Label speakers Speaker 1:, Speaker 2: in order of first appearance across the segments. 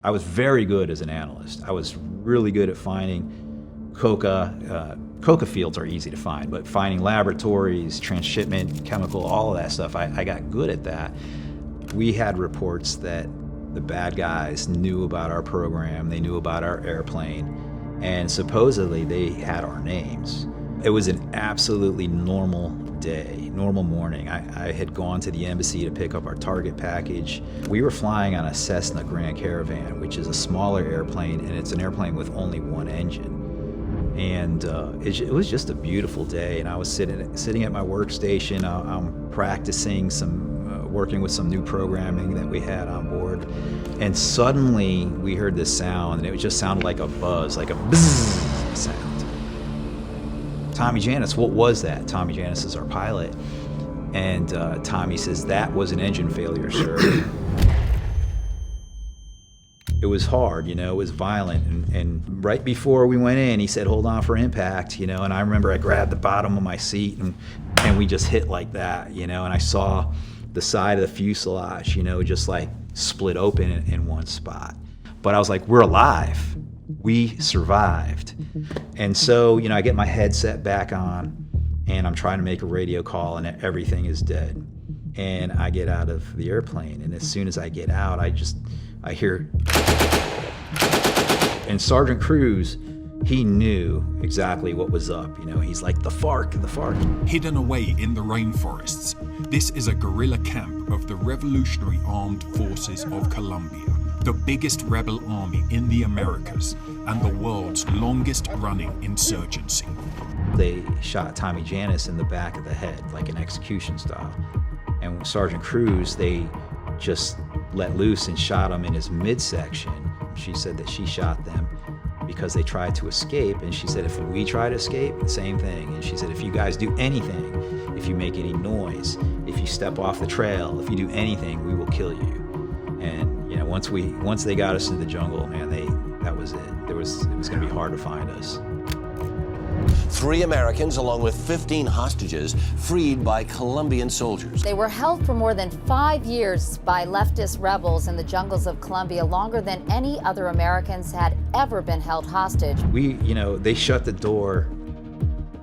Speaker 1: I was very good as an analyst. I was really good at finding coca. Coca fields are easy to find, but finding laboratories, transshipment, chemical, all of that stuff, I got good at that. We had reports that the bad guys knew about our program, they knew about our airplane, and supposedly they had our names. It was an absolutely normal day, normal morning. I had gone to the embassy to pick up our target package. We were flying on a Cessna Grand Caravan, which is a smaller airplane, and it's an airplane with only one engine. And it was just a beautiful day, and I was sitting at my workstation. I'm practicing working with some new programming that we had on board, and suddenly we heard this sound, and it just sounded like a buzz, like a bzzz sound. Tommy Janis, what was that? Tommy Janis is our pilot, and Tommy says, "That was an engine failure, sir." It was hard, it was violent, and right before we went in, he said, "Hold on for impact," and I remember I grabbed the bottom of my seat, and we just hit like that, and I saw the side of the fuselage, just like split open in one spot. But I was like, we're alive. We survived. And so, I get my headset back on, and I'm trying to make a radio call, and everything is dead. And I get out of the airplane, and as soon as I get out, I hear, and Sergeant Cruz, he knew exactly what was up. He's like, the FARC, the FARC.
Speaker 2: Hidden away in the rainforests, this is a guerrilla camp of the Revolutionary Armed Forces of Colombia, the biggest rebel army in the Americas and the world's longest running insurgency.
Speaker 1: They shot Tommy Janis in the back of the head, like an execution style. And Sergeant Cruz, they just let loose and shot him in his midsection. She said that she shot them because they tried to escape, and she said, if we try to escape, same thing. And she said, if you guys do anything, if you make any noise, if you step off the trail, if you do anything, we will kill you. And once they got us into the jungle, man, that was it. It was going to be hard to find us.
Speaker 3: 3 Americans, along with 15 hostages, freed by Colombian soldiers.
Speaker 4: They were held for more than 5 years by leftist rebels in the jungles of Colombia, longer than any other Americans had ever been held hostage.
Speaker 1: They shut the door,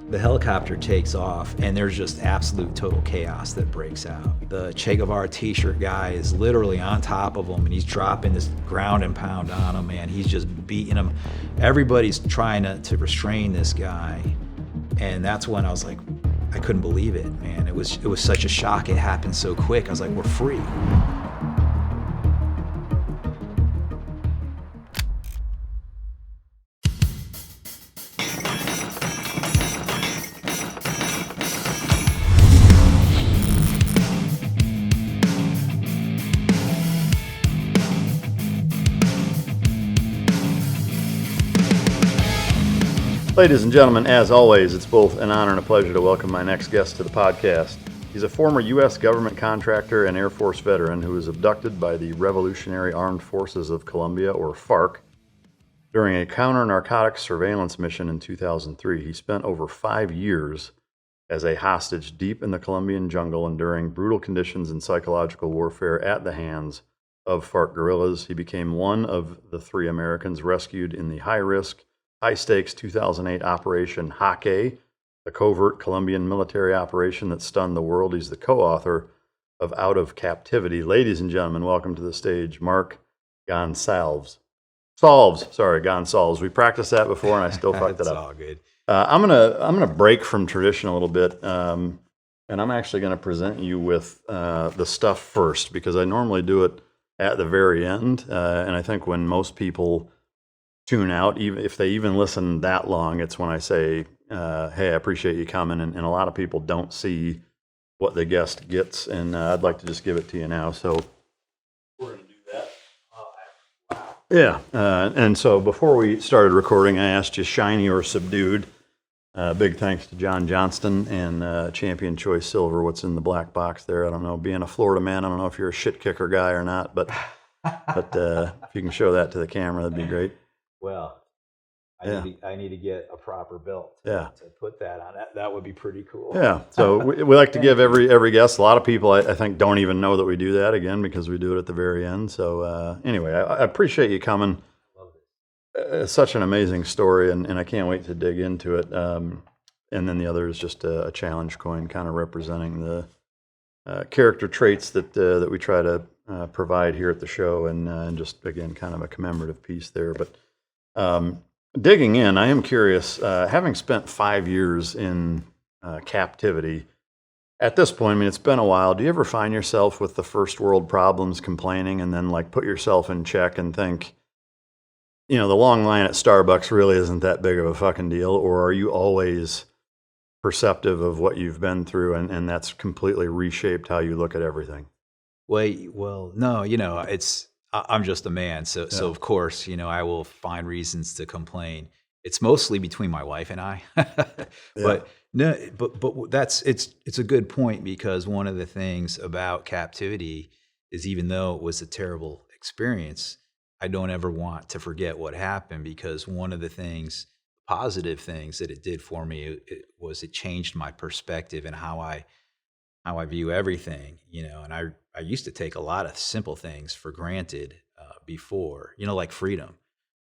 Speaker 1: the helicopter takes off, and there's just absolute total chaos that breaks out. The Che Guevara t-shirt guy is literally on top of him, and he's dropping this ground and pound on him, man. He's just beating him. Everybody's trying to restrain this guy. And that's when I was like, I couldn't believe it, man. It was such a shock. It happened so quick. I was like, we're free.
Speaker 5: Ladies and gentlemen, as always, it's both an honor and a pleasure to welcome my next guest to the podcast. He's a former U.S. government contractor and Air Force veteran who was abducted by the Revolutionary Armed Forces of Colombia, or FARC, during a counter-narcotics surveillance mission in 2003. He spent over 5 years as a hostage deep in the Colombian jungle, enduring brutal conditions and psychological warfare at the hands of FARC guerrillas. He became one of the 3 Americans rescued in the high-risk, high-stakes 2008 Operation Jaque, the covert Colombian military operation that stunned the world. He's the co-author of Out of Captivity. Ladies and gentlemen, welcome to the stage, Marc Gonsalves. Gonsalves. We practiced that before, and I still fucked it up.
Speaker 1: It's all good.
Speaker 5: I'm gonna break from tradition a little bit, and I'm actually gonna present you with the stuff first, because I normally do it at the very end, and I think when most people tune out, even if they even listen that long, it's when I say, hey, I appreciate you coming, and a lot of people don't see what the guest gets, and I'd like to just give it to you now. So we're going to do that. Yeah, and so before we started recording, I asked you shiny or subdued. Big thanks to John Johnston and Champion Choice Silver. What's in the black box there? I don't know. Being a Florida man, I don't know if you're a shit kicker guy or not, but if you can show that to the camera, that'd be great.
Speaker 1: Well, I need to get a proper belt
Speaker 5: Yeah.
Speaker 1: to put that on. That would be pretty cool.
Speaker 5: Yeah. So we like to give every guest. A lot of people, I think, don't even know that we do that, again, because we do it at the very end. So anyway, I appreciate you coming. It's such an amazing story, and I can't wait to dig into it. And then the other is just a challenge coin, kind of representing the character traits that we try to provide here at the show, and just, again, kind of a commemorative piece there. But digging in, I am curious, having spent 5 years in captivity, at this point, I mean, it's been a while. Do you ever find yourself with the first world problems complaining, and then like put yourself in check and think, the long line at Starbucks really isn't that big of a fucking deal? Or are you always perceptive of what you've been through, and that's completely reshaped how you look at everything?
Speaker 1: Well, no, I'm just a man. So of course, I will find reasons to complain. It's mostly between my wife and I. But no, but it's a good point, because one of the things about captivity is, even though it was a terrible experience, I don't ever want to forget what happened, because one of the positive things that it did for me, it changed my perspective and how I view everything, and I used to take a lot of simple things for granted before, like freedom.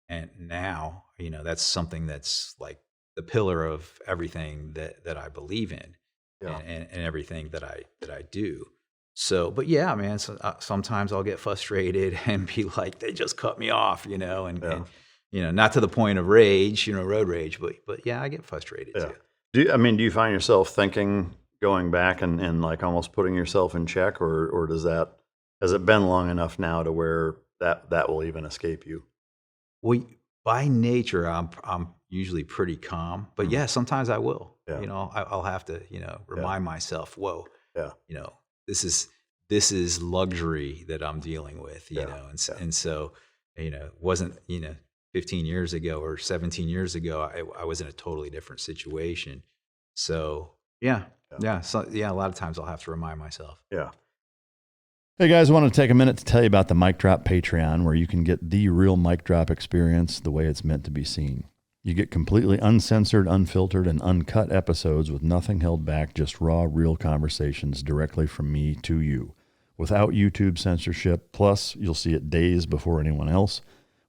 Speaker 1: And now, that's something that's like the pillar of everything that I believe in, and everything that I do. So, but yeah, man, sometimes I'll get frustrated and be like, they just cut me off, and not to the point of rage, road rage, but yeah, I get frustrated too.
Speaker 5: Do you find yourself thinking, going back and like almost putting yourself in check, or has it been long enough now to where that will even escape you?
Speaker 1: Well, by nature, I'm usually pretty calm, but yeah, sometimes I will. I'll have to, remind myself, whoa, this is luxury that I'm dealing with, and so, it wasn't, 15 years ago or 17 years ago, I was in a totally different situation. So yeah. So yeah, a lot of times I'll have to remind myself.
Speaker 5: Yeah. Hey guys, I want to take a minute to tell you about the Mic Drop Patreon, where you can get the real mic drop experience the way it's meant to be seen. You get completely uncensored, unfiltered, and uncut episodes with nothing held back, just raw, real conversations directly from me to you, without YouTube censorship. Plus, you'll see it days before anyone else,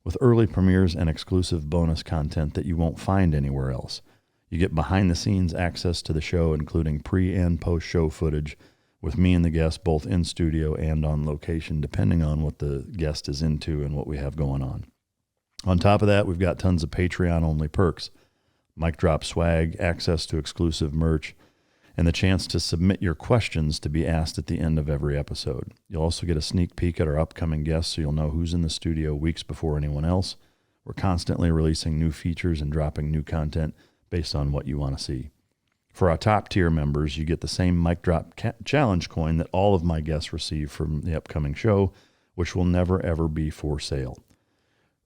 Speaker 5: with early premieres and exclusive bonus content that you won't find anywhere else. You get behind-the-scenes access to the show, including pre- and post-show footage, with me and the guest both in studio and on location, depending on what the guest is into and what we have going on. On top of that, we've got tons of Patreon-only perks, mic drop swag, access to exclusive merch, and the chance to submit your questions to be asked at the end of every episode. You'll also get a sneak peek at our upcoming guests, so you'll know who's in the studio weeks before anyone else. We're constantly releasing new features and dropping new content based on what you want to see. For our top tier members, you get the same Mic Drop Challenge coin that all of my guests receive from the upcoming show, which will never ever be for sale.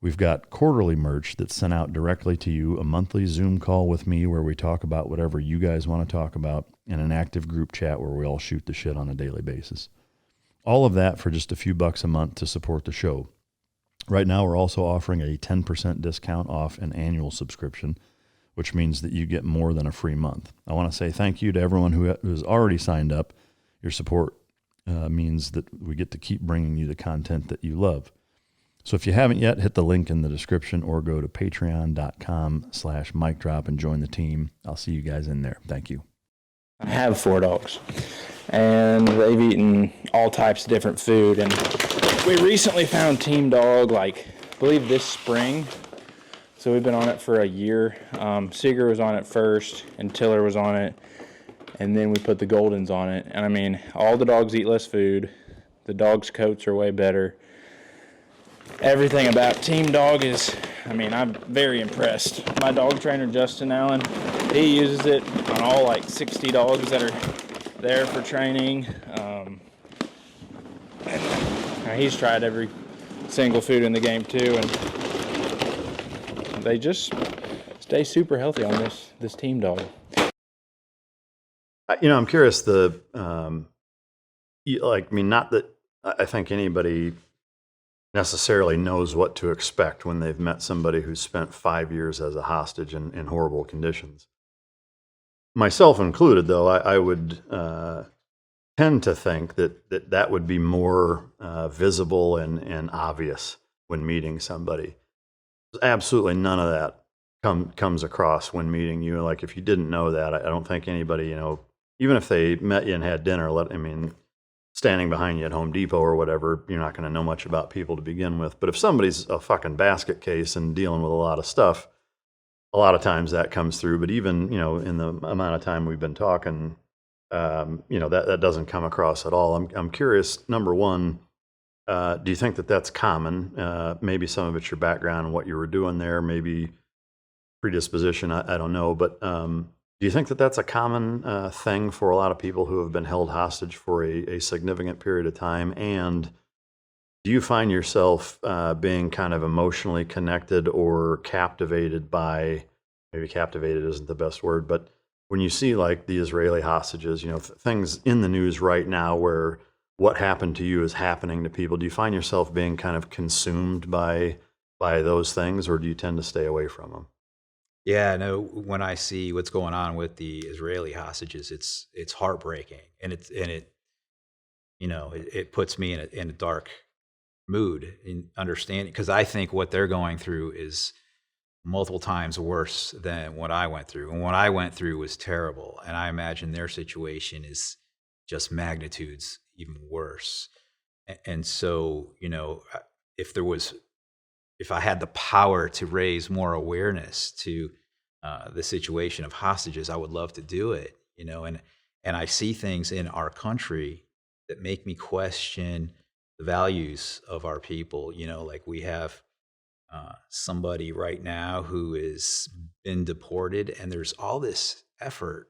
Speaker 5: We've got quarterly merch that's sent out directly to you, a monthly Zoom call with me where we talk about whatever you guys want to talk about, and an active group chat where we all shoot the shit on a daily basis. All of that for just a few bucks a month to support the show. Right now, we're also offering a 10% discount off an annual subscription, which means that you get more than a free month. I want to say thank you to everyone who has already signed up. Your support means that we get to keep bringing you the content that you love. So if you haven't yet, hit the link in the description or go to patreon.com/micdrop and join the team. I'll see you guys in there. Thank you.
Speaker 6: I have 4 dogs, and they've eaten all types of different food. And we recently found Team Dog, I believe this spring. So we've been on it for a year. Seeger was on it first, and Tiller was on it, and then we put the Goldens on it. And I mean, all the dogs eat less food. The dogs' coats are way better. Everything about Team Dog is, I'm very impressed. My dog trainer, Justin Allen, he uses it on all 60 dogs that are there for training. He's tried every single food in the game too, and they just stay super healthy on this Team Dog.
Speaker 5: I'm curious, not that I think anybody necessarily knows what to expect when they've met somebody who's spent 5 years as a hostage in horrible conditions. Myself included, though, I would tend to think that would be more visible and obvious when meeting somebody. Absolutely none of that comes across when meeting you. Like, if you didn't know that, I don't think anybody, even if they met you and had dinner, standing behind you at Home Depot or whatever, you're not going to know much about people to begin with. But if somebody's a fucking basket case and dealing with a lot of stuff, a lot of times that comes through. But even, in the amount of time we've been talking, that doesn't come across at all. I'm curious, number one, do you think that that's common? Maybe some of it's your background and what you were doing there, maybe predisposition, I don't know. But do you think that that's a common thing for a lot of people who have been held hostage for a significant period of time? And do you find yourself being kind of emotionally connected or captivated by, maybe captivated isn't the best word, but when you see like the Israeli hostages, things in the news right now where what happened to you is happening to people, do you find yourself being kind of consumed by those things, or do you tend to stay away from them?
Speaker 1: Yeah, no, when I see what's going on with the Israeli hostages, it's heartbreaking, and it puts me in a dark mood in understanding, because I think what they're going through is multiple times worse than what I went through. And what I went through was terrible, and I imagine their situation is just magnitudes even worse. And so, if I had the power to raise more awareness to the situation of hostages, I would love to do it, and I see things in our country that make me question the values of our people. Like, we have somebody right now who has been deported, and there's all this effort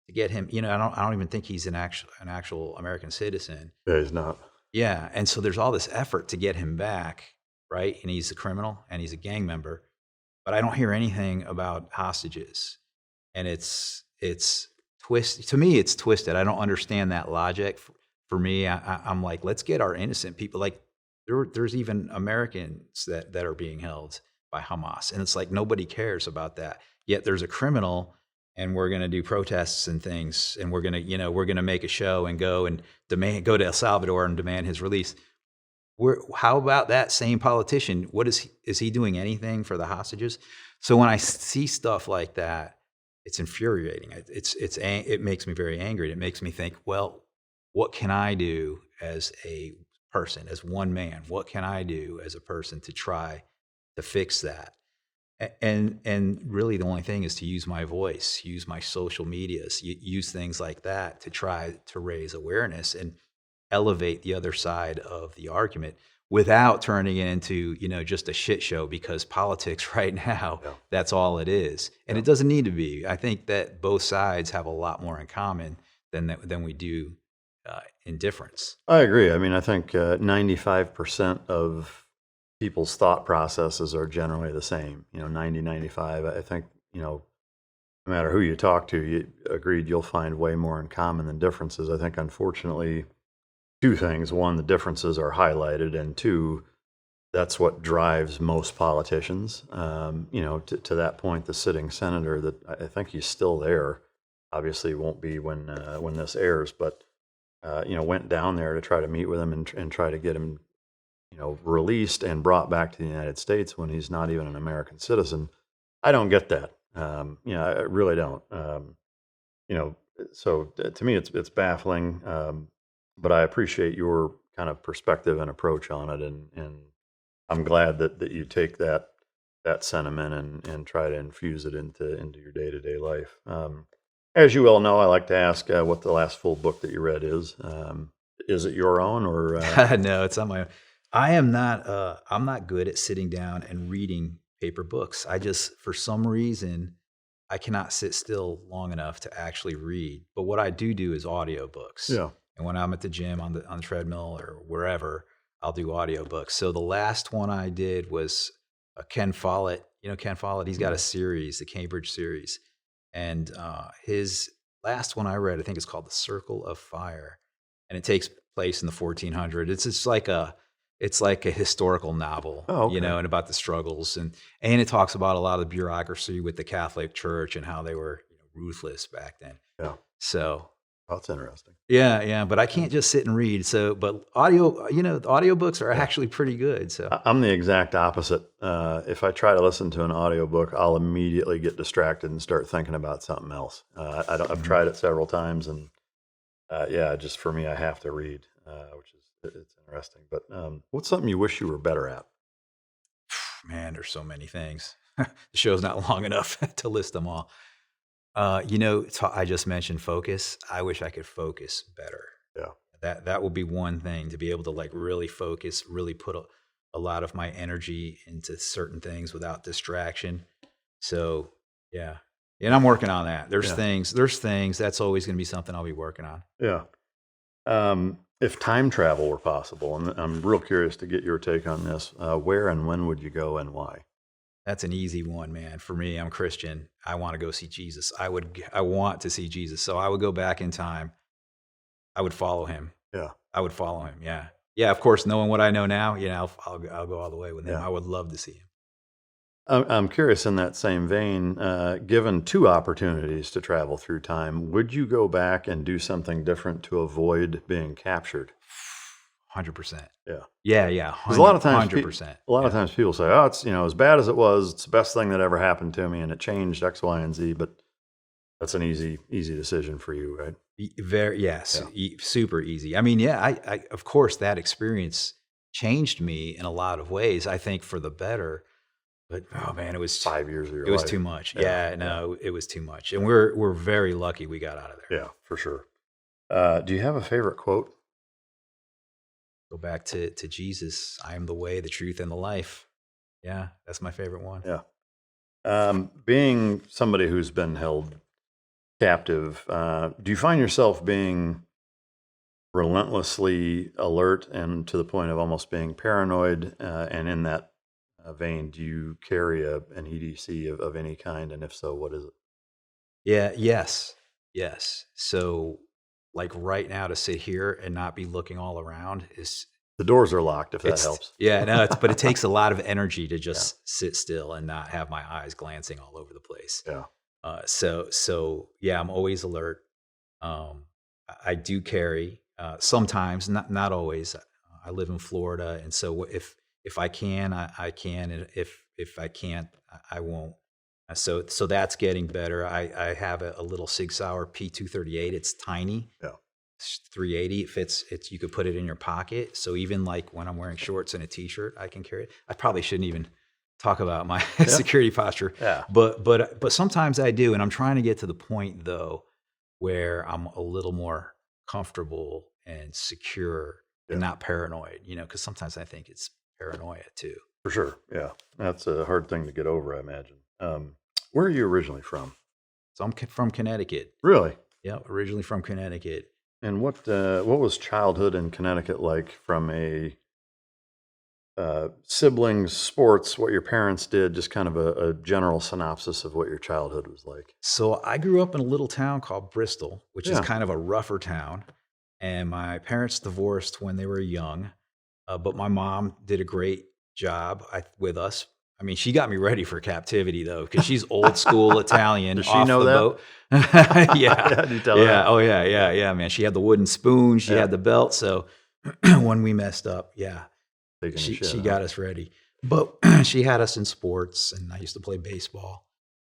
Speaker 1: to get him. I don't even think he's an actual American citizen.
Speaker 5: Yeah, he's not.
Speaker 1: Yeah, and so there's all this effort to get him back, right? And he's a criminal and he's a gang member, but I don't hear anything about hostages. And it's twisted. To me, it's twisted. I don't understand that logic. For me, I'm like, let's get our innocent people. Like, there's even Americans that are being held by Hamas, and it's like nobody cares about that. Yet there's a criminal, and we're going to do protests and things, and we're going to make a show and go to El Salvador and demand his release. How about that same politician? Is he doing anything for the hostages? So when I see stuff like that, it's infuriating. It makes me very angry. It makes me think, well, what can I do as a person, as one man? What can I do as a person to try to fix that? And really the only thing is to use my voice, use my social medias, use things like that to try to raise awareness and elevate the other side of the argument without turning it into, just a shit show, because politics right now, that's all it is. And it doesn't need to be. I think that both sides have a lot more in common than we do in difference.
Speaker 5: I agree. I think 95% of people's thought processes are generally the same, 90, 95. I think, no matter who you talk to, you'll find way more in common than differences. I think, unfortunately, two things. One, the differences are highlighted, and two, that's what drives most politicians. To that point, the sitting senator, that I think he's still there, obviously won't be when this airs, but went down there to try to meet with him and try to get him, released and brought back to the United States when he's not even an American citizen. I don't get that. I really don't. So to me, it's baffling. But I appreciate your kind of perspective and approach on it, and I'm glad that you take that sentiment and try to infuse it into your day-to-day life. As you well know, I like to ask what the last full book that you read is. Is it your own, or?
Speaker 1: No, it's not my own. I'm not good at sitting down and reading paper books. For some reason, I cannot sit still long enough to actually read. But what I do is audiobooks.
Speaker 5: Yeah.
Speaker 1: And when I'm at the gym on the treadmill or wherever, I'll do audiobooks. So the last one I did was Ken Follett. Ken Follett, he's got a series, the Cambridge series. And his last one I read, I think it's called The Circle of Fire. And it takes place in the 1400s. It's just like a It's like a historical novel,
Speaker 5: Oh, okay.
Speaker 1: and about the struggles, and it talks about a lot of the bureaucracy with the Catholic Church and how they were ruthless back then.
Speaker 5: Yeah.
Speaker 1: So
Speaker 5: Oh, that's interesting.
Speaker 1: yeah, but I can't just sit and read. So, but audio, the audiobooks are actually pretty good. So
Speaker 5: I'm the exact opposite. If I try to listen to an audiobook, I'll immediately get distracted and start thinking about something else. I've tried it several times, and just for me, I have to read, which is it's interesting. But what's something you wish you were better at?
Speaker 1: man, there's so many things. The show's not long enough to list them all. I just mentioned focus. I wish I could focus better.
Speaker 5: Yeah.
Speaker 1: That would be one thing, to be able to like really focus, really put a lot of my energy into certain things without distraction. So yeah. And I'm working on that. There's things that's always going to be something I'll be working on.
Speaker 5: Yeah. If time travel were possible, and I'm real curious to get your take on this, where and when would you go and why?
Speaker 1: That's an easy one, man. For me, I'm Christian. I want to go see Jesus. I want to see Jesus. So I would go back in time. I would follow him.
Speaker 5: Yeah.
Speaker 1: I would follow him. Yeah. Yeah. Of course, knowing what I know now, I'll go all the way with him.
Speaker 5: Yeah.
Speaker 1: I would love to see him.
Speaker 5: I'm curious, in that same vein, given two opportunities to travel through time, would you go back and do something different to avoid being captured?
Speaker 1: 100%.
Speaker 5: Yeah.
Speaker 1: Yeah.
Speaker 5: Because a lot of times,
Speaker 1: 100%.
Speaker 5: a lot of times people say, "Oh, it's as bad as it was. It's the best thing that ever happened to me, and it changed X, Y, and Z." But that's an easy decision for you, right?
Speaker 1: Very super easy. I mean, I of course that experience changed me in a lot of ways. I think for the better. But oh man, it was
Speaker 5: 5 years of your life.
Speaker 1: It was too much. It was too much, and we're very lucky we got out of there.
Speaker 5: Yeah, for sure. Do you have a favorite quote?
Speaker 1: Go back to Jesus. I am the way, the truth, and the life. Yeah, that's my favorite one.
Speaker 5: Yeah. Being somebody who's been held captive, do you find yourself being relentlessly alert and to the point of almost being paranoid? And in that vein, do you carry an EDC of any kind? And if so, what is it?
Speaker 1: Yeah, yes. So, like right now, to sit here and not be looking all around is
Speaker 5: The doors are locked, if that helps.
Speaker 1: Yeah, no, but it takes a lot of energy to just sit still and not have my eyes glancing all over the place.
Speaker 5: Yeah.
Speaker 1: So yeah, I'm always alert. I do carry sometimes, not always. I live in Florida, and so if I can, I can, and if I can't, I won't. So that's getting better. I have a little Sig Sauer P238. It's tiny.
Speaker 5: Yeah.
Speaker 1: It's 380. It fits. You could put it in your pocket. So even like when I'm wearing shorts and a t-shirt, I can carry it. I probably shouldn't even talk about my security posture.
Speaker 5: Yeah.
Speaker 1: But sometimes I do, and I'm trying to get to the point though where I'm a little more comfortable and secure and not paranoid. Because sometimes I think it's paranoia too.
Speaker 5: For sure. Yeah. That's a hard thing to get over, I imagine. Where are you originally from?
Speaker 1: So I'm from Connecticut.
Speaker 5: Really?
Speaker 1: Yeah, originally from Connecticut.
Speaker 5: And what was childhood in Connecticut like, from a siblings, sports, what your parents did, just kind of a general synopsis of what your childhood was like?
Speaker 1: So I grew up in a little town called Bristol, which is kind of a rougher town. And my parents divorced when they were young, but my mom did a great job with us. I mean, she got me ready for captivity though, because she's old school Italian.
Speaker 5: Does she know that?
Speaker 1: Boat. Yeah.
Speaker 5: Did you tell her that?
Speaker 1: Oh yeah, man. She had the wooden spoon. She had the belt. So when we messed up, she got us ready. But she had us in sports, and I used to play baseball.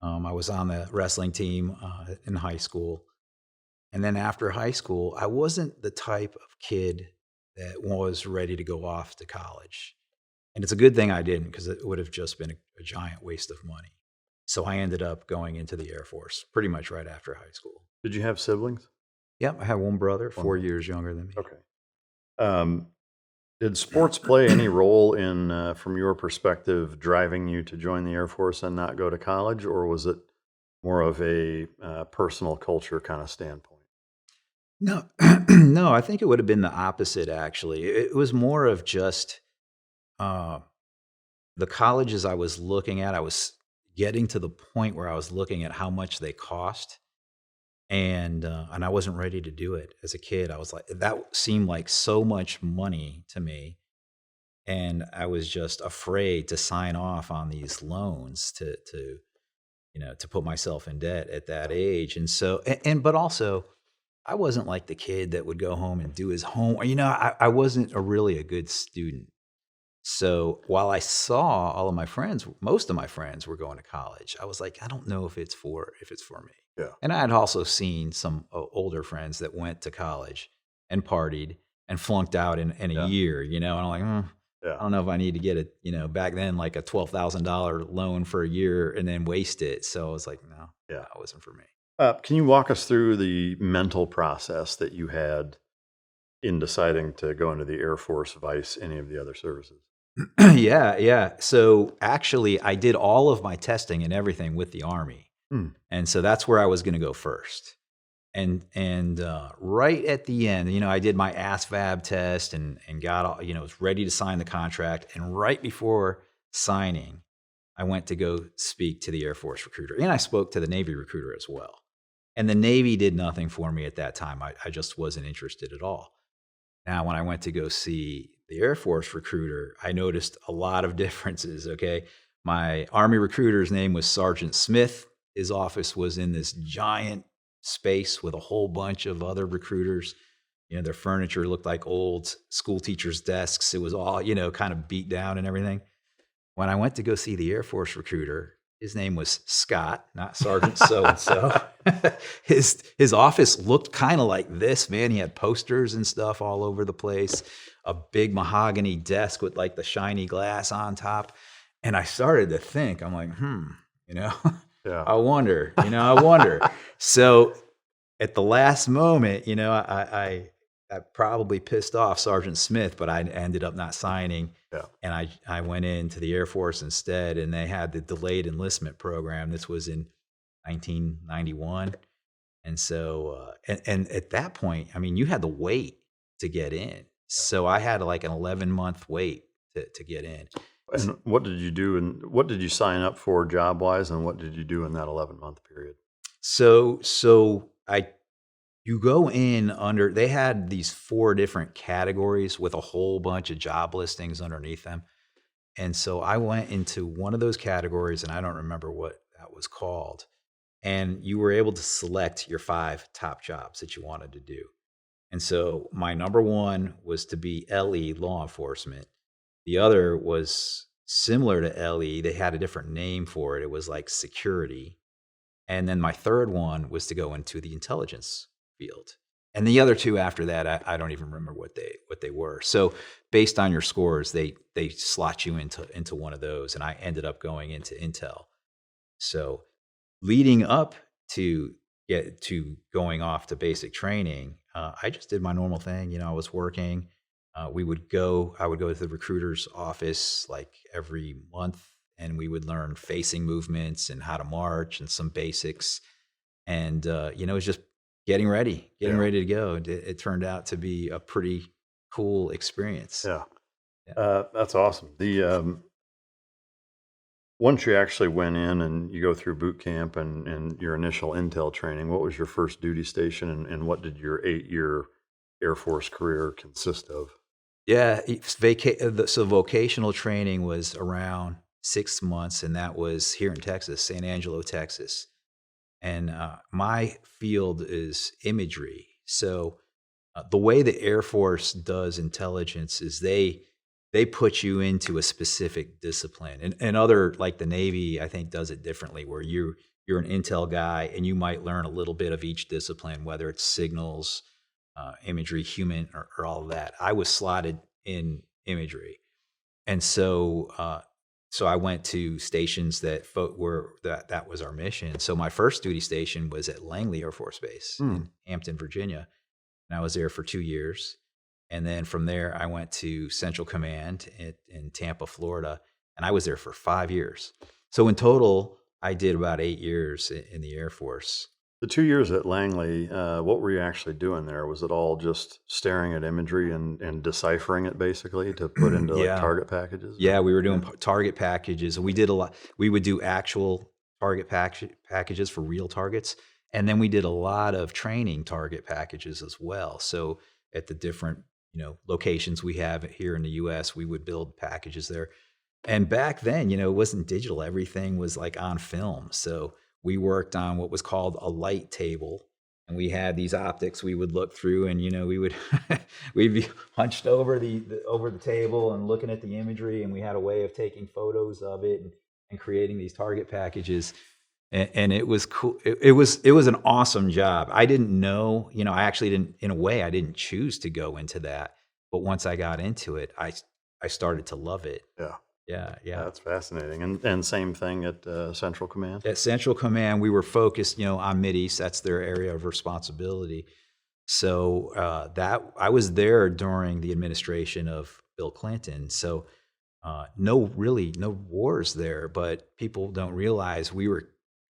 Speaker 1: I was on the wrestling team in high school. And then after high school, I wasn't the type of kid that was ready to go off to college. And it's a good thing I didn't, because it would have just been a giant waste of money. So I ended up going into the Air Force pretty much right after high school.
Speaker 5: Did you have siblings?
Speaker 1: Yep, I have one brother, 4 years younger than me.
Speaker 5: Okay. Did sports play any role in, from your perspective, driving you to join the Air Force and not go to college, or was it more of a personal culture kind of standpoint?
Speaker 1: No, no, I think it would have been the opposite, actually. It was more of just the colleges I was looking at. I was getting to the point where I was looking at how much they cost, and I wasn't ready to do it as a kid. I was like, that seemed like so much money to me, And I was just afraid to sign off on these loans to put myself in debt at that age. And so, but also, I wasn't like the kid that would go home and do his homework. I wasn't really a good student. So while I saw all of my friends, most of my friends were going to college, I was like, I don't know if it's for me.
Speaker 5: Yeah.
Speaker 1: And I had also seen some older friends that went to college and partied and flunked out in a year, and I'm like, I don't know if I need to get back then, like a $12,000 loan for a year and then waste it. So I was like, no, that wasn't for me.
Speaker 5: Can you walk us through the mental process that you had in deciding to go into the Air Force, Vice, any of the other services?
Speaker 1: Yeah. So actually, I did all of my testing and everything with the Army. And so that's where I was going to go first. And right at the end, I did my ASVAB test and got all, was ready to sign the contract. And right before signing, I went to go speak to the Air Force recruiter. And I spoke to the Navy recruiter as well. And the Navy did nothing for me at that time. I just wasn't interested at all. Now, when I went to go see the Air Force recruiter, I noticed a lot of differences, okay? My Army recruiter's name was Sergeant Smith. His office was in this giant space with a whole bunch of other recruiters. Their furniture looked like old school teachers' desks. It was all, kind of beat down and everything. When I went to go see the Air Force recruiter, his name was Scott, not Sergeant so-and-so. His office looked kind of like this, man. He had posters and stuff all over the place, a big mahogany desk with like the shiny glass on top. And I started to think, I'm like, I wonder. So at the last moment, I probably pissed off Sergeant Smith, but I ended up not signing. Yeah. And I went into the Air Force instead, and they had the delayed enlistment program. This was in 1991. And so, and at that point, you had to wait to get in. So I had like an 11-month wait to get in.
Speaker 5: And what did you do, and what did you sign up for job-wise, and what did you do in that 11-month period?
Speaker 1: So you go in under, they had these 4 different categories with a whole bunch of job listings underneath them. And so I went into one of those categories, and I don't remember what that was called. And you were able to select your 5 top jobs that you wanted to do. And so my number 1 was to be LE, law enforcement. The other was similar to LE. They had a different name for it. It was like security. And then my third one was to go into the intelligence field. And the other 2 after that, I don't even remember what they were. So based on your scores, they slot you into one of those, and I ended up going into Intel. So leading up to going off to basic training, I just did my normal thing. I was working. I would go to the recruiter's office like every month, and we would learn facing movements and how to march and some basics. And it was just getting ready to go. It turned out to be a pretty cool experience.
Speaker 5: Yeah. That's awesome. The once you actually went in and you go through boot camp and your initial intel training, what was your first duty station, and what did your 8-year Air Force career consist of?
Speaker 1: Yeah, so vocational training was around 6 months, and that was here in Texas, San Angelo, Texas. And my field is imagery. So the way the Air Force does intelligence is they put you into a specific discipline. And other, like the Navy, I think does it differently, where you're an intel guy and you might learn a little bit of each discipline, whether it's signals, imagery, human, or all of that. I was slotted in imagery. And so I went to stations that was our mission. So my first duty station was at Langley Air Force Base in Hampton, Virginia. And I was there for 2 years. And then from there, I went to Central Command in Tampa, Florida. And I was there for 5 years. So in total, I did about 8 years in the Air Force.
Speaker 5: The 2 years at Langley, what were you actually doing there? Was it all just staring at imagery and deciphering it basically to put into like target packages?
Speaker 1: Yeah, we were doing target packages, and we did a lot. We would do actual target packages for real targets, and then we did a lot of training target packages as well. So at the different locations we have here in the U.S. We would build packages there. And back then, it wasn't digital. Everything was like on film. So we worked on what was called a light table. And we had these optics we would look through, and we would we'd be hunched over over the table and looking at the imagery, and we had a way of taking photos of it and creating these target packages. And it was cool. It was an awesome job. I didn't know, I actually didn't, in a way, I didn't choose to go into that. But once I got into it, I started to love it. Yeah.
Speaker 5: That's fascinating. And same thing at Central Command?
Speaker 1: At Central Command, we were focused, on Mideast. That's their area of responsibility. So I was there during the administration of Bill Clinton. So no wars there, but people don't realize we were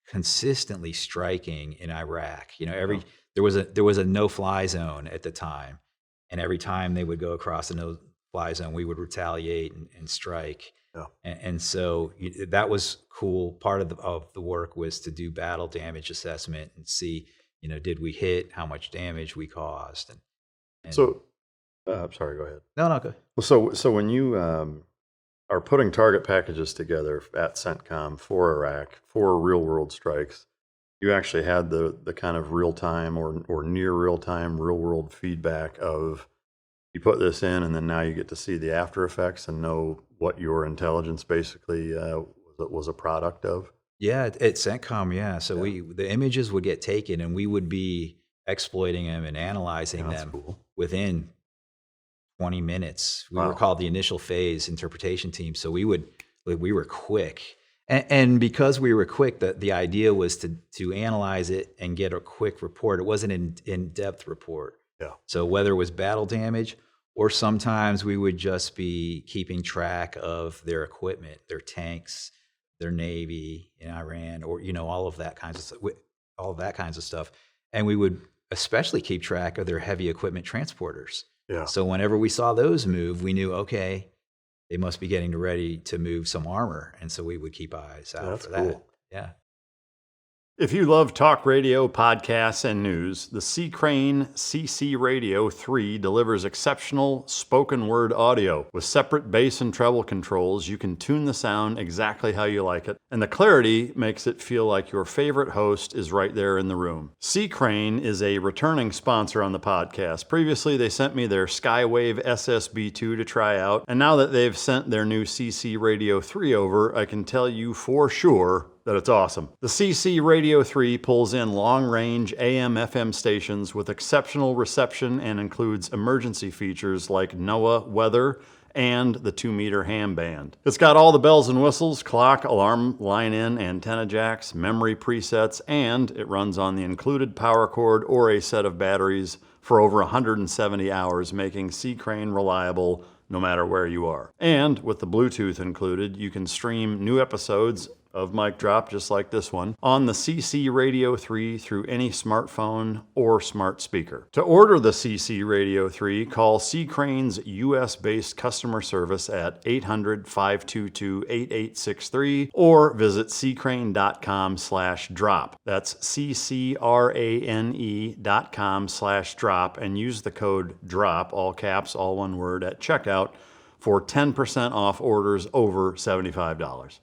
Speaker 1: consistently striking in Iraq. There was a no-fly zone at the time, and every time they would go across the no-fly zone, we would retaliate and strike.
Speaker 5: Yeah.
Speaker 1: And so that was cool. Part of the work was to do battle damage assessment and see, did we hit, how much damage we caused. And
Speaker 5: so, sorry, go ahead.
Speaker 1: No, go ahead.
Speaker 5: Well, so when you are putting target packages together at CENTCOM for Iraq, for real-world strikes, you actually had the kind of real-time or near real-time, real-world feedback of, you put this in, and then now you get to see the after effects and know what your intelligence basically was a product of?
Speaker 1: Yeah, at CENTCOM, yeah. So the images would get taken, and we would be exploiting them and analyzing them within 20 minutes. We were called the initial phase interpretation team. So we were quick. And because we were quick, the idea was to analyze it and get a quick report. It wasn't an in-depth report.
Speaker 5: Yeah.
Speaker 1: So whether it was battle damage, or sometimes we would just be keeping track of their equipment, their tanks, their Navy in Iran, or all of that kinds of stuff. And we would especially keep track of their heavy equipment transporters.
Speaker 5: Yeah.
Speaker 1: So whenever we saw those move, we knew, okay, they must be getting ready to move some armor, and so we would keep eyes out for that.
Speaker 5: Cool.
Speaker 1: Yeah.
Speaker 5: If you love talk radio, podcasts, and news, the C. Crane CC Radio 3 delivers exceptional spoken word audio. With separate bass and treble controls, you can tune the sound exactly how you like it, and the clarity makes it feel like your favorite host is right there in the room. C. Crane is a returning sponsor on the podcast. Previously, they sent me their Skywave SSB2 to try out, and now that they've sent their new CC Radio 3 over, I can tell you for sure that it's awesome. The CC Radio 3 pulls in long-range AM/FM stations with exceptional reception and includes emergency features like NOAA weather and the 2-meter ham band. It's got all the bells and whistles, clock, alarm, line-in, antenna jacks, memory presets, and it runs on the included power cord or a set of batteries for over 170 hours, making C. Crane reliable no matter where you are. And with the Bluetooth included, you can stream new episodes of Mic Drop, just like this one, on the CC Radio 3 through any smartphone or smart speaker. To order the CC Radio 3, call C. Crane's US-based customer service at 800-522-8863 or visit ccrane.com/drop. That's CCRANE.com/drop and use the code DROP, all caps, all one word, at checkout for 10% off orders over $75.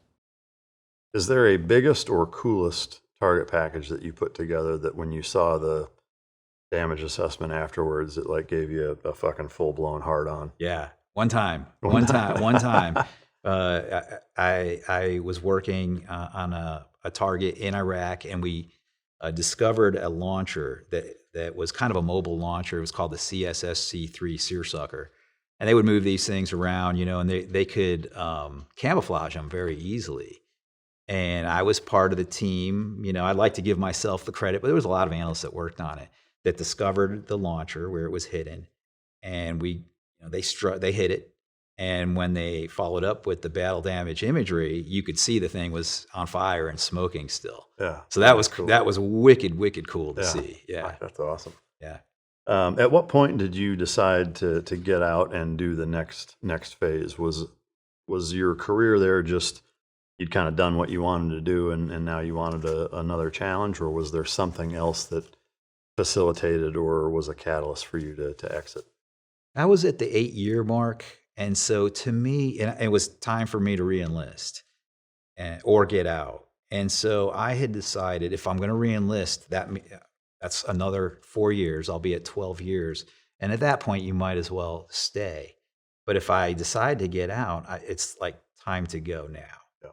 Speaker 5: Is there a biggest or coolest target package that you put together that when you saw the damage assessment afterwards, it like gave you a fucking full-blown hard-on?
Speaker 1: Yeah. One time. I was working on a target in Iraq, and we discovered a launcher that was kind of a mobile launcher. It was called the CSSC-3 Seersucker. And they would move these things around, and they could camouflage them very easily. And I was part of the team. I'd like to give myself the credit, but there was a lot of analysts that worked on it that discovered the launcher where it was hidden, and they hit it. And when they followed up with the battle damage imagery, you could see the thing was on fire and smoking still.
Speaker 5: Yeah.
Speaker 1: So that was cool. That was wicked cool to see. Yeah.
Speaker 5: That's awesome.
Speaker 1: Yeah.
Speaker 5: At what point did you decide to get out and do the next phase? Was your career there just you'd kind of done what you wanted to do, and now you wanted another challenge, or was there something else that facilitated or was a catalyst for you to exit?
Speaker 1: I was at the 8-year mark, and so to me, and it was time for me to re-enlist or get out. And so I had decided if I'm going to re-enlist, that's another 4 years. I'll be at 12 years, and at that point, you might as well stay. But if I decide to get out, it's like time to go now.
Speaker 5: Yeah.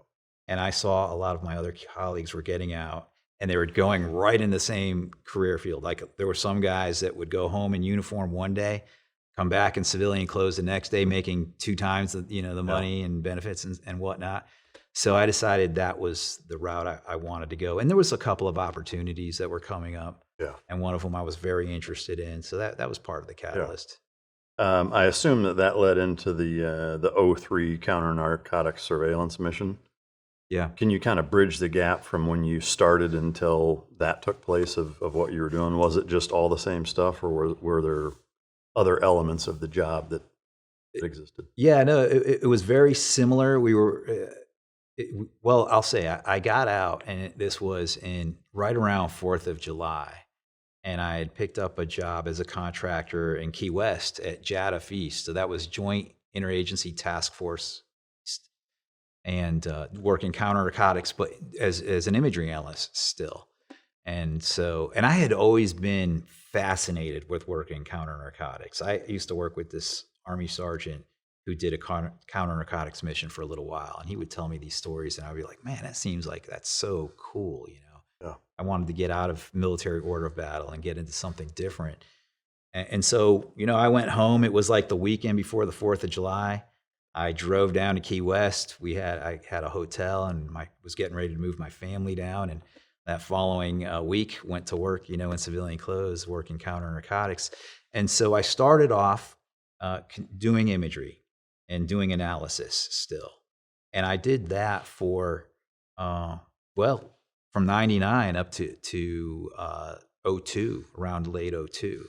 Speaker 1: And I saw a lot of my other colleagues were getting out, and they were going right in the same career field. Like there were some guys that would go home in uniform one day, come back in civilian clothes the next day, making 2 times the money and benefits and whatnot. So I decided that was the route I wanted to go. And there was a couple of opportunities that were coming up.
Speaker 5: Yeah.
Speaker 1: And one of them I was very interested in. So that was part of the catalyst.
Speaker 5: I assume that led into the 03 counter-narcotics surveillance mission.
Speaker 1: Yeah.
Speaker 5: Can you kind of bridge the gap from when you started until that took place of what you were doing? Was it just all the same stuff, or were there other elements of the job that existed?
Speaker 1: Yeah, no, it was very similar. We were, well, I'll say I got out, and this was right around 4th of July. And I had picked up a job as a contractor in Key West at JADF East. So that was Joint Interagency Task Force East, and working counter-narcotics, but as an imagery analyst still. And I had always been fascinated with working counter-narcotics. I used to work with this Army sergeant who did a counter-narcotics mission for a little while, and he would tell me these stories, and I'd be like, man, that seems like that's so cool, you know.
Speaker 5: Yeah.
Speaker 1: I wanted to get out of military order of battle and get into something different. And so, I went home. It was like the weekend before the 4th of July. I drove down to Key West. I had a hotel, and was getting ready to move my family down. And that following week, went to work, in civilian clothes, working counter-narcotics. And so I started off doing imagery and doing analysis still. And I did that for, from 99 up to 02, around late 02.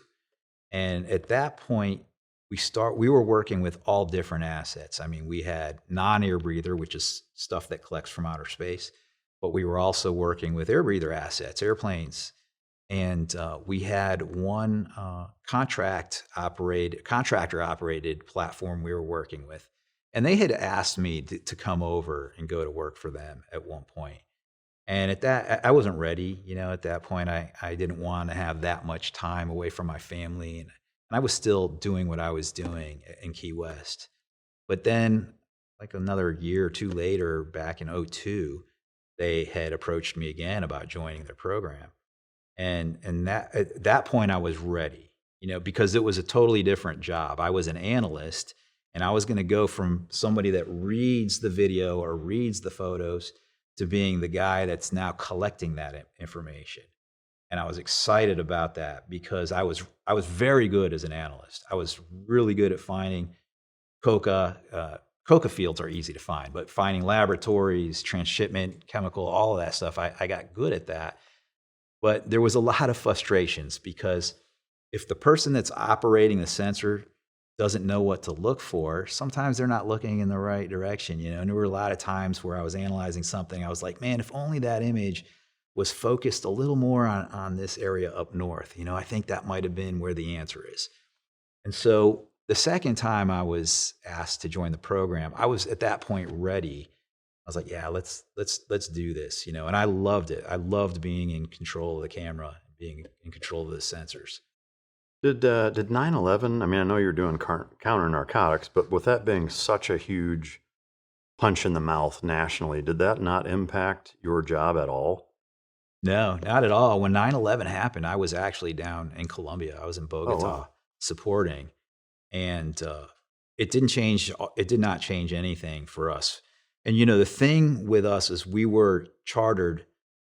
Speaker 1: And at that point, we were working with all different assets. I mean, we had non-air breather, which is stuff that collects from outer space, but we were also working with air breather assets, airplanes. And we had one contractor operated platform we were working with. And they had asked me to come over and go to work for them at one point. And at that, I wasn't ready, at that point. I didn't want to have that much time away from my family. And I was still doing what I was doing in Key West. But then, like another year or two later, back in 02, they had approached me again about joining their program. And at that point, I was ready, because it was a totally different job. I was an analyst, and I was going to go from somebody that reads the video or reads the photos to being the guy that's now collecting that information. And I was excited about that because I was very good as an analyst. I was really good at finding coca. Coca fields are easy to find, but finding laboratories, transshipment, chemical, all of that stuff, I got good at that. But there was a lot of frustrations because if the person that's operating the sensor doesn't know what to look for, sometimes they're not looking in the right direction, And there were a lot of times where I was analyzing something, I was like, man, if only that image was focused a little more on this area up north, I think that might have been where the answer is. And so the second time I was asked to join the program, I was at that point ready. I was like, yeah, let's do this, and I loved it. I loved being in control of the camera, being in control of the sensors.
Speaker 5: Did 9/11, I mean, I know you're doing counter-narcotics, but with that being such a huge punch in the mouth nationally, did that not impact your job at all?
Speaker 1: No, not at all. When 9/11 happened, I was actually down in Colombia. I was in Bogota supporting, and it did not change anything for us. And the thing with us is we were chartered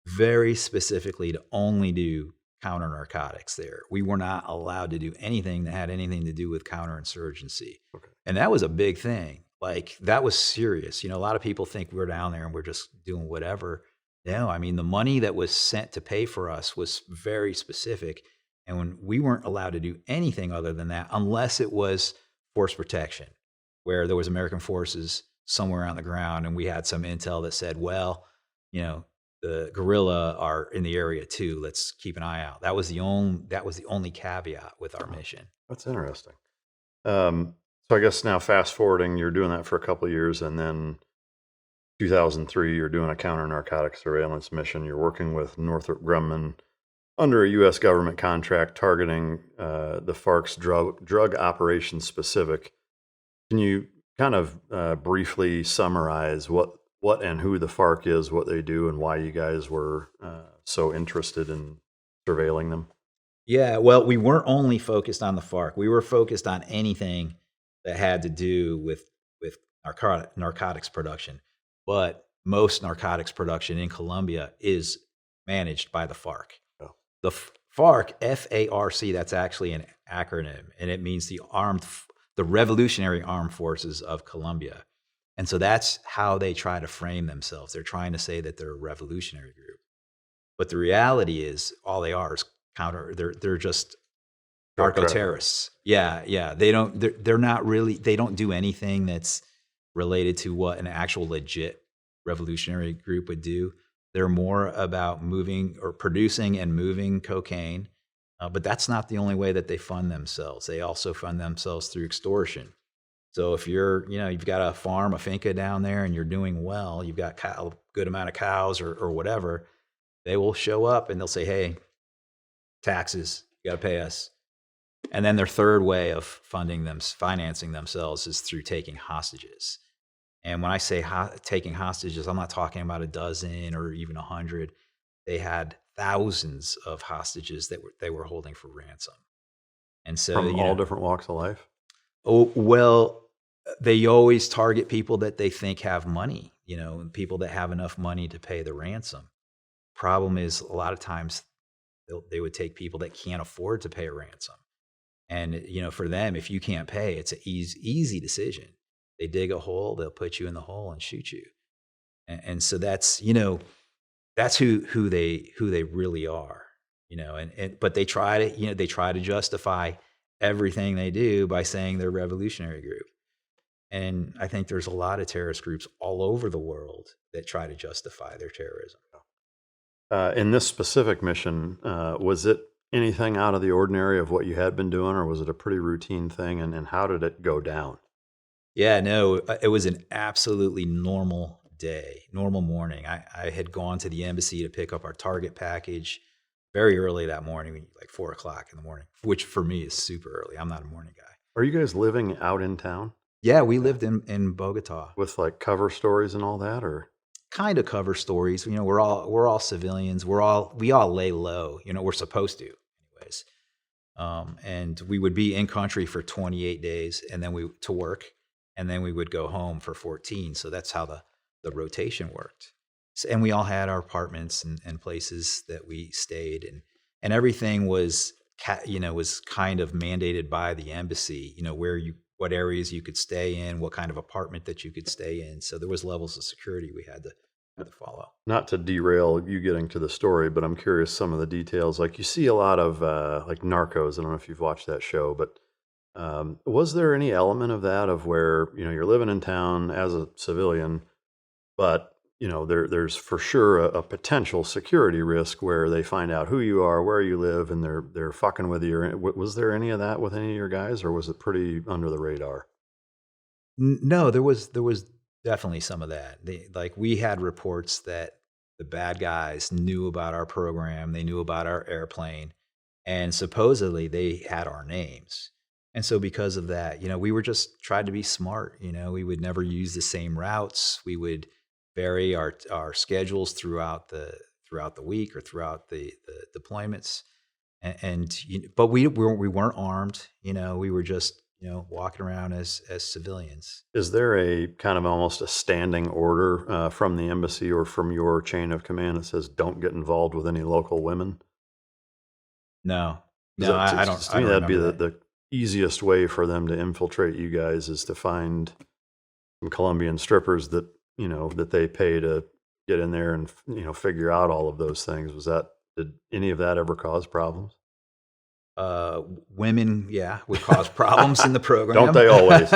Speaker 1: very specifically to only do counter-narcotics there. We were not allowed to do anything that had anything to do with counterinsurgency. Okay. And that was a big thing. Like, that was serious. A lot of people think we're down there and we're just doing whatever. No, I mean, the money that was sent to pay for us was very specific. And when we weren't allowed to do anything other than that, unless it was force protection, where there was American forces somewhere on the ground, and we had some intel that said, well, the guerrilla are in the area too. Let's keep an eye out. That was the only caveat with our mission.
Speaker 5: That's interesting. So I guess now fast forwarding, you're doing that for a couple of years, and then 2003, you're doing a counter-narcotic surveillance mission. You're working with Northrop Grumman under a U.S. government contract targeting the FARC's drug operation specific. Can you kind of briefly summarize what and who the FARC is, what they do, and why you guys were so interested in surveilling them?
Speaker 1: Yeah, well, we weren't only focused on the FARC. We were focused on anything that had to do with narcotics production. But most narcotics production in Colombia is managed by the FARC.
Speaker 5: Oh.
Speaker 1: The FARC, F-A-R-C, that's actually an acronym, and it means the Revolutionary Armed Forces of Colombia. And so that's how they try to frame themselves. They're trying to say that they're a revolutionary group. But the reality is all they are is they're just narco terrorists. Yeah. They're not really, they don't do anything that's related to what an actual legit revolutionary group would do. They're more about moving or producing and moving cocaine. But that's not the only way that they fund themselves. They also fund themselves through extortion. So if you've got a farm, a finca down there, and you're doing well, you've got a good amount of cows or whatever, they will show up and they'll say, hey, taxes, you got to pay us. And then their third way of financing themselves is through taking hostages. And when I say taking hostages, I'm not talking about a dozen or even 100. They had thousands of hostages that they were holding for ransom. And so
Speaker 5: from all different walks of life?
Speaker 1: Oh, well, they always target people that they think have money, people that have enough money to pay the ransom. Problem is, a lot of times they would take people that can't afford to pay a ransom. And, for them, if you can't pay, it's an easy decision. They dig a hole, they'll put you in the hole and shoot you. And so that's, that's who they really are, but they try to justify everything they do by saying they're a revolutionary group. And I think there's a lot of terrorist groups all over the world that try to justify their terrorism.
Speaker 5: In this specific mission, was it anything out of the ordinary of what you had been doing, or was it a pretty routine thing? And how did it go down?
Speaker 1: Yeah, no, it was an absolutely normal day, normal morning. I had gone to the embassy to pick up our target package very early that morning, like 4 o'clock in the morning, which for me is super early. I'm not a morning guy.
Speaker 5: Are you guys living out in town?
Speaker 1: Yeah, we lived in Bogota.
Speaker 5: With like cover stories and all that, or?
Speaker 1: Kind of cover stories. We're all civilians. We all lay low. We're supposed to, anyways. And we would be in country for 28 days, and then to work, and then we would go home for 14. So that's how the rotation worked. And we all had our apartments and places that we stayed, and everything was kind of mandated by the embassy. What areas you could stay in, what kind of apartment that you could stay in. So there was levels of security we had to follow.
Speaker 5: Not to derail you getting to the story, but I'm curious some of the details. Like you see a lot of like Narcos. I don't know if you've watched that show, but was there any element of that of where, you're living in town as a civilian, but there's for sure a potential security risk where they find out who you are, where you live, and they're fucking with you. Was there any of that with any of your guys, or was it pretty under the radar?
Speaker 1: No, there was definitely some of that. We had reports that the bad guys knew about our program, they knew about our airplane, and supposedly they had our names. And so because of that, we were just tried to be smart. We would never use the same routes. We would vary our schedules throughout the week or throughout the deployments, but we weren't armed. We were just walking around as civilians.
Speaker 5: Is there a kind of almost a standing order from the embassy or from your chain of command that says don't get involved with any local women?
Speaker 1: No, I don't.
Speaker 5: To me, that'd be the easiest way for them to infiltrate you guys is to find some Colombian strippers that that they pay to get in there and figure out all of those things. Did any of that ever cause problems?
Speaker 1: Women, would cause problems in the program.
Speaker 5: Don't they always?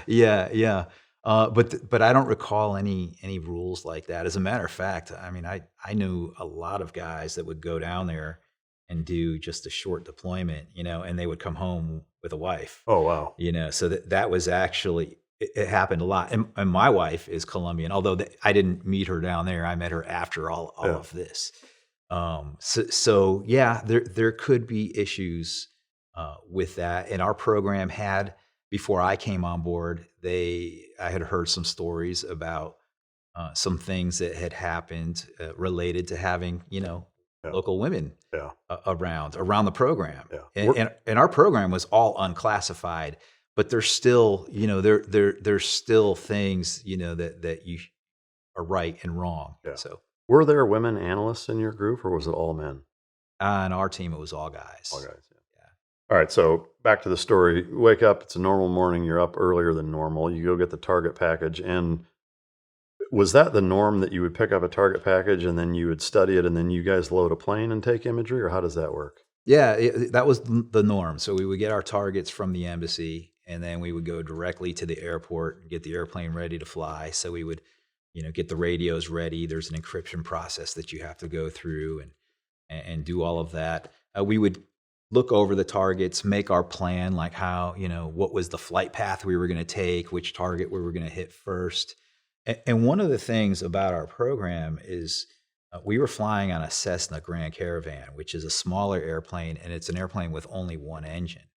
Speaker 1: Yeah. But I don't recall any rules like that. As a matter of fact, I knew a lot of guys that would go down there and do just a short deployment, and they would come home with a wife.
Speaker 5: Oh, wow.
Speaker 1: So that was actually, it happened a lot. And my wife is Colombian, although I didn't meet her down there. I met her after all of this. So yeah, there could be issues with that. And our program had, before I came on board, I had heard some stories about some things that had happened related to having, local women around the program. And our program was all unclassified, but there's still, there's still things, that you are right and wrong. So
Speaker 5: were there women analysts in your group, or was it all men?
Speaker 1: on our team, it was all guys.
Speaker 5: All guys. All right, so back to the story. You wake up, it's a normal morning, you're up earlier than normal, you go get the target package, and was that the norm that you would pick up a target package and then you would study it and then you guys load a plane and take imagery, or how does that work?
Speaker 1: Yeah, that was the norm. So we would get our targets from the embassy, and then we would go directly to the airport and get the airplane ready to fly. So we would, get the radios ready. There's an encryption process that you have to go through and do all of that. We would look over the targets, make our plan, like how, what was the flight path we were going to take, which target we were going to hit first. And one of the things about our program is we were flying on a Cessna Grand Caravan, which is a smaller airplane, and it's an airplane with only one engine.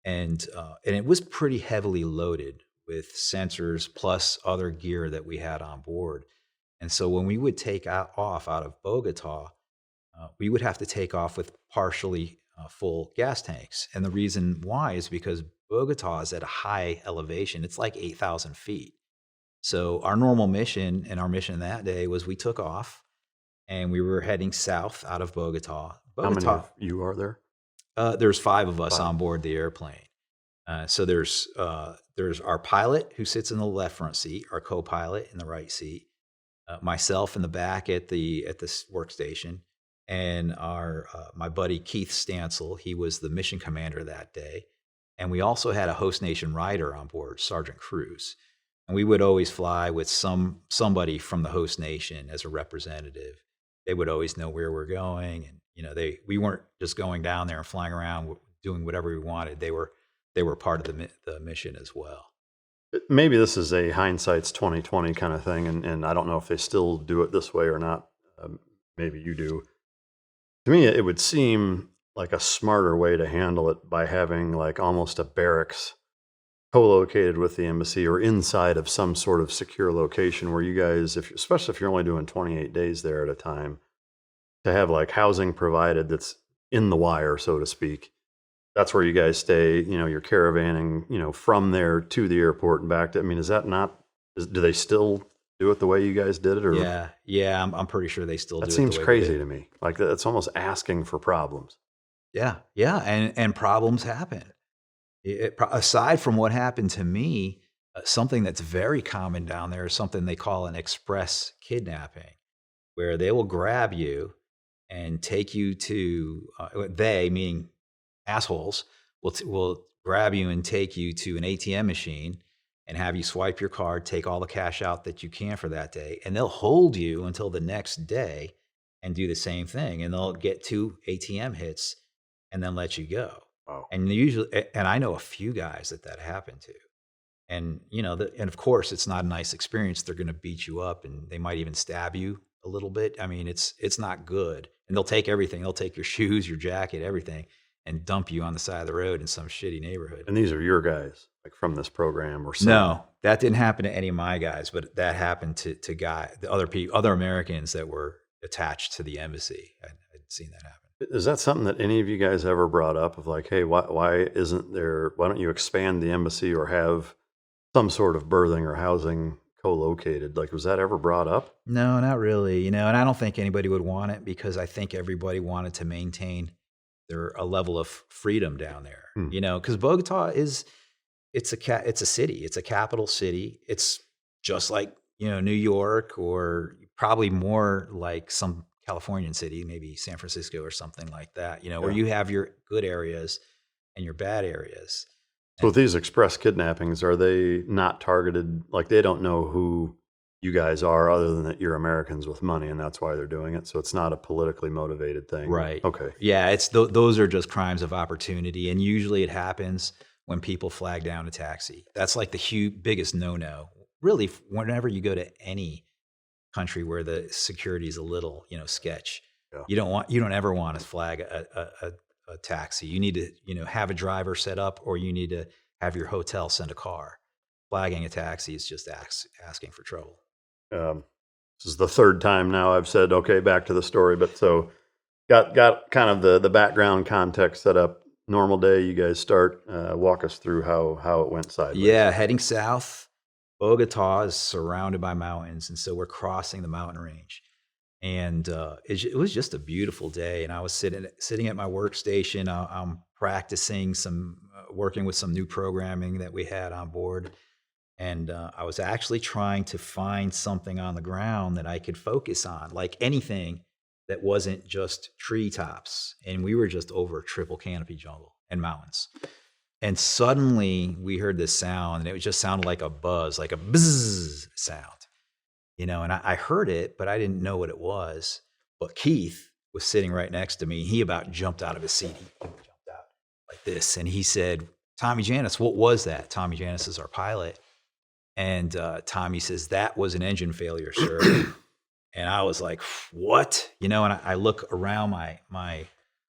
Speaker 1: And it was pretty heavily loaded with sensors plus other gear that we had on board. And so when we would take off out of Bogota, we would have to take off with partially full gas tanks. And the reason why is because Bogota is at a high elevation. It's like 8,000 feet. So our normal mission, and our mission that day, was we took off and we were heading south out of Bogota.
Speaker 5: How many of you are there?
Speaker 1: There's 5 of us on board the airplane. So there's our pilot who sits in the left front seat, our co-pilot in the right seat, myself in the back at this workstation, and my buddy Keith Stansell. He was the mission commander that day, and we also had a host nation rider on board, Sergeant Cruz, and we would always fly with somebody from the host nation as a representative. They would always know where we're going, and we weren't just going down there and flying around doing whatever we wanted. They were part of the mission as well.
Speaker 5: Maybe this is a hindsight's 2020 kind of thing, and I don't know if they still do it this way or not. Maybe you do. To me, it would seem like a smarter way to handle it by having like almost a barracks co-located with the embassy or inside of some sort of secure location where you guys, especially if you're only doing 28 days there at a time, to have like housing provided that's in the wire, so to speak. That's where you guys stay, you're caravanning, from there to the airport and back to, is that not, do they still do it the way you guys did it? Or?
Speaker 1: Yeah, I'm pretty sure they still do it.
Speaker 5: That seems crazy to me. Like that's almost asking for problems.
Speaker 1: Yeah, and problems happen. Aside from what happened to me, something that's very common down there is something they call an express kidnapping, where they will grab you and take you to, they, meaning assholes, will grab you and take you to an ATM machine and have you swipe your card, take all the cash out that you can for that day, and they'll hold you until the next day and do the same thing, and they'll get 2 ATM hits and then let you go.
Speaker 5: Wow.
Speaker 1: And I know a few guys that happened to, and and of course it's not a nice experience. They're going to beat you up, and they might even stab you a little bit. It's not good, and they'll take everything. They'll take your shoes, your jacket, everything, and dump you on the side of the road in some shitty neighborhood.
Speaker 5: And these are your guys, like from this program or something?
Speaker 1: No, that didn't happen to any of my guys, but that happened to other Americans that were attached to the embassy. I'd seen that happen.
Speaker 5: Is that something that any of you guys ever brought up of like, hey, why don't you expand the embassy or have some sort of berthing or housing co-located? Like, was that ever brought up?
Speaker 1: No, not really. And I don't think anybody would want it because I think everybody wanted to maintain a level of freedom down there. Because Bogota it's a city. It's a capital city. It's just like, New York, or probably more like some Californian city, maybe San Francisco or something like that, where you have your good areas and your bad areas.
Speaker 5: So with these express kidnappings, are they not targeted? Like they don't know who you guys are, other than that you're Americans with money and that's why they're doing it. So it's not a politically motivated thing.
Speaker 1: Right.
Speaker 5: Okay.
Speaker 1: Yeah, it's those are just crimes of opportunity, and usually it happens when people flag down a taxi. That's like the biggest no-no. Really, whenever you go to any country where the security is a little, sketch,
Speaker 5: Yeah.
Speaker 1: you don't ever want to flag a taxi. You need to, have a driver set up, or you need to have your hotel send a car. Flagging a taxi is just asking for trouble.
Speaker 5: This is the third time now I've said, okay, back to the story, but so got kind of the background context set up. Normal day, you guys start, walk us through how it went sideways.
Speaker 1: Yeah, heading south, Bogota is surrounded by mountains, and so we're crossing the mountain range. And it was just a beautiful day, and I was sitting at my workstation. I'm practicing working with some new programming that we had on board. And I was actually trying to find something on the ground that I could focus on, like anything that wasn't just treetops. And we were just over a triple canopy jungle and mountains. And suddenly we heard this sound, and it just sounded like a buzz, like a buzz sound, and I heard it, but I didn't know what it was. But Keith was sitting right next to me. He about jumped out of his seat. He jumped out like this. And he said, "Tommy Janis, what was that?" Tommy Janis is our pilot. And Tommy says, "That was an engine failure, sir." And I was like, "What?" And I look around my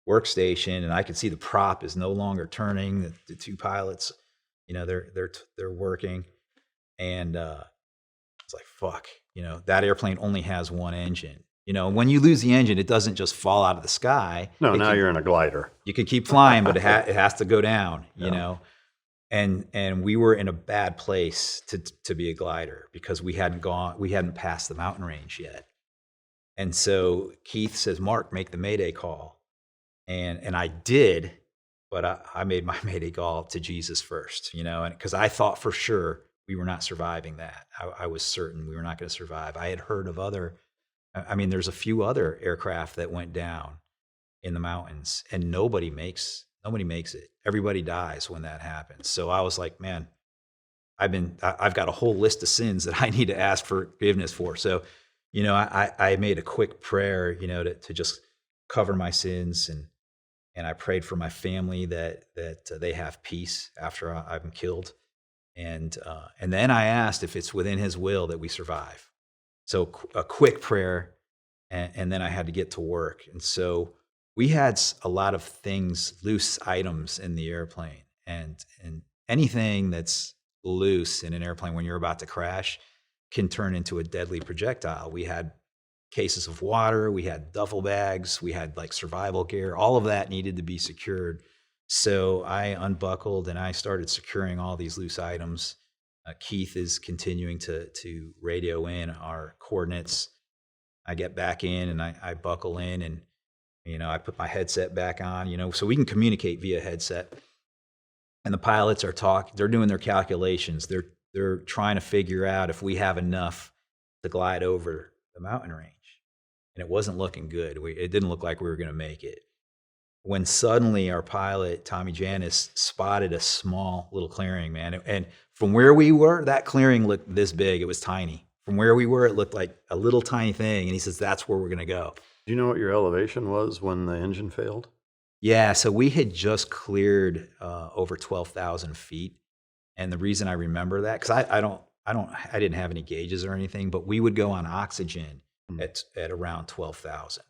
Speaker 1: workstation, and I can see the prop is no longer turning. The two pilots, they're working. And it's like, fuck, that airplane only has one engine. When you lose the engine, it doesn't just fall out of the sky.
Speaker 5: No, now you're in a glider.
Speaker 1: You can keep flying, but it has to go down, And we were in a bad place to be a glider because we hadn't passed the mountain range yet. And so Keith says, "Mark, make the Mayday call." And I did, but I made my Mayday call to Jesus first, and because I thought for sure we were not surviving that. I was certain we were not going to survive. I had heard of there's a few other aircraft that went down in the mountains, and nobody makes it. Everybody dies when that happens. So I was like, man, I've got a whole list of sins that I need to ask forgiveness for. So, I made a quick prayer, to just cover my sins, and I prayed for my family that they have peace after I'm killed. And then I asked if it's within his will that we survive. So a quick prayer, and then I had to get to work. And so we had a lot of things, loose items in the airplane, and anything that's loose in an airplane when you're about to crash can turn into a deadly projectile. We had cases of water, we had duffel bags, we had like survival gear. All of that needed to be secured. So I unbuckled and I started securing all these loose items. Keith is continuing to radio in our coordinates. I get back in and I buckle in, and I put my headset back on, so we can communicate via headset. And the pilots they're doing their calculations. They're trying to figure out if we have enough to glide over the mountain range. And it wasn't looking good. It didn't look like we were going to make it. When suddenly our pilot, Tommy Janis, spotted a small little clearing, man. And from where we were, that clearing looked this big. It was tiny. From where we were, it looked like a little tiny thing. And he says, "That's where we're going to go."
Speaker 5: Do you know what your elevation was when the engine failed?
Speaker 1: Yeah, so we had just cleared over 12,000 feet. And the reason I remember that, because I didn't have any gauges or anything, but we would go on oxygen at around 12,000.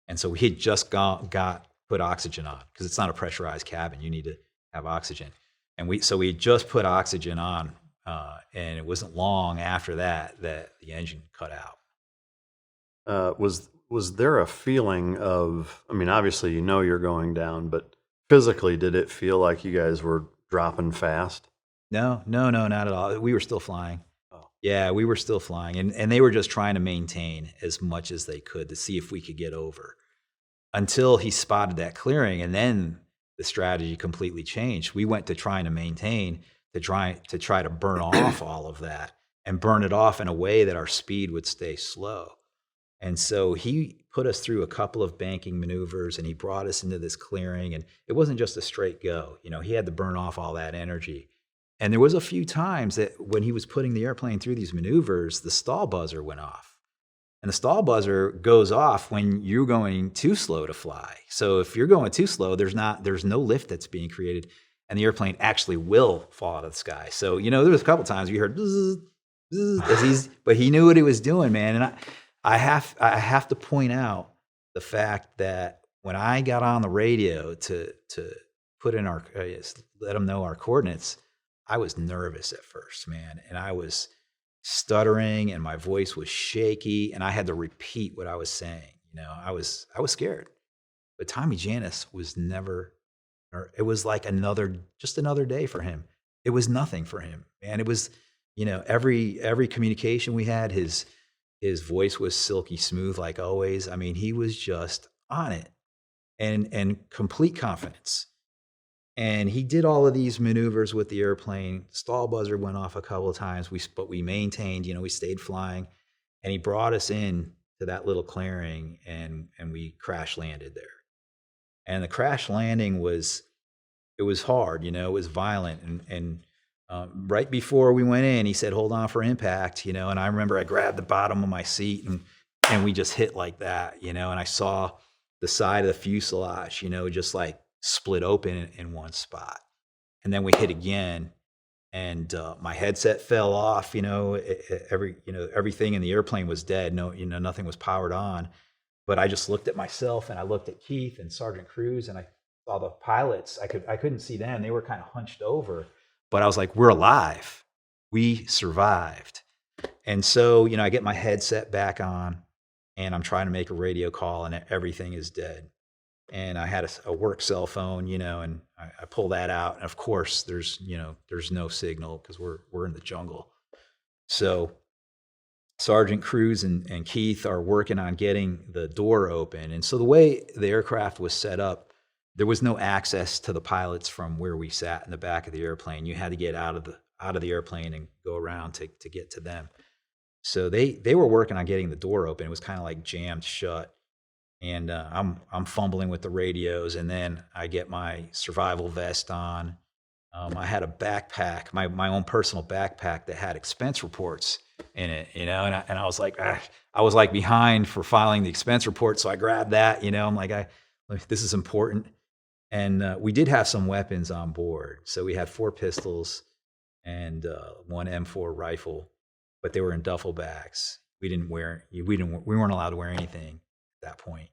Speaker 1: And so we had just put oxygen on, because it's not a pressurized cabin. You need to have oxygen. And we had just put oxygen on, and it wasn't long after that the engine cut out.
Speaker 5: Was there a feeling of, obviously you're going down, but physically did it feel like you guys were dropping fast?
Speaker 1: No, not at all. We were still flying.
Speaker 5: Oh.
Speaker 1: Yeah, we were still flying, and they were just trying to maintain as much as they could to see if we could get over, until he spotted that clearing, and then the strategy completely changed. We went to trying to maintain, to try to burn off all of that, and burn it off in a way that our speed would stay slow. And so he put us through a couple of banking maneuvers, and he brought us into this clearing, and it wasn't just a straight go. He had to burn off all that energy. And there was a few times that when he was putting the airplane through these maneuvers, the stall buzzer went off. And the stall buzzer goes off when you're going too slow to fly. So if you're going too slow, there's no lift that's being created, and the airplane actually will fall out of the sky. So, there was a couple times we heard bzz, bzz, but he knew what he was doing, man. And I have to point out the fact that when I got on the radio to put in let them know our coordinates, I was nervous at first, man, and I was stuttering and my voice was shaky and I had to repeat what I was saying. I was scared. But Tommy Janis was never, or it was like just another day for him. It was nothing for him. And it was, every communication we had, his voice was silky smooth like always. I mean, he was just on it and complete confidence. And he did all of these maneuvers with the airplane. Stall buzzer went off a couple of times, but we maintained, we stayed flying. And he brought us in to that little clearing, and we crash landed there. And the crash landing was hard, it was violent. And right before we went in, he said, "Hold on for impact," and I remember I grabbed the bottom of my seat and we just hit like that, and I saw the side of the fuselage, just like split open in one spot. And then we hit again, and my headset fell off. Everything in the airplane was dead. No, nothing was powered on. But I just looked at myself, and I looked at Keith and Sergeant Cruz, and I saw the pilots. I couldn't see them; they were kind of hunched over. But I was like, "We're alive. We survived." And so, I get my headset back on, and I'm trying to make a radio call, and everything is dead. And I had a work cell phone, and I pull that out. And of course, there's no signal because we're in the jungle. So Sergeant Cruz and Keith are working on getting the door open. And so the way the aircraft was set up, there was no access to the pilots from where we sat in the back of the airplane. You had to get out of the airplane and go around to get to them. So they were working on getting the door open. It was kind of like jammed shut. And I'm fumbling with the radios, and then I get my survival vest on. I had a backpack, my own personal backpack that had expense reports in it, and I was like, I was like behind for filing the expense report, so I grabbed that, I'm like, this is important. And we did have some weapons on board, so we had 4 pistols and one M4 rifle, but they were in duffel bags. We weren't allowed to wear anything at that point.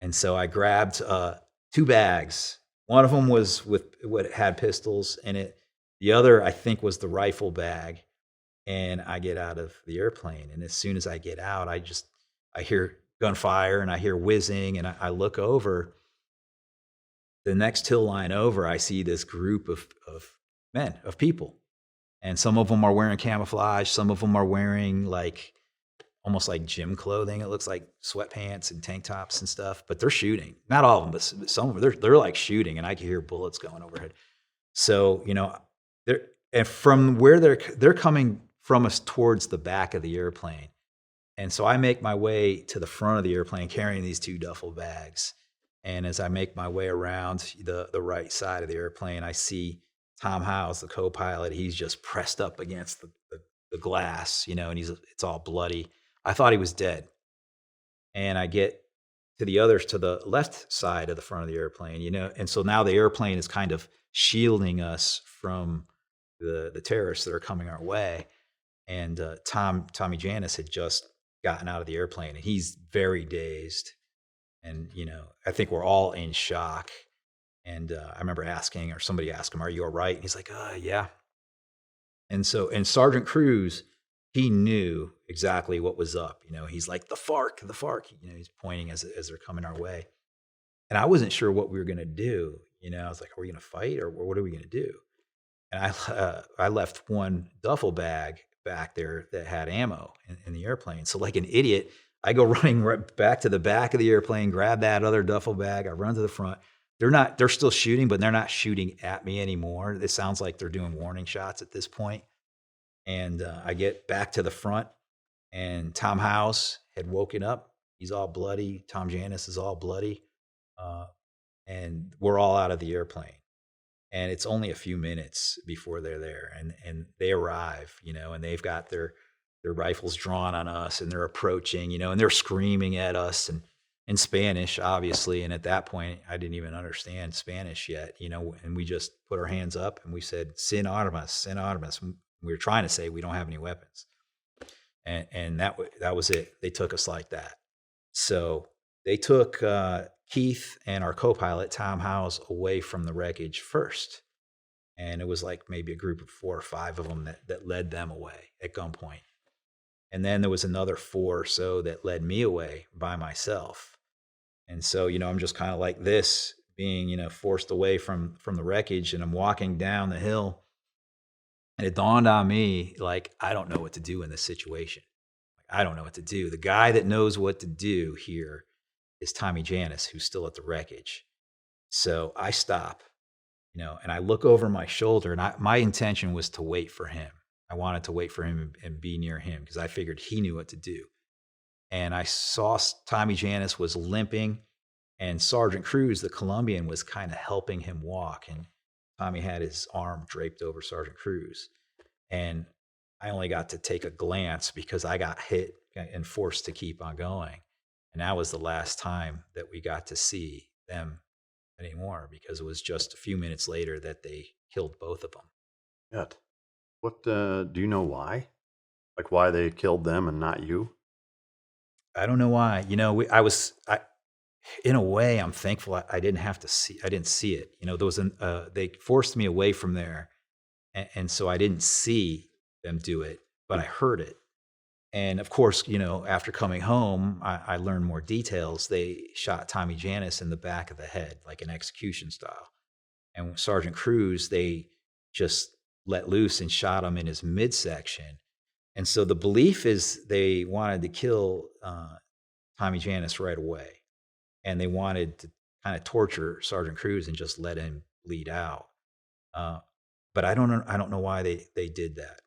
Speaker 1: And so I grabbed 2 bags. One of them was with what had pistols in it. The other, I think, was the rifle bag. And I get out of the airplane. And as soon as I get out, I hear gunfire and I hear whizzing. And I look over. The next hill line over, I see this group of men, of people. And some of them are wearing camouflage. Some of them are wearing almost like gym clothing. It looks like sweatpants and tank tops and stuff, but they're shooting. Not all of them, but some of them, they're like shooting, and I can hear bullets going overhead. So, and from where they're coming from us towards the back of the airplane. And so I make my way to the front of the airplane carrying these 2 duffel bags. And as I make my way around the right side of the airplane, I see Tom Howes, the co-pilot. He's just pressed up against the glass, and it's all bloody. I thought he was dead. And I get to the left side of the front of the airplane, and so now the airplane is kind of shielding us from the terrorists that are coming our way. And Tommy Janis had just gotten out of the airplane, and he's very dazed. And, I think we're all in shock. And I remember asking, or somebody asked him, "Are you all right?" And he's like, "Yeah." And Sergeant Cruz, he knew exactly what was up. He's like, the FARC, he's pointing as they're coming our way. And I wasn't sure what we were going to do. I was like, are we going to fight, or what are we going to do? And I left one duffel bag back there that had ammo in the airplane. So like an idiot, I go running right back to the back of the airplane, grab that other duffel bag. I run to the front. They're still shooting, but they're not shooting at me anymore. It sounds like they're doing warning shots at this point. And I get back to the front, and Tom Howes had woken up. He's all bloody. Tom Janis is all bloody. And we're all out of the airplane. and it's only a few minutes before they're there, and they arrive, and they've got their rifles drawn on us, and they're approaching, and they're screaming at us and in Spanish, obviously. And at that point, I didn't even understand Spanish yet, and we just put our hands up and we said, sin armas, sin armas. We were trying to say we don't have any weapons. And that was it. They took us like that. So they took Keith and our co-pilot, Tom Howes, away from the wreckage first. And it was like maybe a group of 4 or 5 of them that led them away at gunpoint. And then there was another 4 or so that led me away by myself. And so, I'm just kind of like this, being, forced away from the wreckage, and I'm walking down the hill. And it dawned on me, like, I don't know what to do in this situation. I don't know what to do. The guy that knows what to do here is Tommy Janis, who's still at the wreckage. So I stop, and I look over my shoulder, and my intention was to wait for him. I wanted to wait for him and be near him because I figured he knew what to do. And I saw Tommy Janis was limping, and Sergeant Cruz, the Colombian, was kind of helping him walk. And Tommy had his arm draped over Sergeant Cruz. And I only got to take a glance because I got hit and forced to keep on going. And that was the last time that we got to see them anymore, because it was just a few minutes later that they killed both of them.
Speaker 5: Yet. What, do you know why? Like why they killed them and not you?
Speaker 1: I don't know why. In a way, I'm thankful I didn't see it. There was they forced me away from there. And so I didn't see them do it, but I heard it. And of course, after coming home, I learned more details. They shot Tommy Janis in the back of the head, like an execution style. And Sergeant Cruz, they just let loose and shot him in his midsection. And so the belief is they wanted to kill Tommy Janis right away. And they wanted to kind of torture Sergeant Cruz and just let him bleed out. But I don't know why they did that.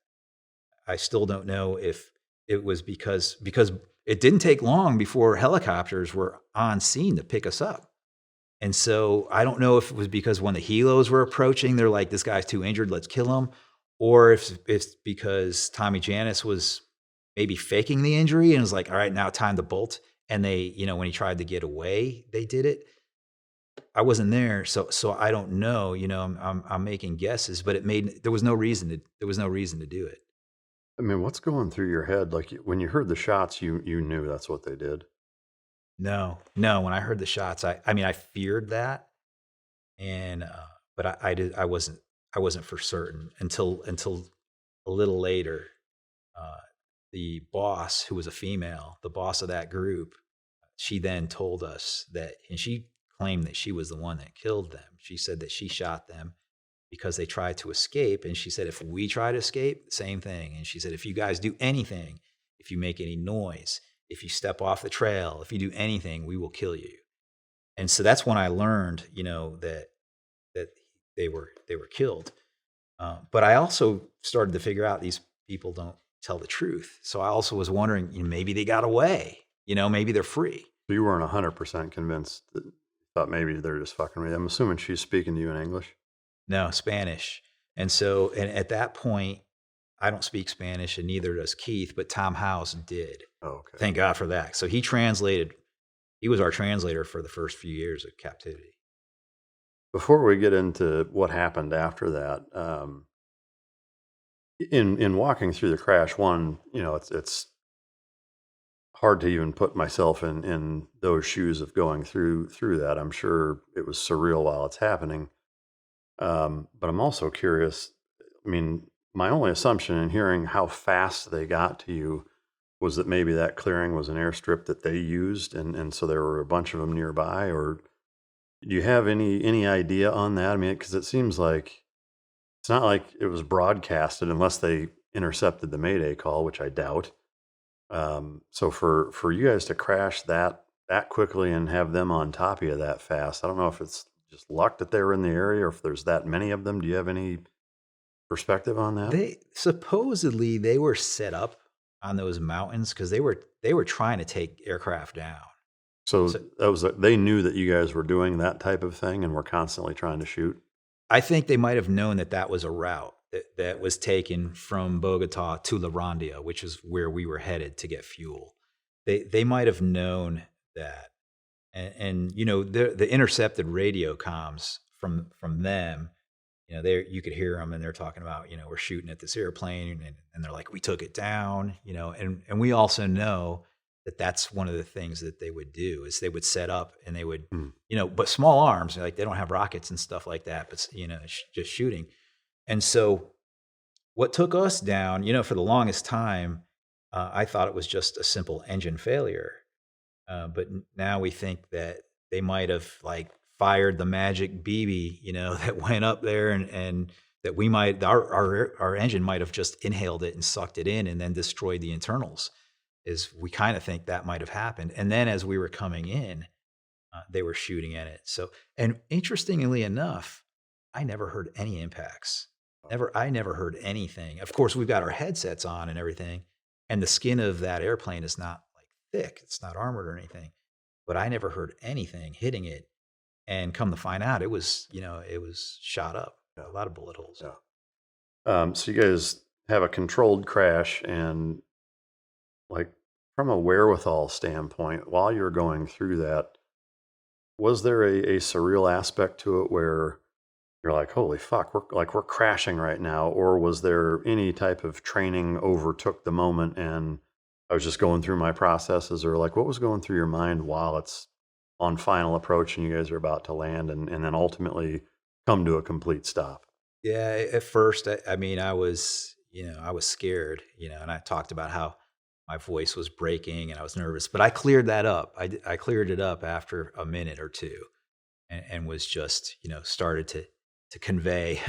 Speaker 1: I still don't know if it was because it didn't take long before helicopters were on scene to pick us up. And so I don't know if it was because when the helos were approaching, they're like, this guy's too injured, let's kill him. Or if it's because Tommy Janis was maybe faking the injury and was like, all right, now time to bolt. And they, when he tried to get away, they did it. I wasn't there, so I don't know. I'm making guesses, but there was no reason to do it.
Speaker 5: I mean, what's going through your head? Like when you heard the shots, you knew that's what they did.
Speaker 1: No. When I heard the shots, I feared that, and but I wasn't for certain until a little later. The boss, who was a female, the boss of that group, she then told us that, and she claimed that she was the one that killed them. She said that she shot them because they tried to escape. And she said, if we try to escape, same thing. And she said, if you guys do anything, if you make any noise, if you step off the trail, if you do anything, we will kill you. And so that's when I learned, that they were killed. But I also started to figure out these people don't tell the truth. So I also was wondering, maybe they got away, maybe they're free.
Speaker 5: So you weren't 100% convinced that you thought maybe they're just fucking with you. I'm assuming she's speaking to you in English.
Speaker 1: No, Spanish. And so, and at that point, I don't speak Spanish and neither does Keith, but Tom Howes did.
Speaker 5: Oh, okay.
Speaker 1: Thank God for that. So he was our translator for the first few years of captivity.
Speaker 5: Before we get into what happened after that, in walking through the crash, it's hard to even put myself in those shoes of going through that. I'm sure it was surreal while it's happening. But I'm also curious. I mean, my only assumption in hearing how fast they got to you was that maybe that clearing was an airstrip that they used, and so there were a bunch of them nearby. Or do you have any idea on that? I mean, because it seems like it's not like it was broadcasted unless they intercepted the Mayday call, which I doubt. So for you guys to crash that quickly and have them on top of you that fast, I don't know if it's just luck that they were in the area or if there's that many of them. Do you have any perspective on that?
Speaker 1: They were set up on those mountains because they were trying to take aircraft down.
Speaker 5: So that was they knew that you guys were doing that type of thing and were constantly trying to shoot.
Speaker 1: I think they might have known that that was a route that was taken from Bogota to La Rondia, which is where we were headed to get fuel. They might have known that. And the intercepted radio comms from them, you could hear them, and they're talking about, we're shooting at this airplane, and they're like, we took it down, and we also know that that's one of the things that they would do is they would set up and they would, but small arms, like they don't have rockets and stuff like that, but just shooting. And so what took us down, for the longest time, I thought it was just a simple engine failure. But now we think that they might have like fired the magic BB, that went up there, and that we might our engine might have just inhaled it and sucked it in and then destroyed the internals. Is we kind of think that might have happened. And then as we were coming in, they were shooting at it. So, and interestingly enough, I never heard any impacts. I never heard anything. Of course, we've got our headsets on and everything, and the skin of that airplane is not thick. It's not armored or anything, but I never heard anything hitting it. And come to find out, it was shot up. A lot of bullet holes.
Speaker 5: Yeah. So you guys have a controlled crash, and like from a wherewithal standpoint, while you're going through that, was there a surreal aspect to it where you're like, holy fuck, we're crashing right now? Or was there any type of training overtook the moment and I was just going through my processes, or like what was going through your mind while it's on final approach and you guys are about to land and then ultimately come to a complete stop?
Speaker 1: Yeah, at first, I was scared, and I talked about how my voice was breaking and I was nervous, but I cleared that up. I cleared it up after a minute or two, and was just, started to convey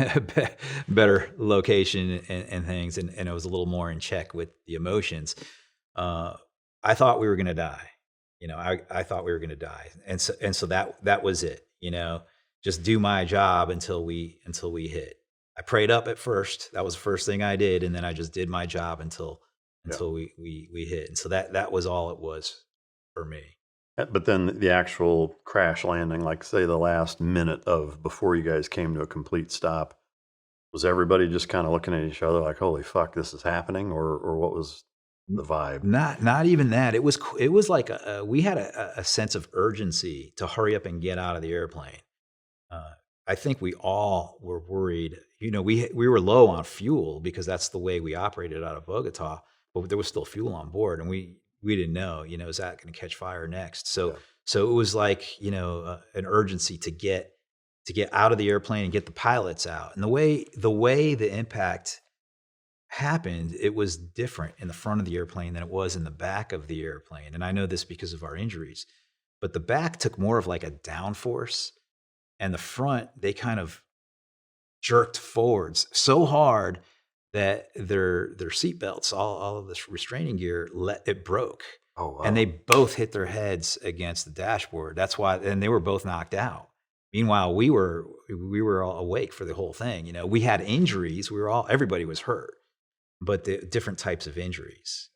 Speaker 1: better location and things, and I was a little more in check with the emotions. I thought we were going to die. I thought we were going to die. And so that was it, just do my job until we hit. I prayed up at first. That was the first thing I did. And then I just did my job until we hit. And so that was all it was for me.
Speaker 5: But then the actual crash landing, like say the last minute of before you guys came to a complete stop, was everybody just kind of looking at each other like, holy fuck, this is happening? Or what was the vibe?
Speaker 1: Not even that. It was like we had a sense of urgency to hurry up and get out of the airplane. I think we all were worried. We were low on fuel because that's the way we operated out of Bogota, but there was still fuel on board, and we didn't know. Is that going to catch fire next? So it was like an urgency to get out of the airplane and get the pilots out. And the way the impact happened, it was different in the front of the airplane than it was in the back of the airplane. And I know this because of our injuries, but the back took more of like a downforce, and the front, they kind of jerked forwards so hard that their seatbelts, all of this restraining gear, it broke.
Speaker 5: Oh, wow.
Speaker 1: And they both hit their heads against the dashboard. That's why, and they were both knocked out. Meanwhile, we were all awake for the whole thing. We had injuries. Everybody was hurt, but the different types of injuries.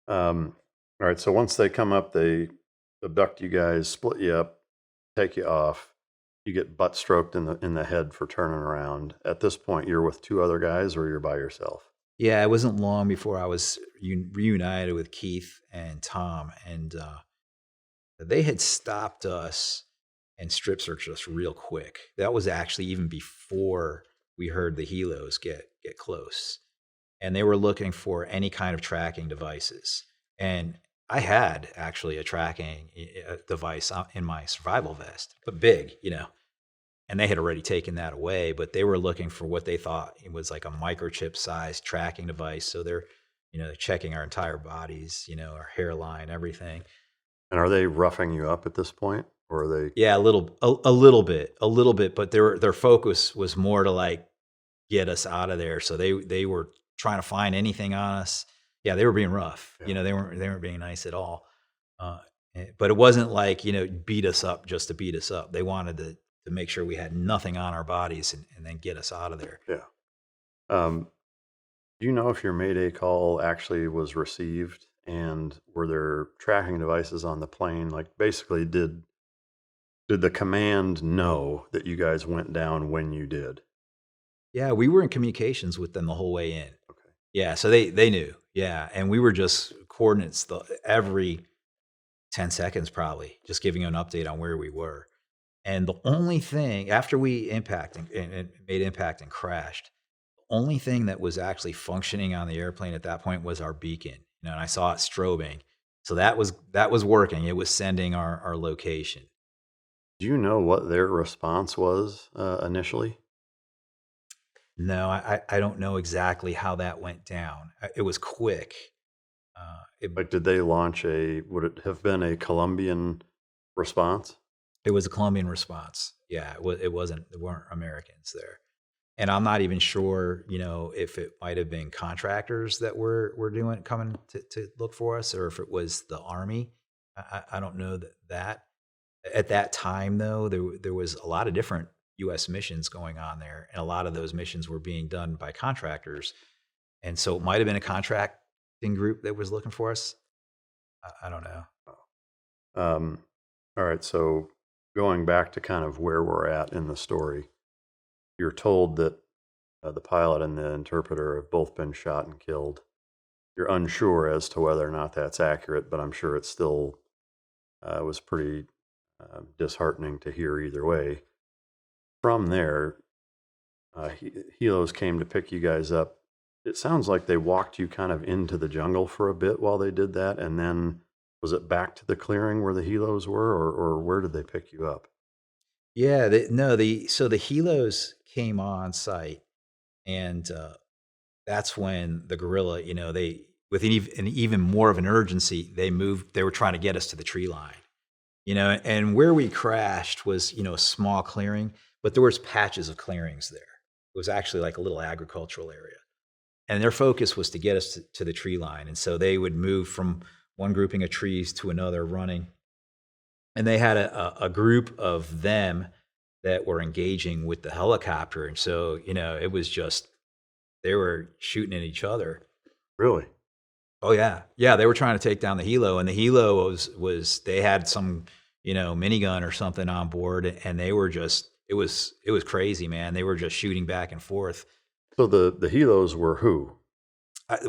Speaker 5: All right. So once they come up, they abduct you guys, split you up, take you off. You get butt stroked in the head for turning around. At this point, you're with two other guys, or you're by yourself?
Speaker 1: Yeah, it wasn't long before I was reunited with Keith and Tom, and they had stopped us and strip searched us real quick. That was actually even before we heard the helos get close, and they were looking for any kind of tracking devices. And I had actually a tracking device in my survival vest, but big, and they had already taken that away, but they were looking for what they thought it was like a microchip sized tracking device. So they're checking our entire bodies, our hairline, everything.
Speaker 5: And are they roughing you up at this point, or are they?
Speaker 1: Yeah, a little bit, but their focus was more to like get us out of there. So they were trying to find anything on us. Yeah, they were being rough.
Speaker 5: Yeah.
Speaker 1: They weren't being nice at all. But it wasn't like beat us up just to beat us up. They wanted to make sure we had nothing on our bodies and then get us out of there.
Speaker 5: Yeah. Do you know if your Mayday call actually was received, and were there tracking devices on the plane? Like basically, did Did the command know that you guys went down when you did?
Speaker 1: Yeah, we were in communications with them the whole way in.
Speaker 5: Okay.
Speaker 1: Yeah, so they knew. Yeah, and we were just coordinates every 10 seconds probably, just giving an update on where we were. And the only thing after we impacted and made impact and crashed, the only thing that was actually functioning on the airplane at that point was our beacon. And I saw it strobing. So that was working. It was sending our location.
Speaker 5: Do you know what their response was initially?
Speaker 1: No, I don't know exactly how that went down. It was quick.
Speaker 5: Like, did they launch would it have been a Colombian response?
Speaker 1: It was a Colombian response. Yeah, there weren't Americans there. And I'm not even sure, if it might have been contractors that were coming to look for us, or if it was the Army. I don't know that. At that time, though, there was a lot of different U.S. missions going on there, and a lot of those missions were being done by contractors. And so it might have been a contracting group that was looking for us. I don't know.
Speaker 5: All right, so going back to kind of where we're at in the story, you're told that the pilot and the interpreter have both been shot and killed. You're unsure as to whether or not that's accurate, but I'm sure it still was pretty disheartening to hear either way. From there, helos came to pick you guys up. It sounds like they walked you kind of into the jungle for a bit while they did that, and then was it back to the clearing where the helos were, or where did they pick you up?
Speaker 1: Yeah, so the helos came on site, and that's when the guerrilla, they with an even more of an urgency, they moved. They were trying to get us to the tree line, and where we crashed was a small clearing, but there was patches of clearings there. It was actually like a little agricultural area, and their focus was to get us to the tree line. And so they would move from one grouping of trees to another running. And they had a group of them that were engaging with the helicopter. And so, it was just, they were shooting at each other.
Speaker 5: Really?
Speaker 1: Oh, yeah. Yeah, they were trying to take down the helo. And the helo was they had some, minigun or something on board. And they were just, it was crazy, man. They were just shooting back and forth.
Speaker 5: So the helos were who?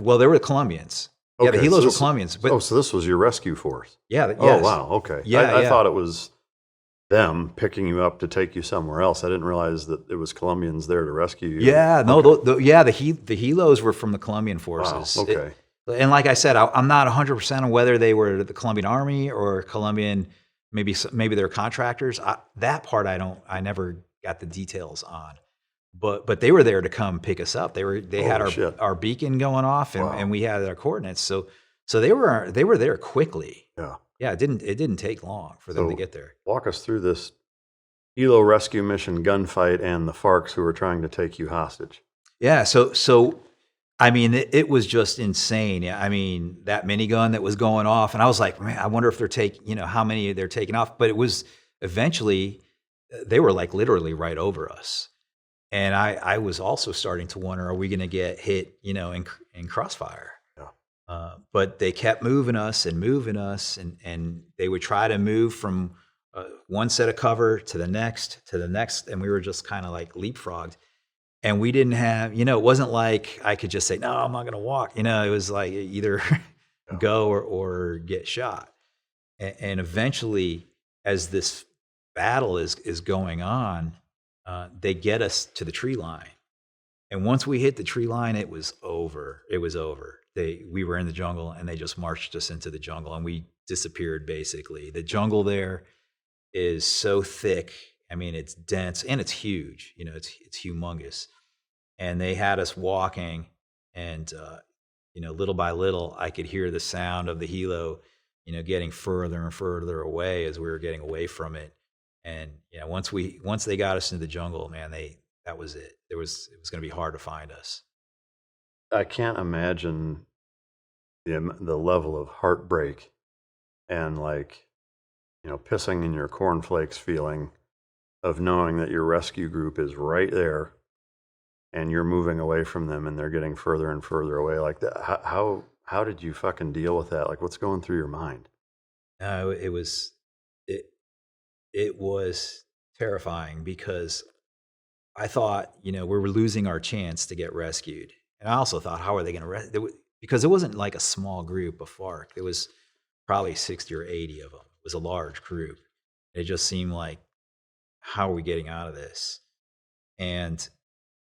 Speaker 1: Well, they were Colombians. Yeah, the helos were Colombians. But,
Speaker 5: so this was your rescue force?
Speaker 1: Yeah.
Speaker 5: Yes.
Speaker 1: Oh,
Speaker 5: wow. Okay.
Speaker 1: Yeah,
Speaker 5: I thought it was them picking you up to take you somewhere else. I didn't realize that it was Colombians there to rescue you.
Speaker 1: Yeah. No.
Speaker 5: Okay.
Speaker 1: The helos were from the Colombian forces.
Speaker 5: Wow. Okay.
Speaker 1: And like I said, I'm not 100% on whether they were the Colombian Army or Colombian. Maybe they're contractors. That part I never got the details on. But they were there to come pick us up. They had our beacon going off, and,
Speaker 5: Wow.
Speaker 1: and we had our coordinates. So they were there quickly.
Speaker 5: Yeah.
Speaker 1: Yeah. It didn't take long for them to get there.
Speaker 5: Walk us through this helo rescue mission gunfight and the FARCs who were trying to take you hostage.
Speaker 1: Yeah. So I mean, it was just insane. I mean, that minigun that was going off, and I was like, man, I wonder if they're how many they're taking off. But it was eventually they were like literally right over us. And I was also starting to wonder, are we going to get hit, in crossfire?
Speaker 5: Yeah.
Speaker 1: But they kept moving us, and they would try to move from one set of cover to the next, and we were just kind of like leapfrogged. And we didn't have, it wasn't like I could just say, no, I'm not going to walk. It was like either go or get shot. And eventually, as this battle is going on, they get us to the tree line. And once we hit the tree line, it was over. We were in the jungle, and they just marched us into the jungle, and we disappeared basically. The jungle there is so thick. I mean, it's dense and it's huge. It's humongous. And they had us walking, and little by little, I could hear the sound of the helo, getting further and further away as we were getting away from it. And once they got us into the jungle, man, that was it. It was going to be hard to find us.
Speaker 5: I can't imagine the level of heartbreak and pissing in your cornflakes feeling of knowing that your rescue group is right there and you're moving away from them and they're getting further and further away like that. How did you fucking deal with that? Like, what's going through your mind?
Speaker 1: No, it was terrifying because I thought, we were losing our chance to get rescued. And I also thought, how are they going to rescue? Because it wasn't like a small group of FARC. There was probably 60 or 80 of them. It was a large group. It just seemed like, how are we getting out of this? And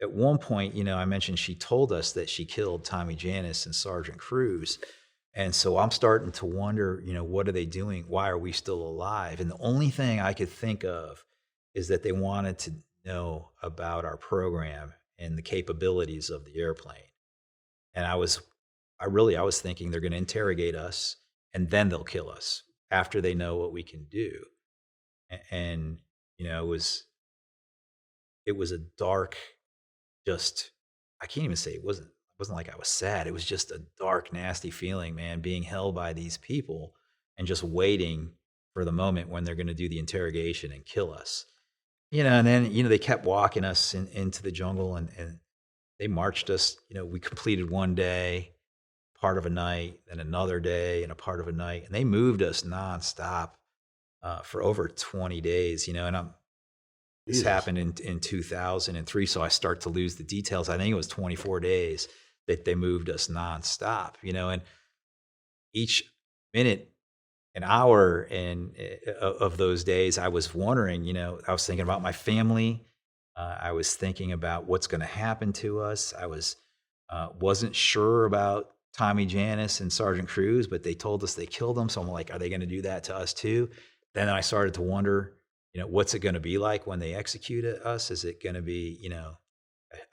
Speaker 1: at one point, I mentioned she told us that she killed Tommy Janis and Sergeant Cruz. And so I'm starting to wonder, what are they doing? Why are we still alive? And the only thing I could think of is that they wanted to know about our program and the capabilities of the airplane. And I was thinking they're going to interrogate us and then they'll kill us after they know what we can do. And it was a dark, I can't even say it wasn't like I was sad. It was just a dark, nasty feeling, man, being held by these people and just waiting for the moment when they're going to do the interrogation and kill us. And then, they kept walking us into the jungle and they marched us. We completed one day, part of a night, then another day and a part of a night. And they moved us nonstop for over 20 days, and this happened in 2003. So I start to lose the details. I think it was 24 days that they moved us nonstop, and each minute, an hour of those days, I was wondering, I was thinking about my family. I was thinking about what's going to happen to us. I wasn't sure about Tommy Janis and Sergeant Cruz, but they told us they killed them. So I'm like, are they going to do that to us too? Then I started to wonder, what's it going to be like when they execute us? Is it going to be,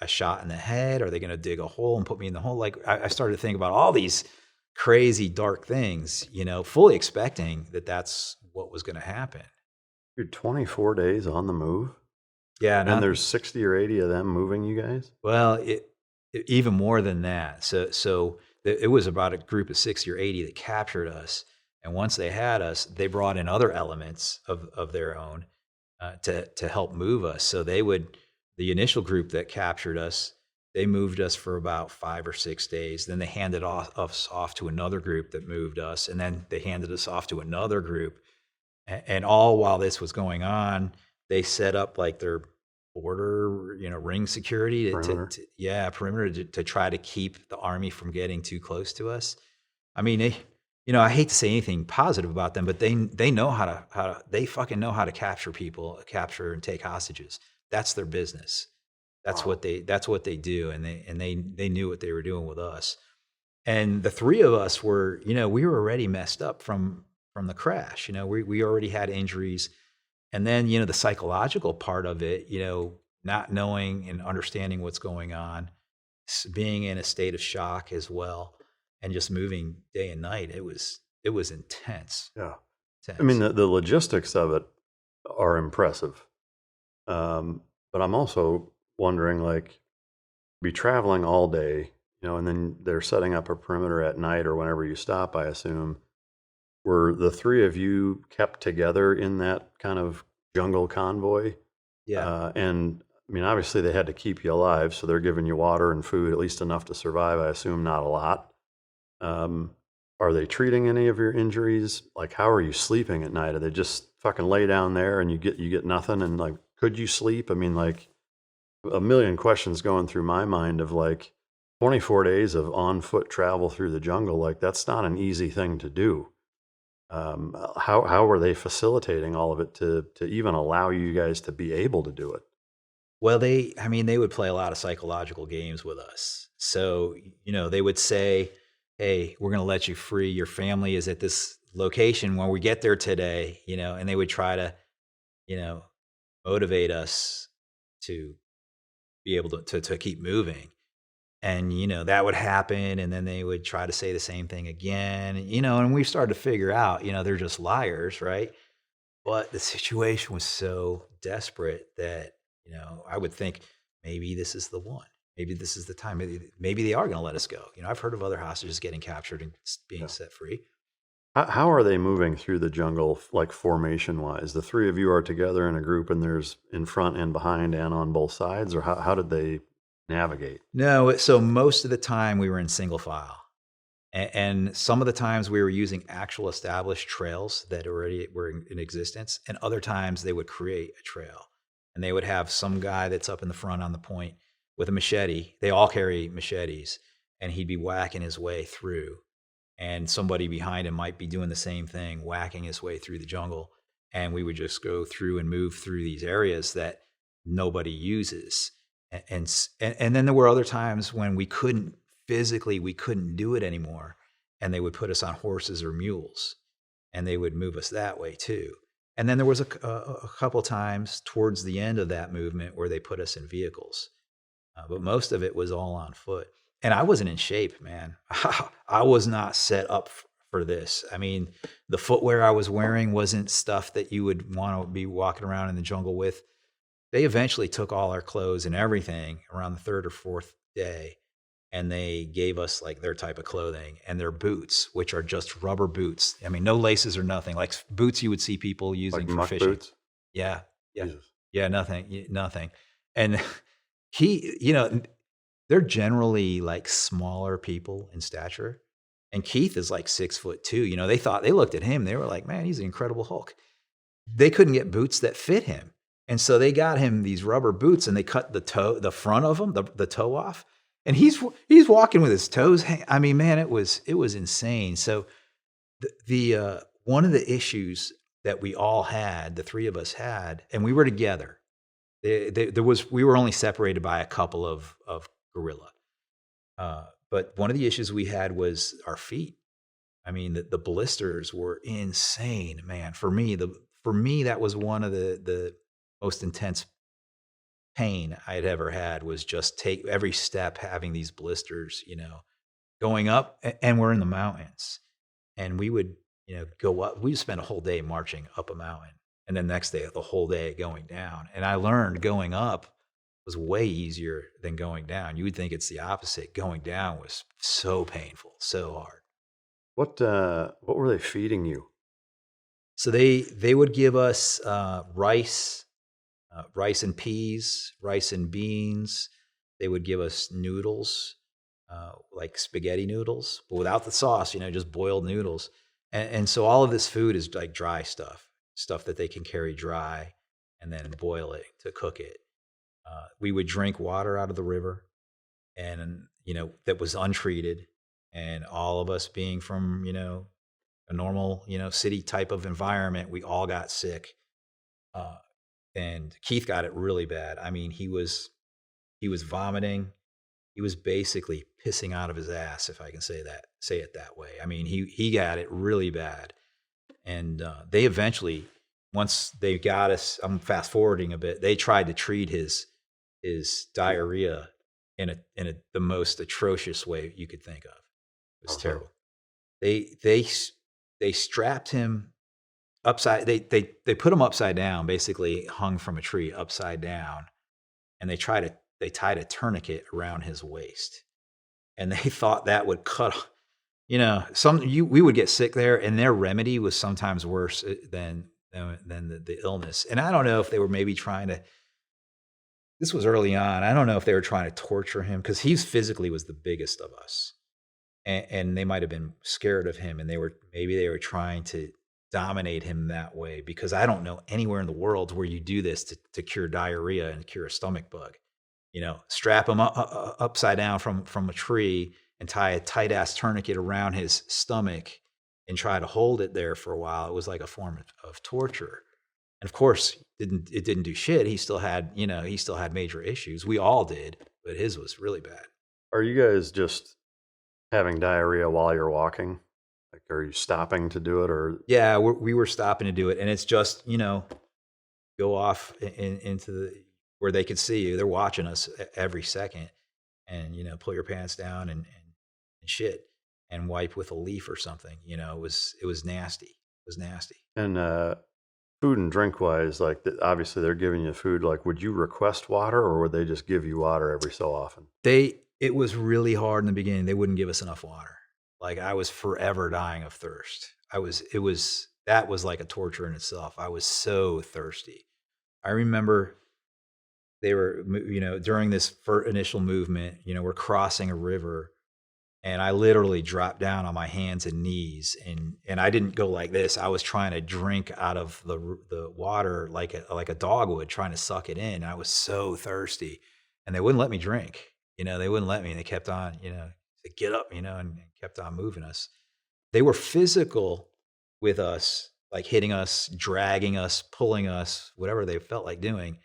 Speaker 1: a shot in the head? Are they going to dig a hole and put me in the hole? Like I started to think about all these crazy, dark things, fully expecting that that's what was going to happen.
Speaker 5: You're 24 days on the move?
Speaker 1: Yeah.
Speaker 5: And there's 60 or 80 of them moving you guys?
Speaker 1: Well, it even more than that. So it was about a group of 60 or 80 that captured us. And once they had us, they brought in other elements of their own to help move us. So the initial group that captured us, they moved us for about 5 or 6 days. Then they handed us off to another group that moved us. And then they handed us off to another group. And all while this was going on, they set up like their border, ring security, perimeter to try to keep the Army from getting too close to us. I mean, I hate to say anything positive about them, but they know they fucking know how to capture people, capture and take hostages. That's their business. That's what they do, and they knew what they were doing with us. And the three of us were, we were already messed up from the crash. We already had injuries, and then the psychological part of it, not knowing and understanding what's going on, being in a state of shock as well, and just moving day and night. It was intense.
Speaker 5: Yeah,
Speaker 1: intense.
Speaker 5: I mean the logistics of it are impressive. But I'm also wondering, like, be traveling all day, and then they're setting up a perimeter at night or whenever you stop, I assume. Were the three of you kept together in that kind of jungle convoy?
Speaker 1: Yeah.
Speaker 5: And I mean, obviously they had to keep you alive, so they're giving you water and food, at least enough to survive, I assume, not a lot. Are they treating any of your injuries? Like, how are you sleeping at night? Are they just fucking lay down there and you get nothing? And like, could you sleep? I mean, like, a million questions going through my mind of like 24 days of on foot travel through the jungle. Like, that's not an easy thing to do. How were they facilitating all of it to even allow you guys to be able to do it?
Speaker 1: Well, they would play a lot of psychological games with us. So, they would say, hey, we're going to let you free. Your family is at this location when we get there today, and they would try to, motivate us to be able to keep moving. And, that would happen. And then they would try to say the same thing again, and we started to figure out, they're just liars, right? But the situation was so desperate that, I would think maybe this is the one. Maybe this is the time. Maybe they are going to let us go. I've heard of other hostages getting captured and being set free.
Speaker 5: How are they moving through the jungle, like formation-wise? The three of you are together in a group, and there's in front and behind and on both sides, or how did they navigate?
Speaker 1: No, so most of the time we were in single file. And some of the times we were using actual established trails that already were in existence, and other times they would create a trail. And they would have some guy that's up in the front on the point with a machete. They all carry machetes, and he'd be whacking his way through. And somebody behind him might be doing the same thing, whacking his way through the jungle. And we would just go through and move through these areas that nobody uses. And then there were other times when we couldn't do it anymore, and they would put us on horses or mules, and they would move us that way too. And then there was a couple times towards the end of that movement where they put us in vehicles, but most of it was all on foot. And I wasn't in shape, man. I was not set up for this. I mean, the footwear I was wearing wasn't stuff that you would want to be walking around in the jungle with. They eventually took all our clothes and everything around the third or fourth day, and they gave us like their type of clothing and their boots, which are just rubber boots. I mean, no laces or nothing, like boots you would see people using
Speaker 5: Like
Speaker 1: for
Speaker 5: muck
Speaker 1: fishing.
Speaker 5: boots?
Speaker 1: Yeah.
Speaker 5: Jesus.
Speaker 1: Yeah, nothing. And they're generally like smaller people in stature. And Keith is like 6'2". They looked at him, they were like, man, he's an Incredible Hulk. They couldn't get boots that fit him. And so they got him these rubber boots, and they cut the front of them, the toe off. And he's walking with his toes. I mean, man, it was insane. So the one of the issues that we all had, the three of us had, and we were together. We were only separated by a couple of guerrilla. But one of the issues we had was our feet. I mean, the blisters were insane, man. For me, that was one of the most intense pain I'd ever had, was just take every step having these blisters, going up, and we're in the mountains, and we would, go up. We spent a whole day marching up a mountain, and then next day, the whole day going down. And I learned going up was way easier than going down. You would think it's the opposite. Going down was so painful, so hard.
Speaker 5: What were they feeding you?
Speaker 1: So they would give us rice and peas, rice and beans. They would give us noodles, like spaghetti noodles, but without the sauce, just boiled noodles. And so all of this food is like dry stuff that they can carry dry and then boil it to cook it. We would drink water out of the river, and, that was untreated. And all of us being from, a normal, city type of environment, we all got sick. And Keith got it really bad. I mean, he was vomiting. He was basically pissing out of his ass, if I can say it that way. I mean, he got it really bad. And they eventually, once they got us, I'm fast forwarding a bit, they tried to treat his diarrhea in the most atrocious way you could think of. It was terrible. They strapped him upside. They put him upside down, basically hung from a tree upside down, and they tied a tourniquet around his waist, and they thought that would cut. We would get sick there, and their remedy was sometimes worse than the illness. And I don't know if they were maybe trying to. This was early on. I don't know if they were trying to torture him, because he physically was the biggest of us. And they might have been scared of him, and they were trying to dominate him that way, because I don't know anywhere in the world where you do this to cure diarrhea and cure a stomach bug. Strap him upside down from a tree and tie a tight ass tourniquet around his stomach and try to hold it there for a while. It was like a form of torture. And of course, it didn't do shit. He still had major issues. We all did, but his was really bad.
Speaker 5: Are you guys just having diarrhea while you're walking? Like, are you stopping to do it, or?
Speaker 1: Yeah, we were stopping to do it, and it's just, go off into where they could see you. They're watching us every second, and pull your pants down and shit, and wipe with a leaf or something. It was nasty. It was nasty.
Speaker 5: And food and drink wise, like obviously they're giving you food. Like, would you request water, or would they just give you water every so often?
Speaker 1: It was really hard in the beginning. They wouldn't give us enough water. Like, I was forever dying of thirst. That was like a torture in itself. I was so thirsty. I remember they were, during this initial movement, we're crossing a river, And I literally dropped down on my hands and knees, and I didn't go like this. I was trying to drink out of the water like a dog would, trying to suck it in. I was so thirsty, and they wouldn't let me drink. They wouldn't let me. And they kept on, said, get up, and kept on moving us. They were physical with us, like hitting us, dragging us, pulling us, whatever they felt like doing,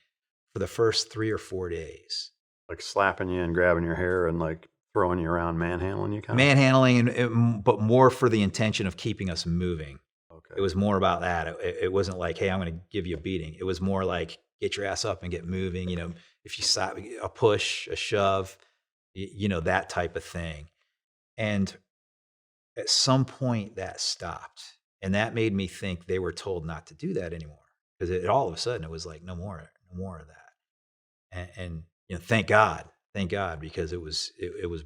Speaker 1: for the first 3 or 4 days.
Speaker 5: Like slapping you and grabbing your hair and like throwing you around, manhandling you kind of?
Speaker 1: Manhandling, but more for the intention of keeping us moving.
Speaker 5: Okay.
Speaker 1: It was more about that. It wasn't like, hey, I'm going to give you a beating. It was more like, get your ass up and get moving. If you stop, a push, a shove, that type of thing. And at some point that stopped. And that made me think they were told not to do that anymore. Because all of a sudden it was like, no more of that. And thank God, because it was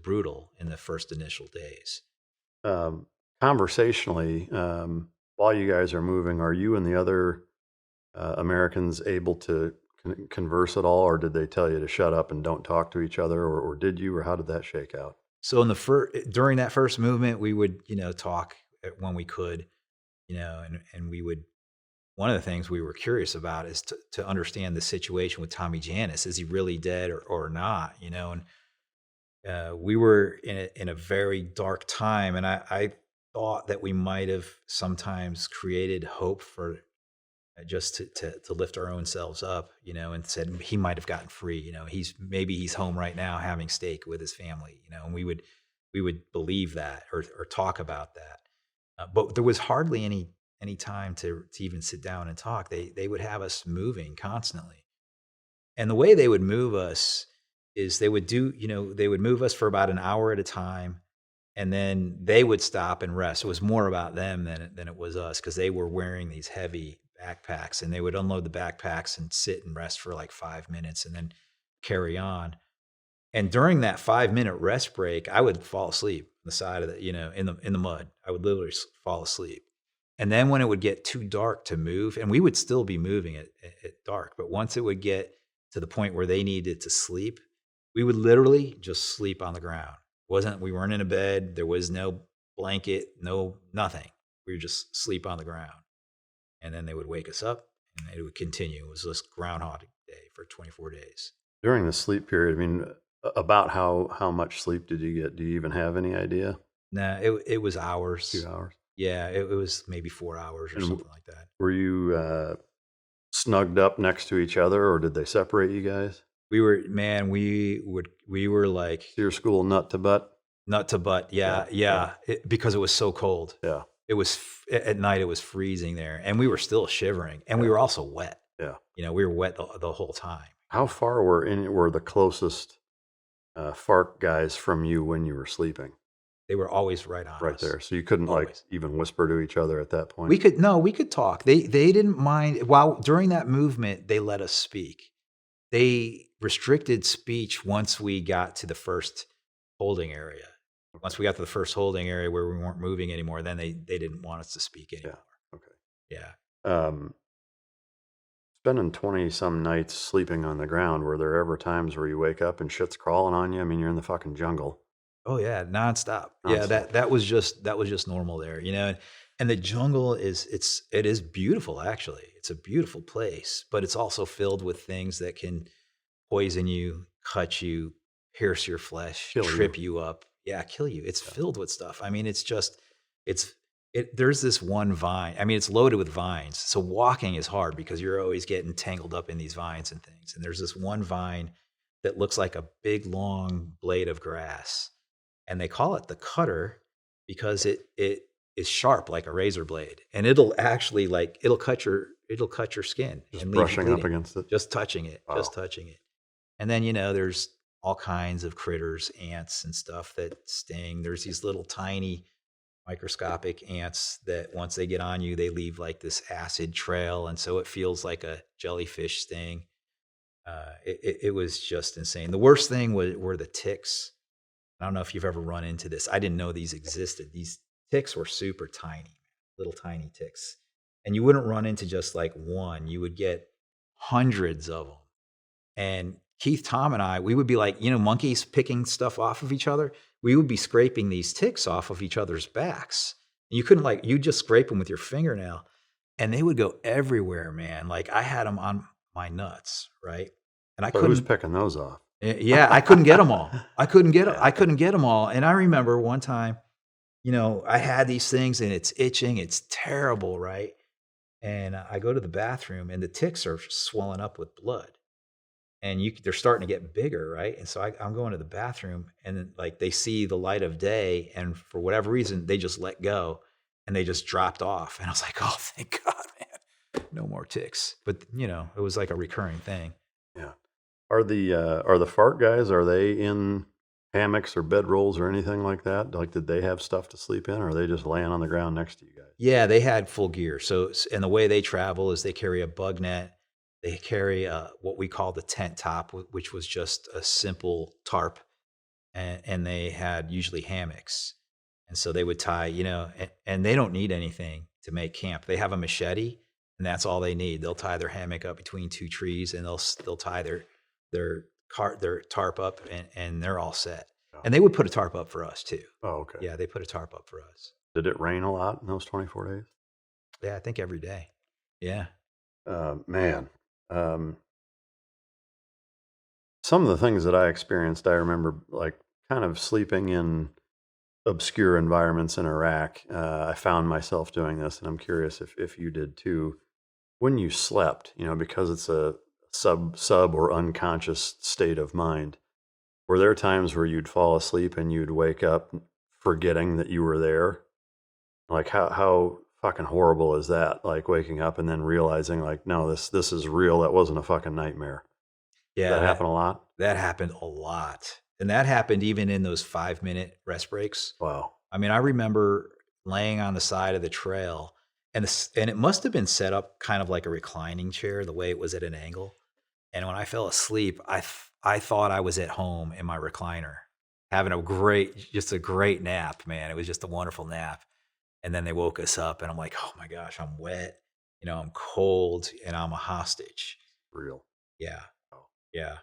Speaker 1: brutal in the first initial days.
Speaker 5: Conversationally, while you guys are moving, are you and the other Americans able to converse at all, or did they tell you to shut up and don't talk to each other, or did you, or how did that shake out?
Speaker 1: So during that first movement, we would talk when we could, and we would. One of the things we were curious about is to understand the situation with Tommy Janis. Is he really dead or not? And we were in a very dark time, and I thought that we might have sometimes created hope for just to lift our own selves up, and said he might have gotten free. He's home right now having steak with his family, and we would believe that or talk about that. But there was hardly any time to even sit down and talk. They would have us moving constantly. And the way they would move us is they would move us for about an hour at a time, and then they would stop and rest. It was more about them than it was us, because they were wearing these heavy backpacks, and they would unload the backpacks and sit and rest for like 5 minutes and then carry on. And during that 5-minute rest break, I would fall asleep on the side of in the mud. I would literally fall asleep. And then when it would get too dark to move, and we would still be moving at dark, but once it would get to the point where they needed to sleep, we would literally just sleep on the ground. We weren't in a bed. There was no blanket, no nothing. We would just sleep on the ground. And then they would wake us up, and it would continue. It was just Groundhog Day for 24 days.
Speaker 5: During the sleep period, I mean, about how much sleep did you get? Do you even have any idea?
Speaker 1: Nah, it was hours.
Speaker 5: 2 hours?
Speaker 1: Yeah, it was maybe 4 hours or something like that.
Speaker 5: Were you snugged up next to each other, or did they separate you guys?
Speaker 1: We were like
Speaker 5: Your school nut to butt?
Speaker 1: Nut to butt, yeah. Because it was so cold.
Speaker 5: Yeah.
Speaker 1: It was at night. It was freezing there, and we were still shivering, and we were also wet.
Speaker 5: Yeah.
Speaker 1: We were wet the whole time.
Speaker 5: How far were the closest FARC guys from you when you were sleeping?
Speaker 1: They were always right on
Speaker 5: Right
Speaker 1: us.
Speaker 5: there. So you couldn't like even whisper to each other at that point?
Speaker 1: We could talk. They didn't mind. While during that movement, they let us speak. They restricted speech once we got to the first holding area. Once we got to the first holding area where we weren't moving anymore, then they didn't want us to speak anymore.
Speaker 5: Yeah. Okay.
Speaker 1: Yeah.
Speaker 5: Spending 20-some nights sleeping on the ground, were there ever times where you wake up and shit's crawling on you? I mean, you're in the fucking jungle.
Speaker 1: Oh yeah, nonstop. Yeah, that was just normal there, And the jungle it is beautiful actually. It's a beautiful place, but it's also filled with things that can poison you, cut you, pierce your flesh, trip you up. Yeah, kill you. It's filled with stuff. I mean, there's this one vine. I mean, it's loaded with vines. So walking is hard because you're always getting tangled up in these vines and things. And there's this one vine that looks like a big long blade of grass. And they call it the cutter because it is sharp like a razor blade. And it'll actually it'll cut your skin.
Speaker 5: Just
Speaker 1: and
Speaker 5: brushing up against it.
Speaker 1: Just touching it.
Speaker 5: Wow.
Speaker 1: Just touching it. And then, there's all kinds of critters, ants and stuff that sting. There's these little tiny microscopic ants that once they get on you, they leave like this acid trail. And so it feels like a jellyfish sting. It was just insane. The worst thing were the ticks. I don't know if you've ever run into this. I didn't know these existed. These ticks were super tiny, little tiny ticks. And you wouldn't run into just like one. You would get hundreds of them. And Keith, Tom, and I, we would be like, monkeys picking stuff off of each other. we would be scraping these ticks off of each other's backs. You couldn't you just scrape them with your fingernail, and they would go everywhere, man. Like I had them on my nuts, right? And I
Speaker 5: So
Speaker 1: couldn't.
Speaker 5: who's picking those off?
Speaker 1: Yeah, I couldn't get them all. I couldn't get them all. And I remember one time, I had these things and it's itching. It's terrible, right? And I go to the bathroom and the ticks are swelling up with blood, and they're starting to get bigger, right? And so I'm going to the bathroom, and then they see the light of day, and for whatever reason they just let go and they just dropped off. And I was like, oh, thank God, man, no more ticks. But it was like a recurring thing.
Speaker 5: Yeah. Are the FARC guys, are they in hammocks or bedrolls or anything like that? Like, did they have stuff to sleep in, or are they just laying on the ground next to you guys?
Speaker 1: Yeah, they had full gear. So, and the way they travel is they carry a bug net. They carry what we call the tent top, which was just a simple tarp, and they had usually hammocks. And so they would tie, and they don't need anything to make camp. They have a machete, and that's all they need. They'll tie their hammock up between two trees, and they'll tie their tarp up, and they're all set.
Speaker 5: Oh.
Speaker 1: And they would put a tarp up for us too.
Speaker 5: Oh, okay.
Speaker 1: Yeah, they put a tarp up for us.
Speaker 5: Did it rain a lot in those 24 days?
Speaker 1: Yeah, I think every day. Yeah.
Speaker 5: Man. Some of the things that I experienced, I remember kind of sleeping in obscure environments in Iraq. I found myself doing this, and I'm curious if you did too. When you slept, because it's a sub or unconscious state of mind, were there times where you'd fall asleep and you'd wake up forgetting that you were there? Like how fucking horrible is that? Like waking up and then realizing no, this is real. That wasn't a fucking nightmare.
Speaker 1: Yeah.
Speaker 5: That happened a lot?
Speaker 1: That happened a lot. And that happened even in those 5-minute rest breaks.
Speaker 5: Wow.
Speaker 1: I mean, I remember laying on the side of the trail, and it must have been set up kind of like a reclining chair, the way it was at an angle. And when I fell asleep, I thought I was at home in my recliner, having just a great nap, man. It was just a wonderful nap. And then they woke us up, and I'm like, oh my gosh, I'm wet, I'm cold, and I'm a hostage.
Speaker 5: Real.
Speaker 1: Yeah. Yeah.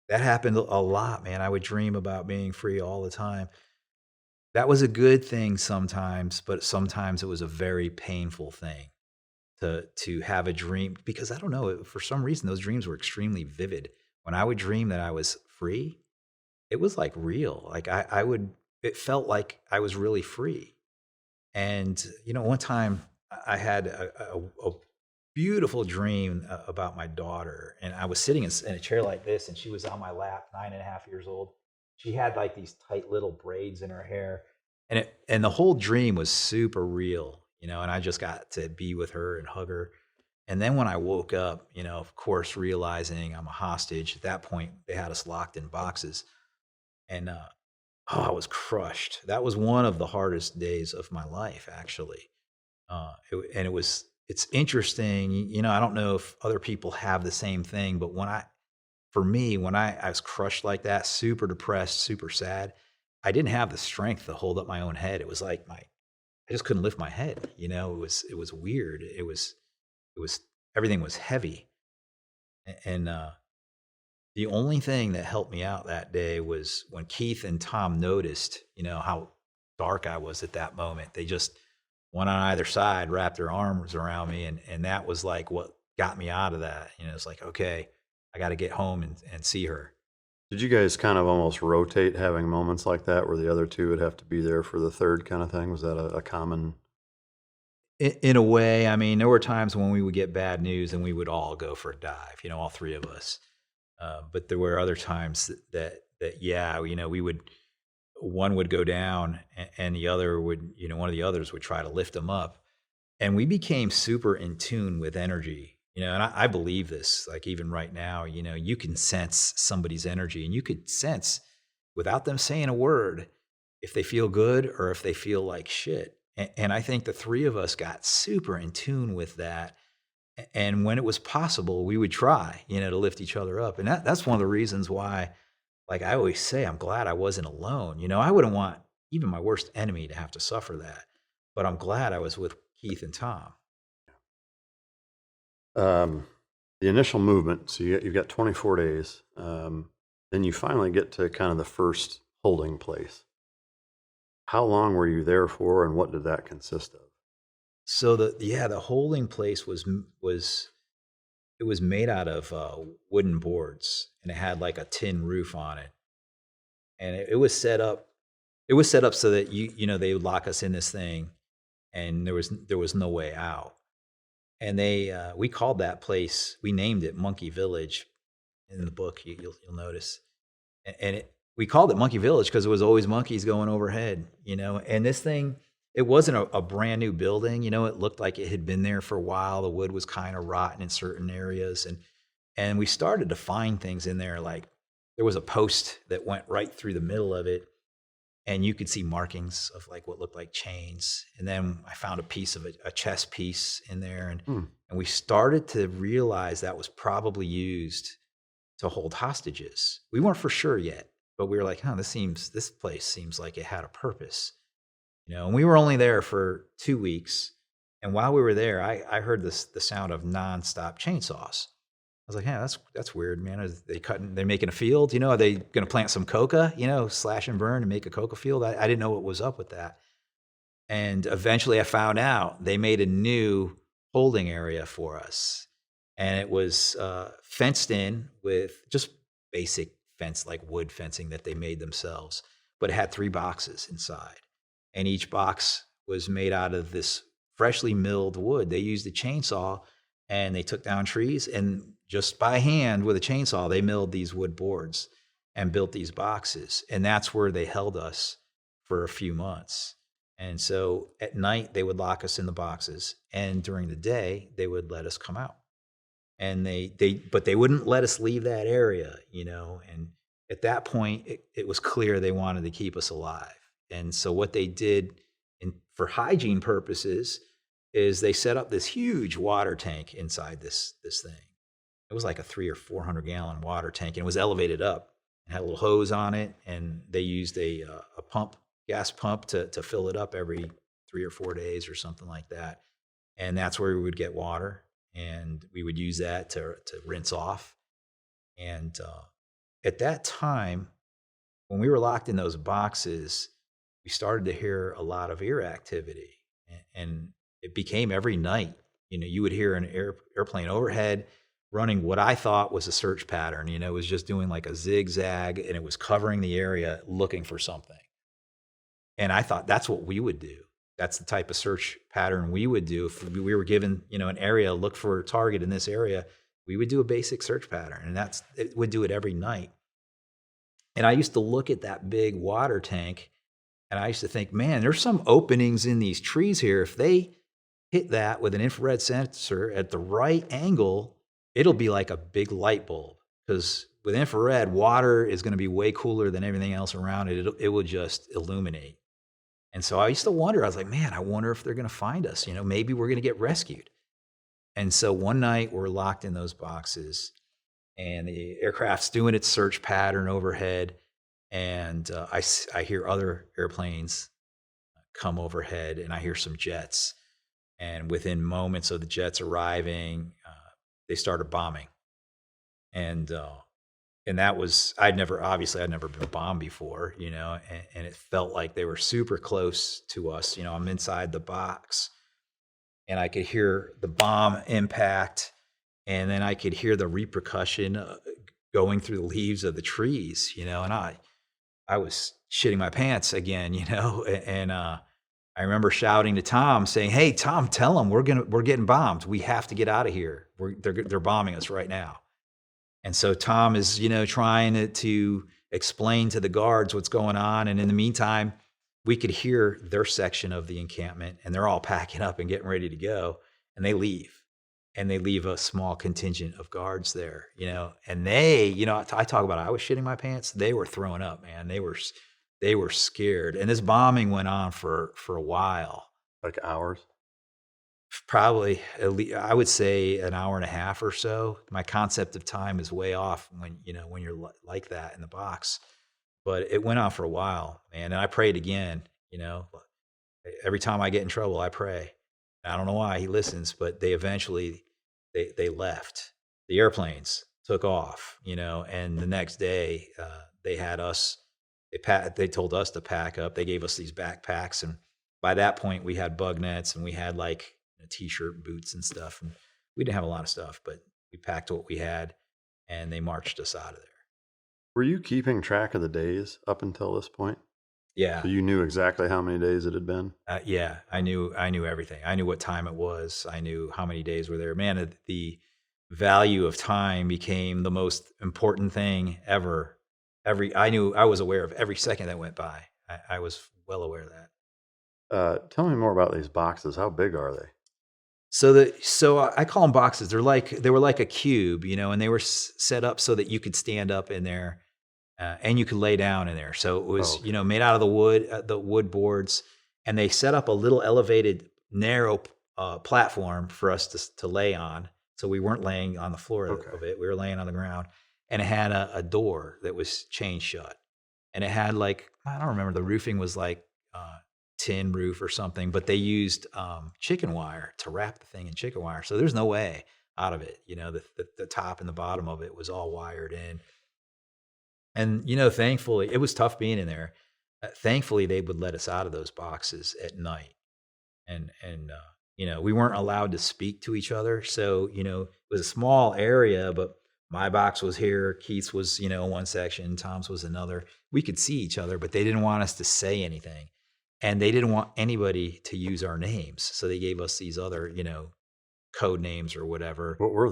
Speaker 1: That happened a lot, man. I would dream about being free all the time. That was a good thing sometimes, but sometimes it was a very painful thing to have a dream, because I don't know, for some reason, those dreams were extremely vivid. When I would dream that I was free, it was like real. Like it felt like I was really free. And, one time I had a beautiful dream about my daughter, and I was sitting in a chair like this, and she was on my lap, 9.5 years old. She had these tight little braids in her hair, and the whole dream was super real, and I just got to be with her and hug her. And then when I woke up, of course, realizing I'm a hostage. At that point, they had us locked in boxes, and I was crushed. That was one of the hardest days of my life, actually. It's interesting, I don't know if other people have the same thing, but when I was crushed like that, super depressed, super sad, I didn't have the strength to hold up my own head. It was like I just couldn't lift my head. It was weird. It was everything was heavy. And the only thing that helped me out that day was when Keith and Tom noticed, how dark I was at that moment. They just, one on either side, wrapped their arms around me. And that was like what got me out of that. It's like, okay, I got to get home and see her.
Speaker 5: Did you guys kind of almost rotate having moments like that where the other two would have to be there for the third kind of thing? Was that a common?
Speaker 1: In a way, I mean, there were times when we would get bad news and we would all go for a dive, all three of us. But there were other times that one would go down and the other would, one of the others would try to lift them up. And we became super in tune with energy, and I believe this, like even right now, you can sense somebody's energy, and you could sense without them saying a word if they feel good or if they feel like shit. And I think the three of us got super in tune with that. And when it was possible, we would try, to lift each other up. And that's one of the reasons why, like I always say, I'm glad I wasn't alone. I wouldn't want even my worst enemy to have to suffer that. But I'm glad I was with Keith and Tom.
Speaker 5: The initial movement, so you've got 24 days. Then you finally get to kind of the first holding place. How long were you there for, and what did that consist of?
Speaker 1: So the holding place was it was made out of wooden boards, and it had like a tin roof on it, and it was set up. It was set up so that they would lock us in this thing, and there was no way out. And we called that place, we named it Monkey Village in the book. You'll notice, and we called it Monkey Village because it was always monkeys going overhead, And this thing, it wasn't a brand new building, It looked like it had been there for a while. The wood was kind of rotten in certain areas, and we started to find things in there. Like there was a post that went right through the middle of it, and you could see markings of like what looked like chains. And then I found a piece of a chess piece in there, and we started to realize that was probably used to hold hostages. We weren't for sure yet, but we were like, this place seems like it had a purpose. And we were only there for 2 weeks. And while we were there, I heard the sound of nonstop chainsaws. I was like, that's weird, man. Are they making a field? Are they going to plant some coca, slash and burn and make a coca field? I didn't know what was up with that. And eventually I found out they made a new holding area for us. And it was fenced in with just basic fence, like wood fencing that they made themselves. But it had 3 boxes inside. And each box was made out of this freshly milled wood. They used a chainsaw, and they took down trees, and just by hand with a chainsaw, they milled these wood boards and built these boxes. And that's where they held us for a few months. And so at night, they would lock us in the boxes, and during the day, they would let us come out. And but they wouldn't let us leave that area, And at that point, it was clear they wanted to keep us alive. And so what they did for hygiene purposes is they set up this huge water tank inside this thing. It was like a 300 or 400 gallon water tank, and it was elevated up and had a little hose on it. And they used a gas pump to fill it up every 3 or 4 days or something like that. And that's where we would get water, and we would use that to rinse off. And at that time, when we were locked in those boxes, we started to hear a lot of ear activity, and it became every night. You would hear an airplane overhead running what I thought was a search pattern. It was just doing like a zigzag, and it was covering the area looking for something. And I thought that's what we would do. That's the type of search pattern we would do if we were given, an area, look for a target in this area. We would do a basic search pattern, and it would do it every night. And I used to look at that big water tank, and I used to think, man, there's some openings in these trees here. If they hit that with an infrared sensor at the right angle, it'll be like a big light bulb. Because with infrared, water is going to be way cooler than everything else around it. It will just illuminate. And so I used to wonder, I was like, man, I wonder if they're going to find us. Maybe we're going to get rescued. And so one night we're locked in those boxes, and the aircraft's doing its search pattern overhead. And I hear other airplanes come overhead, and I hear some jets. And within moments of the jets arriving, they started bombing. And that was, I'd never been bombed before, and it felt like they were super close to us. I'm inside the box, and I could hear the bomb impact, and then I could hear the repercussion going through the leaves of the trees, and I was shitting my pants again, and I remember shouting to Tom, saying, "Hey, Tom, tell them we're getting bombed. We have to get out of here. They're bombing us right now." And so Tom is, trying to explain to the guards what's going on. And in the meantime, we could hear their section of the encampment, and they're all packing up and getting ready to go. And they leave. And they leave a small contingent of guards there, and they, I talk about, I was shitting my pants. They were throwing up, man. They were scared. And this bombing went on for a while.
Speaker 5: Like hours?
Speaker 1: Probably, at least, I would say an hour and a half or so. My concept of time is way off when you're like that in the box. But it went on for a while, man. And I prayed again, every time I get in trouble, I pray. I don't know why he listens, but they eventually, they left. The airplanes took off, and the next day they had us They told us to pack up. They gave us these backpacks, and by that point we had bug nets and we had like a t-shirt, boots, and stuff. And we didn't have a lot of stuff, but we packed what we had, and they marched us out of there.
Speaker 5: Were you keeping track of the days up until this point?
Speaker 1: Yeah.
Speaker 5: So you knew exactly how many days it had been?
Speaker 1: Yeah, I knew everything. I knew what time it was. I knew how many days were there. Man, the value of time became the most important thing ever. I was aware of every second that went by. I was well aware of that.
Speaker 5: Tell me more about these boxes. How big are they?
Speaker 1: So I call them boxes. They were like a cube, and they were set up so that you could stand up in there. And you could lay down in there. So it was, made out of the wood boards, and they set up a little elevated, narrow platform for us to lay on. So we weren't laying on the floor of it; we were laying on the ground. And it had a door that was chained shut, and it had I don't remember, the roofing was like tin roof or something, but they used chicken wire to wrap the thing in chicken wire. So there's no way out of it. The top and the bottom of it was all wired in. And, thankfully, it was tough being in there. Thankfully, they would let us out of those boxes at night. And we weren't allowed to speak to each other. So, it was a small area, but my box was here. Keith's was, one section. Tom's was another. We could see each other, but they didn't want us to say anything. And they didn't want anybody to use our names. So they gave us these other, code names or whatever.
Speaker 5: What were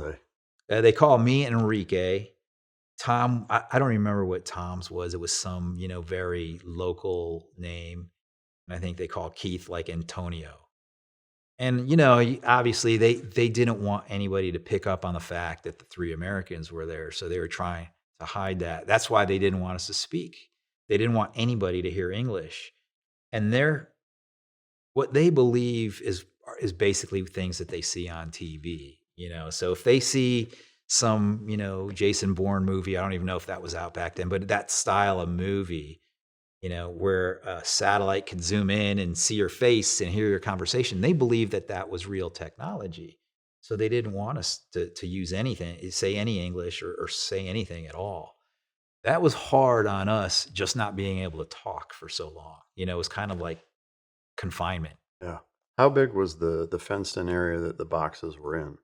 Speaker 5: they?
Speaker 1: They called me Enrique. Tom, I don't remember what Tom's was. It was some, very local name. And I think they called Keith like Antonio. And, obviously they didn't want anybody to pick up on the fact that the 3 Americans were there. So they were trying to hide that. That's why they didn't want us to speak. They didn't want anybody to hear English. And what they believe is basically things that they see on TV, So if they see some, Jason Bourne movie, I don't even know if that was out back then, but that style of movie, where a satellite could zoom in and see your face and hear your conversation, they believed that was real technology. So they didn't want us to use anything, say any English or say anything at all. That was hard on us, just not being able to talk for so long. It was kind of like confinement.
Speaker 5: Yeah. How big was the fenced-in area that the boxes were in?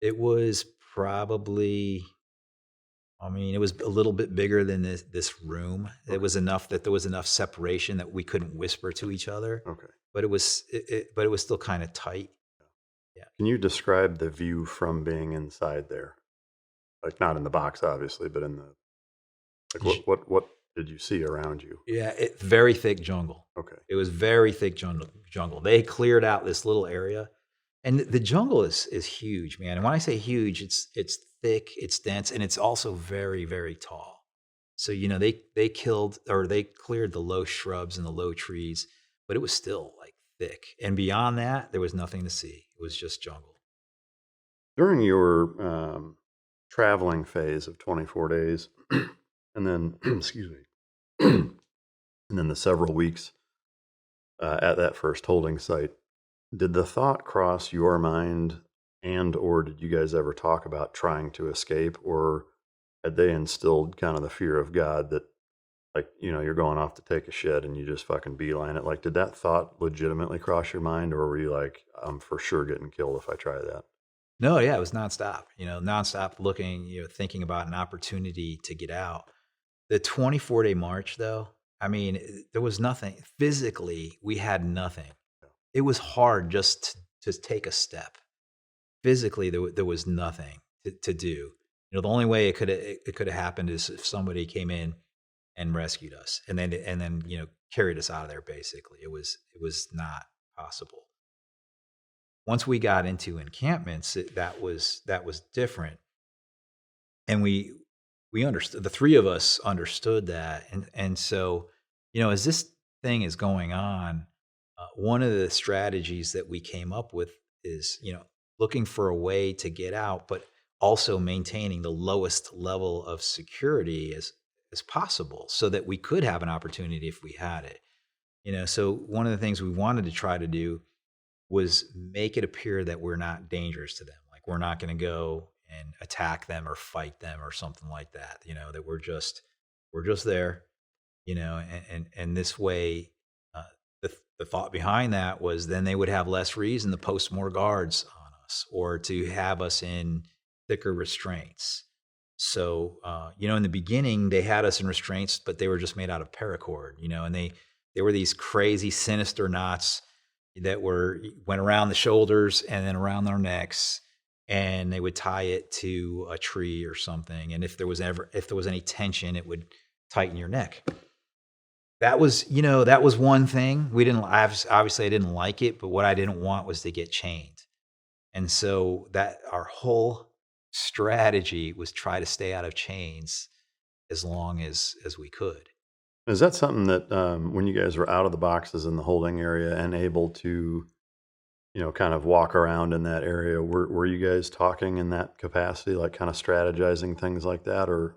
Speaker 1: It was probably, it was a little bit bigger than this room. Okay. It was enough that there was enough separation that we couldn't whisper to each other.
Speaker 5: Okay.
Speaker 1: But it was still kind of tight.
Speaker 5: Yeah. Can you describe the view from being inside there? Like not in the box, obviously, but in the what did you see around you?
Speaker 1: Yeah, very thick jungle.
Speaker 5: Okay. It
Speaker 1: was very thick jungle. They cleared out this little area. And the jungle is huge, man. And when I say huge, it's thick, it's dense, and it's also very, very tall. So, they cleared the low shrubs and the low trees, but it was still like thick. And beyond that, there was nothing to see. It was just jungle.
Speaker 5: During your traveling phase of 24 days, and then, excuse me, and then the several weeks at that first holding site, did the thought cross your mind, or did you guys ever talk about trying to escape, or had they instilled kind of the fear of God that, you're going off to take a shit and you just fucking beeline it? Like, did that thought legitimately cross your mind, or were you like, I'm for sure getting killed if I try that?
Speaker 1: No, yeah, it was nonstop, nonstop looking, thinking about an opportunity to get out. The 24-day march, though, there was nothing. Physically, we had nothing. It was hard just to take a step. Physically, there was nothing to do. The only way it could have happened is if somebody came in and rescued us, and then carried us out of there. Basically, it was not possible. Once we got into encampments, that was different, and we understood. The 3 of us understood that, and so as this thing is going on. One of the strategies that we came up with is, looking for a way to get out, but also maintaining the lowest level of security as possible so that we could have an opportunity if we had it. So one of the things we wanted to try to do was make it appear that we're not dangerous to them. Like we're not going to go and attack them or fight them or something like that. That we're just there. and this way, the thought behind that was then they would have less reason to post more guards on us or to have us in thicker restraints. So, in the beginning, they had us in restraints, but they were just made out of paracord, and they were these crazy, sinister knots that went around the shoulders and then around their necks, and they would tie it to a tree or something. And if there was any tension, it would tighten your neck. That was one thing. Obviously I didn't like it, but what I didn't want was to get chained. And so that our whole strategy was try to stay out of chains as long as we could.
Speaker 5: Is that something that when you guys were out of the boxes in the holding area and able to, kind of walk around in that area, were you guys talking in that capacity, like kind of strategizing things like that, or?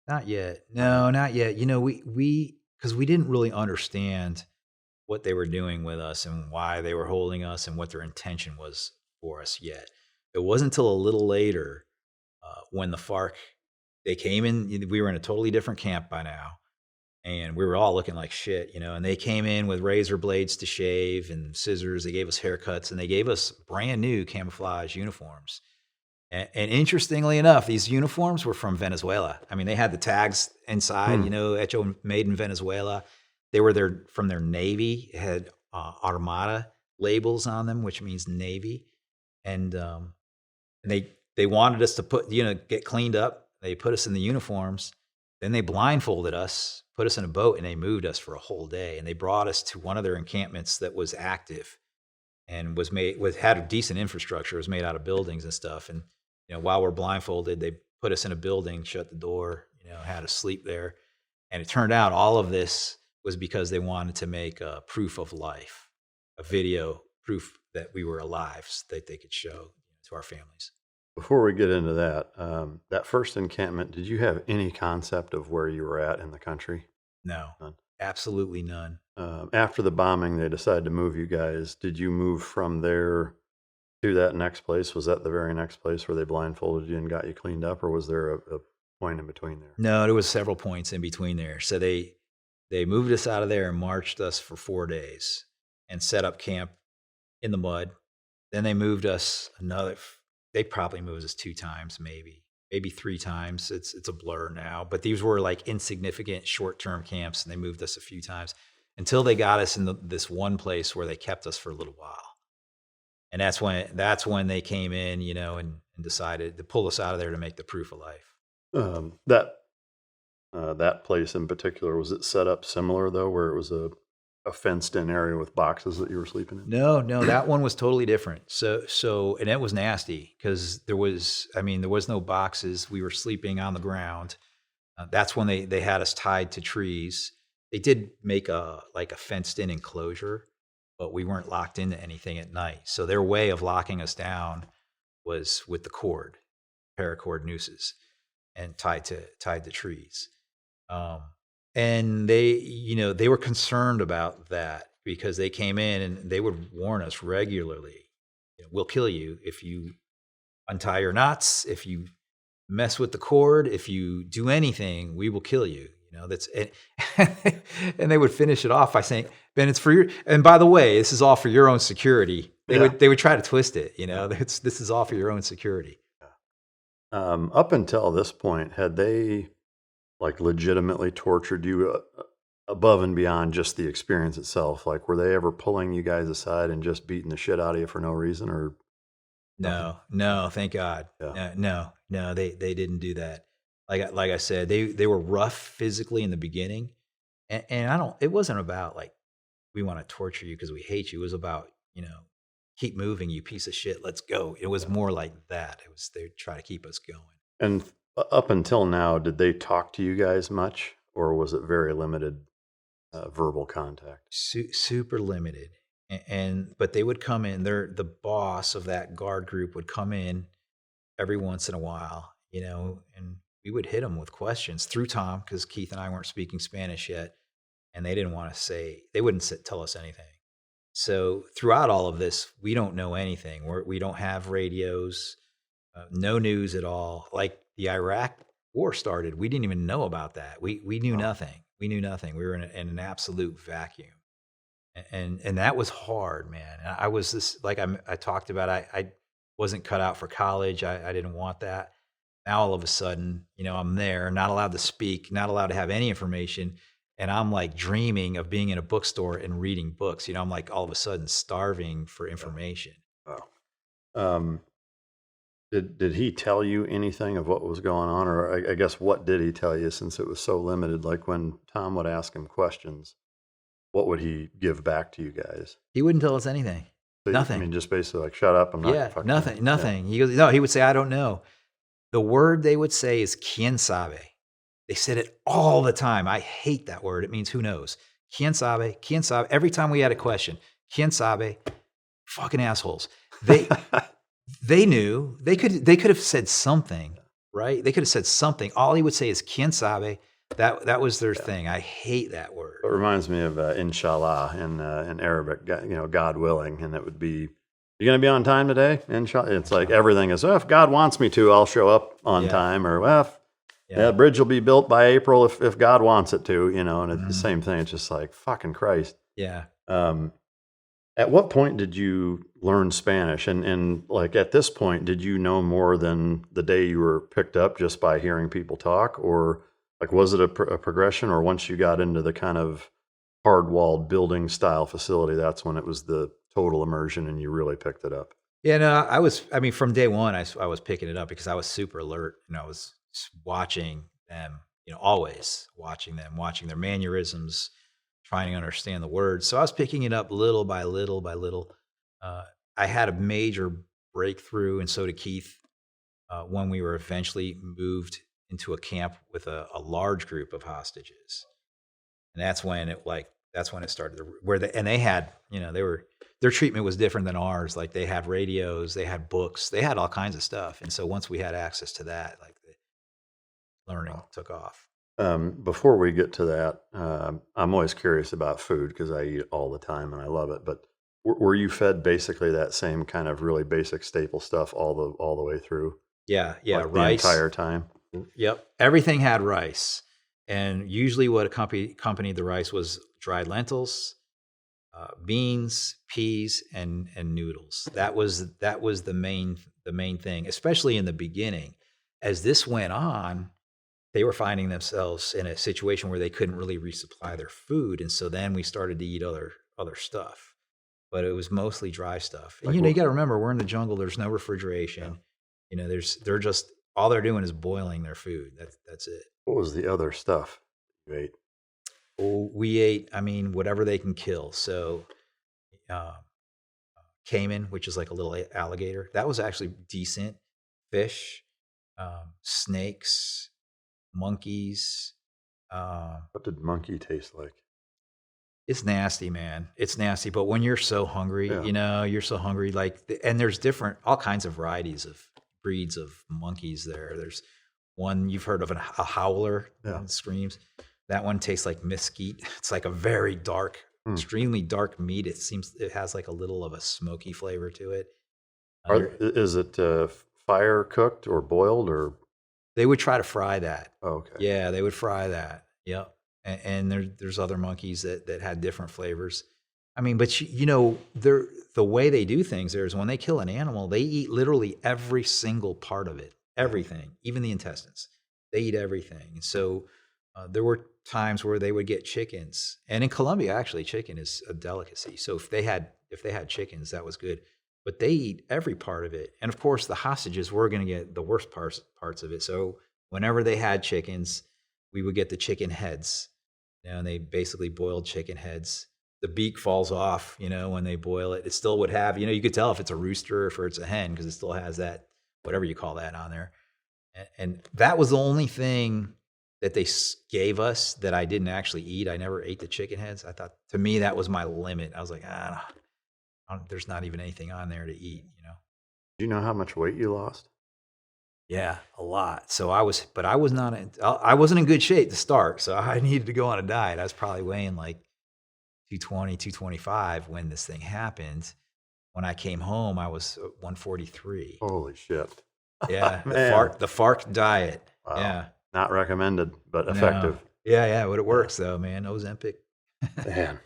Speaker 1: Not yet. No, not yet. Because we didn't really understand what they were doing with us and why they were holding us and what their intention was for us yet. It wasn't until a little later when the FARC, they came in, we were in a totally different camp by now, and we were all looking like shit, and they came in with razor blades to shave and scissors. They gave us haircuts, and they gave us brand new camouflage uniforms. And interestingly enough, these uniforms were from Venezuela. I mean, they had the tags inside, Hecho made in Venezuela. They were from their Navy. It had Armada labels on them, which means Navy. And they wanted us to get cleaned up. They put us in the uniforms. Then they blindfolded us, put us in a boat, and they moved us for a whole day. And they brought us to one of their encampments that was active and had a decent infrastructure. It was made out of buildings and stuff. And while we're blindfolded, they put us in a building, shut the door, had us sleep there. And it turned out all of this was because they wanted to make a proof of life, a video proof that we were alive so that they could show to our families.
Speaker 5: Before we get into that, that first encampment, did you have any concept of where you were at in the country?
Speaker 1: No,
Speaker 5: None.
Speaker 1: Absolutely none.
Speaker 5: After the bombing, they decided to move you guys. Did you move from there to that next place? Was that the very next place where they blindfolded you and got you cleaned up, or was there a point in between there?
Speaker 1: No, there was several points in between there. So they moved us out of there and marched us for 4 days and set up camp in the mud. Then they moved us they probably moved us 2 times, maybe 3 times. It's a blur now, but these were like insignificant short-term camps, and they moved us a few times until they got us in this one place where they kept us for a little while. And that's when they came in, and decided to pull us out of there to make the proof of life.
Speaker 5: That place in particular, was it set up similar though, where it was a fenced-in area with boxes that you were sleeping in?
Speaker 1: No, that one was totally different. So, and it was nasty because there was no boxes. We were sleeping on the ground. That's when they had us tied to trees. They did make a fenced-in enclosure, but we weren't locked into anything at night. So their way of locking us down was with the paracord nooses, and tied to trees. And they were concerned about that because they came in and they would warn us regularly, we'll kill you if you untie your knots, if you mess with the cord, if you do anything, we will kill you. That's it. And they would finish it off by saying, Ben, it's for your, and by the way, this is all for your own security. They would try to twist it, this is all for your own security.
Speaker 5: Up until this point, had they legitimately tortured you above and beyond just the experience itself? Like, were they ever pulling you guys aside and just beating the shit out of you for no reason, or?
Speaker 1: No, thank God.
Speaker 5: Yeah.
Speaker 1: No, they didn't do that. Like I said, they were rough physically in the beginning, and it wasn't about we want to torture you because we hate you. It was about, keep moving, you piece of shit, let's go. It was more like that. It was, they try to keep us going.
Speaker 5: And up until now, did they talk to you guys much, or was it very limited verbal contact?
Speaker 1: Super limited. But they would come in, the boss of that guard group would come in every once in a while, and we would hit them with questions through Tom, because Keith and I weren't speaking Spanish yet, and they wouldn't tell us anything. So throughout all of this, we don't know anything. We don't have radios, no news at all. Like the Iraq war started, we didn't even know about that. We knew nothing. We knew nothing. We were in an absolute vacuum. And that was hard, man. And I was this, like I talked about, I wasn't cut out for college. I didn't want that. Now all of a sudden, I'm there, not allowed to speak, not allowed to have any information. And I'm like dreaming of being in a bookstore and reading books. I'm like all of a sudden starving for information.
Speaker 5: Wow. Did he tell you anything of what was going on? Or I guess what did he tell you, since it was so limited? Like when Tom would ask him questions, what would he give back to you guys?
Speaker 1: He wouldn't tell us anything.
Speaker 5: So
Speaker 1: Nothing.
Speaker 5: I mean, just basically like, shut up. I'm not fucking.
Speaker 1: Nothing. He goes, no, he would say, I don't know. The word they would say is quien sabe. They said it all the time. I hate that word. It means who knows. Quien sabe, quien sabe. Every time we had a question, quien sabe, fucking assholes. They knew. They could have said something, right? They could have said something. All he would say is quien sabe. That was their thing. I hate that word.
Speaker 5: It reminds me of inshallah in Arabic, God willing, and it would be, you going to be on time today? Inshallah. It's like everything is, if God wants me to, I'll show up on time, or the bridge will be built by April if God wants it to, and it's the same thing. It's just like, fucking Christ.
Speaker 1: Yeah.
Speaker 5: At what point did you learn Spanish? And like at this point, did you know more than the day you were picked up just by hearing people talk? Or like, was it a progression? Or once you got into the kind of hard-walled building style facility, that's when it was the total immersion and you really picked it up?
Speaker 1: Yeah, no, from day one, I was picking it up because I was super alert and I was watching them, always watching them, watching their mannerisms, trying to understand the words. So I was picking it up little by little by little. I had a major breakthrough, and so did Keith, when we were eventually moved into a camp with a large group of hostages. And that's when it started, they had, their treatment was different than ours. Like they had radios, they had books, they had all kinds of stuff. And so once we had access to that, like the learning took off.
Speaker 5: Before we get to that, I'm always curious about food because I eat all the time and I love it. But were you fed basically that same kind of really basic staple stuff all the way through?
Speaker 1: Yeah,
Speaker 5: like
Speaker 1: rice
Speaker 5: the entire time.
Speaker 1: Yep, everything had rice, and usually what accompanied the rice was dried lentils, beans, peas, and noodles. That was the main thing, especially in the beginning. As this went on, they were finding themselves in a situation where they couldn't really resupply their food, and so then we started to eat other stuff. But it was mostly dry stuff. And you got to remember, we're in the jungle. There's no refrigeration. Yeah. They're just, all they're doing is boiling their food. That's it.
Speaker 5: What was the other stuff you ate?
Speaker 1: Oh, we ate, whatever they can kill. So, caiman, which is like a little alligator, that was actually decent. Fish, snakes, monkeys.
Speaker 5: What did monkey taste like?
Speaker 1: It's nasty, man. It's nasty. But when you're so hungry, you're so hungry. And there's all kinds of varieties of breeds of monkeys there. There's one you've heard of, a howler that screams. That one tastes like mesquite. It's like a very dark, extremely dark meat. It has like a little of a smoky flavor to it.
Speaker 5: Is it fire cooked or boiled, or?
Speaker 1: They would try to fry that.
Speaker 5: Oh, okay.
Speaker 1: Yeah, they would fry that. Yep. And there's other monkeys that had different flavors. But the way they do things there is when they kill an animal, they eat literally every single part of it, everything, even the intestines. They eat everything. And so there were times where they would get chickens, and in Colombia, actually, chicken is a delicacy. So if they had chickens, that was good. But they eat every part of it, and of course, the hostages were going to get the worst parts of it. So whenever they had chickens, we would get the chicken heads. And they basically boiled chicken heads. The beak falls off, when they boil it. It still would have, you could tell if it's a rooster or if it's a hen because it still has that, whatever you call that, on there. And that was the only thing that they gave us that I didn't actually eat. I never ate the chicken heads. I thought, to me, that was my limit. I was like, there's not even anything on there to eat,
Speaker 5: Do you know how much weight you lost?
Speaker 1: Yeah, a lot. So I wasn't in good shape to start. So I needed to go on a diet. I was probably weighing like 220, 225 when this thing happened. When I came home, I was 143.
Speaker 5: Holy shit.
Speaker 1: Yeah. The FARC diet.
Speaker 5: Wow.
Speaker 1: Yeah.
Speaker 5: Not recommended, but effective.
Speaker 1: Yeah, but it works though, man. Ozempic.
Speaker 5: Man.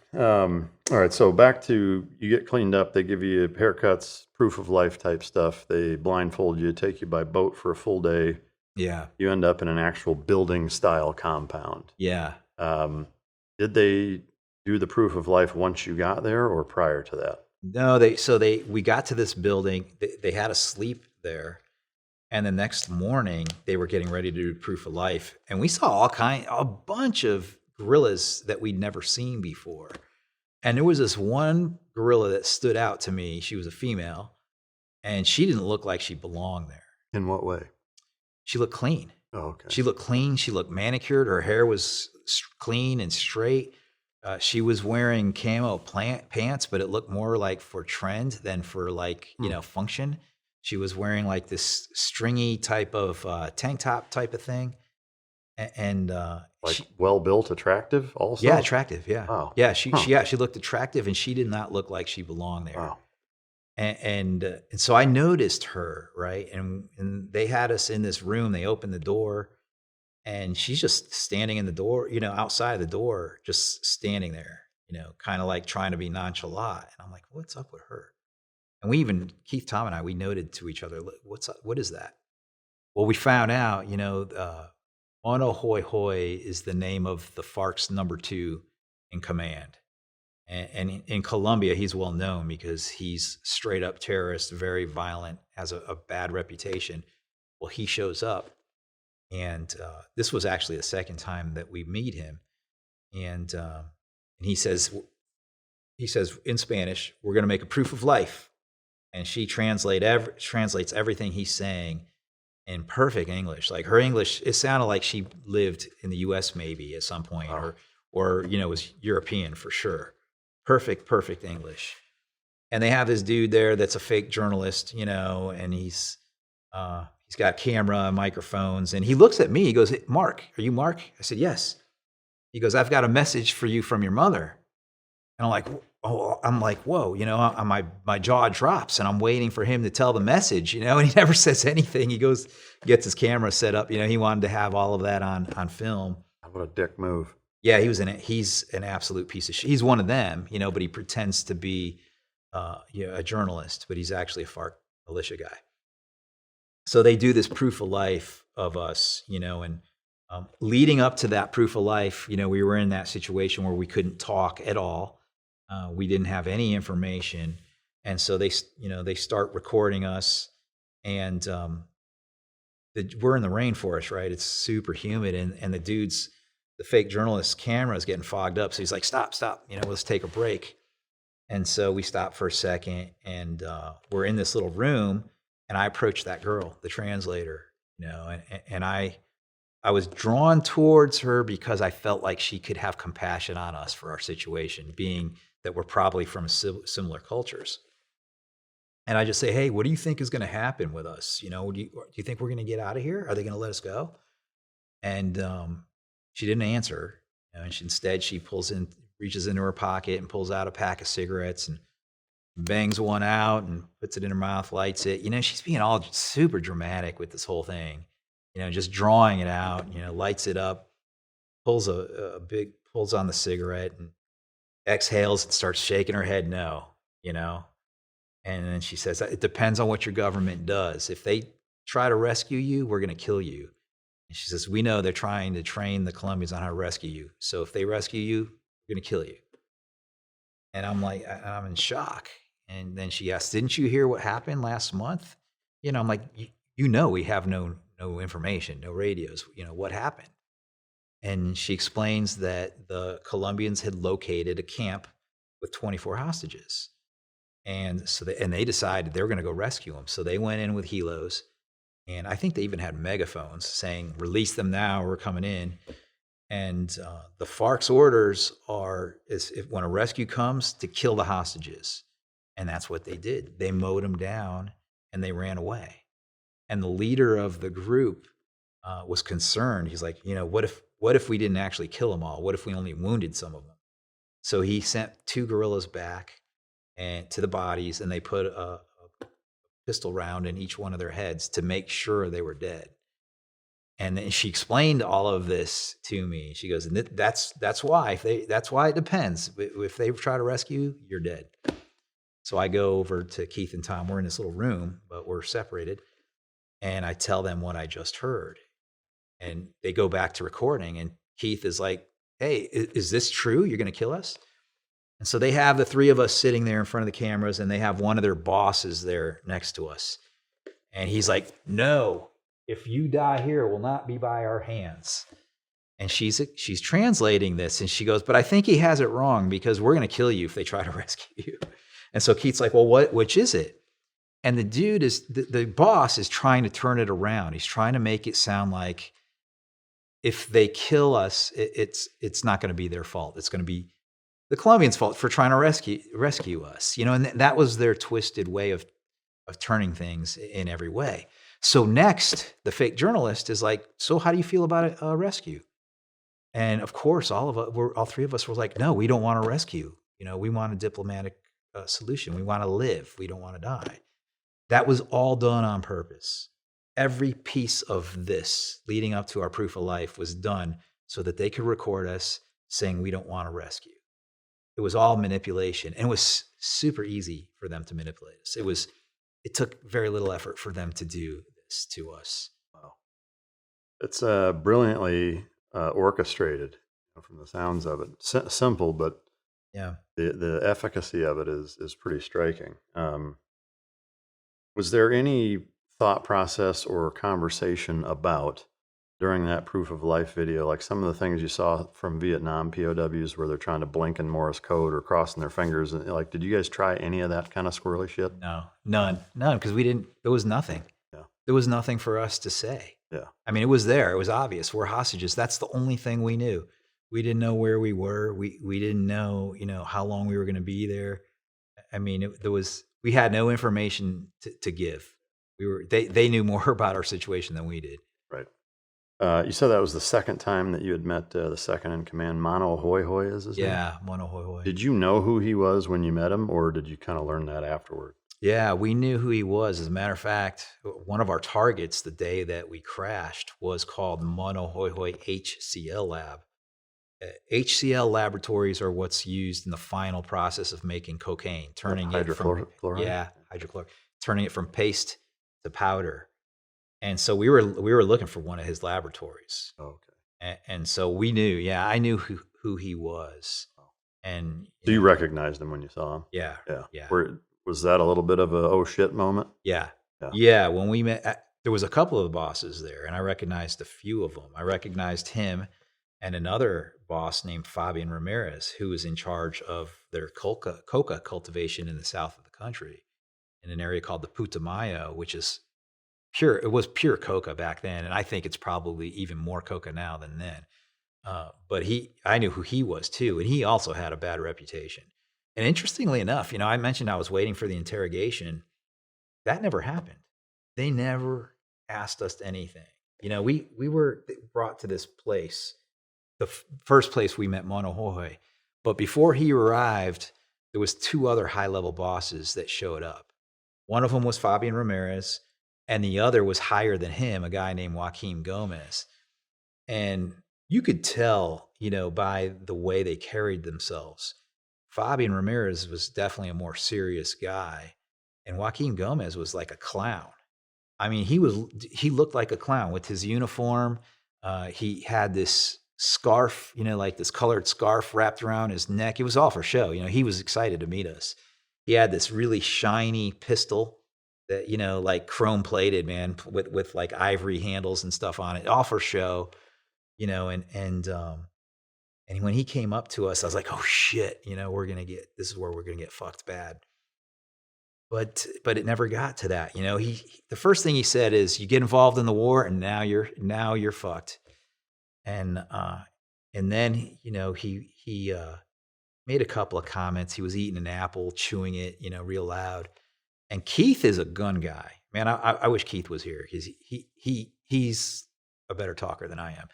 Speaker 5: All right, so back to you get cleaned up. They give you haircuts, proof of life type stuff. They blindfold you, take you by boat for a full day.
Speaker 1: Yeah.
Speaker 5: You end up in an actual building style compound.
Speaker 1: Yeah.
Speaker 5: Did they do the proof of life once you got there or prior to that?
Speaker 1: No, we got to this building. They had us sleep there. And the next morning they were getting ready to do proof of life. And we saw a bunch of gorillas that we'd never seen before. And there was this one gorilla that stood out to me. She was a female and she didn't look like she belonged there.
Speaker 5: In what way?
Speaker 1: She looked clean.
Speaker 5: Oh, okay.
Speaker 1: She looked clean. She looked manicured. Her hair was clean and straight. She was wearing camo pants, but it looked more like for trend than for function. She was wearing like this stringy type of tank top type of thing. And
Speaker 5: well built, attractive also?
Speaker 1: Yeah, attractive. Yeah.
Speaker 5: Wow.
Speaker 1: Yeah. She looked attractive and she did not look like she belonged there.
Speaker 5: Wow.
Speaker 1: And so I noticed her, right? And they had us in this room. They opened the door and she's just standing in the door, outside the door, just standing there, kind of like trying to be nonchalant. And I'm like, what's up with her? And Keith, Tom, and I, we noted to each other, what's up? What is that? Well, we found out, Ono Hoi Hoi is the name of the FARC's number 2 in command. And in Colombia, he's well known because he's straight up terrorist, very violent, has a bad reputation. Well, he shows up. And this was actually the second time that we meet him. And he says in Spanish, we're going to make a proof of life. And she translates everything he's saying in perfect English. Like her English, it sounded like she lived in the U.S. maybe at some point, or was European for sure. Perfect English. And they have this dude there that's a fake journalist, and he's got camera and microphones. And he looks at me. He goes, "Hey, Mark, are you Mark?" I said, "Yes." He goes, "I've got a message for you from your mother." And I'm like, whoa, my jaw drops and I'm waiting for him to tell the message, and he never says anything. He goes, gets his camera set up. He wanted to have all of that on film.
Speaker 5: What a dick move.
Speaker 1: Yeah, he's an absolute piece of shit. He's one of them, but he pretends to be a journalist, but he's actually a FARC militia guy. So they do this proof of life of us, and leading up to that proof of life, we were in that situation where we couldn't talk at all. We didn't have any information. And so they start recording us, and we're in the rainforest, right? It's super humid, and the fake journalist's camera is getting fogged up. So he's like, stop, let's take a break. And so we stop for a second, and we're in this little room, and I approached that girl, the translator, and I was drawn towards her because I felt like she could have compassion on us for our situation, being that we're probably from similar cultures. And I just say, "Hey, what do you think is going to happen with us? Do you think we're going to get out of here? Are they going to let us go?" And she didn't answer. And instead, she reaches into her pocket and pulls out a pack of cigarettes and bangs one out and puts it in her mouth, lights it. She's being all super dramatic with this whole thing. Just drawing it out. Lights it up, pulls pulls on the cigarette and exhales and starts shaking her head no. And then she says, "It depends on what your government does. If they try to rescue you, we're going to kill you." And she says, "We know they're trying to train the Colombians on how to rescue you. So if they rescue you, we're going to kill you." And I'm like, I'm in shock. And then she asks, "Didn't you hear what happened last month?" I'm like, we have no information, no radios. What happened? And she explains that the Colombians had located a camp with 24 hostages. And so they decided they were going to go rescue them. So they went in with helos. And I think they even had megaphones saying, "Release them now, we're coming in." And the FARC's orders are, if when a rescue comes, to kill the hostages. And that's what they did. They mowed them down and they ran away. And the leader of the group was concerned. He's like, what if we didn't actually kill them all? What if we only wounded some of them? So he sent 2 guerrillas back and to the bodies, and they put a pistol round in each one of their heads to make sure they were dead. And then she explained all of this to me. She goes, and that's why. That's why it depends. If they try to rescue you, you're dead. So I go over to Keith and Tom. We're in this little room, but we're separated. And I tell them what I just heard. And they go back to recording. And Keith is like, hey, is this true? You're going to kill us? And so they have the three of us sitting there in front of the cameras, and they have one of their bosses there next to us. And he's like, no. If you die here, it will not be by our hands. And she's translating this, and she goes, but I think he has it wrong because we're going to kill you if they try to rescue you. And so Keith's like, well, which is it? And the dude the boss is trying to turn it around. He's trying to make it sound like if they kill us, it's not going to be their fault. It's going to be the Colombians' fault for trying to rescue us. And that was their twisted way of turning things in every way. So next, the fake journalist is like, so how do you feel about a rescue? And of course, all three of us were like, no, we don't want to rescue. We want a diplomatic solution. We want to live. We don't want to die. That was all done on purpose. Every piece of this leading up to our proof of life was done so that they could record us saying we don't want to rescue. It was all manipulation, and it was super easy for them to manipulate us. It took very little effort for them to do this to us.
Speaker 5: Wow. It's brilliantly orchestrated from the sounds of it. Simple, but
Speaker 1: yeah,
Speaker 5: the efficacy of it is pretty striking. Was there any thought process or conversation about, during that proof of life video, like some of the things you saw from Vietnam POWs where they're trying to blink in Morse code or crossing their fingers? Like, did you guys try any of that kind of squirrely shit?
Speaker 1: No, none, because there was nothing.
Speaker 5: Yeah.
Speaker 1: There was nothing for us to say.
Speaker 5: Yeah.
Speaker 1: I mean, it was there. It was obvious. We're hostages. That's the only thing we knew. We didn't know where we were. We didn't know, how long we were going to be there. I mean, we had no information to give. They knew more about our situation than we did.
Speaker 5: Right. You said that was the second time that you had met the second in command, Mono Hoi Hoi is his name?
Speaker 1: Yeah, Mono Hoi Hoi.
Speaker 5: Did you know who he was when you met him, or did you kind of learn that afterward?
Speaker 1: Yeah, we knew who he was. As a matter of fact, one of our targets the day that we crashed was called Mono Hoi Hoi HCl Lab. HCl laboratories are what's used in the final process of making cocaine, turning it from hydrochloric, turning it from paste to powder. And so we were looking for one of his laboratories.
Speaker 5: Oh, okay.
Speaker 1: And so we knew. Yeah, I knew who he was. And
Speaker 5: so you recognized him when you saw him?
Speaker 1: Yeah.
Speaker 5: Yeah. Was that a little bit of a oh shit moment?
Speaker 1: Yeah. When we met, there was a couple of the bosses there, and I recognized a few of them. I recognized him and another boss named Fabian Ramirez, who was in charge of their coca cultivation in the south of the country, in an area called the Putumayo, which is pure. It was pure coca back then, and I think it's probably even more coca now than then. But I knew who he was too, and he also had a bad reputation. And interestingly enough, I mentioned I was waiting for the interrogation. That never happened. They never asked us anything. We were brought to this place, the first place we met Mono Hoi Hoi. But before he arrived, there was two other high-level bosses that showed up. One of them was Fabian Ramirez, and the other was higher than him, a guy named Joaquin Gomez. And you could tell, by the way they carried themselves. Fabian Ramirez was definitely a more serious guy, and Joaquin Gomez was like a clown. I mean, he looked like a clown with his uniform. He had this scarf, like this colored scarf wrapped around his neck. It was all for show. He was excited to meet us. He had this really shiny pistol that, like chrome plated, man, with like ivory handles and stuff on it, all for show, and when he came up to us, I was like, oh shit, this is where we're going to get fucked bad. But it never got to that. The first thing he said is, you get involved in the war and now you're fucked. And then, he made a couple of comments. He was eating an apple, chewing it, real loud. And Keith is a gun guy, man. I wish Keith was here because he's a better talker than I am.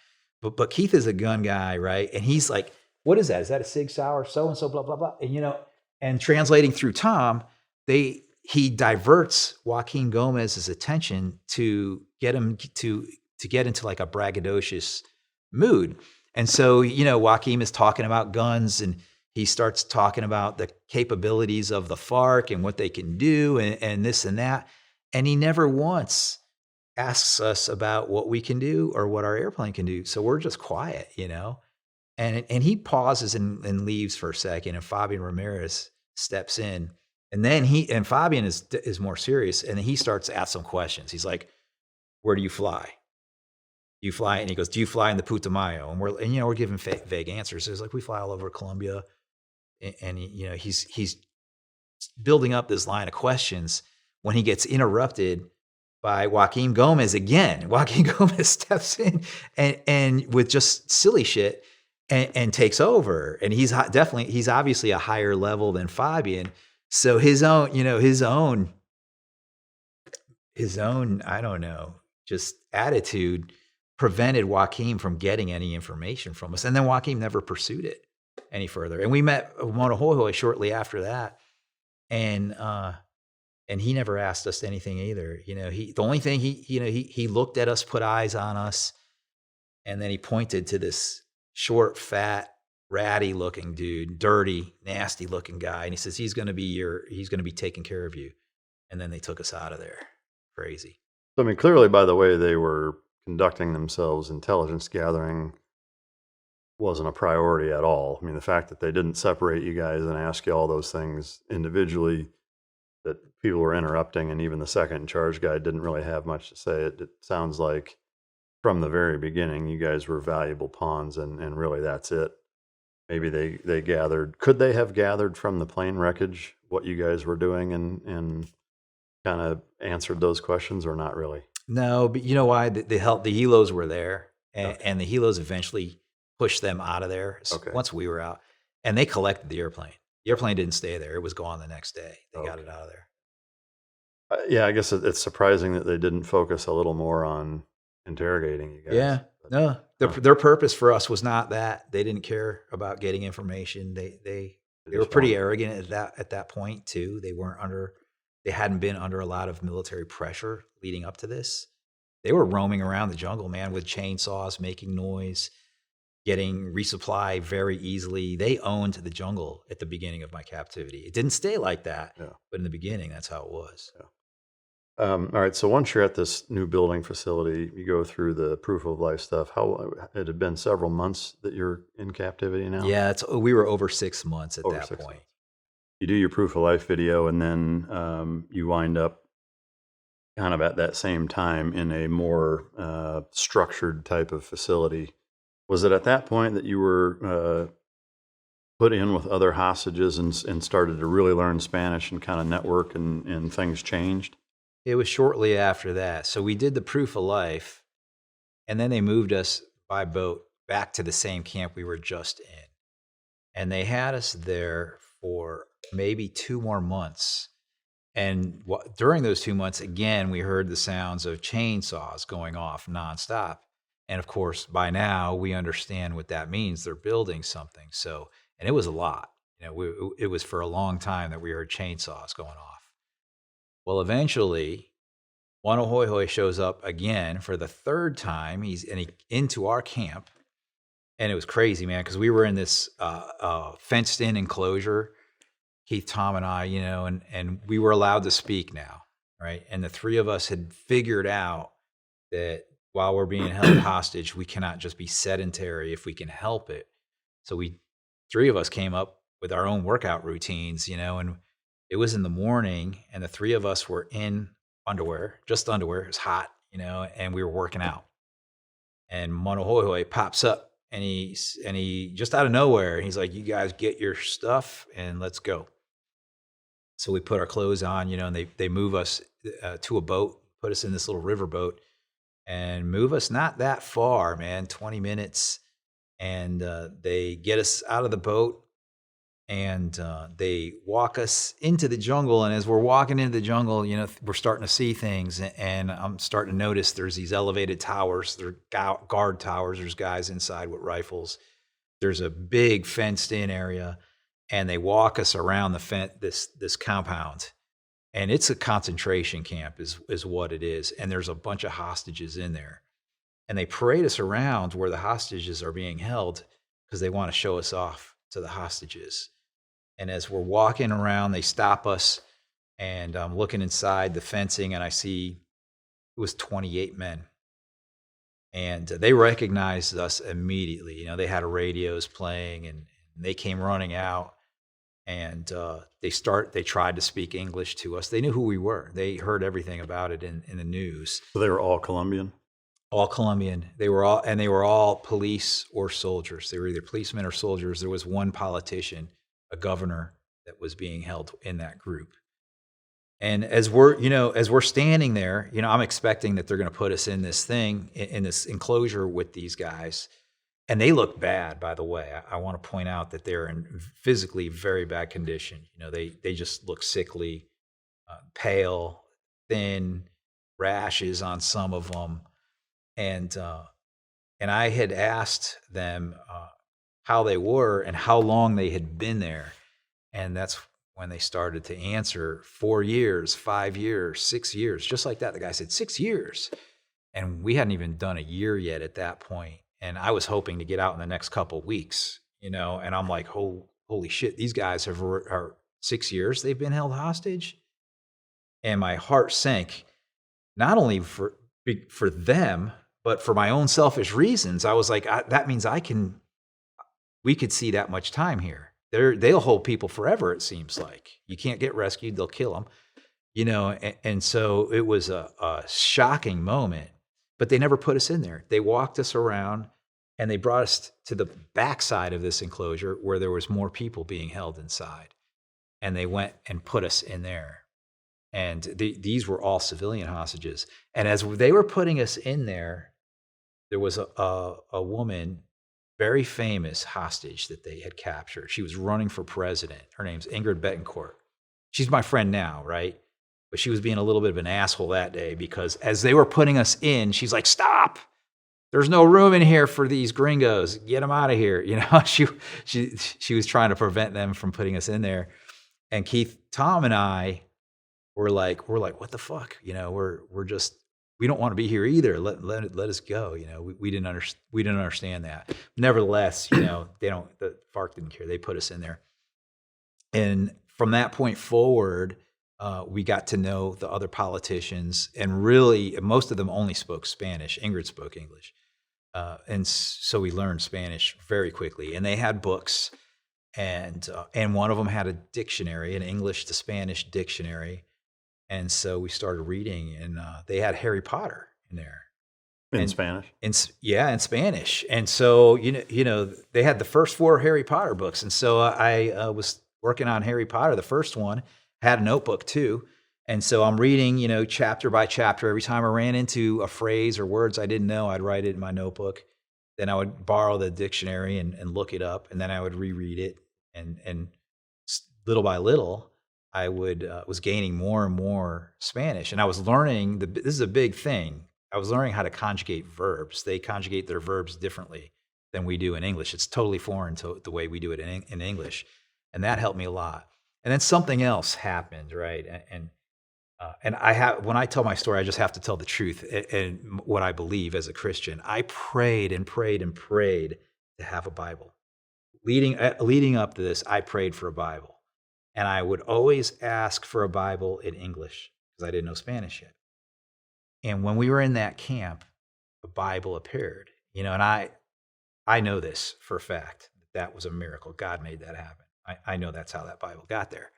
Speaker 1: But Keith is a gun guy, right? And he's like, what is that? Is that a Sig Sauer? So-and-so, blah, blah, blah. And, and translating through Tom, he diverts Joaquin Gomez's attention to get him to to get into like a braggadocious mood. And so, Joaquim is talking about guns, and he starts talking about the capabilities of the FARC and what they can do and this and that. And he never once asks us about what we can do or what our airplane can do. So we're just quiet, And he pauses and leaves for a second, and Fabian Ramirez steps in. And then Fabian is more serious, and he starts to ask some questions. He's like, "Where do you fly? You fly?" And he goes, "Do you fly in the Putumayo?" And we're giving vague answers. He's like, "We fly all over Colombia." And he's building up this line of questions when he gets interrupted by Joaquim Gomez again. Joaquim Gomez steps in and with just silly shit and takes over. And he's obviously a higher level than Fabian. So his own, I don't know, just attitude prevented Joaquim from getting any information from us. And then Joaquim never pursued it any further. And we met Monohoihoi shortly after that. And he never asked us anything either. The only thing he looked at us, put eyes on us, and then he pointed to this short, fat, ratty looking dude, dirty, nasty looking guy. And he says, he's going to be taking care of you. And then they took us out of there. Crazy.
Speaker 5: So, I mean, clearly by the way they were conducting themselves, intelligence gathering wasn't a priority at all. I mean, the fact that they didn't separate you guys and ask you all those things individually, that people were interrupting, and even the second in charge guy didn't really have much to say. It sounds like from the very beginning, you guys were valuable pawns, and really that's it. Maybe they gathered. Could they have gathered from the plane wreckage what you guys were doing and kind of answered those questions, or not really?
Speaker 1: No, but you know why? The helos were there, and the helos eventually pushed them out of there once we were out, and they collected the airplane. The airplane didn't stay there. It was gone the next day. They got it out of there.
Speaker 5: Yeah, I guess it's surprising that they didn't focus a little more on interrogating you guys.
Speaker 1: Yeah, no, their purpose for us was not that. They didn't care about getting information. They were pretty arrogant at that point too. They hadn't been under a lot of military pressure leading up to this. They were roaming around the jungle, man, with chainsaws, making noise, getting resupply very easily. They owned the jungle at the beginning of my captivity. It didn't stay like that, but in the beginning, that's how it was.
Speaker 5: Yeah. All right, so once you're at this new building facility, you go through the proof of life stuff. It had been several months that you're in captivity now?
Speaker 1: Yeah, we were over 6 months at that point.
Speaker 5: Months. You do your proof of life video, and then you wind up kind of at that same time in a more structured type of facility. Was it at that point that you were put in with other hostages and started to really learn Spanish and kind of network and things changed?
Speaker 1: It was shortly after that. So we did the proof of life, and then they moved us by boat back to the same camp we were just in. And they had us there for maybe 2 more months. And during those 2 months, again, we heard the sounds of chainsaws going off nonstop. And of course, by now we understand what that means. They're building something. So, and it was a lot. It was for a long time that we heard chainsaws going off. Well, eventually, Monohoihoi shows up again for the third time. He's into our camp, and it was crazy, man, because we were in this fenced-in enclosure. Keith, Tom, and I, and we were allowed to speak now, right? And the three of us had figured out that while we're being held hostage, we cannot just be sedentary if we can help it. So three of us came up with our own workout routines, and it was in the morning, and the three of us were in underwear, just underwear. It was hot, and we were working out. And Monohoihoi pops up, and he just out of nowhere, he's like, "You guys get your stuff and let's go." So we put our clothes on, and they move us to a boat, put us in this little river boat, and move us not that far, man, 20 minutes. And they get us out of the boat, and they walk us into the jungle. And as we're walking into the jungle, we're starting to see things. And I'm starting to notice there's these elevated towers. They're guard towers. There's guys inside with rifles. There's a big fenced-in area. And they walk us around this compound. And it's a concentration camp is what it is. And there's a bunch of hostages in there. and they parade us around where the hostages are being held because they want to show us off to the hostages. And as we're walking around, they stop us, and I'm looking inside the fencing, and I see it was 28 men. And they recognized us immediately. They had radios playing, and they came running out, and they tried to speak English to us. They knew who we were. They heard everything about it in the news.
Speaker 5: So they were all Colombian?
Speaker 1: All Colombian. They were all police or soldiers. They were either policemen or soldiers. There was one politician, a governor, that was being held in that group. And as we're standing there, I'm expecting that they're going to put us in this thing, in this enclosure with these guys. And they look bad, by the way. I want to point out that they're in physically very bad condition. They just look sickly, pale, thin, rashes on some of them. And I had asked them how they were and how long they had been there. And that's when they started to answer 4 years, 5 years, 6 years, just like that. The guy said 6 years. And we hadn't even done a year yet at that point. And I was hoping to get out in the next couple of weeks, and I'm like, holy shit, these guys are 6 years they've been held hostage. And my heart sank, not only for them, but for my own selfish reasons. I was like, that means we could see that much time here. They'll hold people forever, it seems like. You can't get rescued, they'll kill them. And so it was a shocking moment, but they never put us in there. They walked us around, and they brought us to the backside of this enclosure where there was more people being held inside. And they went and put us in there. And these were all civilian hostages. And as they were putting us in there was a woman, very famous hostage that they had captured. She was running for president. Her name's Ingrid Betancourt. She's my friend now, right? But she was being a little bit of an asshole that day because as they were putting us in, she's like, "Stop! There's no room in here for these gringos. Get them out of here." She was trying to prevent them from putting us in there. And Keith, Tom, and I were like, "What the fuck? We don't want to be here either. Let us go." We didn't understand that. Nevertheless, the FARC didn't care. They put us in there. And from that point forward, we got to know the other politicians, and really most of them only spoke Spanish. Ingrid spoke English. And so we learned Spanish very quickly, and they had books, and one of them had a dictionary, an English to Spanish dictionary. And so we started reading, and they had Harry Potter in there.
Speaker 5: In Spanish?
Speaker 1: In Spanish. And so, they had the first 4 Harry Potter books. And so I was working on Harry Potter, the first one, had a notebook too. And so I'm reading, chapter by chapter. Every time I ran into a phrase or words I didn't know, I'd write it in my notebook. Then I would borrow the dictionary and look it up, and then I would reread it. And little by little, I was gaining more and more Spanish, and I was learning this is a big thing. I was learning how to conjugate verbs. They conjugate their verbs differently than we do in English. It's totally foreign to the way we do it in English, and that helped me a lot. And then something else happened, right? And when I tell my story, I just have to tell the truth and what I believe as a Christian. I prayed and prayed and prayed to have a Bible. Leading up to this, I prayed for a Bible. And I would always ask for a Bible in English because I didn't know Spanish yet. And when we were in that camp, a Bible appeared. And I know this for a fact. That was a miracle. God made that happen. I know that's how that Bible got there.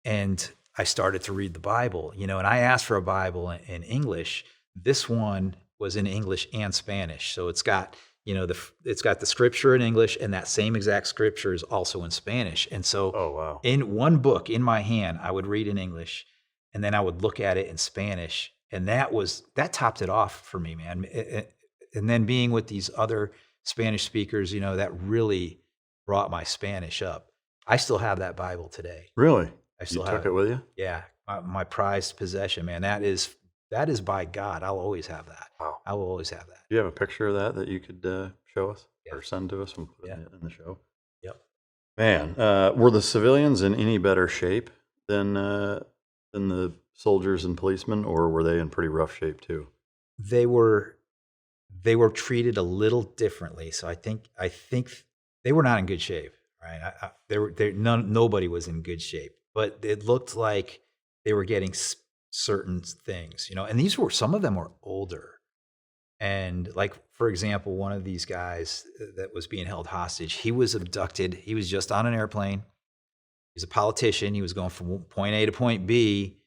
Speaker 1: And I started to read the Bible, and I asked for a Bible in English. This one was in English and Spanish. So it's got it's got the scripture in English, and that same exact scripture is also in Spanish. And so in one book in my hand, I would read in English, and then I would look at it in Spanish. And that topped it off for me, man. And then being with these other Spanish speakers, that really brought my Spanish up. I still have that Bible today.
Speaker 5: Really?
Speaker 1: I still
Speaker 5: took it with you?
Speaker 1: Yeah. My prized possession, man. That is by God. I'll always have that.
Speaker 5: Wow.
Speaker 1: I will always have that.
Speaker 5: Do you have a picture of that you could show us or send to us and put it in the show?
Speaker 1: Yep.
Speaker 5: Man, were the civilians in any better shape than the soldiers and policemen, or were they in pretty rough shape too?
Speaker 1: They were they were treated a little differently. So I think they were not in good shape, right? Nobody was in good shape, but it looked like they were getting certain things, and some of them were older. And like, for example, one of these guys that was being held hostage, he was abducted. He was just on an airplane. He's a politician. He was going from point A to point B,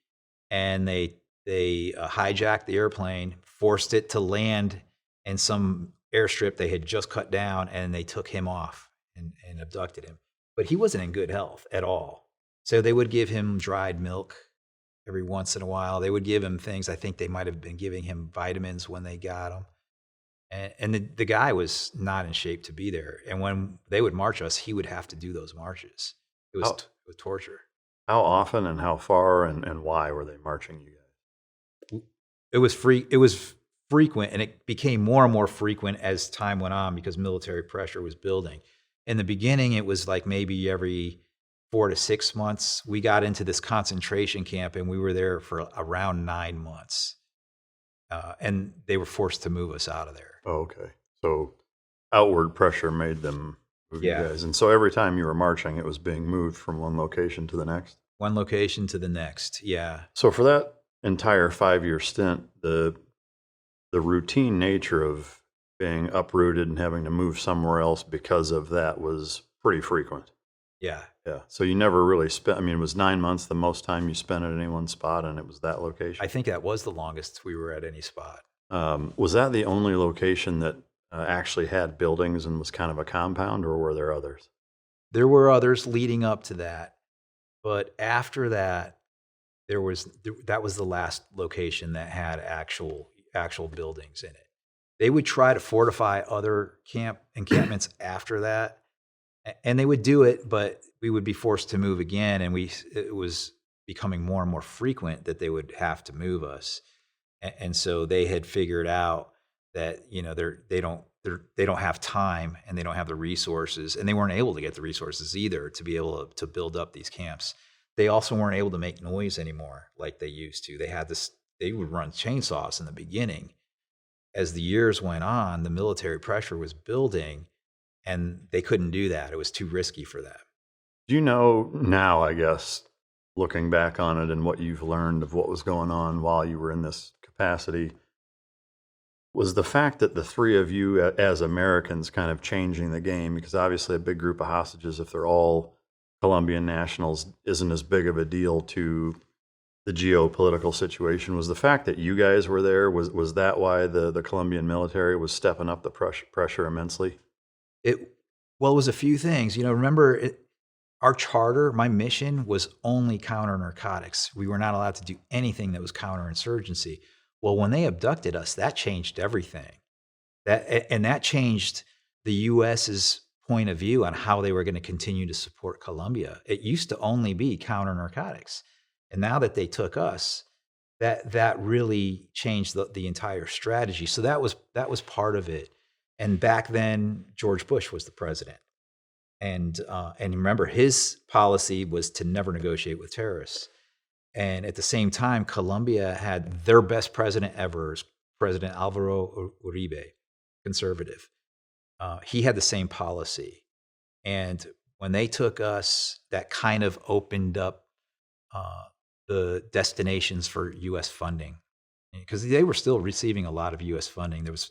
Speaker 1: and they hijacked the airplane, forced it to land in some airstrip they had just cut down, and they took him off and abducted him. But he wasn't in good health at all. So they would give him dried milk every once in a while. They would give him things. I think they might have been giving him vitamins when they got him. And the guy was not in shape to be there. And when they would march us, he would have to do those marches. It was torture.
Speaker 5: How often and how far and why were they marching you guys?
Speaker 1: It was frequent, and it became more and more frequent as time went on because military pressure was building. In the beginning, it was like maybe every 4 to 6 months. We got into this concentration camp, and we were there for around 9 months. And they were forced to move us out of there.
Speaker 5: Oh, okay. So outward pressure made them move you guys. And so every time you were marching, it was being moved from one location to the next?
Speaker 1: One location to the next, yeah.
Speaker 5: So for that entire 5-year stint, the routine nature of being uprooted and having to move somewhere else because of that was pretty frequent.
Speaker 1: Yeah.
Speaker 5: Yeah. So you never really spent, it was 9 months the most time you spent at any one spot, and it was that location?
Speaker 1: I think that was the longest we were at any spot.
Speaker 5: Was that the only location that actually had buildings and was kind of a compound, or were there others?
Speaker 1: There were others leading up to that, but after that, that was the last location that had actual buildings in it. They would try to fortify other encampments after that, and they would do it, but we would be forced to move again, and it was becoming more and more frequent that they would have to move us. And so they had figured out that they don't have time, and they don't have the resources, and they weren't able to get the resources either to be able to build up these camps. They also weren't able to make noise anymore like they used to. They would run chainsaws in the beginning. As the years went on, the military pressure was building, and they couldn't do that. It was too risky for them.
Speaker 5: Do you know now, I guess, looking back on it and what you've learned of what was going on while you were in this capacity, was the fact that the three of you as Americans kind of changing the game? Because obviously a big group of hostages, if they're all Colombian nationals, isn't as big of a deal to the geopolitical situation. Was the fact that you guys were there, was that why the Colombian military was stepping up the pressure immensely?
Speaker 1: It was a few things. Remember, our charter, my mission was only counter-narcotics. We were not allowed to do anything that was counterinsurgency. Well, when they abducted us, that changed everything. That changed the U.S.'s point of view on how they were going to continue to support Colombia. It used to only be counter-narcotics. And now that they took us, that really changed the entire strategy. So that was part of it. And back then, George Bush was the president. And remember, his policy was to never negotiate with terrorists. And at the same time, Colombia had their best president ever, President Alvaro Uribe, conservative. He had the same policy. And when they took us, that kind of opened up the destinations for U.S. funding, because they were still receiving a lot of U.S. funding. There was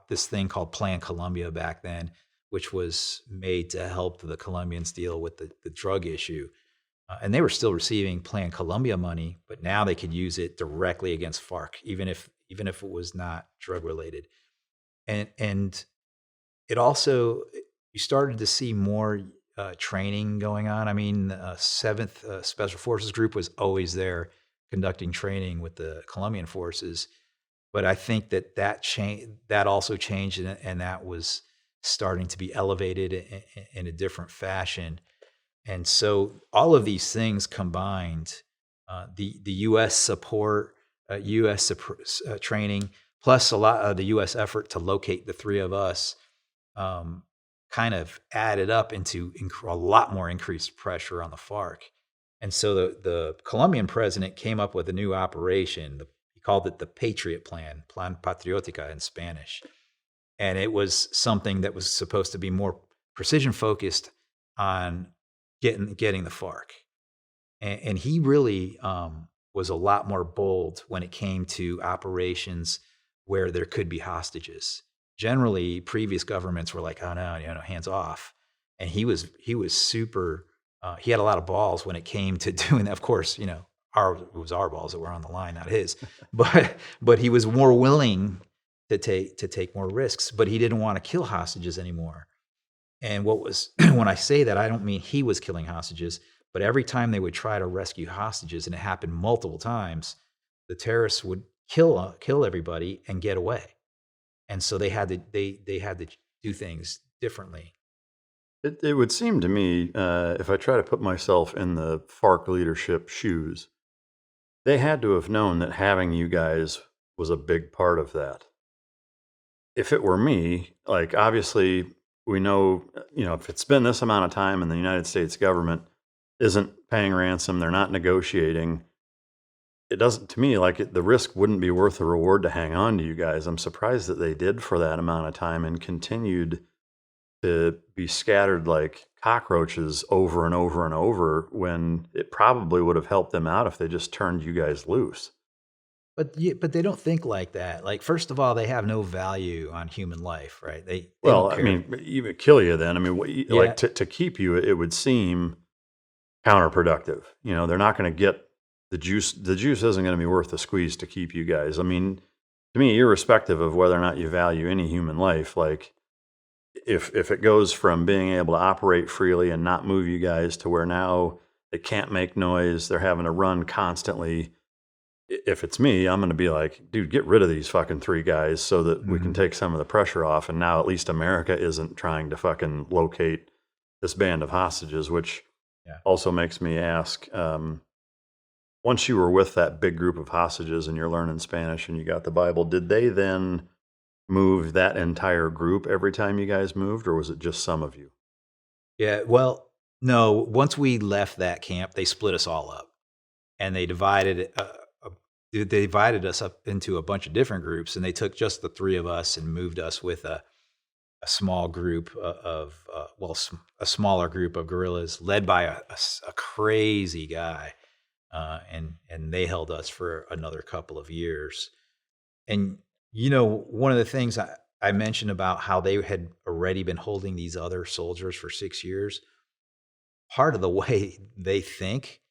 Speaker 1: this thing called Plan Colombia back then, which was made to help the Colombians deal with the drug issue. And they were still receiving Plan Colombia money, but now they could use it directly against FARC, even if it was not drug related. And it also, you started to see more training going on. The 7th Special Forces Group was always there conducting training with the Colombian forces. But I think that also changed, and that was starting to be elevated in a different fashion. And so all of these things combined, the U.S. support, U.S. training, plus a lot of the U.S. effort to locate the three of us, kind of added up into a lot more increased pressure on the FARC. And so the Colombian president came up with a new operation. He called it the Patriot Plan, Plan Patriótica in Spanish. And it was something that was supposed to be more precision focused on getting the FARC. And he really was a lot more bold when it came to operations where there could be hostages. Generally, previous governments were like, "Oh no, hands off." And he was super. He had a lot of balls when it came to doing that. Of course, it was our balls that were on the line, not his. But he was more willing to take more risks. But he didn't want to kill hostages anymore. And when I say that, I don't mean he was killing hostages. But every time they would try to rescue hostages, and it happened multiple times, the terrorists would kill everybody and get away. And so they had to do things differently.
Speaker 5: It would seem to me, if I try to put myself in the FARC leadership shoes, they had to have known that having you guys was a big part of that. If it were me, like obviously we know, if it's been this amount of time and the United States government isn't paying ransom, they're not negotiating, it doesn't, to me, like the risk wouldn't be worth the reward to hang on to you guys. I'm surprised that they did for that amount of time and continued to be scattered like cockroaches over and over and over, when it probably would have helped them out if they just turned you guys loose.
Speaker 1: But they don't think like that. Like, first of all, they have no value on human life, right? They
Speaker 5: Well,
Speaker 1: don't
Speaker 5: I
Speaker 1: care.
Speaker 5: mean, even kill you then. I mean,
Speaker 1: Yeah.
Speaker 5: like to keep you, it would seem counterproductive. They're not going to get the juice. The juice isn't going to be worth the squeeze to keep you guys. I mean, to me, irrespective of whether or not you value any human life, like if it goes from being able to operate freely and not move you guys to where now they can't make noise, they're having to run constantly. If it's me, I'm going to be like, dude, get rid of these fucking 3 guys so that we can take some of the pressure off. And now at least America isn't trying to fucking locate this band of hostages, which also makes me ask, once you were with that big group of hostages and you're learning Spanish and you got the Bible, did they then move that entire group every time you guys moved, or was it just some of you?
Speaker 1: Yeah, well, no. Once we left that camp, they split us all up, and they divided us up into a bunch of different groups, and they took just the 3 of us and moved us with a small group a smaller group of guerrillas led by a crazy guy, and they held us for another couple of years. And one of the things I mentioned about how they had already been holding these other soldiers for 6 years, part of the way they think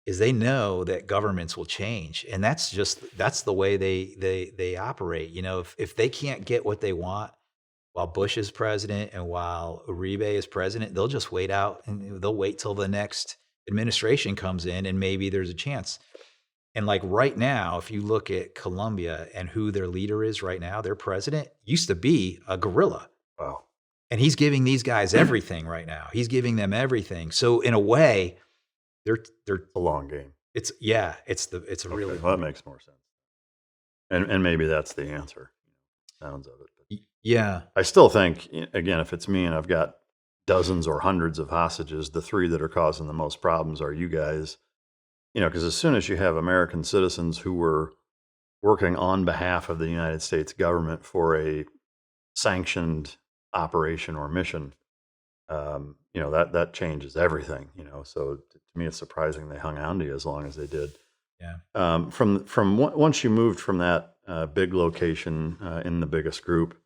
Speaker 1: is they know that governments will change, and that's the way they operate. If they can't get what they want while Bush is president and while Uribe is president, they'll just wait out, and they'll wait till the next administration comes in, and maybe there's a chance. And like right now, if you look at Colombia and who their leader is right now, their president used to be a guerrilla.
Speaker 5: Wow.
Speaker 1: And he's giving these guys everything right now. He's giving them everything. So in a way, they're
Speaker 5: A long game.
Speaker 1: it's a really
Speaker 5: Well, that makes more sense. And maybe that's the answer. Sounds of it. But
Speaker 1: yeah.
Speaker 5: I still think, again, if it's me and I've got dozens or hundreds of hostages, the 3 that are causing the most problems are you guys. Because as soon as you have American citizens who were working on behalf of the United States government for a sanctioned operation or mission, that changes everything. So to me, it's surprising they hung on to you as long as they did.
Speaker 1: Yeah.
Speaker 5: Once you moved from that big location in the biggest group,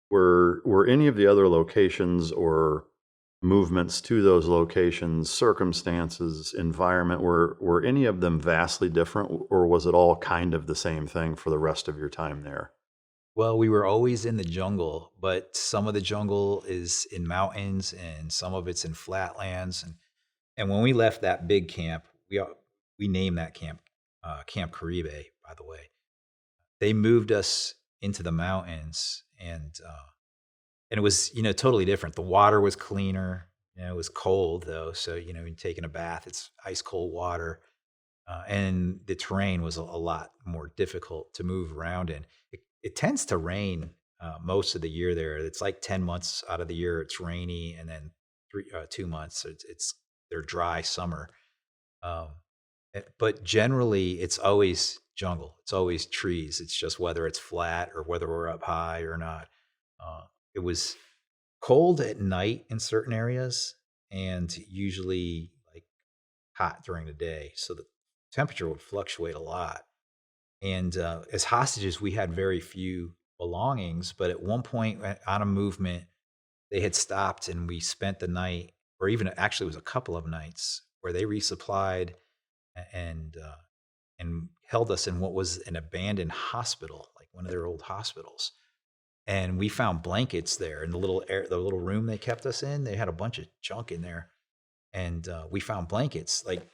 Speaker 5: were any of the other locations or movements to those locations, circumstances, environment, were any of them vastly different, or was it all kind of the same thing for the rest of your time there?
Speaker 1: Well, we were always in the jungle, but some of the jungle is in mountains and some of it's in flatlands. And when we left that big camp, we named that camp Camp Caribe, by the way. They moved us into the mountains, and it was totally different. The water was cleaner. It was cold though, so when you're taking a bath, it's ice cold water, and the terrain was a lot more difficult to move around in. It tends to rain most of the year there. It's like 10 months out of the year it's rainy, and then 2 months it's their dry summer. But generally, it's always jungle. It's always trees. It's just whether it's flat or whether we're up high or not. It was cold at night in certain areas and usually like hot during the day. So the temperature would fluctuate a lot. And as hostages, we had very few belongings, but at one point on a movement, they had stopped and we spent the night, or even actually it was a couple of nights where they resupplied and held us in what was an abandoned hospital, like one of their old hospitals. And we found blankets there in the little room they kept us in. They had a bunch of junk in there. And we found blankets, like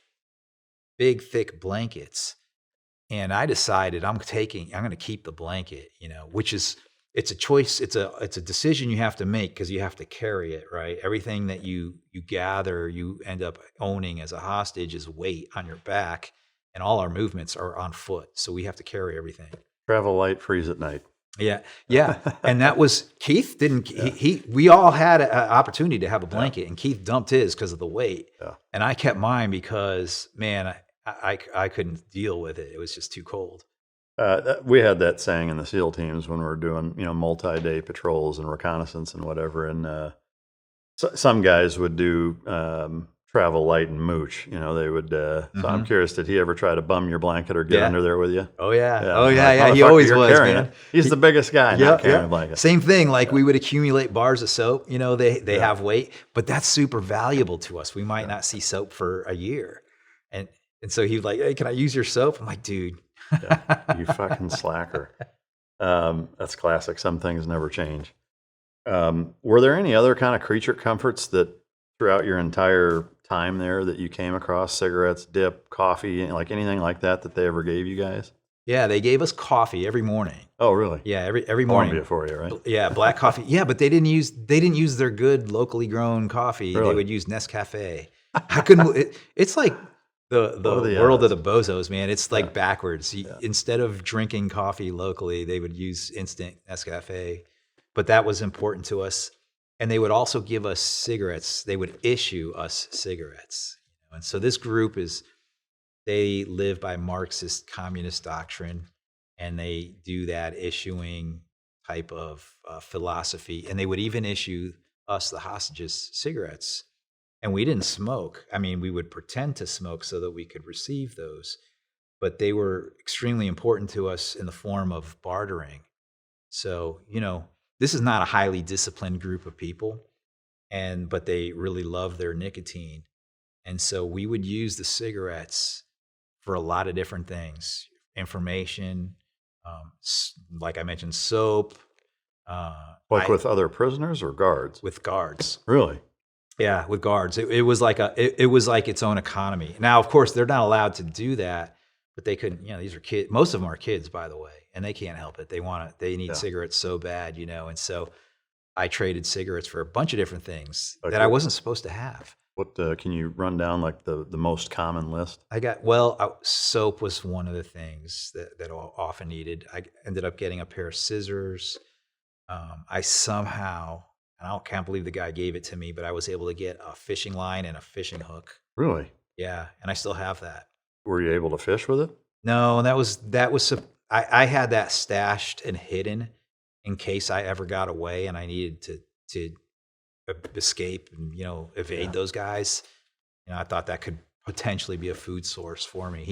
Speaker 1: big, thick blankets. And I decided I'm going to keep the blanket, which is, it's a choice. It's a decision you have to make because you have to carry it, right? Everything that you gather, you end up owning as a hostage is weight on your back. And all our movements are on foot. So we have to carry everything.
Speaker 5: Travel light, freeze at night.
Speaker 1: Yeah. And that was, Keith didn't, we all had an opportunity to have a blanket and Keith dumped his because of the weight. Yeah. And I kept mine because, man, I couldn't deal with it. It was just too cold.
Speaker 5: We had that saying in the SEAL teams when we were doing, multi-day patrols and reconnaissance and whatever. And some guys would do travel light and mooch. They would. So I'm curious, did he ever try to bum your blanket or get under there with you?
Speaker 1: Oh yeah. He always was, man.
Speaker 5: It. He's the biggest guy not carrying a blanket.
Speaker 1: Same thing. Like we would accumulate bars of soap. They have weight, but that's super valuable to us. We might not see soap for a year, and so he's like, "Hey, can I use your soap?" I'm like, "Dude,
Speaker 5: you fucking slacker." That's classic. Some things never change. Were there any other kind of creature comforts that throughout your entire time there that you came across? Cigarettes, dip, coffee, like anything like that they ever gave you guys?
Speaker 1: Yeah, they gave us coffee every morning.
Speaker 5: Oh, really?
Speaker 1: Yeah, every morning.
Speaker 5: Colombia for you, right?
Speaker 1: Yeah, black coffee. Yeah, but they didn't use their good locally grown coffee.
Speaker 5: Really?
Speaker 1: They would use Nescafe. I couldn't. It's like the world of the Bozos, man. It's like backwards. Instead of drinking coffee locally, they would use instant Nescafe. But that was important to us. And they would also give us cigarettes. They would issue us cigarettes. And so this group they live by Marxist communist doctrine, and they do that issuing type of philosophy. And they would even issue us, the hostages, cigarettes. And we didn't smoke. I mean, we would pretend to smoke so that we could receive those. But they were extremely important to us in the form of bartering. So, this is not a highly disciplined group of people, but they really love their nicotine. And so we would use the cigarettes for a lot of different things. Information, like I mentioned, soap.
Speaker 5: With other prisoners or guards?
Speaker 1: With guards.
Speaker 5: Really?
Speaker 1: Yeah, with guards. It was like it was like its own economy. Now, of course, they're not allowed to do that, but they couldn't, these are kids. Most of them are kids, by the way. And they can't help it. They need cigarettes so bad, and so I traded cigarettes for a bunch of different things that I wasn't supposed to have.
Speaker 5: What can you run down like the most common list?
Speaker 1: Soap was one of the things that I often needed. I ended up getting a pair of scissors. I somehow, and I can't believe the guy gave it to me, but I was able to get a fishing line and a fishing hook.
Speaker 5: Really?
Speaker 1: Yeah, and I still have that.
Speaker 5: Were you able to fish with it?
Speaker 1: No, that was. I had that stashed and hidden in case I ever got away and I needed to escape and evade those guys. I thought that could potentially be a food source for me.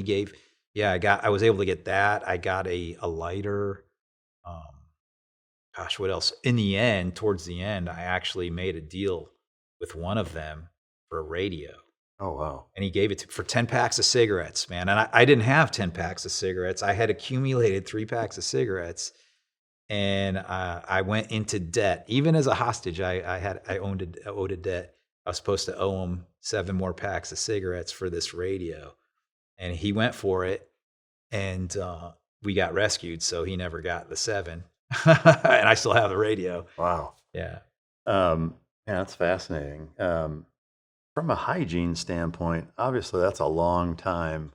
Speaker 1: I was able to get that. I got a lighter. What else? Towards the end, I actually made a deal with one of them for a radio.
Speaker 5: Oh, wow.
Speaker 1: And he gave it for 10 packs of cigarettes, man. And I didn't have 10 packs of cigarettes. I had accumulated 3 packs of cigarettes. And I went into debt. Even as a hostage, I owed a debt. I was supposed to owe him 7 more packs of cigarettes for this radio. And he went for it. And we got rescued, so he never got the 7. And I still have the radio.
Speaker 5: Wow.
Speaker 1: Yeah.
Speaker 5: That's fascinating. From a hygiene standpoint, obviously that's a long time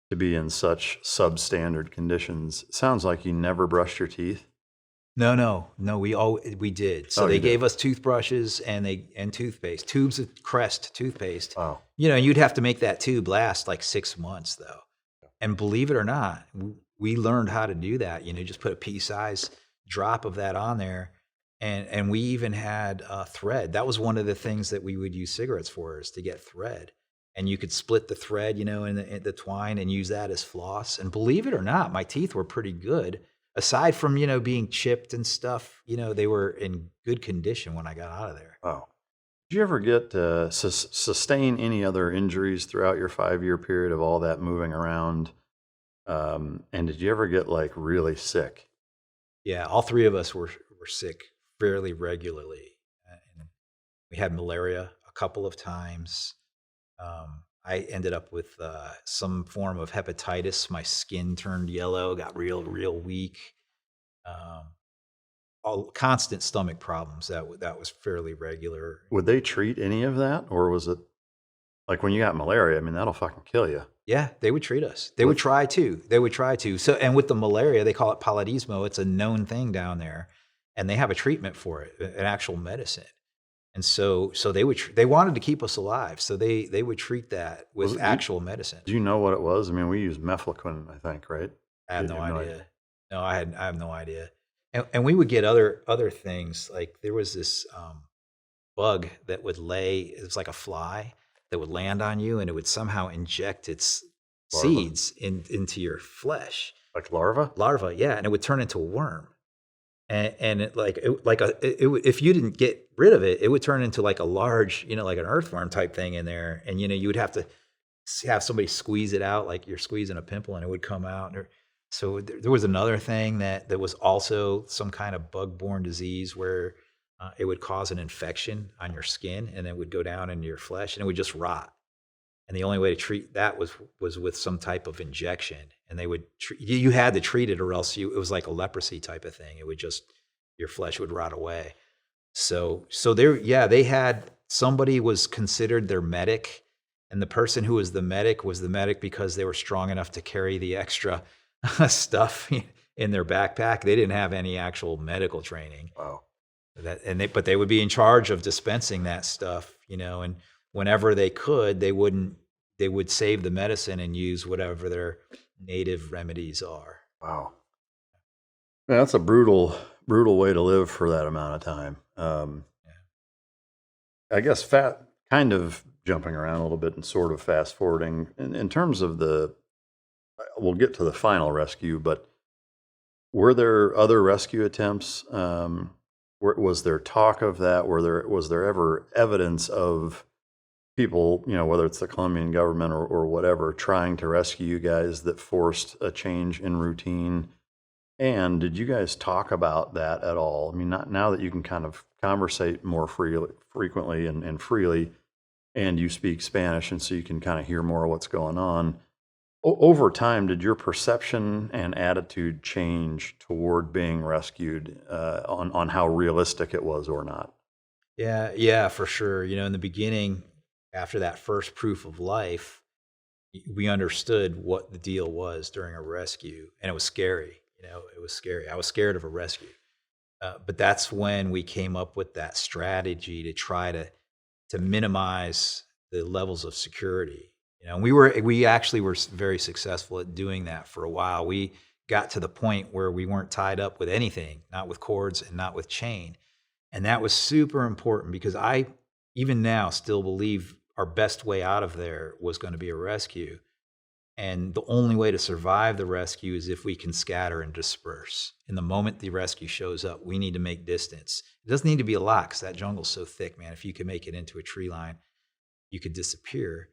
Speaker 5: to be in such substandard conditions. It sounds like you never brushed your teeth.
Speaker 1: No, we did. So they gave us toothbrushes and toothpaste, tubes of Crest toothpaste.
Speaker 5: Wow.
Speaker 1: You'd have to make that tube last like 6 months though. And believe it or not, we learned how to do that. Just put a pea-size drop of that on there. And we even had thread. That was one of the things that we would use cigarettes for, is to get thread. And you could split the thread, in the twine, and use that as floss. And believe it or not, my teeth were pretty good. Aside from, being chipped and stuff, they were in good condition when I got out of there.
Speaker 5: Wow. Did you ever get sustain any other injuries throughout your 5-year period of all that moving around? And did you ever get like really sick?
Speaker 1: Yeah, all three of us were sick fairly regularly. And we had malaria a couple of times. I ended up with some form of hepatitis. My skin turned yellow, got real weak. All constant stomach problems. That was fairly regular.
Speaker 5: Would they treat any of that, or was it like when you got malaria? I mean, that'll fucking kill you.
Speaker 1: Yeah, they would treat us. They would try to. So, and with the malaria, they call it paludismo. It's a known thing down there, and they have a treatment for it, an actual medicine. And so they wanted to keep us alive. So they would treat that with actual medicine.
Speaker 5: Do you know what it was? I mean, we used mefloquine, I think, right?
Speaker 1: I have no idea. No, I have no idea. And we would get other things. Like there was this bug that would it was like a fly that would land on you, and it would somehow inject its seeds into your flesh.
Speaker 5: Like larva?
Speaker 1: Larva, yeah, and it would turn into a worm. And if you didn't get rid of it, it would turn into like a large, like an earthworm type thing in there. And, you would have to have somebody squeeze it out like you're squeezing a pimple, and it would come out. So there was another thing that was also some kind of bug-borne disease where it would cause an infection on your skin, and it would go down into your flesh, and it would just rot. And the only way to treat that was with some type of injection. And they would you had to treat it, or else it was like a leprosy type of thing. It would your flesh would rot away. So they had, somebody was considered their medic, and the person who was the medic because they were strong enough to carry the extra stuff in their backpack. They didn't have any actual medical training.
Speaker 5: Wow.
Speaker 1: But they would be in charge of dispensing that stuff, and whenever they could, they would save the medicine and use whatever their native remedies are.
Speaker 5: Wow. Man, that's a brutal way to live for that amount of time. I guess kind of jumping around a little bit and sort of fast forwarding in terms of we'll get to the final rescue, but were there other rescue attempts? Was there talk of that? Was there ever evidence of people, whether it's the Colombian government or whatever, trying to rescue you guys that forced a change in routine? And did you guys talk about that at all? I mean, not now that you can kind of conversate more frequently and freely, and you speak Spanish, and so you can kind of hear more of what's going on. Over time, did your perception and attitude change toward being rescued on how realistic it was or not?
Speaker 1: Yeah, for sure. In the beginning, after that first proof of life, we understood what the deal was during a rescue, and it was scary. It was scary. I was scared of a rescue. But that's when we came up with that strategy to try to minimize the levels of security. And we actually were very successful at doing that for a while. We got to the point where we weren't tied up with anything, not with cords and not with chain. And that was super important, because I, even now, still believe our best way out of there was going to be a rescue. And the only way to survive the rescue is if we can scatter and disperse. And the moment the rescue shows up, we need to make distance. It doesn't need to be a lot, because that jungle's so thick, man. If you can make it into a tree line, you could disappear.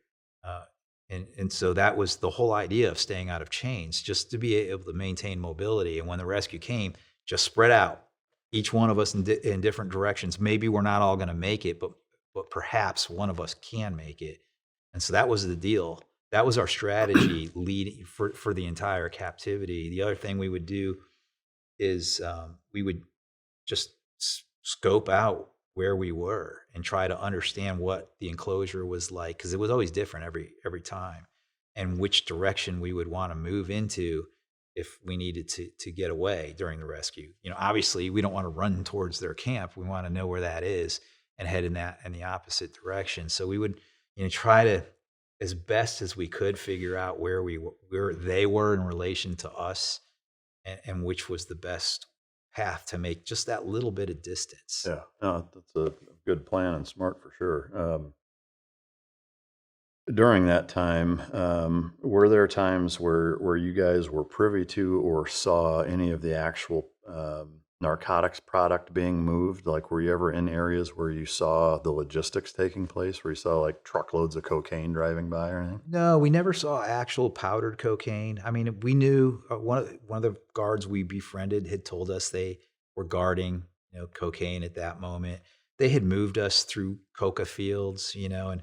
Speaker 1: And so that was the whole idea of staying out of chains, just to be able to maintain mobility. And when the rescue came, just spread out, each one of us in different directions. Maybe we're not all going to make it, but perhaps one of us can make it. And so that was the deal. That was our strategy leading for the entire captivity. The other thing we would do is we would just scope out where we were and try to understand what the enclosure was like, because it was always different every time, and which direction we would want to move into if we needed to get away during the rescue. Obviously we don't want to run towards their camp. We want to know where that is and head in the opposite direction. So we would try to as best as we could figure out where they were in relation to us, and which was the best path to make just that little bit of distance.
Speaker 5: Yeah, no, that's a good plan and smart for sure. During that time, were there times where you guys were privy to or saw any of the actual narcotics product being moved? Like, were you ever in areas where you saw the logistics taking place, where you saw like truckloads of cocaine driving by or anything?
Speaker 1: No, we never saw actual powdered cocaine. I mean, we knew one of the guards we befriended had told us they were guarding, cocaine at that moment. They had moved us through coca fields, and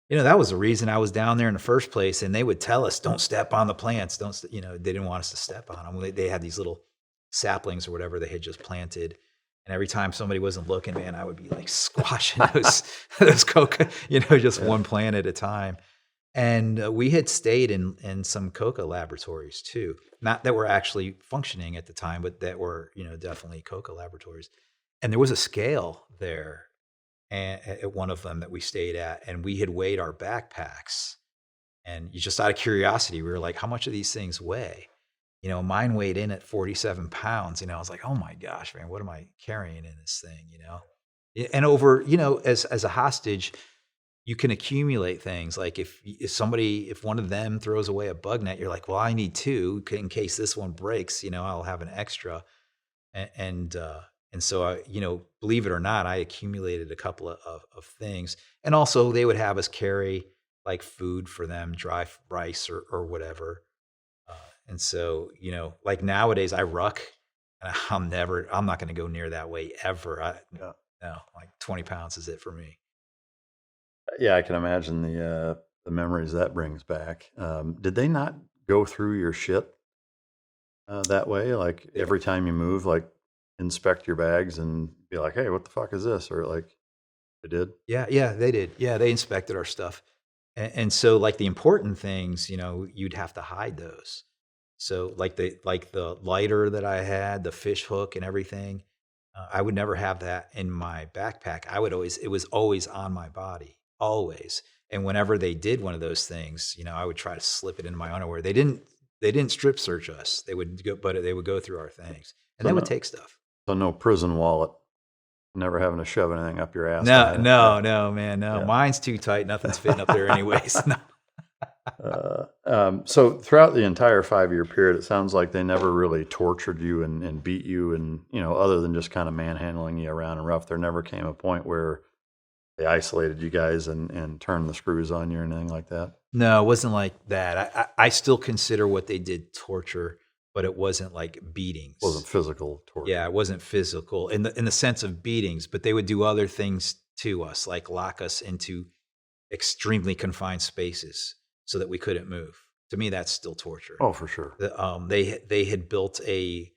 Speaker 1: that was the reason I was down there in the first place. And they would tell us, "Don't step on the plants. They didn't want us to step on them." They had these little saplings or whatever they had just planted. And every time somebody wasn't looking, man, I would be like squashing those coca, just one plant at a time. And we had stayed in some coca laboratories too. Not that were actually functioning at the time, but that were, definitely coca laboratories. And there was a scale there at one of them that we stayed at, and we had weighed our backpacks. And just out of curiosity, we were like, how much do these things weigh? Mine weighed in at 47 pounds. I was like, oh my gosh, man, what am I carrying in this thing? And over, as a hostage, you can accumulate things. Like if one of them throws away a bug net, you're like, well, I need two in case this one breaks, I'll have an extra. And so I, believe it or not, I accumulated a couple of things. And also they would have us carry like food for them, dry rice or whatever. And so, like nowadays I ruck, and I'm not going to go near that way ever. No, like 20 pounds is it for me.
Speaker 5: Yeah, I can imagine the memories that brings back. Did they not go through your shit that way? Like every time you move, like inspect your bags and be like, hey, what the fuck is this? Or like they did?
Speaker 1: Yeah, they did. Yeah, they inspected our stuff. And so like the important things, you'd have to hide those. So like the lighter that I had, the fish hook and everything, I would never have that in my backpack. It was always on my body, always. And whenever they did one of those things, I would try to slip it into my underwear. They didn't strip search us. They would go through our things, and they would take stuff.
Speaker 5: So no prison wallet, never having to shove anything up your ass.
Speaker 1: No, man, no. Yeah. Mine's too tight. Nothing's fitting up there anyways. No.
Speaker 5: So throughout the entire 5-year period, it sounds like they never really tortured you and beat you, and other than just kind of manhandling you around and rough, there never came a point where they isolated you guys and turned the screws on you or anything like that.
Speaker 1: No, it wasn't like that. I still consider what they did torture, but it wasn't like beatings.
Speaker 5: It wasn't physical torture.
Speaker 1: Yeah, it wasn't physical in the sense of beatings, but they would do other things to us, like lock us into extremely confined spaces so that we couldn't move. To me, that's still torture.
Speaker 5: Oh, for sure.
Speaker 1: They had built an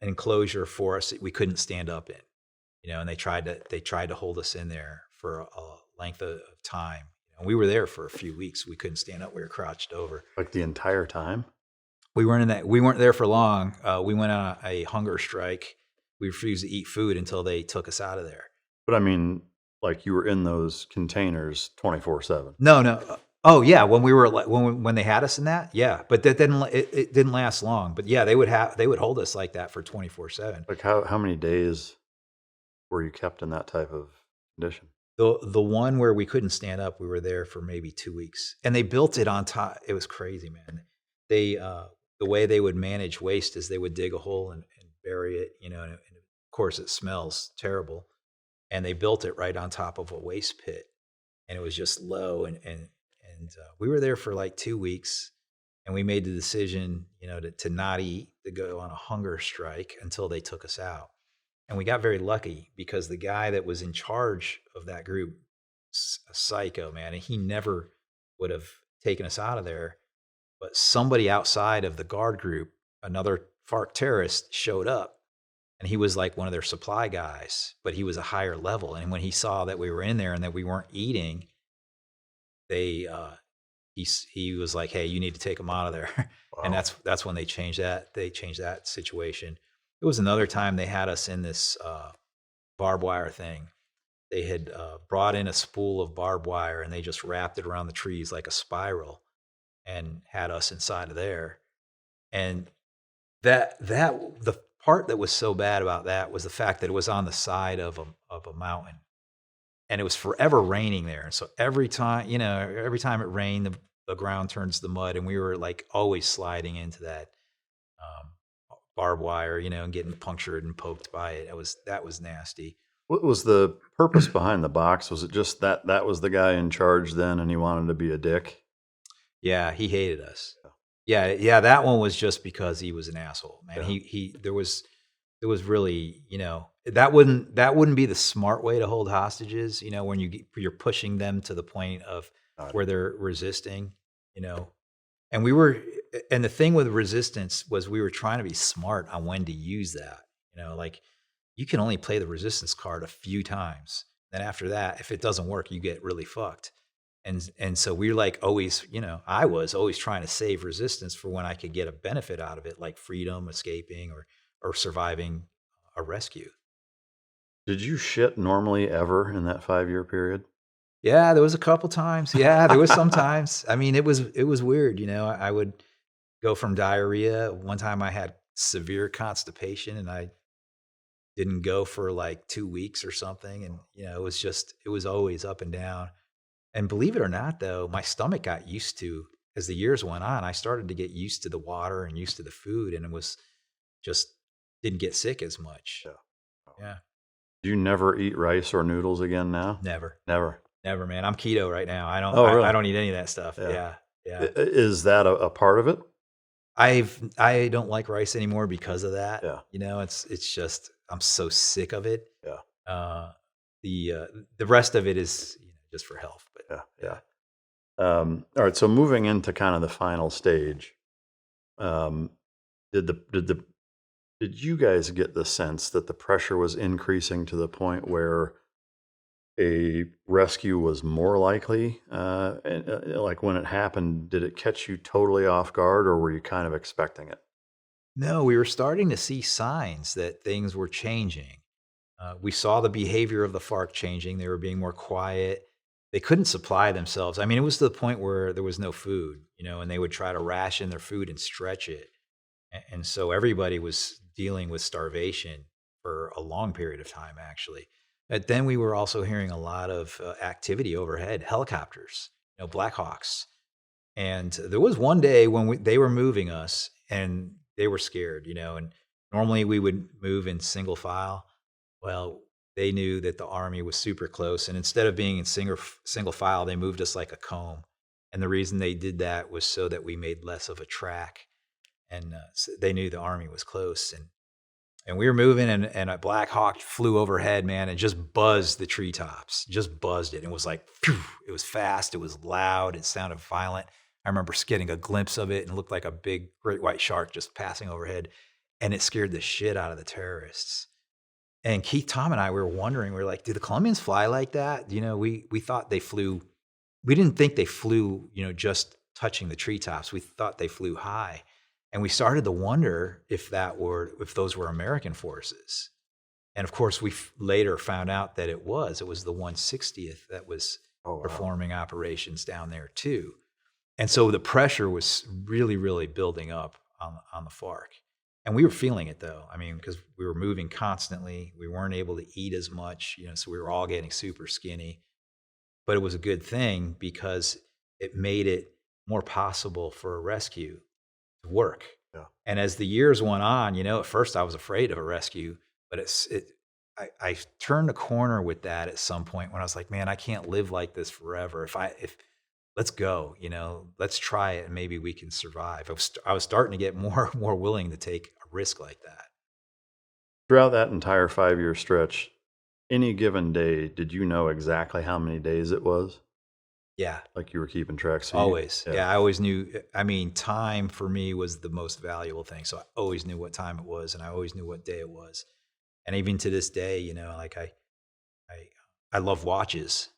Speaker 1: enclosure for us that we couldn't stand up in, and they tried to hold us in there for a length of time. And we were there for a few weeks. We couldn't stand up. We were crouched over.
Speaker 5: Like the entire time?
Speaker 1: We weren't there for long. We went on a hunger strike. We refused to eat food until they took us out of there.
Speaker 5: But I mean, like you were in those containers 24/7.
Speaker 1: No. Oh yeah, when they had us in that, yeah. But that it didn't last long. But yeah, they would hold us like that for 24/7.
Speaker 5: Like how many days were you kept in that type of condition?
Speaker 1: The one where we couldn't stand up, we were there for maybe 2 weeks, and they built it on top. It was crazy, man. They the way they would manage waste is they would dig a hole and bury it, and of course it smells terrible, and they built it right on top of a waste pit, and it was just low, and we were there for like 2 weeks, and we made the decision, to not eat, to go on a hunger strike until they took us out. And we got very lucky because the guy that was in charge of that group, a psycho, man, and he never would have taken us out of there. But somebody outside of the guard group, another FARC terrorist, showed up, and he was like one of their supply guys, but he was a higher level. And when he saw that we were in there and that we weren't eating, he was like, "Hey, you need to take him out of there." Wow. And that's when they changed that. They changed that situation. It was another time they had us in this barbed wire thing they had brought in a spool of barbed wire, and they just wrapped it around the trees like a spiral and had us inside of there. And the part that was so bad about that was the fact that it was on the side of a mountain, and it was forever raining there. And so every time it rained, the ground turns to mud, and we were like always sliding into that barbed wire, and getting punctured and poked by it. That was nasty.
Speaker 5: What was the purpose behind the box? Was it just that was the guy in charge then, and he wanted to be a dick?
Speaker 1: Yeah, he hated us. Yeah, that one was just because he was an asshole, man.
Speaker 5: Yeah.
Speaker 1: There was really, that wouldn't be the smart way to hold hostages, when you're pushing them to the point of where they're resisting, And the thing with resistance was we were trying to be smart on when to use that, like you can only play the resistance card a few times. Then after that, if it doesn't work, you get really fucked. And so we're like always, I was always trying to save resistance for when I could get a benefit out of it, like freedom, escaping, or surviving a rescue.
Speaker 5: Did you shit normally ever in that 5-year period?
Speaker 1: Yeah, there was a couple times. Yeah, there was sometimes. I mean, it was weird. I would go from diarrhea. One time I had severe constipation, and I didn't go for like 2 weeks or something. And, it was always up and down. And believe it or not, though, my stomach got used to, as the years went on, I started to get used to the water and used to the food, and it was just didn't get sick as much. Yeah.
Speaker 5: Do you never eat rice or noodles again now?
Speaker 1: Never, man. I'm keto right now. I don't.
Speaker 5: Really?
Speaker 1: I don't eat any of that stuff. Yeah.
Speaker 5: Is that a part of it?
Speaker 1: I don't like rice anymore because of that.
Speaker 5: Yeah.
Speaker 1: It's just I'm so sick of it.
Speaker 5: Yeah.
Speaker 1: The rest of it is just for health. But
Speaker 5: yeah. All right. So moving into kind of the final stage, did you guys get the sense that the pressure was increasing to the point where a rescue was more likely? Like when it happened, did it catch you totally off guard, or were you kind of expecting it?
Speaker 1: No, we were starting to see signs that things were changing. We saw the behavior of the FARC changing. They were being more quiet. They couldn't supply themselves. I mean, it was to the point where there was no food, and they would try to ration their food and stretch it. And so everybody was dealing with starvation for a long period of time, actually. But then we were also hearing a lot of activity overhead, helicopters, Black Hawks. And there was one day when they were moving us, and they were scared, and normally we would move in single file. Well, they knew that the Army was super close, and instead of being in single file, they moved us like a comb. And the reason they did that was so that we made less of a track, and so they knew the Army was close. And we were moving, and a Black Hawk flew overhead, man, and just buzzed the treetops, just buzzed it. It was like, phew, it was fast, it was loud, it sounded violent. I remember getting a glimpse of it, and it looked like a big great white shark just passing overhead, and it scared the shit out of the terrorists. And Keith, Tom, and I, we were wondering, we were like, do the Colombians fly like that? We thought they flew, we didn't think they flew, just touching the treetops. We thought they flew high. And we started to wonder if those were American forces. And of course, we later found out that it was the 160th that was performing operations down there too. And so the pressure was really, really building up on the FARC. And we were feeling it though. I mean, because we were moving constantly. We weren't able to eat as much, so we were all getting super skinny. But it was a good thing because it made it more possible for a rescue to work.
Speaker 5: Yeah.
Speaker 1: And as the years went on, at first I was afraid of a rescue, but I turned a corner with that at some point when I was like, man, I can't live like this forever. If let's go, let's try it and maybe we can survive. I was starting to get more willing to take a risk like that.
Speaker 5: Throughout that entire 5-year stretch, any given day, did you know exactly how many days it was?
Speaker 1: Yeah.
Speaker 5: Like you were keeping track? So
Speaker 1: always. Yeah, I always knew. I mean, time for me was the most valuable thing. So I always knew what time it was, and I always knew what day it was. And even to this day, like I love watches.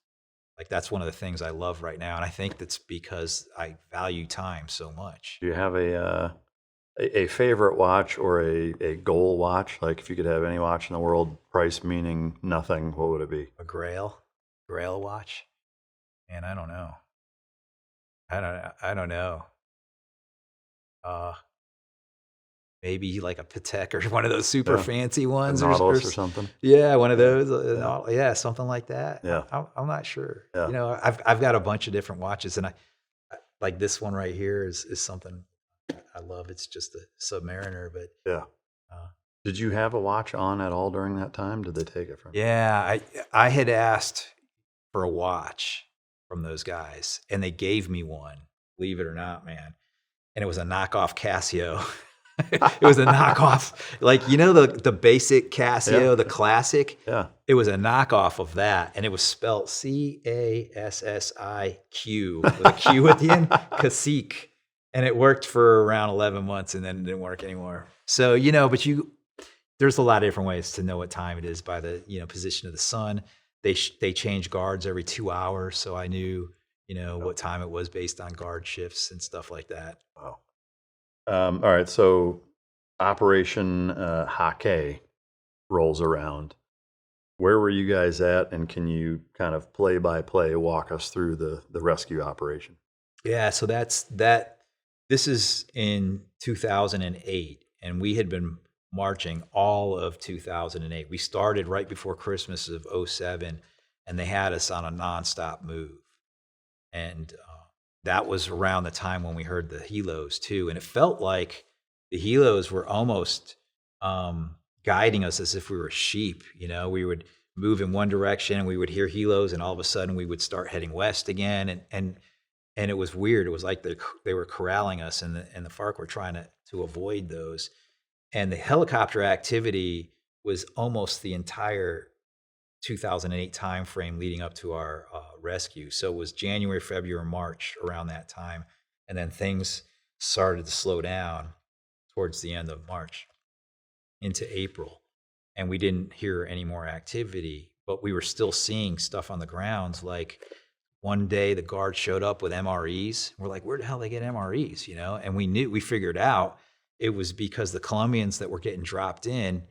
Speaker 1: Like that's one of the things I love right now. And I think that's because I value time so much.
Speaker 5: Do you have a A favorite watch or a goal watch? Like if you could have any watch in the world, price meaning nothing, what would it be?
Speaker 1: A Grail watch? Man, I don't know. I don't know. Uh, Maybe like a Patek or one of those super
Speaker 5: Yeah.
Speaker 1: fancy
Speaker 5: A
Speaker 1: ones,
Speaker 5: Nautilus or something?
Speaker 1: yeah, one of those. Yeah, something like that.
Speaker 5: Yeah.
Speaker 1: I'm not sure.
Speaker 5: Yeah.
Speaker 1: You know, I've got a bunch of different watches, and I like this one right here is something I love. It's just a Submariner, but
Speaker 5: Yeah.
Speaker 1: uh,
Speaker 5: Did you have a watch on at all during that time? Did they take it from you?
Speaker 1: yeah, I had asked for a watch from those guys, and they gave me one. Believe it or not, man, and it was a knockoff Casio. It was a knockoff, like the basic Casio,
Speaker 5: Yeah.
Speaker 1: the classic.
Speaker 5: Yeah.
Speaker 1: It was a knockoff of that, and it was spelled Cassiq with a Q at the end, Cacique, and it worked for around 11 months, and then it didn't work anymore. So but there's a lot of different ways to know what time it is by the position of the sun. They change guards every 2 hours, so I knew what time it was based on guard shifts and stuff like that.
Speaker 5: Wow. All right, so Operation Jaque rolls around. Where were you guys at, and can you kind of play by play walk us through the rescue operation?
Speaker 1: Yeah, so this is in 2008, and we had been marching all of 2008. We started right before Christmas of 07, and they had us on a nonstop move. And that was around the time when we heard the helos too. And it felt like the helos were almost guiding us as if we were sheep. We would move in one direction and we would hear helos, and all of a sudden we would start heading west again. And it was weird. It was like they were corralling us, and the FARC were trying to avoid those. And the helicopter activity was almost the entire 2008 timeframe leading up to our rescue. So it was January, February, March around that time. And then things started to slow down towards the end of March into April. And we didn't hear any more activity, but we were still seeing stuff on the grounds. Like one day the guards showed up with MREs. We're like, where the hell they get MREs? And we figured out it was because the Colombians that were getting dropped in,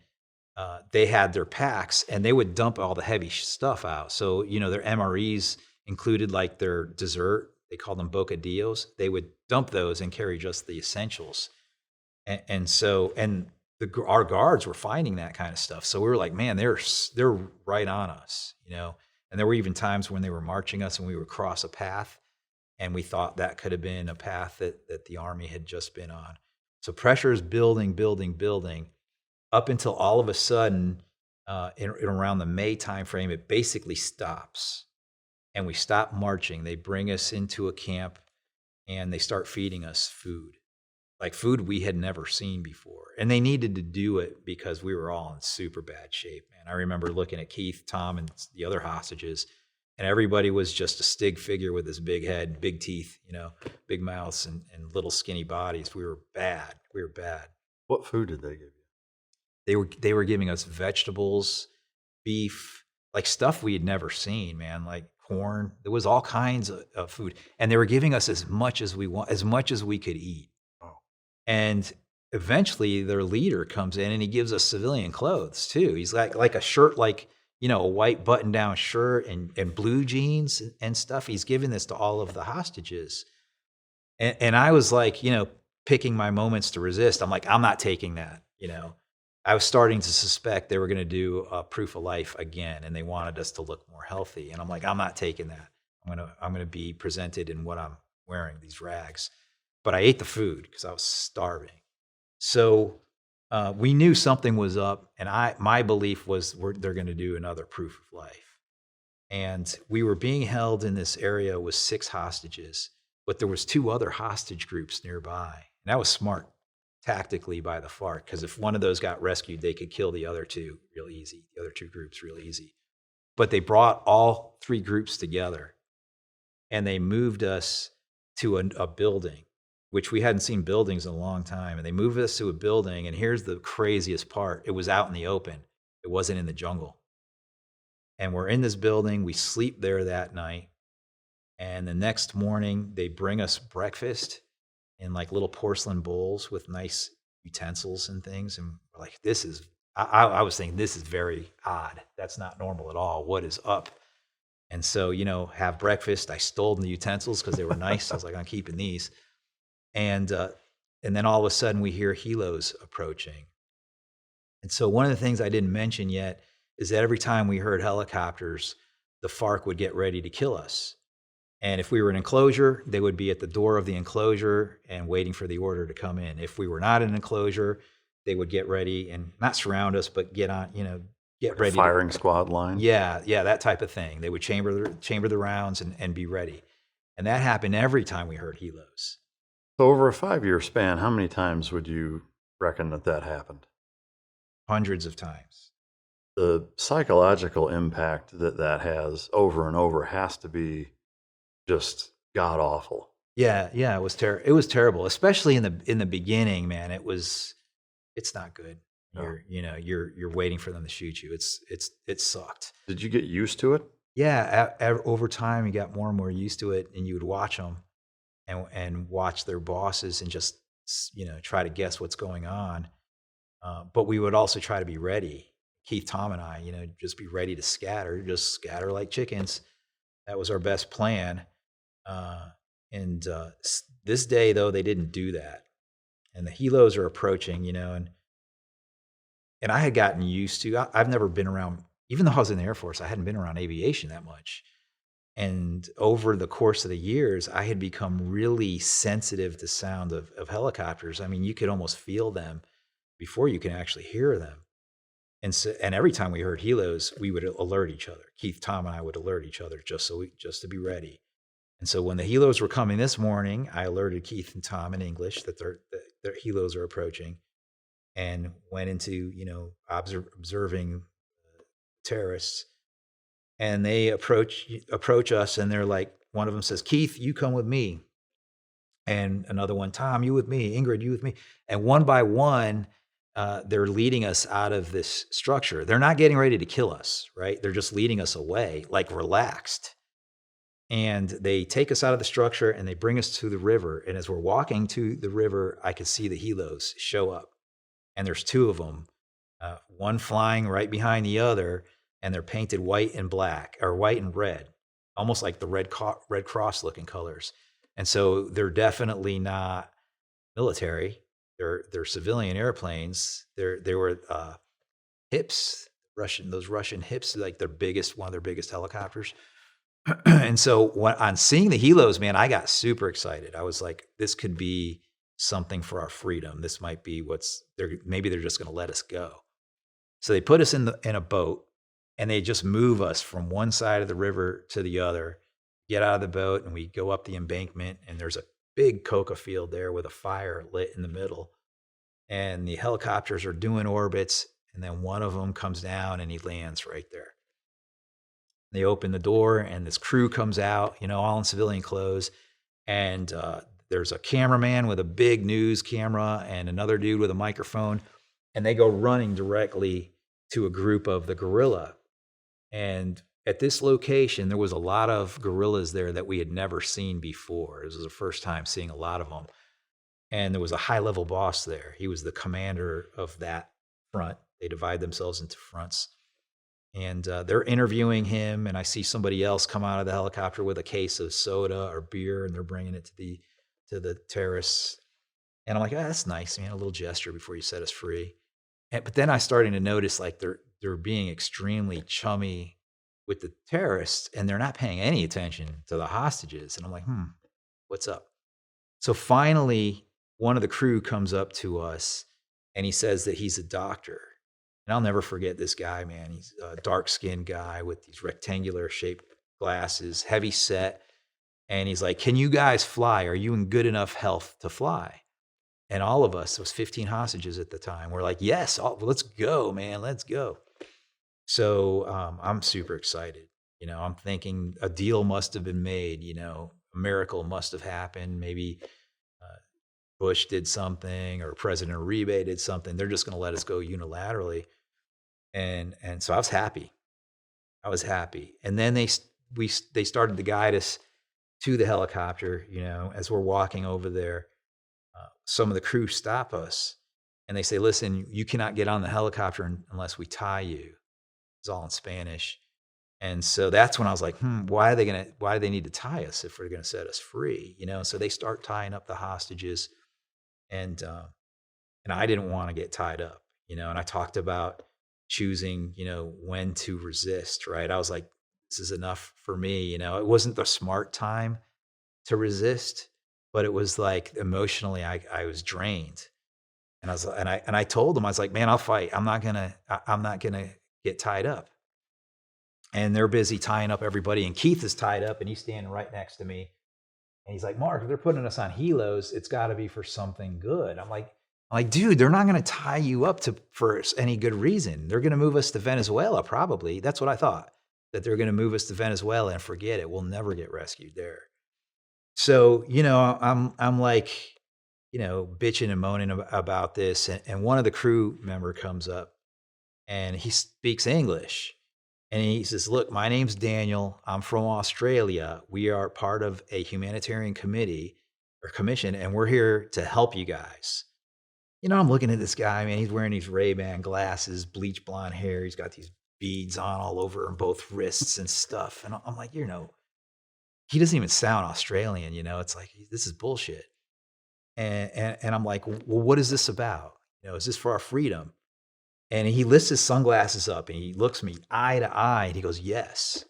Speaker 1: they had their packs, and they would dump all the heavy stuff out. So, their MREs included like their dessert. They called them bocadillos. They would dump those and carry just the essentials. And our guards were finding that kind of stuff. So we were like, man, they're right on us, And there were even times when they were marching us and we would cross a path, and we thought that could have been a path that the Army had just been on. So pressure is building, up until all of a sudden, in around the May timeframe, it basically stops, and we stop marching. They bring us into a camp, and they start feeding us food, like food we had never seen before. And they needed to do it because we were all in super bad shape, man. I remember looking at Keith, Tom, and the other hostages, and everybody was just a stick figure with this big head, big teeth, big mouths, and little skinny bodies. We were bad.
Speaker 5: What food did they give you?
Speaker 1: They were giving us vegetables, beef, like stuff we had never seen, man, like corn. There was all kinds of food, and they were giving us as much as we could eat.
Speaker 5: Oh.
Speaker 1: And eventually, their leader comes in and he gives us civilian clothes too. He's like a shirt, like a white button-down shirt and blue jeans and stuff. He's giving this to all of the hostages, and I was like, picking my moments to resist. I'm like, I'm not taking that, I was starting to suspect they were going to do a proof of life again, and they wanted us to look more healthy. And I'm like, I'm not taking that. I'm going to be presented in what I'm wearing, these rags. But I ate the food because I was starving. So we knew something was up, and my belief was they're going to do another proof of life. And we were being held in this area with 6 hostages, but there was 2 other hostage groups nearby. And that was smart tactically by the FARC, because if one of those got rescued, they could kill the other 2 real easy, the other 2 groups real easy. But they brought all 3 groups together, and they moved us to a building, which we hadn't seen buildings in a long time. And they moved us to a building, and here's the craziest part. It was out in the open. It wasn't in the jungle. And we're in this building. We sleep there that night. And the next morning, they bring us breakfast. in like little porcelain bowls with nice utensils and things. And we're like, this is, I was thinking, this is very odd. That's not normal at all. What is up? And so, have breakfast. I stole the utensils because they were nice. I was like, I'm keeping these. And then all of a sudden we hear helos approaching. And so one of the things I didn't mention yet is that every time we heard helicopters, the FARC would get ready to kill us. And if we were in an enclosure, they would be at the door of the enclosure and waiting for the order to come in. If we were not in an enclosure, they would get ready and not surround us, but get on, get ready.
Speaker 5: Firing squad line.
Speaker 1: Yeah, that type of thing. They would chamber the rounds and be ready. And that happened every time we heard helos.
Speaker 5: So over a 5-year span, how many times would you reckon that happened?
Speaker 1: Hundreds of times.
Speaker 5: The psychological impact that has over and over has to be just god awful.
Speaker 1: Yeah, it was terrible, especially in the beginning, man. It's not good.
Speaker 5: No.
Speaker 1: You're waiting for them to shoot you. It sucked.
Speaker 5: Did you get used to it?
Speaker 1: Yeah, over time you got more and more used to it, and you would watch them and watch their bosses and just try to guess what's going on. But we would also try to be ready. Keith, Tom, and I, just be ready to scatter like chickens. That was our best plan. This day, though, they didn't do that. And the helos are approaching, and I had gotten used to, I've never been around, even though I was in the Air Force, I hadn't been around aviation that much. And over the course of the years, I had become really sensitive to sound of helicopters. I mean, you could almost feel them before you can actually hear them. And every time we heard helos, we would alert each other. Keith, Tom, and I would alert each other just to be ready. And so when the helos were coming this morning, I alerted Keith and Tom in English that their helos are approaching, and went into observing terrorists. And they approach us, and they're like, one of them says, "Keith, you come with me," and another one, "Tom, you with me," "Ingrid, you with me," and one by one. They're leading us out of this structure. They're not getting ready to kill us, right? They're just leading us away, like relaxed. And they take us out of the structure and they bring us to the river. And as we're walking to the river, I could see the helos show up. And there's two of them, one flying right behind the other, and they're painted white and black, or white and red, almost like the Red Cross looking colors. And so they're definitely not military. They're civilian airplanes. They were Hips, those Russian Hips, like one of their biggest helicopters. And so on seeing the helos, man, I got super excited. I was like, this could be something for our freedom. This might be maybe they're just going to let us go. So they put us in a boat, and they just move us from one side of the river to the other, get out of the boat, and we go up the embankment, and there's a big coca field there with a fire lit in the middle. And the helicopters are doing orbits, and then one of them comes down and he lands right there. They open the door, and this crew comes out, all in civilian clothes. And there's a cameraman with a big news camera and another dude with a microphone. And they go running directly to a group of the guerrilla. And at this location, there was a lot of guerrillas there that we had never seen before. This was the first time seeing a lot of them. And there was a high-level boss there. He was the commander of that front. They divide themselves into fronts. And they're interviewing him, and I see somebody else come out of the helicopter with a case of soda or beer, and they're bringing it to the terrorists. And I'm like, that's nice, man, a little gesture before you set us free. But then I started to notice, like, they're being extremely chummy with the terrorists, and they're not paying any attention to the hostages. And I'm like, what's up? So finally, one of the crew comes up to us, and he says that he's a doctor. And I'll never forget this guy, man. He's a dark-skinned guy with these rectangular-shaped glasses, heavy set. And he's like, "Can you guys fly? Are you in good enough health to fly?" And all of us, it was 15 hostages at the time, we're like, "Yes, let's go, man, let's go." So I'm super excited. I'm thinking a deal must have been made. A miracle must have happened. Maybe Bush did something, or President Uribe did something. They're just going to let us go unilaterally. And so I was happy. And then they started to guide us to the helicopter, as we're walking over there. some of the crew stop us and they say, listen, you cannot get on the helicopter unless we tie you. It's all in Spanish. And so that's when I was like, why do they need to tie us if we're going to set us free? So they start tying up the hostages, and I didn't want to get tied up, and I talked about choosing, when to resist, right? I was like, this is enough for me. It wasn't the smart time to resist, but it was like emotionally, I was drained. And I told them, I was like, man, I'll fight. I'm not gonna get tied up. And they're busy tying up everybody. And Keith is tied up and he's standing right next to me. And he's like, Mark, if they're putting us on helos, it's gotta be for something good. I'm like, dude, they're not gonna tie you up for any good reason. They're gonna move us to Venezuela, probably. That's what I thought, that they're gonna move us to Venezuela and forget it. We'll never get rescued there. So, I'm like, bitching and moaning about this. And one of the crew member comes up and he speaks English. And he says, look, my name's Daniel. I'm from Australia. We are part of a humanitarian committee or commission, and we're here to help you guys. I'm looking at this guy, man. He's wearing these Ray-Ban glasses, bleach blonde hair. He's got these beads on all over him, both wrists and stuff. And I'm like, he doesn't even sound Australian. It's like, this is bullshit. And I'm like, well, what is this about? Is this for our freedom? And he lifts his sunglasses up and he looks me eye to eye and he goes, yes.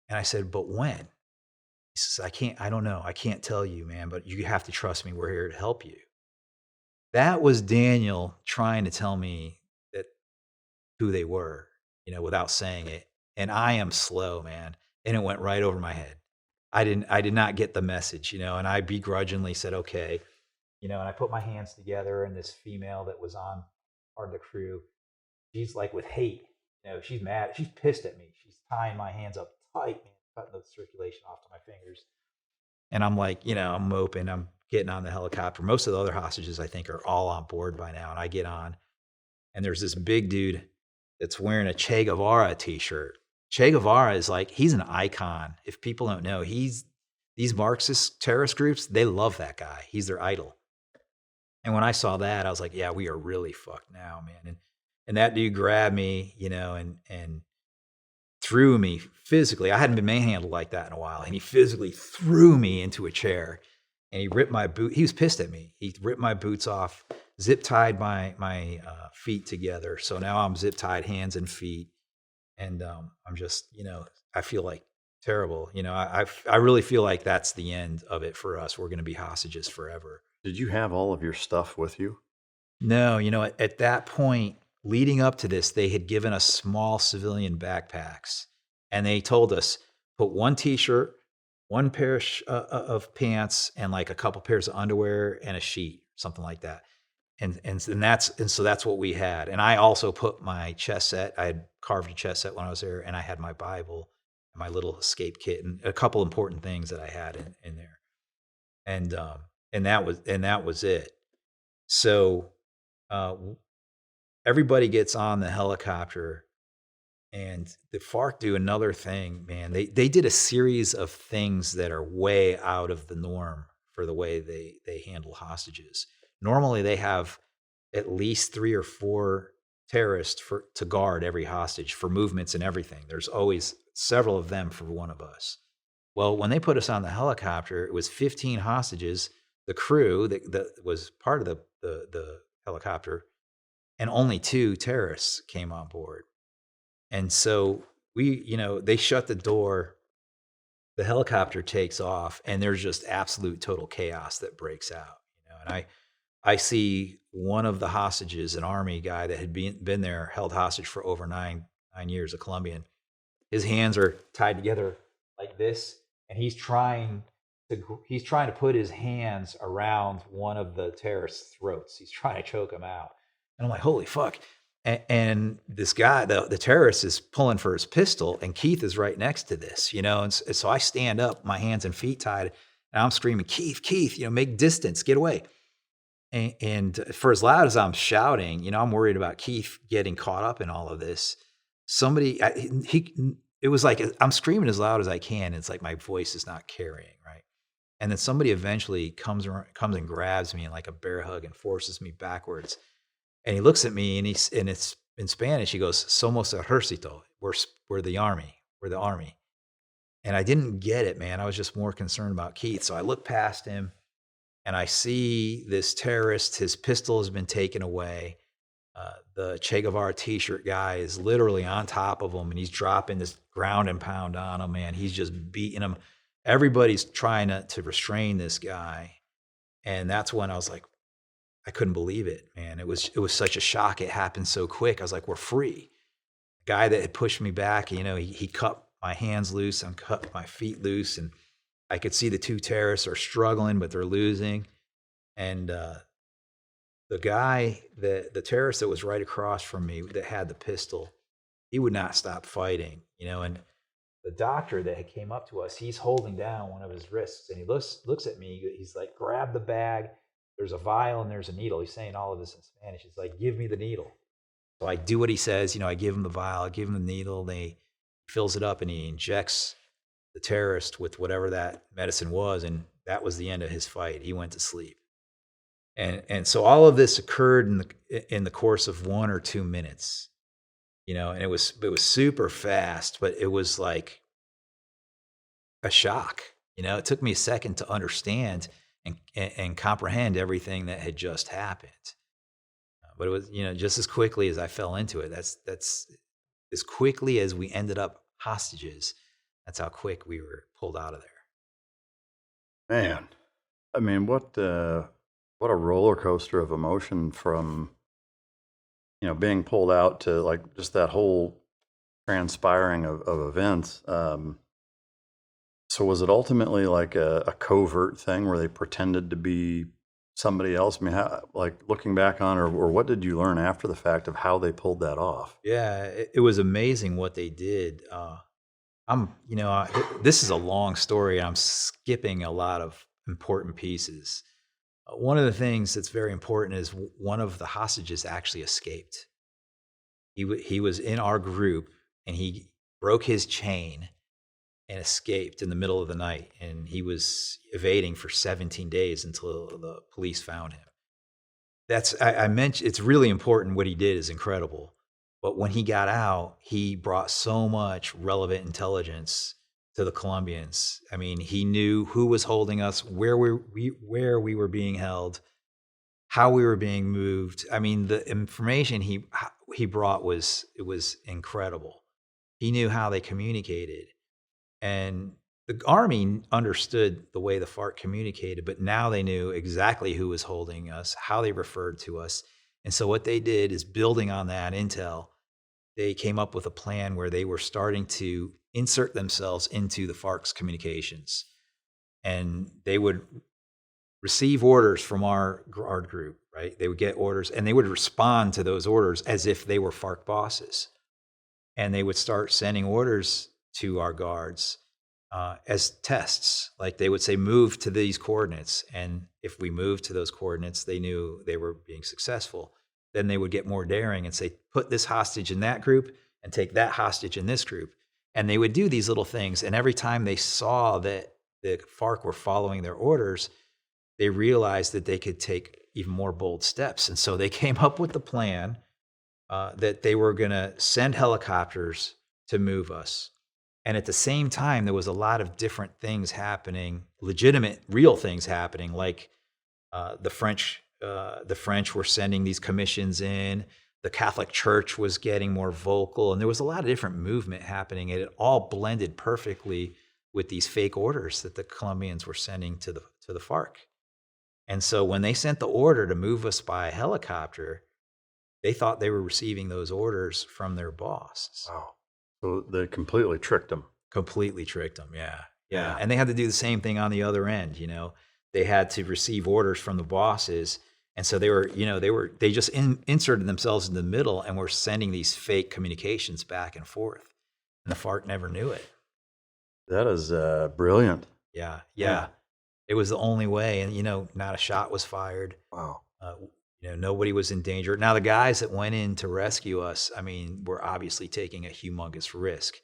Speaker 1: And I said, but when? He says, I don't know. I can't tell you, man, but you have to trust me. We're here to help you. That was Daniel trying to tell me who they were, without saying it. And I am slow, man. And it went right over my head. I did not get the message, and I begrudgingly said, okay, and I put my hands together, and this female that was on part of the crew, she's like with hate, she's mad, she's pissed at me. She's tying my hands up tight, man, cutting the circulation off to my fingers. And I'm like, I'm moping, I'm getting on the helicopter. Most of the other hostages, I think, are all on board by now. And I get on, and there's this big dude that's wearing a Che Guevara t-shirt. Che Guevara is like, he's an icon. If people don't know, these Marxist terrorist groups, they love that guy. He's their idol. And when I saw that, I was like, yeah, we are really fucked now, man. And that dude grabbed me, and threw me physically. I hadn't been manhandled like that in a while. And he physically threw me into a chair, and he ripped my boot. He was pissed at me. He ripped my boots off, zip tied my feet together. So now I'm zip tied hands and feet. And I'm just, I feel like terrible. I really feel like that's the end of it for us. We're going to be hostages forever.
Speaker 5: Did you have all of your stuff with you?
Speaker 1: No, at that point, leading up to this, they had given us small civilian backpacks. And they told us, put one t-shirt, one pair of pants, and like a couple pairs of underwear and a sheet, something like that. And so that's what we had. And I also put my chest set. I had carved a chest set when I was there, and I had my Bible, and my little escape kit, and a couple important things that I had in there. And that was it. So everybody gets on the helicopter, and the FARC do another thing, man. They did a series of things that are way out of the norm for the way they handle hostages. Normally, they have at least 3 or 4 terrorists to guard every hostage for movements and everything. There's always several of them for one of us. Well, when they put us on the helicopter, it was 15 hostages, the crew that was part of the helicopter, and only 2 terrorists came on board. And so they shut the door, the helicopter takes off, and there's just absolute total chaos that breaks out. And I see one of the hostages, an Army guy that had been there, held hostage for over 9 years, a Colombian. His hands are tied together like this, and he's trying to put his hands around one of the terrorists' throats. He's trying to choke him out. And I'm like, holy fuck. And this guy, the terrorist, is pulling for his pistol, and Keith is right next to this, and so I stand up, my hands and feet tied, and I'm screaming, Keith, make distance, get away. And for as loud as I'm shouting, I'm worried about Keith getting caught up in all of this. It was like I'm screaming as loud as I can. It's like my voice is not carrying, right? And then somebody eventually comes and grabs me in like a bear hug and forces me backwards. And he looks at me and it's in Spanish. He goes, "Somos ejército. We're the army. We're the army." And I didn't get it, man. I was just more concerned about Keith. So I look past him and I see this terrorist. His pistol has been taken away. The Che Guevara t-shirt guy is literally on top of him and he's dropping this ground and pound on him, man. He's just beating him. Everybody's trying to restrain this guy. And that's when I was like, I couldn't believe it, man. It was such a shock. It happened so quick. I was like, we're free. The guy that had pushed me back, he cut my hands loose and cut my feet loose. And I could see the two terrorists are struggling, but they're losing. And the guy, the terrorist that was right across from me that had the pistol, he would not stop fighting, and the doctor that came up to us, he's holding down one of his wrists and he looks at me. He's like, "Grab the bag. There's a vial and there's a needle." He's saying all of this in Spanish. He's like, "Give me the needle." So I do what he says. I give him the vial, I give him the needle. They fills it up and he injects the terrorist with whatever that medicine was. And that was the end of his fight. He went to sleep. And so all of this occurred in the course of 1 or 2 minutes, and it was super fast, but it was like a shock. It took me a second to understand and comprehend everything that had just happened. But it was, just as quickly as I fell into it, that's as quickly as we ended up hostages. That's how quick we were pulled out of there.
Speaker 5: Man, I mean, what a roller coaster of emotion from, being pulled out to like just that whole transpiring of events. So was it ultimately like a covert thing where they pretended to be somebody else? I mean, like looking back on, or what did you learn after the fact of how they pulled that off?
Speaker 1: Yeah, it was amazing what they did. This is a long story. I'm skipping a lot of important pieces. One of the things that's very important is one of the hostages actually escaped. He was in our group and he broke his chain and escaped in the middle of the night. And he was evading for 17 days until the police found him. I mentioned, it's really important. What he did is incredible. But when he got out, he brought so much relevant intelligence to the Colombians. I mean, he knew who was holding us, where we were being held, how we were being moved. I mean, the information he brought was incredible. He knew how they communicated. And the Army understood the way the FARC communicated, but now they knew exactly who was holding us, how they referred to us. And so what they did is, building on that intel, they came up with a plan where they were starting to insert themselves into the FARC's communications. And they would receive orders from our group, right? They would get orders and they would respond to those orders as if they were FARC bosses. And they would start sending orders to our guards as tests. Like they would say, move to these coordinates. And if we moved to those coordinates, they knew they were being successful. Then they would get more daring and say, put this hostage in that group and take that hostage in this group. And they would do these little things. And every time they saw that the FARC were following their orders, they realized that they could take even more bold steps. And so they came up with the plan that they were going to send helicopters to move us. And at the same time, there was a lot of different things happening, legitimate, real things happening, like the French were sending these commissions in. The Catholic Church was getting more vocal, and there was a lot of different movement happening, and it all blended perfectly with these fake orders that the Colombians were sending to the FARC. And so when they sent the order to move us by helicopter, they thought they were receiving those orders from their boss.
Speaker 5: Wow. So they completely tricked them.
Speaker 1: Completely tricked them, yeah. And they had to do the same thing on the other end, They had to receive orders from the bosses. And so they just inserted themselves in the middle and were sending these fake communications back and forth. And the FARC never knew it.
Speaker 5: That is brilliant.
Speaker 1: Yeah. It was the only way. And, not a shot was fired.
Speaker 5: Wow.
Speaker 1: Nobody was in danger. Now, the guys that went in to rescue us, were obviously taking a humongous risk,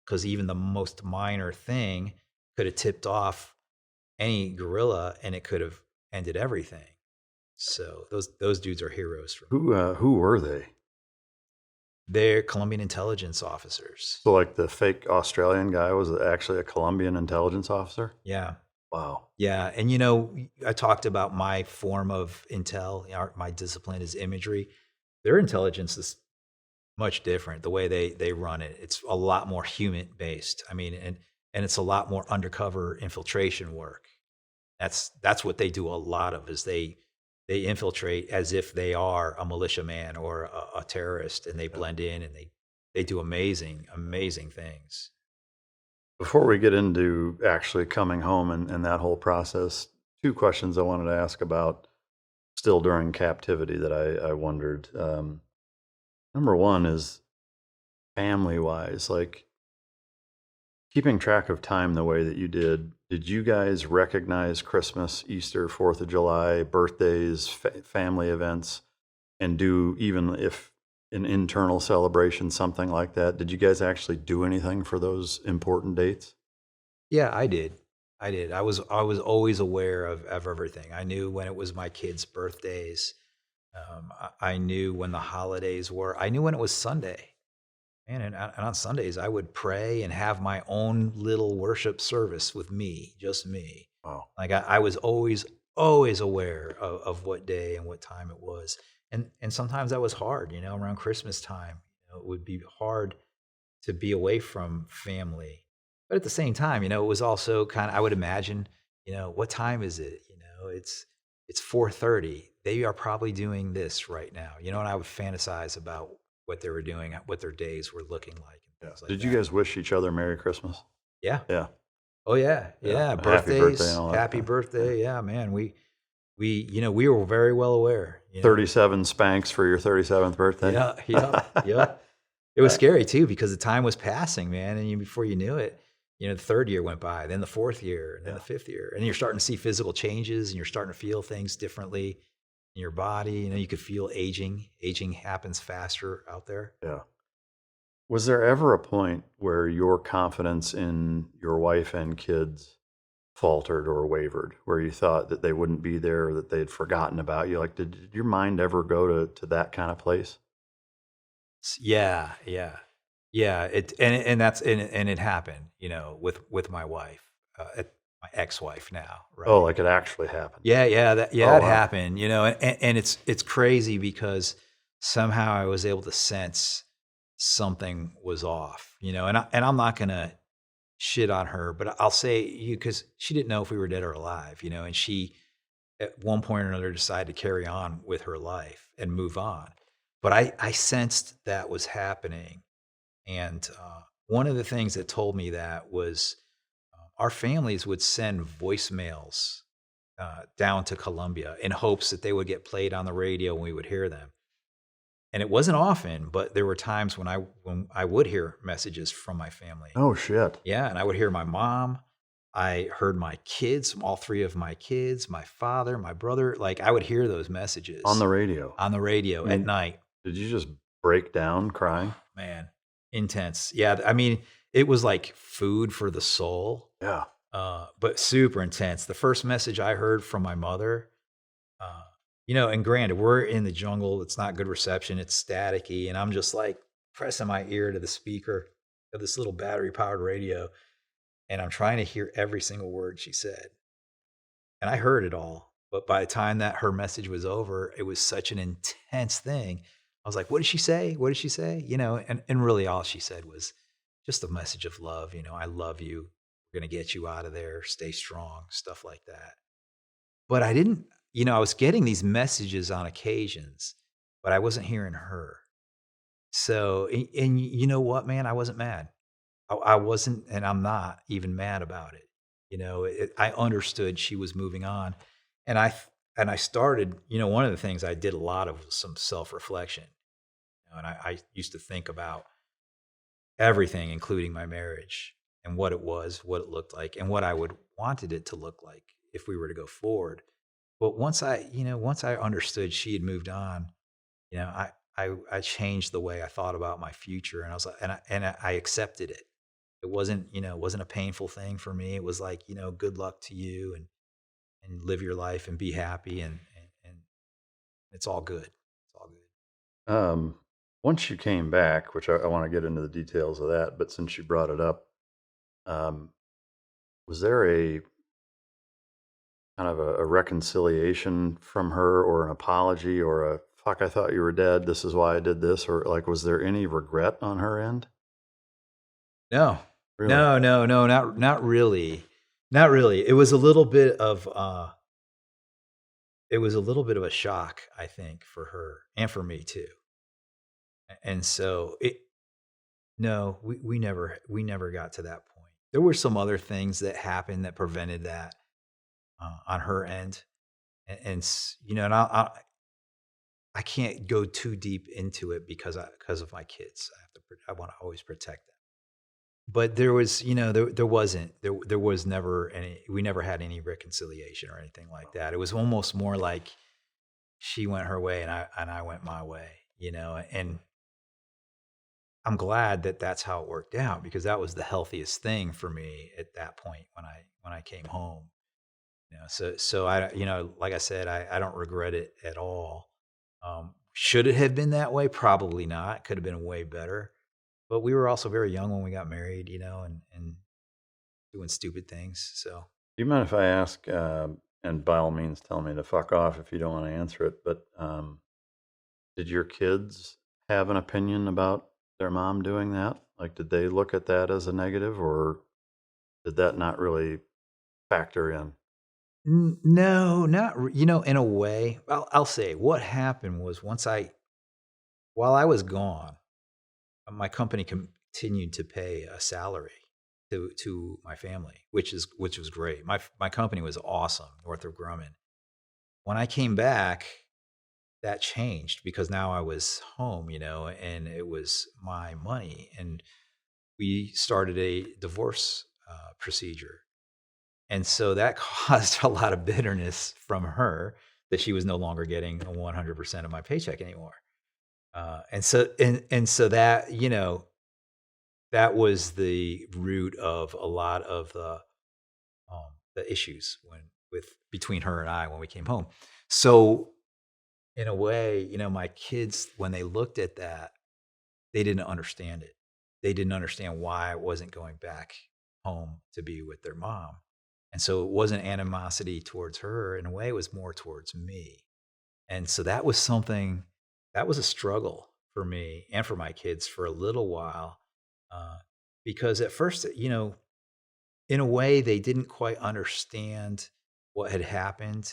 Speaker 1: because even the most minor thing could have tipped off any guerrilla, and it could have ended everything. So those dudes are heroes for me.
Speaker 5: Who were they?
Speaker 1: They're Colombian intelligence officers.
Speaker 5: So like the fake Australian guy was actually a Colombian intelligence officer?
Speaker 1: Yeah.
Speaker 5: Wow.
Speaker 1: Yeah. And, I talked about my form of intel, my discipline is imagery. Their intelligence is much different. The way they run it, it's a lot more human based. I mean, and it's a lot more undercover infiltration work. That's what they do a lot of, is they infiltrate as if they are a militiaman or a terrorist, and they blend in, and they do amazing things.
Speaker 5: Before we get into actually coming home and that whole process, two questions I wanted to ask about still during captivity that I wondered. Number one is family-wise, like keeping track of time the way that you did you guys recognize Christmas, Easter, 4th of July, birthdays, family events, and do, even if an internal celebration, something like that? Did you guys actually do anything for those important dates?
Speaker 1: Yeah, I did. I was always aware of everything. I knew when it was my kids' birthdays. I knew when the holidays were. I knew when it was Sunday. And on Sundays, I would pray and have my own little worship service with me, just me.
Speaker 5: Wow.
Speaker 1: Like I was always aware of what day and what time it was. And sometimes that was hard, around Christmas time. It would be hard to be away from family. But at the same time, it was also kind of, I would imagine, what time is it? It's 4:30. They are probably doing this right now. And I would fantasize about what they were doing, what their days were looking like, and things like
Speaker 5: Did
Speaker 1: that.
Speaker 5: you guys wish each other Merry Christmas?
Speaker 1: Yeah.
Speaker 5: Yeah.
Speaker 1: Oh yeah.
Speaker 5: Yeah.
Speaker 1: Birthdays.
Speaker 5: Happy birthday and all that
Speaker 1: Happy
Speaker 5: stuff.
Speaker 1: birthday. Yeah, man. We were very well aware.
Speaker 5: 37 spanks for your 37th birthday?
Speaker 1: Yeah. It was scary too, because the time was passing, man. And before you knew it, the third year went by, then the fourth year, and then the fifth year. And you're starting to see physical changes, and you're starting to feel things differently in your body. You could feel aging. Aging happens faster out there.
Speaker 5: Yeah. Was there ever a point where your confidence in your wife and kids faltered or wavered, where you thought that they wouldn't be there, or that they'd forgotten about you? Like, did your mind ever go to that kind of place?
Speaker 1: Yeah. It happened, with my wife, my ex-wife now, right?
Speaker 5: Oh, like it actually happened.
Speaker 1: Yeah,
Speaker 5: Oh,
Speaker 1: it
Speaker 5: wow.
Speaker 1: happened, and it's crazy, because somehow I was able to sense something was off, and I'm not gonna shit on her, but I'll say, because she didn't know if we were dead or alive, and she at one point or another decided to carry on with her life and move on. But I sensed that was happening, and one of the things that told me that was our families would send voicemails down to Colombia in hopes that they would get played on the radio and we would hear them. And it wasn't often, but there were times when I would hear messages from my family.
Speaker 5: Oh, shit.
Speaker 1: Yeah, and I would hear my mom. I heard my kids, all three of my kids, my father, my brother. Like, I would hear those messages
Speaker 5: On the radio.
Speaker 1: at night.
Speaker 5: Did you just break down crying?
Speaker 1: Man, intense. Yeah, I mean, it was like food for the soul.
Speaker 5: Yeah.
Speaker 1: But super intense. The first message I heard from my mother, and granted, we're in the jungle. It's not good reception. It's staticky. And I'm just like pressing my ear to the speaker of this little battery powered radio. And I'm trying to hear every single word she said. And I heard it all. But by the time that her message was over, it was such an intense thing. I was like, what did she say? What did she say? And really all she said was just a message of love. I love you. We're going to get you out of there. Stay strong, stuff like that. But I didn't, I was getting these messages on occasions, but I wasn't hearing her. So, and you know what, man? I wasn't mad. I wasn't, and I'm not even mad about it. I understood she was moving on. And I started, one of the things I did a lot of was some self-reflection. And I used to think about everything, including my marriage and what it was, what it looked like, and what I would wanted it to look like if we were to go forward. But once I understood she had moved on, I changed the way I thought about my future, and I was like, and I accepted it. It wasn't, it wasn't a painful thing for me. It was like, good luck to you and live your life and be happy and it's all good. It's all good.
Speaker 5: Once you came back, which I want to get into the details of that, but since you brought it up, was there a kind of a reconciliation from her or an apology or a fuck, I thought you were dead, this is why I did this, or like was there any regret on her end?
Speaker 1: No,
Speaker 5: Really?
Speaker 1: no, not really. Not really. It was a little bit of a shock, I think, for her and for me too. And so no, we never got to that point. There were some other things that happened that prevented that on her end, and and I can't go too deep into it because of my kids. I want to always protect them. But there was, there was never we never had any reconciliation or anything like that. It was almost more like she went her way and I went my way, and I'm glad that that's how it worked out because that was the healthiest thing for me at that point when I came home. So I, like I said, I don't regret it at all. Should it have been that way? Probably not. Could have been way better. But we were also very young when we got married, and doing stupid things. So
Speaker 5: Do you mind if I ask, and by all means tell me to fuck off if you don't want to answer it, but did your kids have an opinion about their mom doing that? Like, did they look at that as a negative or did that not really factor in?
Speaker 1: no, in a way, I'll say what happened was while I was gone, my company continued to pay a salary to my family, which was great. My company was awesome, Northrop Grumman. When I came back, that changed because now I was home, and it was my money, and we started a divorce procedure, and so that caused a lot of bitterness from her that she was no longer getting 100% of my paycheck anymore. And so that, that was the root of a lot of the issues between her and I when we came home. So in a way, my kids, when they looked at that, they didn't understand it. They didn't understand why I wasn't going back home to be with their mom. And so it wasn't animosity towards her. In a way, it was more towards me. And so that was a struggle for me and for my kids for a little while. Because at first, in a way, they didn't quite understand what had happened.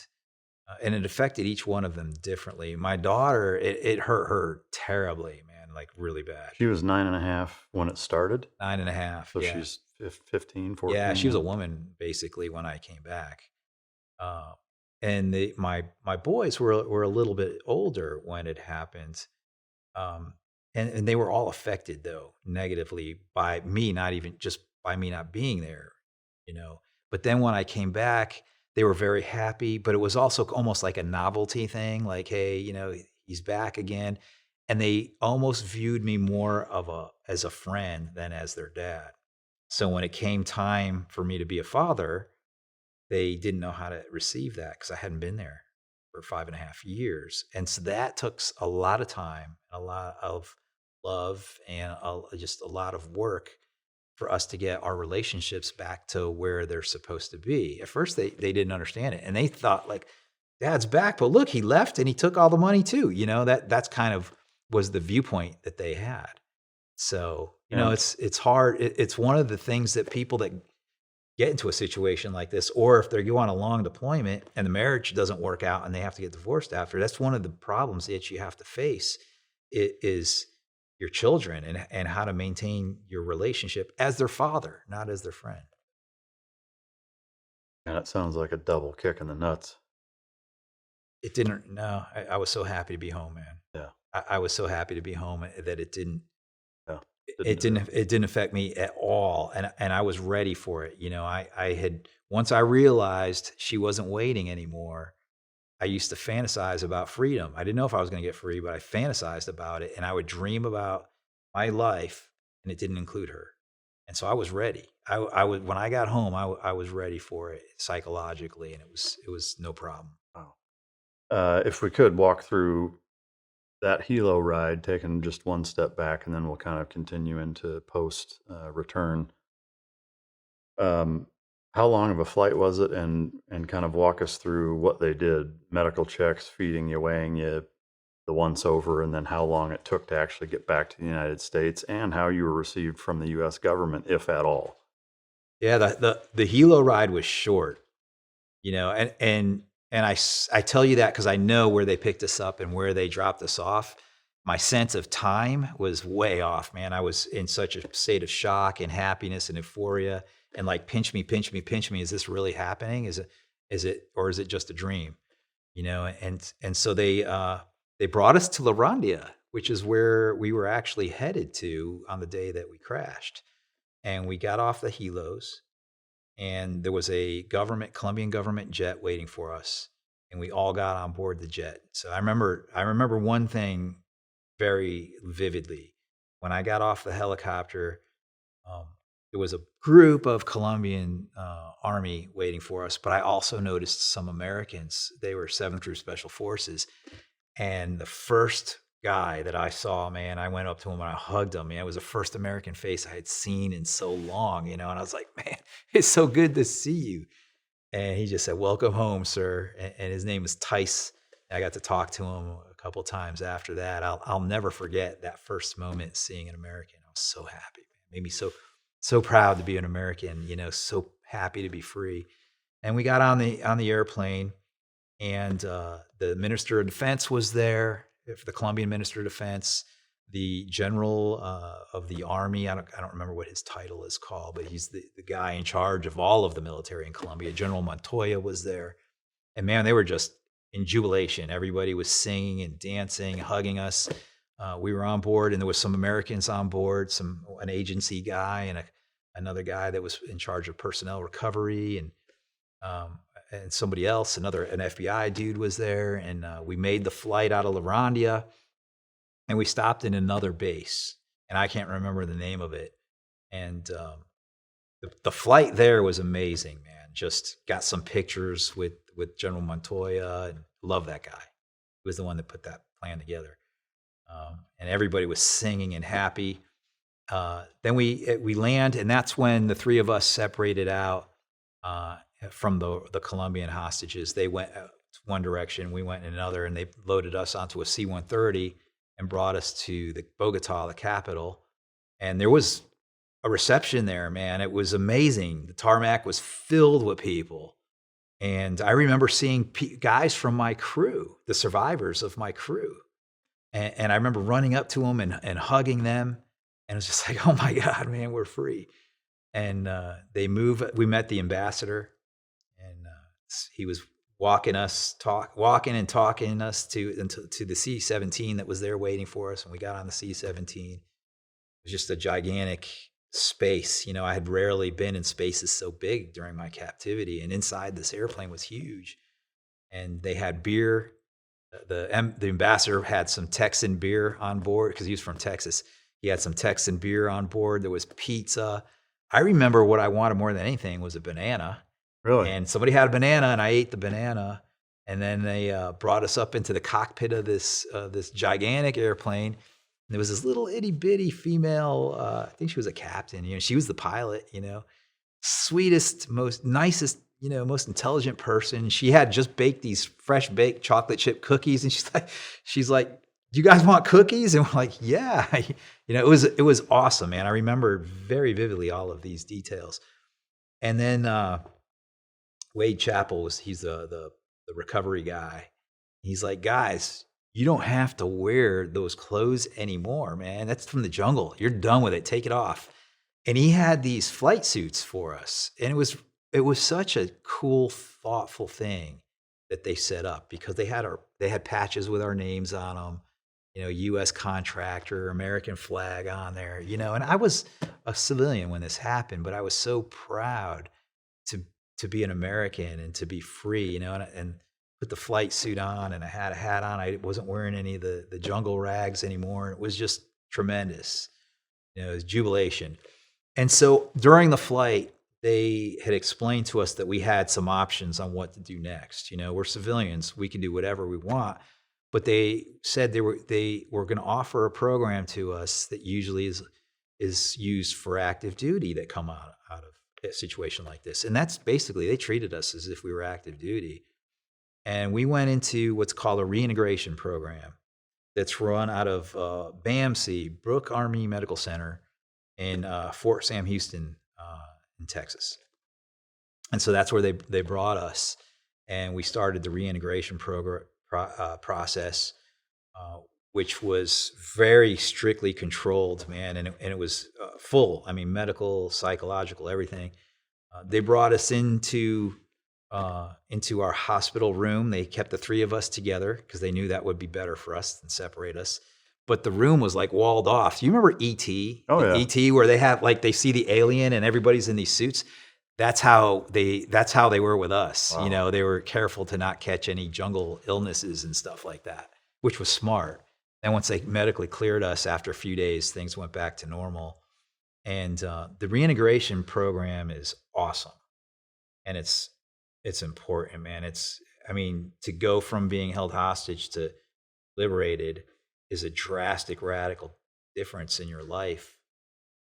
Speaker 1: And it affected each one of them differently. My daughter, it hurt her terribly, man, like really bad.
Speaker 5: She was 9.5 when it started.
Speaker 1: 9.5.
Speaker 5: So
Speaker 1: yeah.
Speaker 5: she's 15, 14.
Speaker 1: Yeah, she was a woman basically when I came back. And my boys were a little bit older when it happened. And they were all affected though negatively by me, not even just by me not being there, But then when I came back, they were very happy, but it was also almost like a novelty thing, like, hey, he's back again. And they almost viewed me more as a friend than as their dad. So when it came time for me to be a father, they didn't know how to receive that because I hadn't been there for 5.5 years. And so that took a lot of time, a lot of love, and just a lot of work for us to get our relationships back to where they're supposed to be. At first, they didn't understand it. And they thought, like, Dad's back, but look, he left and he took all the money too. That's kind of was the viewpoint that they had. So, it's hard. It's one of the things that people that get into a situation like this, or if they go on a long deployment and the marriage doesn't work out and they have to get divorced after, that's one of the problems that you have to face. It is your children and how to maintain your relationship as their father, not as their friend.
Speaker 5: And it sounds like a double kick in the nuts.
Speaker 1: It didn't. No, I was so happy to be home, man.
Speaker 5: Yeah.
Speaker 1: I was so happy to be home that it didn't.
Speaker 5: Yeah.
Speaker 1: It didn't affect me at all, and I was ready for it. I had, once I realized she wasn't waiting anymore, I used to fantasize about freedom. I didn't know if I was going to get free, but I fantasized about it, and I would dream about my life, and it didn't include her. And so I was ready. I was, when I got home, I was ready for it psychologically, and it was no problem.
Speaker 5: If we could walk through that helo ride, taking just one step back, and then we'll kind of continue into post return. How long of a flight was it, and kind of walk us through what they did, medical checks, feeding you, weighing you, the once over, and then how long it took to actually get back to the United States, and how you were received from the U.S. government, if at all.
Speaker 1: Yeah, the helo ride was short, you know, and I tell you that because I know where they picked us up and where they dropped us off. My sense of time was way off, man. I was in such a state of shock and happiness and euphoria, and like, pinch me, pinch me, pinch me. Is this really happening? Is it, or is it just a dream? You know, and so they brought us to La Rondia, which is where we were actually headed to on the day that we crashed. And we got off the helos, and there was a Colombian government jet waiting for us, and we all got on board the jet. So I remember one thing very vividly. When I got off the helicopter, there was a group of Colombian Army waiting for us, but I also noticed some Americans. They were 7th Group Special Forces. And the first guy that I saw, man, I went up to him and I hugged him. Man, it was the first American face I had seen in so long, you know, and I was like, man, it's so good to see you. And he just said, "Welcome home, sir." And his name was Tice. I got to talk to him a couple of times after that. I'll never forget that first moment seeing an American. I was so happy, man. It made me so proud to be an American, you know, so happy to be free. And we got on the airplane, and the Minister of Defense was there, the Colombian Minister of Defense, the General of the Army. I don't remember what his title is called, but he's the guy in charge of all of the military in Colombia. General Montoya was there. And man, they were just in jubilation. Everybody was singing and dancing, hugging us. We were on board, and there was some Americans on board, an agency guy and another guy that was in charge of personnel recovery, and somebody else, an FBI dude was there. And we made the flight out of La Rondia, and we stopped in another base, and I can't remember the name of it. And the flight there was amazing, man. Just got some pictures with General Montoya, and love that guy. He was the one that put that plan together. And everybody was singing and happy. Then we land, and that's when the three of us separated out from the Colombian hostages. They went one direction, we went in another, and they loaded us onto a C-130 and brought us to Bogota, the capital. And there was a reception there, man. It was amazing. The tarmac was filled with people. And I remember seeing guys from my crew, the survivors of my crew. And I remember running up to them and hugging them. And it was just like, oh my God, man, we're free. And we met the ambassador, and he was walking and talking us to the C-17 that was there waiting for us. And we got on the C-17. It was just a gigantic space. You know, I had rarely been in spaces so big during my captivity. And inside this airplane was huge. And they had beer. The ambassador had some Texan beer on board because he was from Texas. He had some Texan beer on board. There was pizza. I remember what I wanted more than anything was a banana.
Speaker 5: Really?
Speaker 1: And somebody had a banana, and I ate the banana. And then they brought us up into the cockpit of this gigantic airplane. And there was this little itty bitty female. I think she was a captain. You know, she was the pilot. You know, sweetest, most nicest, you know, most intelligent person. She had just baked these fresh baked chocolate chip cookies, and she's like, "Do you guys want cookies?" And we're like, "Yeah." You know, it was awesome, man. I remember very vividly all of these details. And then Wade Chappell he's the recovery guy. He's like, "Guys, you don't have to wear those clothes anymore, man. That's from the jungle. You're done with it. Take it off." And he had these flight suits for us, and it was such a cool, thoughtful thing that they set up, because they had patches with our names on them, you know, U.S. contractor, American flag on there, you know. And I was a civilian when this happened, but I was so proud to be an American and to be free, you know, and put the flight suit on, and I had a hat on. I wasn't wearing any of the jungle rags anymore. It was just tremendous. You know, it was jubilation. And so during the flight, they had explained to us that we had some options on what to do next. We're civilians; we can do whatever we want. But they said they were going to offer a program to us that usually is used for active duty that come out of a situation like this. And that's basically, they treated us as if we were active duty. And we went into what's called a reintegration program that's run out of BAMC, Brooke Army Medical Center, in Fort Sam Houston in Texas. And so that's where they brought us, and we started the reintegration process, which was very strictly controlled, man, and it was full. I mean, medical, psychological, everything. They brought us into our hospital room. They kept the three of us together because they knew that would be better for us than separate us. But the room was like walled off. Do you remember E.T.?
Speaker 5: Oh, yeah.
Speaker 1: E.T., where they have, like, they see the alien and everybody's in these suits. That's how they were with us.
Speaker 5: Wow.
Speaker 1: They were careful to not catch any jungle illnesses and stuff like that, which was smart. And once they medically cleared us after a few days, things went back to normal. And the reintegration program is awesome. And it's important, man. To go from being held hostage to liberated is a drastic, radical difference in your life.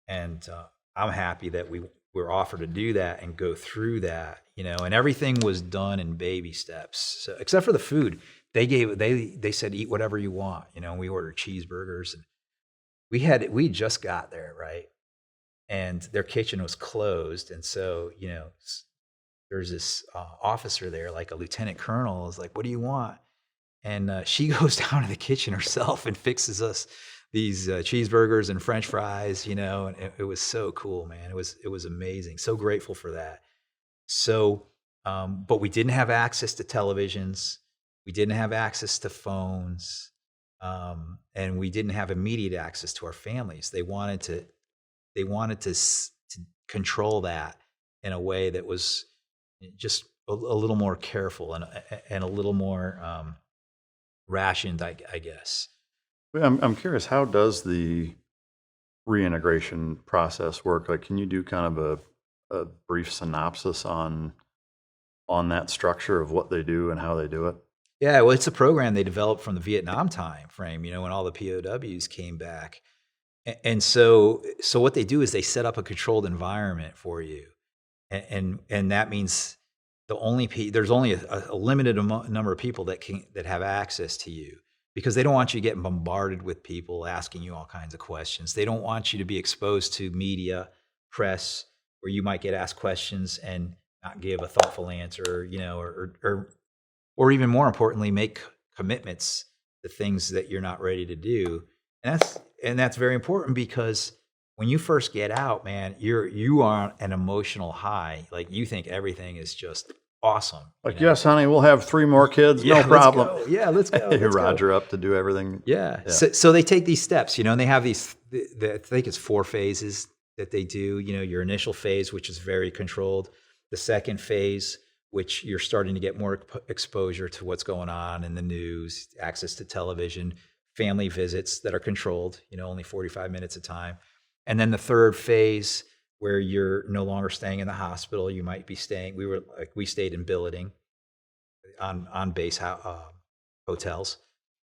Speaker 1: And I'm happy that we were offered to do that and go through that, and everything was done in baby steps. So, except for the food, they said, eat whatever you want, and we ordered cheeseburgers, and we just got there, right? And their kitchen was closed. And so, there's this officer there, like a lieutenant colonel, is like, what do you want? And she goes down to the kitchen herself and fixes us these cheeseburgers and French fries, and it was so cool, man. It was amazing. So grateful for that. So, but we didn't have access to televisions. We didn't have access to phones. And we didn't have immediate access to our families. They wanted to control that in a way that was just a little more careful and a little more rationed, I guess.
Speaker 5: I'm curious, how does the reintegration process work? Like, can you do kind of a brief synopsis on that structure of what they do and how they do it?
Speaker 1: Yeah, well, it's a program they developed from the Vietnam time frame, when all the POWs came back. And so what they do is they set up a controlled environment for you. And that means there's only a limited number of people that have access to you, because they don't want you getting bombarded with people asking you all kinds of questions. They don't want you to be exposed to media, press, where you might get asked questions and not give a thoughtful answer, or even more importantly, make commitments to things that you're not ready to do. And that's very important, because when you first get out, man, you are on an emotional high. Like, you think everything is just awesome.
Speaker 5: Like, yes, honey, we'll have 3 more kids, no problem.
Speaker 1: Let's go. Yeah, let's go.
Speaker 5: You Roger up to do everything.
Speaker 1: Yeah. So they take these steps, and they have these, I think it's 4 phases that they do. Your initial phase, which is very controlled. The second phase, which you're starting to get more exposure to what's going on in the news, access to television, family visits that are controlled, only 45 minutes a time. And then the third phase, where you're no longer staying in the hospital. You might be staying, we stayed in billeting on base hotels.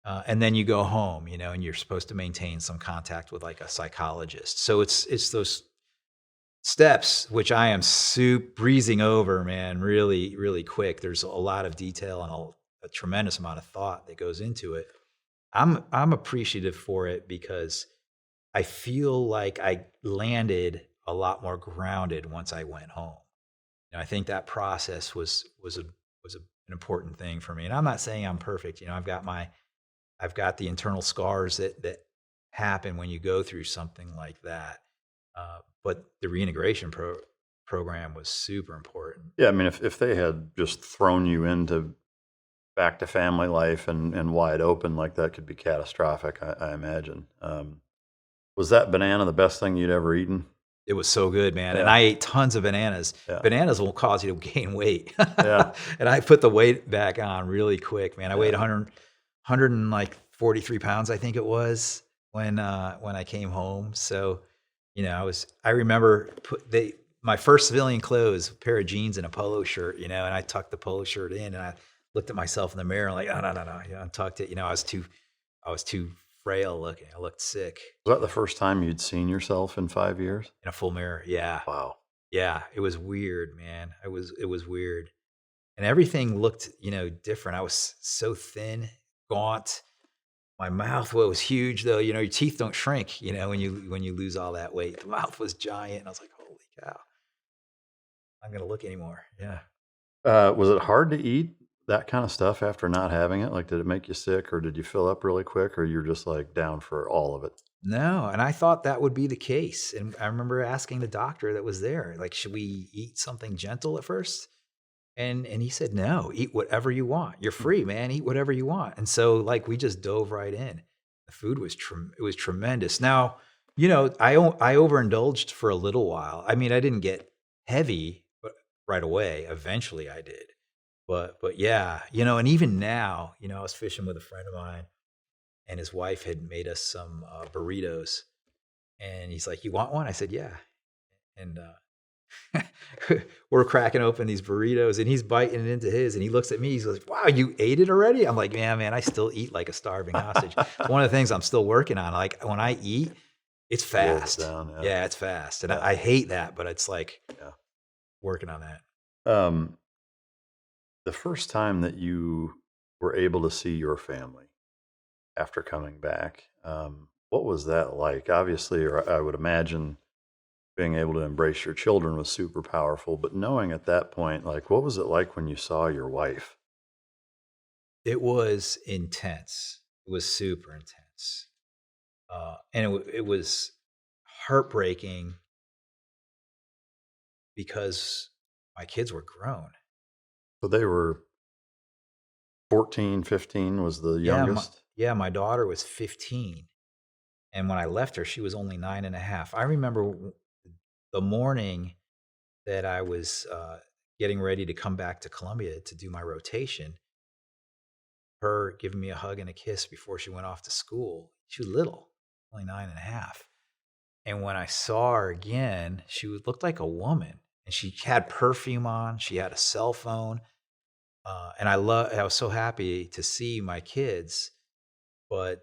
Speaker 1: And then you go home, and you're supposed to maintain some contact with like a psychologist. So it's those steps, which I am breezing over, man, really, really quick. There's a lot of detail and a tremendous amount of thought that goes into it. I'm appreciative for it, because I feel like I landed a lot more grounded once I went home. I think that process was an important thing for me. And I'm not saying I'm perfect. I've got the internal scars that happen when you go through something like that. But the reintegration program was super important.
Speaker 5: Yeah, I mean, if they had just thrown you into back to family life and wide open, like, that could be catastrophic, I imagine. Was that banana the best thing you'd ever eaten?
Speaker 1: It was so good, man.
Speaker 5: Yeah.
Speaker 1: And I ate tons of bananas.
Speaker 5: Yeah.
Speaker 1: Bananas will cause you to gain weight.
Speaker 5: Yeah.
Speaker 1: And I put the weight back on really quick, man. I weighed 143 pounds, I think it was, when I came home. So I remember my first civilian clothes, a pair of jeans and a polo shirt, and I tucked the polo shirt in and I looked at myself in the mirror and like, oh, no, untucked it. I was too frail looking. I looked sick.
Speaker 5: Was that the first time you'd seen yourself in 5 years?
Speaker 1: In a full mirror. Yeah.
Speaker 5: Wow.
Speaker 1: Yeah. It was weird, man. It was weird. And everything looked, different. I was so thin, gaunt. My mouth was huge though. Your teeth don't shrink, when you lose all that weight. The mouth was giant. And I was like, holy cow. I'm not going to look anymore. Yeah.
Speaker 5: Was it hard to eat that kind of stuff after not having it? Like, did it make you sick or did you fill up really quick or you're just like down for all of it?
Speaker 1: No. And I thought that would be the case. And I remember asking the doctor that was there, like, should we eat something gentle at first? And he said, no, eat whatever you want. You're free, man. Eat whatever you want. And so like we just dove right in. The food was it was tremendous. Now, I overindulged for a little while. I mean, I didn't get heavy right away. Eventually I did. But yeah, and even now, I was fishing with a friend of mine and his wife had made us some burritos. And he's like, you want one? I said, yeah. And we're cracking open these burritos and he's biting it into his and he looks at me, he's like, wow, you ate it already? I'm like, yeah, man, I still eat like a starving hostage. It's one of the things I'm still working on. Like when I eat, it's fast.
Speaker 5: Down,
Speaker 1: yeah, it's fast. And I hate that, but it's like working on that.
Speaker 5: The first time that you were able to see your family after coming back, what was that like? Obviously, or I would imagine being able to embrace your children was super powerful, but knowing at that point, like, what was it like when you saw your wife?
Speaker 1: It was intense. It was super intense. And it was heartbreaking because my kids were grown.
Speaker 5: So they were 14, 15 was the youngest?
Speaker 1: My daughter was 15. And when I left her, she was only 9.5. I remember the morning that I was getting ready to come back to Colombia to do my rotation, her giving me a hug and a kiss before she went off to school. She was little, only 9.5. And when I saw her again, she looked like a woman. And she had perfume on. She had a cell phone. And I was so happy to see my kids, but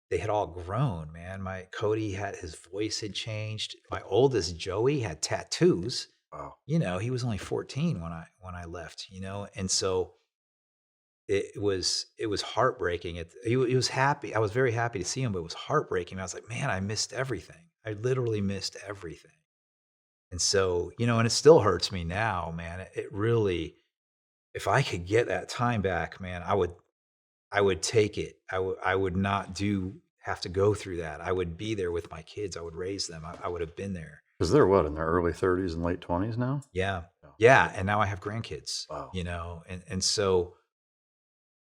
Speaker 1: they had all grown, man. My Cody his voice had changed. My oldest, Joey, had tattoos.
Speaker 5: Wow.
Speaker 1: He was only 14 when I left, and so it was heartbreaking. He was happy. I was very happy to see him, but it was heartbreaking. I was like, man, I missed everything. I literally missed everything. And so, and it still hurts me now, man. It really, if I could get that time back, man, I would take it. I would not have to go through that. I would be there with my kids. I would raise them. I would have been there.
Speaker 5: Because they're what, in their early 30s and late 20s now?
Speaker 1: Yeah. Yeah. And now I have grandkids.
Speaker 5: Wow.
Speaker 1: And so,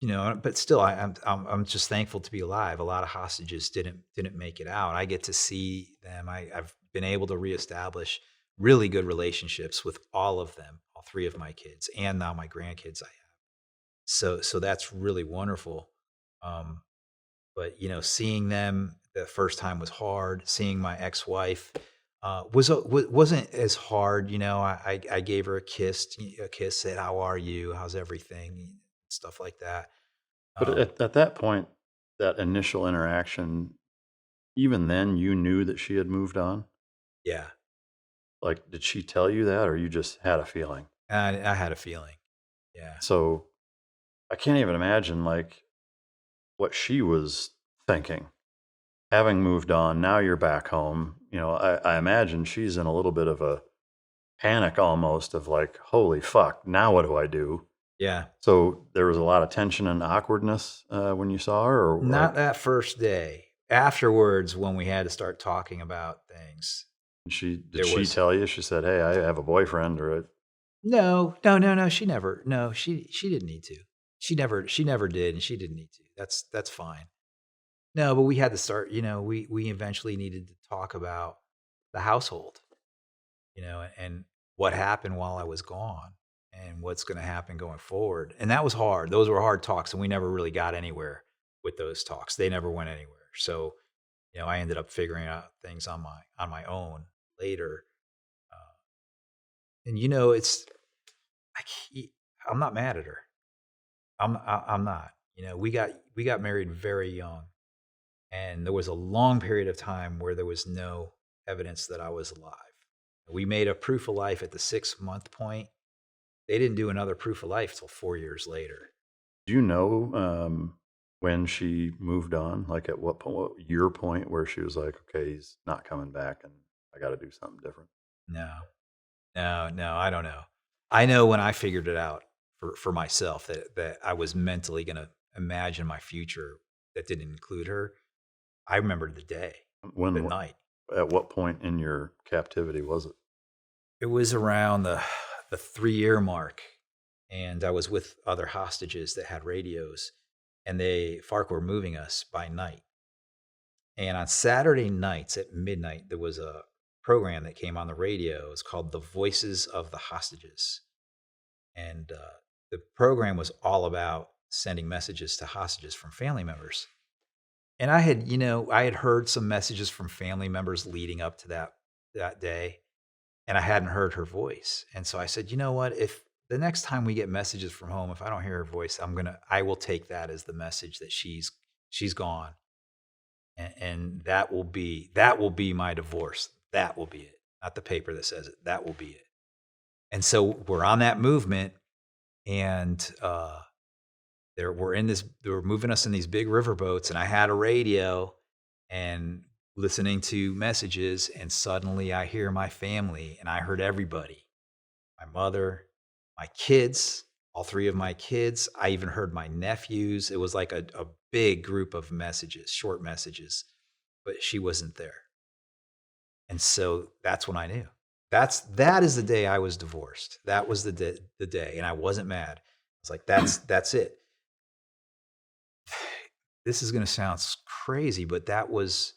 Speaker 1: but still I'm just thankful to be alive. A lot of hostages didn't make it out. I get to see them. I've been able to reestablish really good relationships with all of them, all three of my kids, and now my grandkids I have. So that's really wonderful. But seeing them the first time was hard. Seeing my ex-wife wasn't as hard. I gave her a kiss, said, "How are you? How's everything?" Stuff like that.
Speaker 5: But at that point, that initial interaction, even then, you knew that she had moved on?
Speaker 1: Yeah.
Speaker 5: Like, did she tell you that, or you just had a feeling?
Speaker 1: I had a feeling. Yeah.
Speaker 5: So I can't even imagine, like, what she was thinking. Having moved on, now you're back home. I imagine she's in a little bit of a panic almost of like, holy fuck, now what do I do?
Speaker 1: Yeah.
Speaker 5: So there was a lot of tension and awkwardness when you saw her? Or
Speaker 1: not that first day. Afterwards, when we had to start talking about things.
Speaker 5: Did she tell you? She said, hey, I have a boyfriend or a...
Speaker 1: No. She never. No, she didn't need to. She never did, and she didn't need to. That's fine. No, but we had to start, we eventually needed to talk about the household, and what happened while I was gone and what's going to happen going forward. And that was hard. Those were hard talks, and we never really got anywhere with those talks. They never went anywhere. So I ended up figuring out things on my own later. And it's I can't, I'm not mad at her. I'm not. We got married very young, and there was a long period of time where there was no evidence that I was alive. We made a proof of life at the 6-month point. They didn't do another proof of life till 4 years later.
Speaker 5: Do you know when she moved on? Like at what point, what year point where she was like, okay, he's not coming back and I got to do something different?
Speaker 1: No, I don't know. I know when I figured it out for myself that I was mentally going to imagine my future that didn't include her. I remember the day, the night.
Speaker 5: At what point in your captivity was it?
Speaker 1: It was around the 3-year mark, and I was with other hostages that had radios, and FARC were moving us by night. And on Saturday nights at midnight, there was a program that came on the radio. It was called The Voices of the Hostages. And the program was all about sending messages to hostages from family members. And I had heard some messages from family members leading up to that day, and I hadn't heard her voice. And so I said, you know what, if the next time we get messages from home, if I don't hear her voice, I will take that as the message that she's gone. And that will be my divorce. That will be it. Not the paper that says it. That will be it. And so we're on that movement, and they were moving us in these big riverboats, and I had a radio and listening to messages, and suddenly I hear my family, and I heard everybody. My mother, my kids, all 3 of my kids. I even heard my nephews. It was like a big group of messages, short messages, but she wasn't there. And so that's when I knew. That is the day I was divorced. That was the day, and I wasn't mad. I was like, that's it. This is going to sound crazy, but that was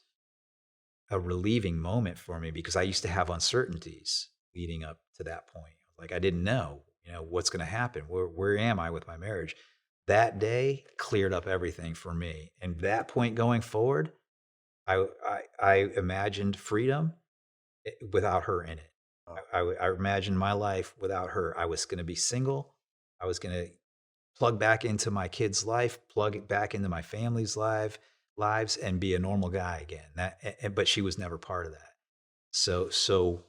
Speaker 1: a relieving moment for me because I used to have uncertainties leading up to that point. Like I didn't know, what's going to happen. Where am I with my marriage? That day cleared up everything for me. And that point going forward, I imagined freedom without her in it. I imagined my life without her. I was going to be single. I was going to plug back into my kids' life, plug back into my family's lives, and be a normal guy again. But she was never part of that. So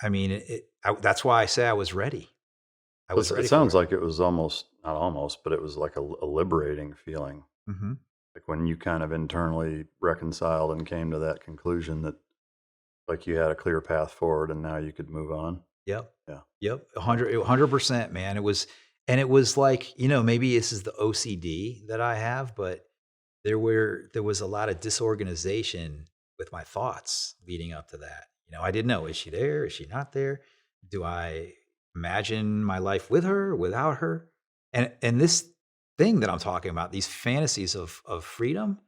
Speaker 1: I mean, that's why I say I was ready. I was ready.
Speaker 5: It sounds like it was not almost, but it was like a liberating feeling.
Speaker 1: Mm-hmm.
Speaker 5: Like when you kind of internally reconciled and came to that conclusion that like you had a clear path forward and now you could move on.
Speaker 1: Yep.
Speaker 5: Yeah.
Speaker 1: Yep. 100%, man. It was like, maybe this is the OCD that I have, but there was a lot of disorganization with my thoughts leading up to that. I didn't know, is she there? Is she not there? Do I imagine my life with her, without her? And this thing that I'm talking about, these fantasies of freedom,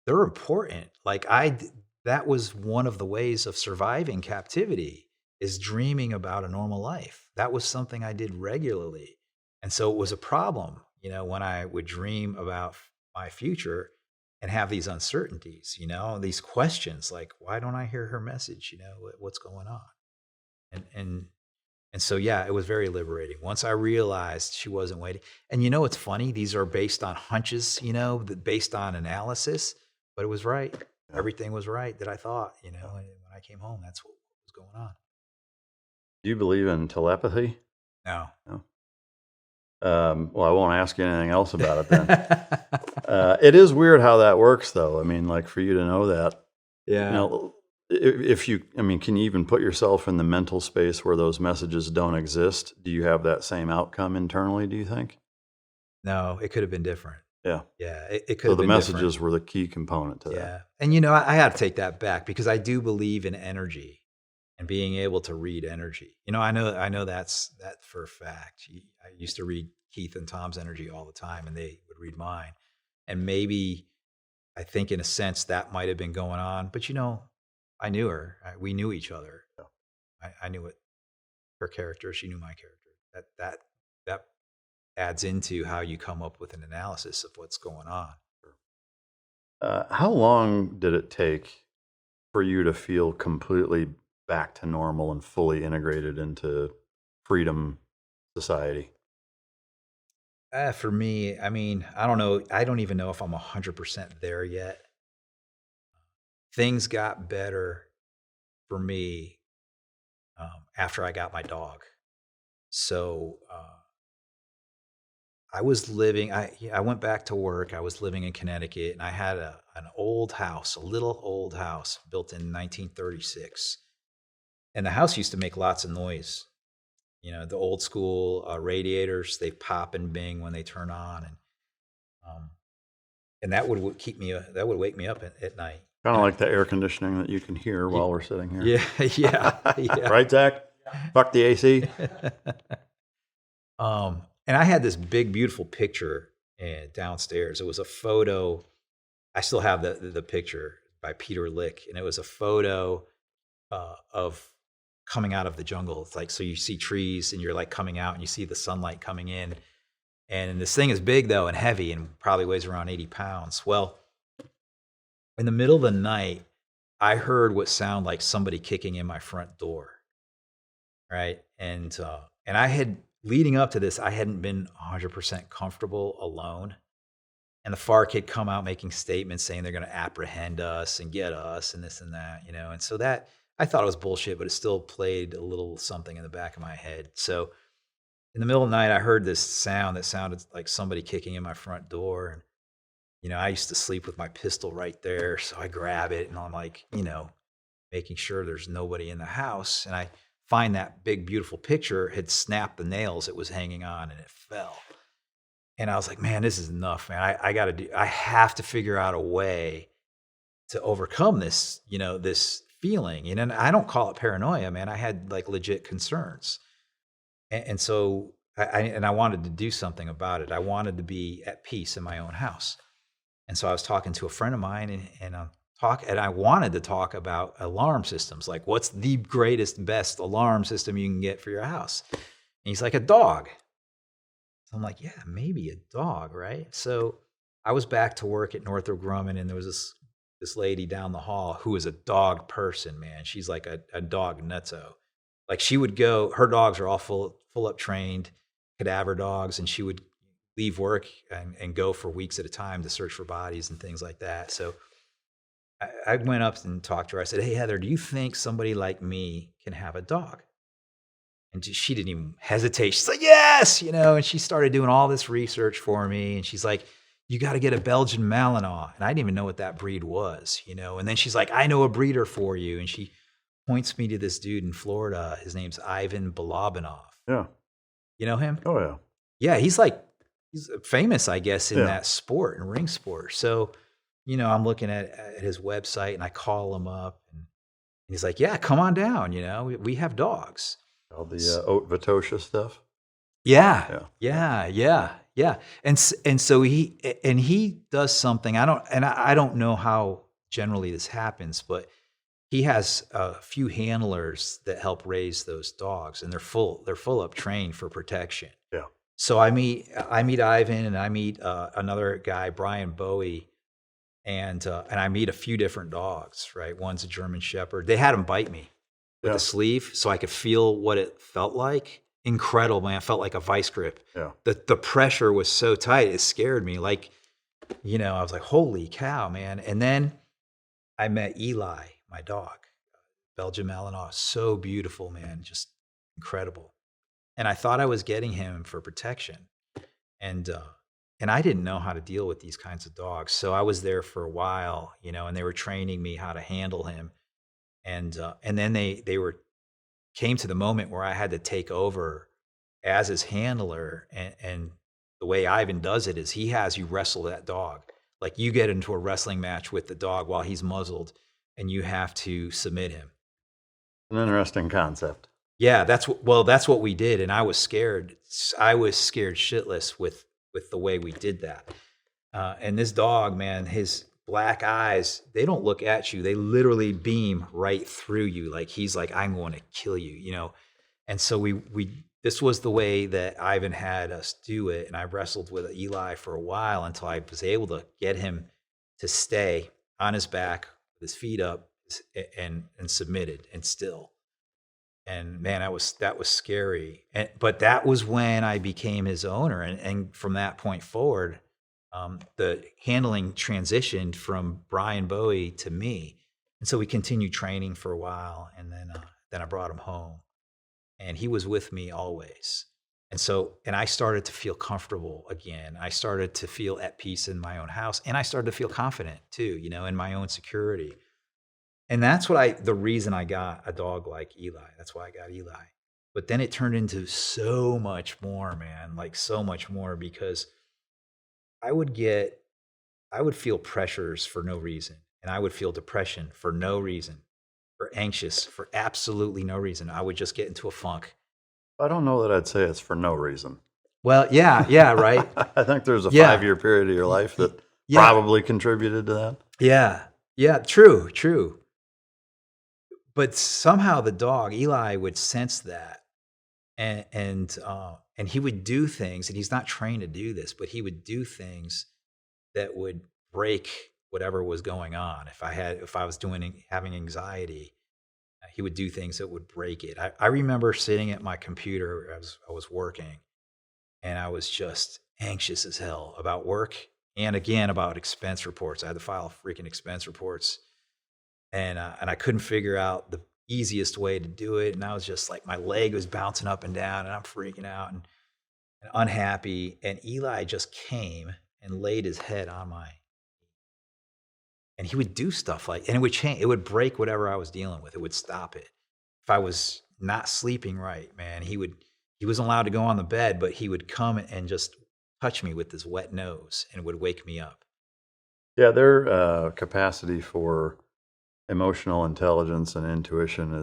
Speaker 1: they're important. Like that was one of the ways of surviving captivity is dreaming about a normal life. That was something I did regularly. And so it was a problem, when I would dream about my future and have these uncertainties, these questions like, why don't I hear her message? What's going on? And so, yeah, it was very liberating. Once I realized she wasn't waiting. And it's funny, these are based on hunches, based on analysis, but it was right. Yeah. Everything was right that I thought, and when I came home, that's what was going on.
Speaker 5: Do you believe in telepathy?
Speaker 1: No.
Speaker 5: Well, I won't ask you anything else about it then. It is weird how that works, though. I mean, like for you to know that.
Speaker 1: Yeah.
Speaker 5: Can you even put yourself in the mental space where those messages don't exist? Do you have that same outcome internally, do you think?
Speaker 1: No, it could have been different.
Speaker 5: Yeah.
Speaker 1: Yeah, it could have been
Speaker 5: So the messages
Speaker 1: different.
Speaker 5: were the key component to that.
Speaker 1: Yeah. And, I had to take that back because I do believe in energy and being able to read energy. I know that's for a fact. I used to read Keith and Tom's energy all the time, and they would read mine. And maybe I think in a sense that might have been going on, but I knew her. We knew each other. Yeah. I knew her character. She knew my character. That adds into how you come up with an analysis of what's going on.
Speaker 5: How long did it take for you to feel completely back to normal and fully integrated into freedom society?
Speaker 1: For me, I mean, I don't know. I don't even know if I'm 100% there yet. Things got better for me after I got my dog. So I was living. I went back to work. I was living in Connecticut, and I had an old house, a little old house built in 1936, and the house used to make lots of noise. You know, the old school radiators, they pop and bing when they turn on, and that would keep me. That would wake me up at night.
Speaker 5: Kind of like the air conditioning that you can hear while we're sitting here.
Speaker 1: Yeah, yeah.
Speaker 5: Right, Zach? Fuck the AC.
Speaker 1: And I had this big, beautiful picture downstairs. It was a photo. I still have the picture by Peter Lick, and it was a photo of coming out of the jungle. It's like, so you see trees, and you're like coming out, and you see the sunlight coming in. And this thing is big, though, and heavy, and probably weighs around 80 pounds. Well, in the middle of the night, I heard what sounded like somebody kicking in my front door, right? And I had, leading up to this, I hadn't been 100% comfortable alone. And the FARC had come out making statements saying they're going to apprehend us and get us and this and that, you know. And so that, I thought it was bullshit, but it still played a little something in the back of my head. So in the middle of the night, I heard this sound that sounded like somebody kicking in my front door. And you know, I used to sleep with my pistol right there. So I grab it and I'm like, you know, making sure there's nobody in the house. And I find that big, beautiful picture had snapped the nails it was hanging on, and it fell. And I was like, man, this is enough, man. I have to figure out a way to overcome this, you know, this feeling. And I don't call it paranoia, man. I had like legit concerns. And so I wanted to do something about it. I wanted to be at peace in my own house. And so I was talking to a friend of mine, and I wanted to talk about alarm systems. Like, what's the greatest, best alarm system you can get for your house? And he's like, a dog. So I'm like, yeah, maybe a dog, right? So I was back to work at Northrop Grumman, and there was this lady down the hall who was a dog person, man. She's like a dog nutso. Like, she would go, her dogs are all full up trained, cadaver dogs, and she would leave work and go for weeks at a time to search for bodies and things like that. So I went up and talked to her. I said, hey, Heather, do you think somebody like me can have a dog? And she didn't even hesitate. She's like, yes, you know, and she started doing all this research for me. And she's like, you got to get a Belgian Malinois. And I didn't even know what that breed was, you know. And then she's like, I know a breeder for you. And she points me to this dude in Florida. His name's Ivan Balabanov.
Speaker 5: Yeah.
Speaker 1: You know him?
Speaker 5: Oh, yeah.
Speaker 1: Yeah, he's famous, I guess, in that sport, in ring sport. So, you know, I'm looking at his website, and I call him up, and he's like, yeah, come on down, you know, we have dogs.
Speaker 5: All the Haute Vitosha stuff.
Speaker 1: Yeah. And so he does something. I don't know how generally this happens, but he has a few handlers that help raise those dogs, and they're full up trained for protection.
Speaker 5: Yeah.
Speaker 1: So I meet Ivan, and I meet another guy, Brian Bowie, and I meet a few different dogs. Right, one's a German Shepherd. They had him bite me with a sleeve, so I could feel what it felt like. Incredible, man! It felt like a vice grip. Yeah. The pressure was so tight, it scared me. Like, you know, I was like, holy cow, man! And then I met Eli, my dog, Belgian Malinois. So beautiful, man, just incredible. And I thought I was getting him for protection. And I didn't know how to deal with these kinds of dogs. So I was there for a while, you know, and they were training me how to handle him. And then they came to the moment where I had to take over as his handler. And the way Ivan does it is he has you wrestle that dog. Like, you get into a wrestling match with the dog while he's muzzled, and you have to submit him.
Speaker 5: An interesting concept.
Speaker 1: Yeah, that's what we did, and I was scared. I was scared shitless with the way we did that. And this dog, man, his black eyes, they don't look at you. They literally beam right through you. Like, he's like, I'm going to kill you, you know. And so this was the way that Ivan had us do it. And I wrestled with Eli for a while until I was able to get him to stay on his back with his feet up and submitted and still. And man, that was scary. But that was when I became his owner. And from that point forward, the handling transitioned from Brian Bowie to me. And so we continued training for a while. And then I brought him home. And he was with me always. And I started to feel comfortable again. I started to feel at peace in my own house. And I started to feel confident too, in my own security. And that's the reason I got a dog like Eli. That's why I got Eli. But then it turned into so much more, man, like so much more, because I would feel pressures for no reason. And I would feel depression for no reason, or anxious for absolutely no reason. I would just get into a funk.
Speaker 5: I don't know that I'd say it's for no reason.
Speaker 1: Well, yeah, right.
Speaker 5: I think there's a 5-year period of your life that probably contributed to that.
Speaker 1: Yeah, true. But somehow the dog, Eli, would sense that, and he would do things, and he's not trained to do this, but he would do things that would break whatever was going on. If I was having anxiety, he would do things that would break it. I remember sitting at my computer as I was working, and I was just anxious as hell about work, and again about expense reports. I had to file freaking expense reports. And I couldn't figure out the easiest way to do it. And I was just like, my leg was bouncing up and down, and I'm freaking out and unhappy. And Eli just came and laid his head on my, and he would do stuff and it would change. It would break whatever I was dealing with. It would stop it. If I was not sleeping right, man, he wasn't allowed to go on the bed, but he would come and just touch me with his wet nose and would wake me up.
Speaker 5: Yeah, their capacity for emotional intelligence and intuition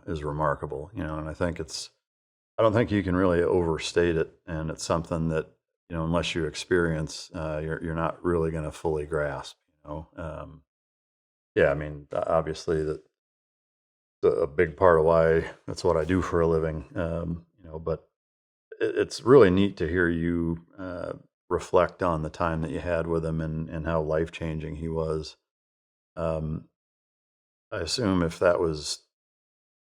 Speaker 5: is remarkable, and I don't think you can really overstate it, and it's something that unless you experience, you're not really going to fully grasp. Yeah, I mean, obviously that's a big part of why that's what I do for a living, but it's really neat to hear you reflect on the time that you had with him and how life-changing he was. I assume if that was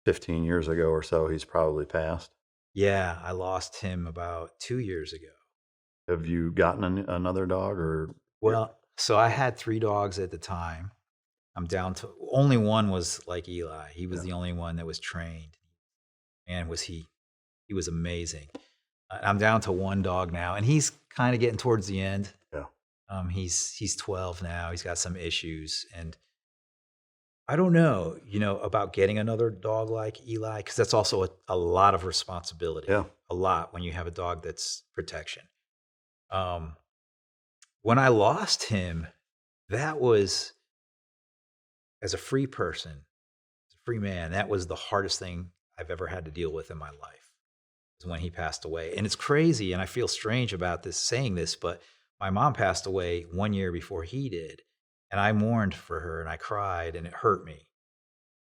Speaker 5: 15 years ago or so, he's probably passed.
Speaker 1: Yeah, I lost him about 2 years ago.
Speaker 5: Have you gotten another dog or?
Speaker 1: Well, so I had 3 dogs at the time. I'm down to only one was like Eli. He was the only one that was trained. And he was amazing. I'm down to 1 dog now, and he's kind of getting towards the end.
Speaker 5: Yeah.
Speaker 1: He's 12 now. He's got some issues, and I don't know, about getting another dog like Eli, because that's also a lot of responsibility.
Speaker 5: Yeah.
Speaker 1: A lot when you have a dog that's protection. When I lost him, that was, as a free person, as a free man, that was the hardest thing I've ever had to deal with in my life, is when he passed away. And it's crazy, and I feel strange about saying this, but my mom passed away 1 year before he did. And I mourned for her, and I cried, and it hurt me.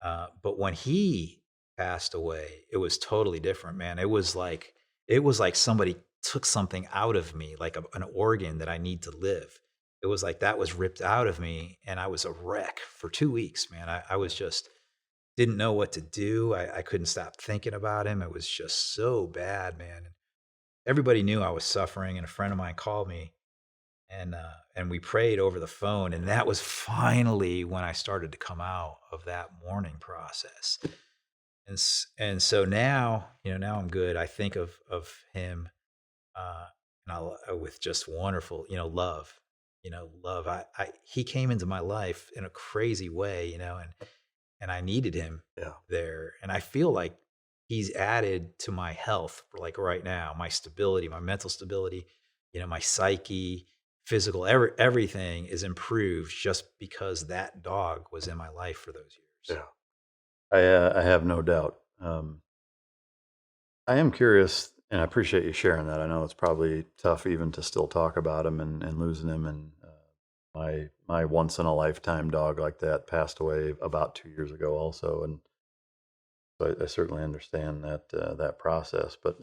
Speaker 1: But when he passed away, it was totally different, man. It was like somebody took something out of me, like an organ that I need to live. It was like that was ripped out of me, and I was a wreck for 2 weeks, man. I was just didn't know what to do. I couldn't stop thinking about him. It was just so bad, man. Everybody knew I was suffering, and a friend of mine called me. And we prayed over the phone, and that was finally when I started to come out of that mourning process. And so now, now I'm good. I think of him, with just wonderful, love. Love. He came into my life in a crazy way, and I needed him there. And I feel like he's added to my health, like right now, my stability, my mental stability, my psyche. Physical, everything is improved just because that dog was in my life for those years.
Speaker 5: Yeah, I have no doubt. I am curious, and I appreciate you sharing that. I know it's probably tough even to still talk about him and losing him. And my once in a lifetime dog like that passed away about 2 years ago, also, and so I certainly understand that process. But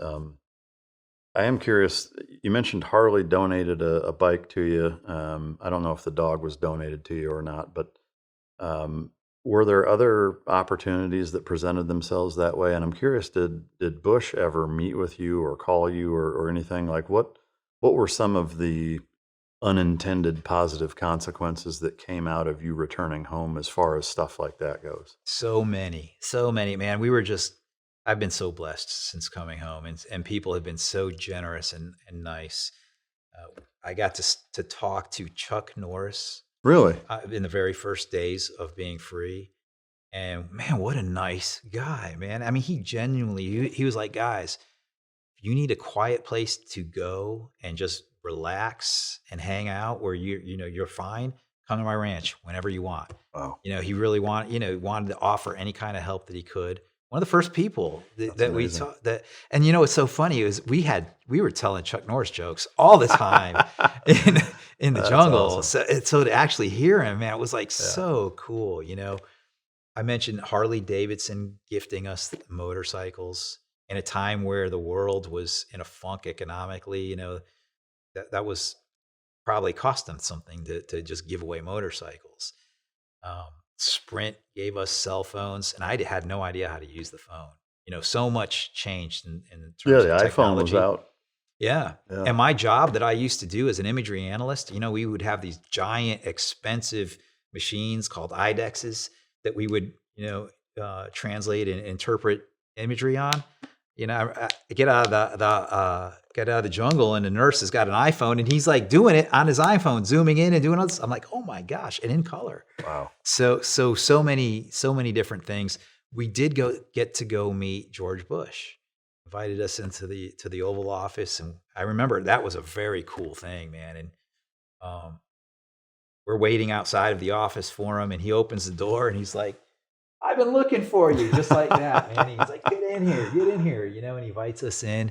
Speaker 5: I am curious. You mentioned Harley donated a bike to you. I don't know if the dog was donated to you or not, but were there other opportunities that presented themselves that way? And I'm curious, did Bush ever meet with you or call you or anything? Like what were some of the unintended positive consequences that came out of you returning home as far as stuff like that goes?
Speaker 1: So many, man. I've been so blessed since coming home, and people have been so generous and nice. I got to talk to Chuck Norris
Speaker 5: Really?
Speaker 1: in the very first days of being free. And man, what a nice guy, man. I mean, he genuinely, he was like, guys, if you need a quiet place to go and just relax and hang out where you're fine, come to my ranch whenever you want.
Speaker 5: Wow.
Speaker 1: He really wanted to offer any kind of help that he could. One of the first people that we
Speaker 5: amazing.
Speaker 1: saw that, and what's so funny is we were telling Chuck Norris jokes all the time in the
Speaker 5: That's
Speaker 1: jungle.
Speaker 5: awesome.
Speaker 1: So to actually hear him, man, it was like so cool. I mentioned Harley Davidson gifting us motorcycles in a time where the world was in a funk economically. That was probably cost them something to just give away motorcycles. Sprint gave us cell phones, and I had no idea how to use the phone. So much changed in terms
Speaker 5: Yeah,
Speaker 1: of
Speaker 5: the iPhone
Speaker 1: technology.
Speaker 5: was out.
Speaker 1: Yeah.
Speaker 5: Yeah.
Speaker 1: And my job that I used to do as an imagery analyst, we would have these giant, expensive machines called IDEXs that we would, translate and interpret imagery on. I get out of the jungle, and the nurse has got an iPhone, and he's like doing it on his iPhone, zooming in and doing all this. I'm like, oh my gosh, and in color.
Speaker 5: Wow.
Speaker 1: So many different things. We did get to go meet George Bush. Invited us into the Oval Office, and I remember that was a very cool thing, man. And we're waiting outside of the office for him, and he opens the door, and he's like, I've been looking for you, just like that, man. He's like, get in here, and he invites us in.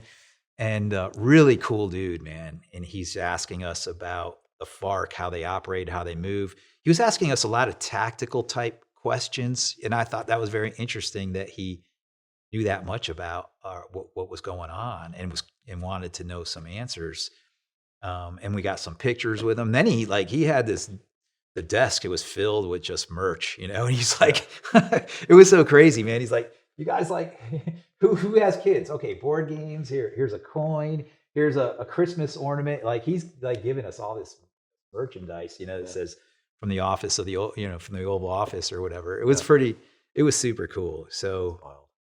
Speaker 1: And really cool dude, man. And he's asking us about the FARC, how they operate, how they move. He was asking us a lot of tactical type questions, and I thought that was very interesting that he knew that much about what was going on and wanted to know some answers. And we got some pictures with him. Then he had the desk, it was filled with just merch, and he's like, it was so crazy, man. He's like, you guys like, who has kids? Okay, board games, here's a coin, here's a Christmas ornament. Like he's like giving us all this merchandise, that says from the office of from the Oval Office or whatever. It was it was super cool. So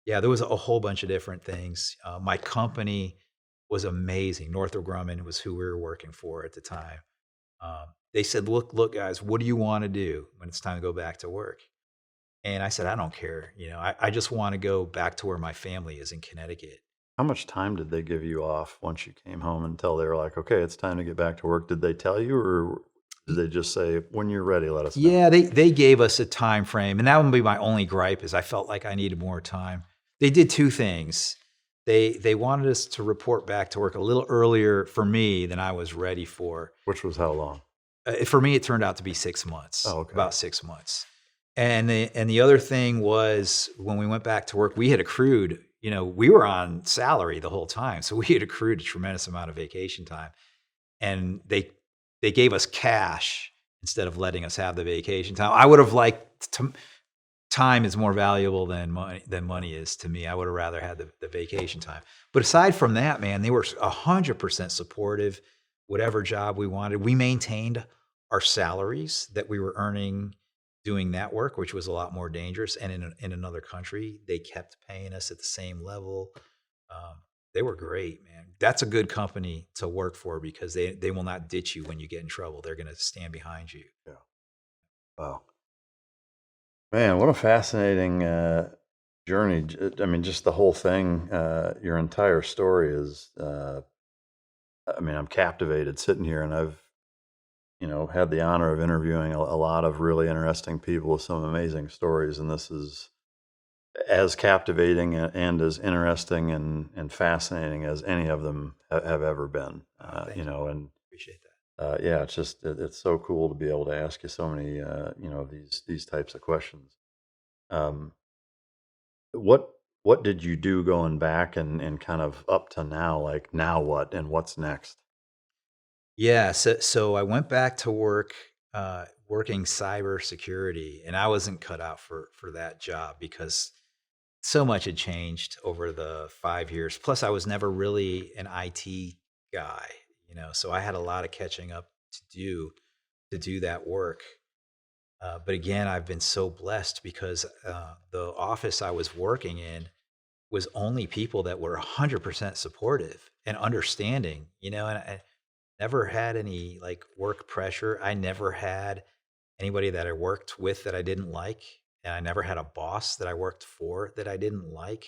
Speaker 1: yeah, there was a whole bunch of different things. My company was amazing. Northrop Grumman was who we were working for at the time. They said, look, guys, what do you want to do when it's time to go back to work? And I said, I don't care. I just want to go back to where my family is in Connecticut.
Speaker 5: How much time did they give you off once you came home until they were like, okay, it's time to get back to work? Did they tell you, or did they just say, when you're ready, let us know?
Speaker 1: Yeah, they gave us a time frame, and that would be my only gripe is I felt like I needed more time. They did two things. They wanted us to report back to work a little earlier for me than I was ready for.
Speaker 5: Which was how long?
Speaker 1: For me, it turned out to be 6 months.
Speaker 5: Oh, okay.
Speaker 1: About 6 months. And the other thing was when we went back to work, we had accrued, we were on salary the whole time. So we had accrued a tremendous amount of vacation time. And they gave us cash instead of letting us have the vacation time. I would have liked time is more valuable than money is to me. I would have rather had the vacation time. But aside from that, man, they were 100% supportive. Whatever job we wanted, we maintained our salaries that we were earning doing that work, which was a lot more dangerous. And in another country, they kept paying us at the same level. They were great, man. That's a good company to work for because they will not ditch you when you get in trouble. They're going to stand behind you.
Speaker 5: Yeah. Wow. Man, what a fascinating journey. I mean, just the whole thing, your entire story is, I'm captivated sitting here, and I've, had the honor of interviewing a lot of really interesting people with some amazing stories. And this is as captivating and as interesting and fascinating as any of them have ever been, and
Speaker 1: Appreciate that.
Speaker 5: yeah, it's just, it's so cool to be able to ask you so many, these types of questions. What What did you do going back and kind of up to now? Like now what and what's next?
Speaker 1: Yeah, so I went back to work, working cybersecurity, and I wasn't cut out for that job because so much had changed over the 5 years. Plus, I was never really an IT guy, so I had a lot of catching up to do that work. But again, I've been so blessed because the office I was working in was only people that were 100% supportive and understanding, and I never had any like work pressure. I never had anybody that I worked with that I didn't like, and I never had a boss that I worked for that I didn't like.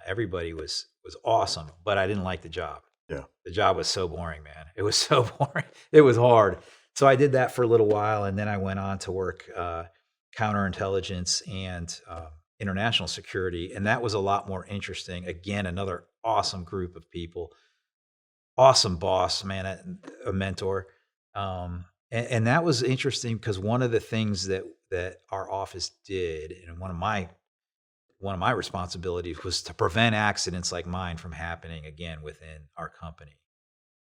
Speaker 1: Everybody was awesome, but I didn't like the job.
Speaker 5: Yeah.
Speaker 1: The job was so boring, man. It was so boring. It was hard. So I did that for a little while, and then I went on to work counterintelligence and international security, and that was a lot more interesting. Again, another awesome group of people, awesome boss, man, a mentor, and that was interesting because one of the things that our office did, and one of my responsibilities was to prevent accidents like mine from happening again within our company.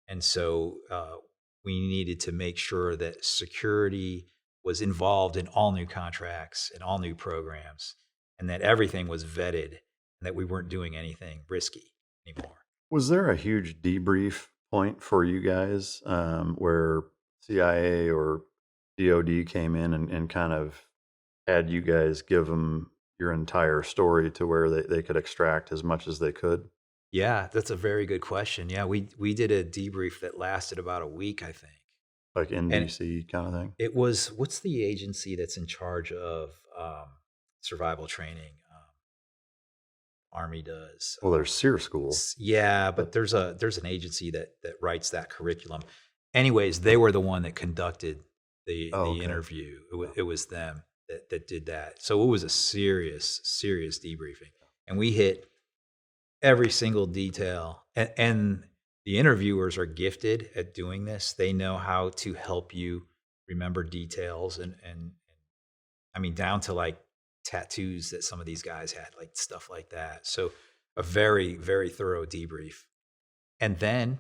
Speaker 1: And so we needed to make sure that security was involved in all new contracts and all new programs, and that everything was vetted, and that we weren't doing anything risky anymore.
Speaker 5: Was there a huge debrief point for you guys where CIA or DOD came in and kind of had you guys give them your entire story to where they could extract as much as they could?
Speaker 1: Yeah, that's a very good question. Yeah, we did a debrief that lasted about a week, I think.
Speaker 5: Like
Speaker 1: And
Speaker 5: NBC kind of thing?
Speaker 1: it was, what's the agency that's in charge of survival training? Army does.
Speaker 5: Well, there's SEER School.
Speaker 1: Yeah, but there's an agency that writes that curriculum. Anyways, they were the one that conducted the
Speaker 5: Okay.
Speaker 1: interview. It was them that did that. So it was a serious debriefing, and we hit every single detail. And the interviewers are gifted at doing this. They know how to help you remember details, and I mean down to like tattoos that some of these guys had, like stuff like that. So a very, very thorough debrief. And then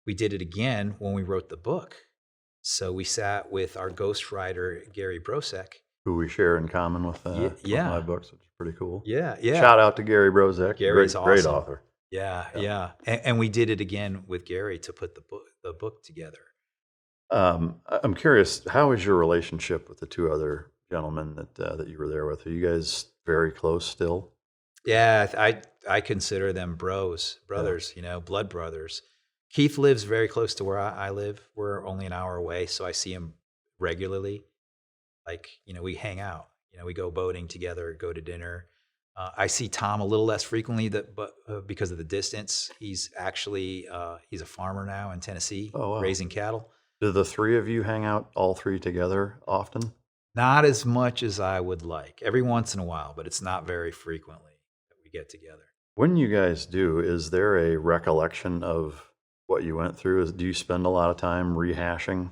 Speaker 1: we did it again when we wrote the book. So we sat with our ghostwriter, Gary Brosek.
Speaker 5: Who we share in common with
Speaker 1: Yeah.
Speaker 5: my books, which is pretty cool.
Speaker 1: Yeah.
Speaker 5: Shout out to Gary Brosek.
Speaker 1: Gary's
Speaker 5: great
Speaker 1: awesome.
Speaker 5: author.
Speaker 1: Yeah. And we did it again with Gary to put the book together.
Speaker 5: I'm curious, how is your relationship with the two other gentlemen that you were there with? Are you guys very close still?
Speaker 1: Yeah, I consider them brothers, blood brothers. Keith lives very close to where I live. We're only an hour away, so I see him regularly. Like, we hang out. We go boating together, go to dinner. I see Tom a little less frequently, but because of the distance. He's actually he's a farmer now in Tennessee,
Speaker 5: Oh, wow.
Speaker 1: raising cattle.
Speaker 5: Do the three of you hang out all three together often?
Speaker 1: Not as much as I would like. Every once in a while, but it's not very frequently that we get together.
Speaker 5: When you guys do, is there a recollection of what you went through? Do you spend a lot of time rehashing?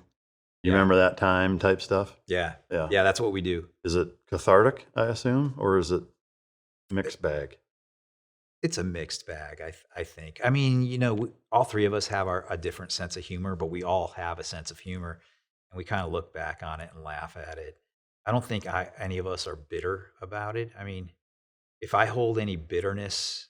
Speaker 5: You
Speaker 1: Yeah.
Speaker 5: remember that time type stuff?
Speaker 1: Yeah,
Speaker 5: Yeah.
Speaker 1: that's what we do.
Speaker 5: Is it cathartic, I assume, or is it mixed bag?
Speaker 1: It's a mixed bag, I think. I mean, all three of us have a different sense of humor, but we all have a sense of humor, and we kind of look back on it and laugh at it. I don't think any of us are bitter about it. I mean, if I hold any bitterness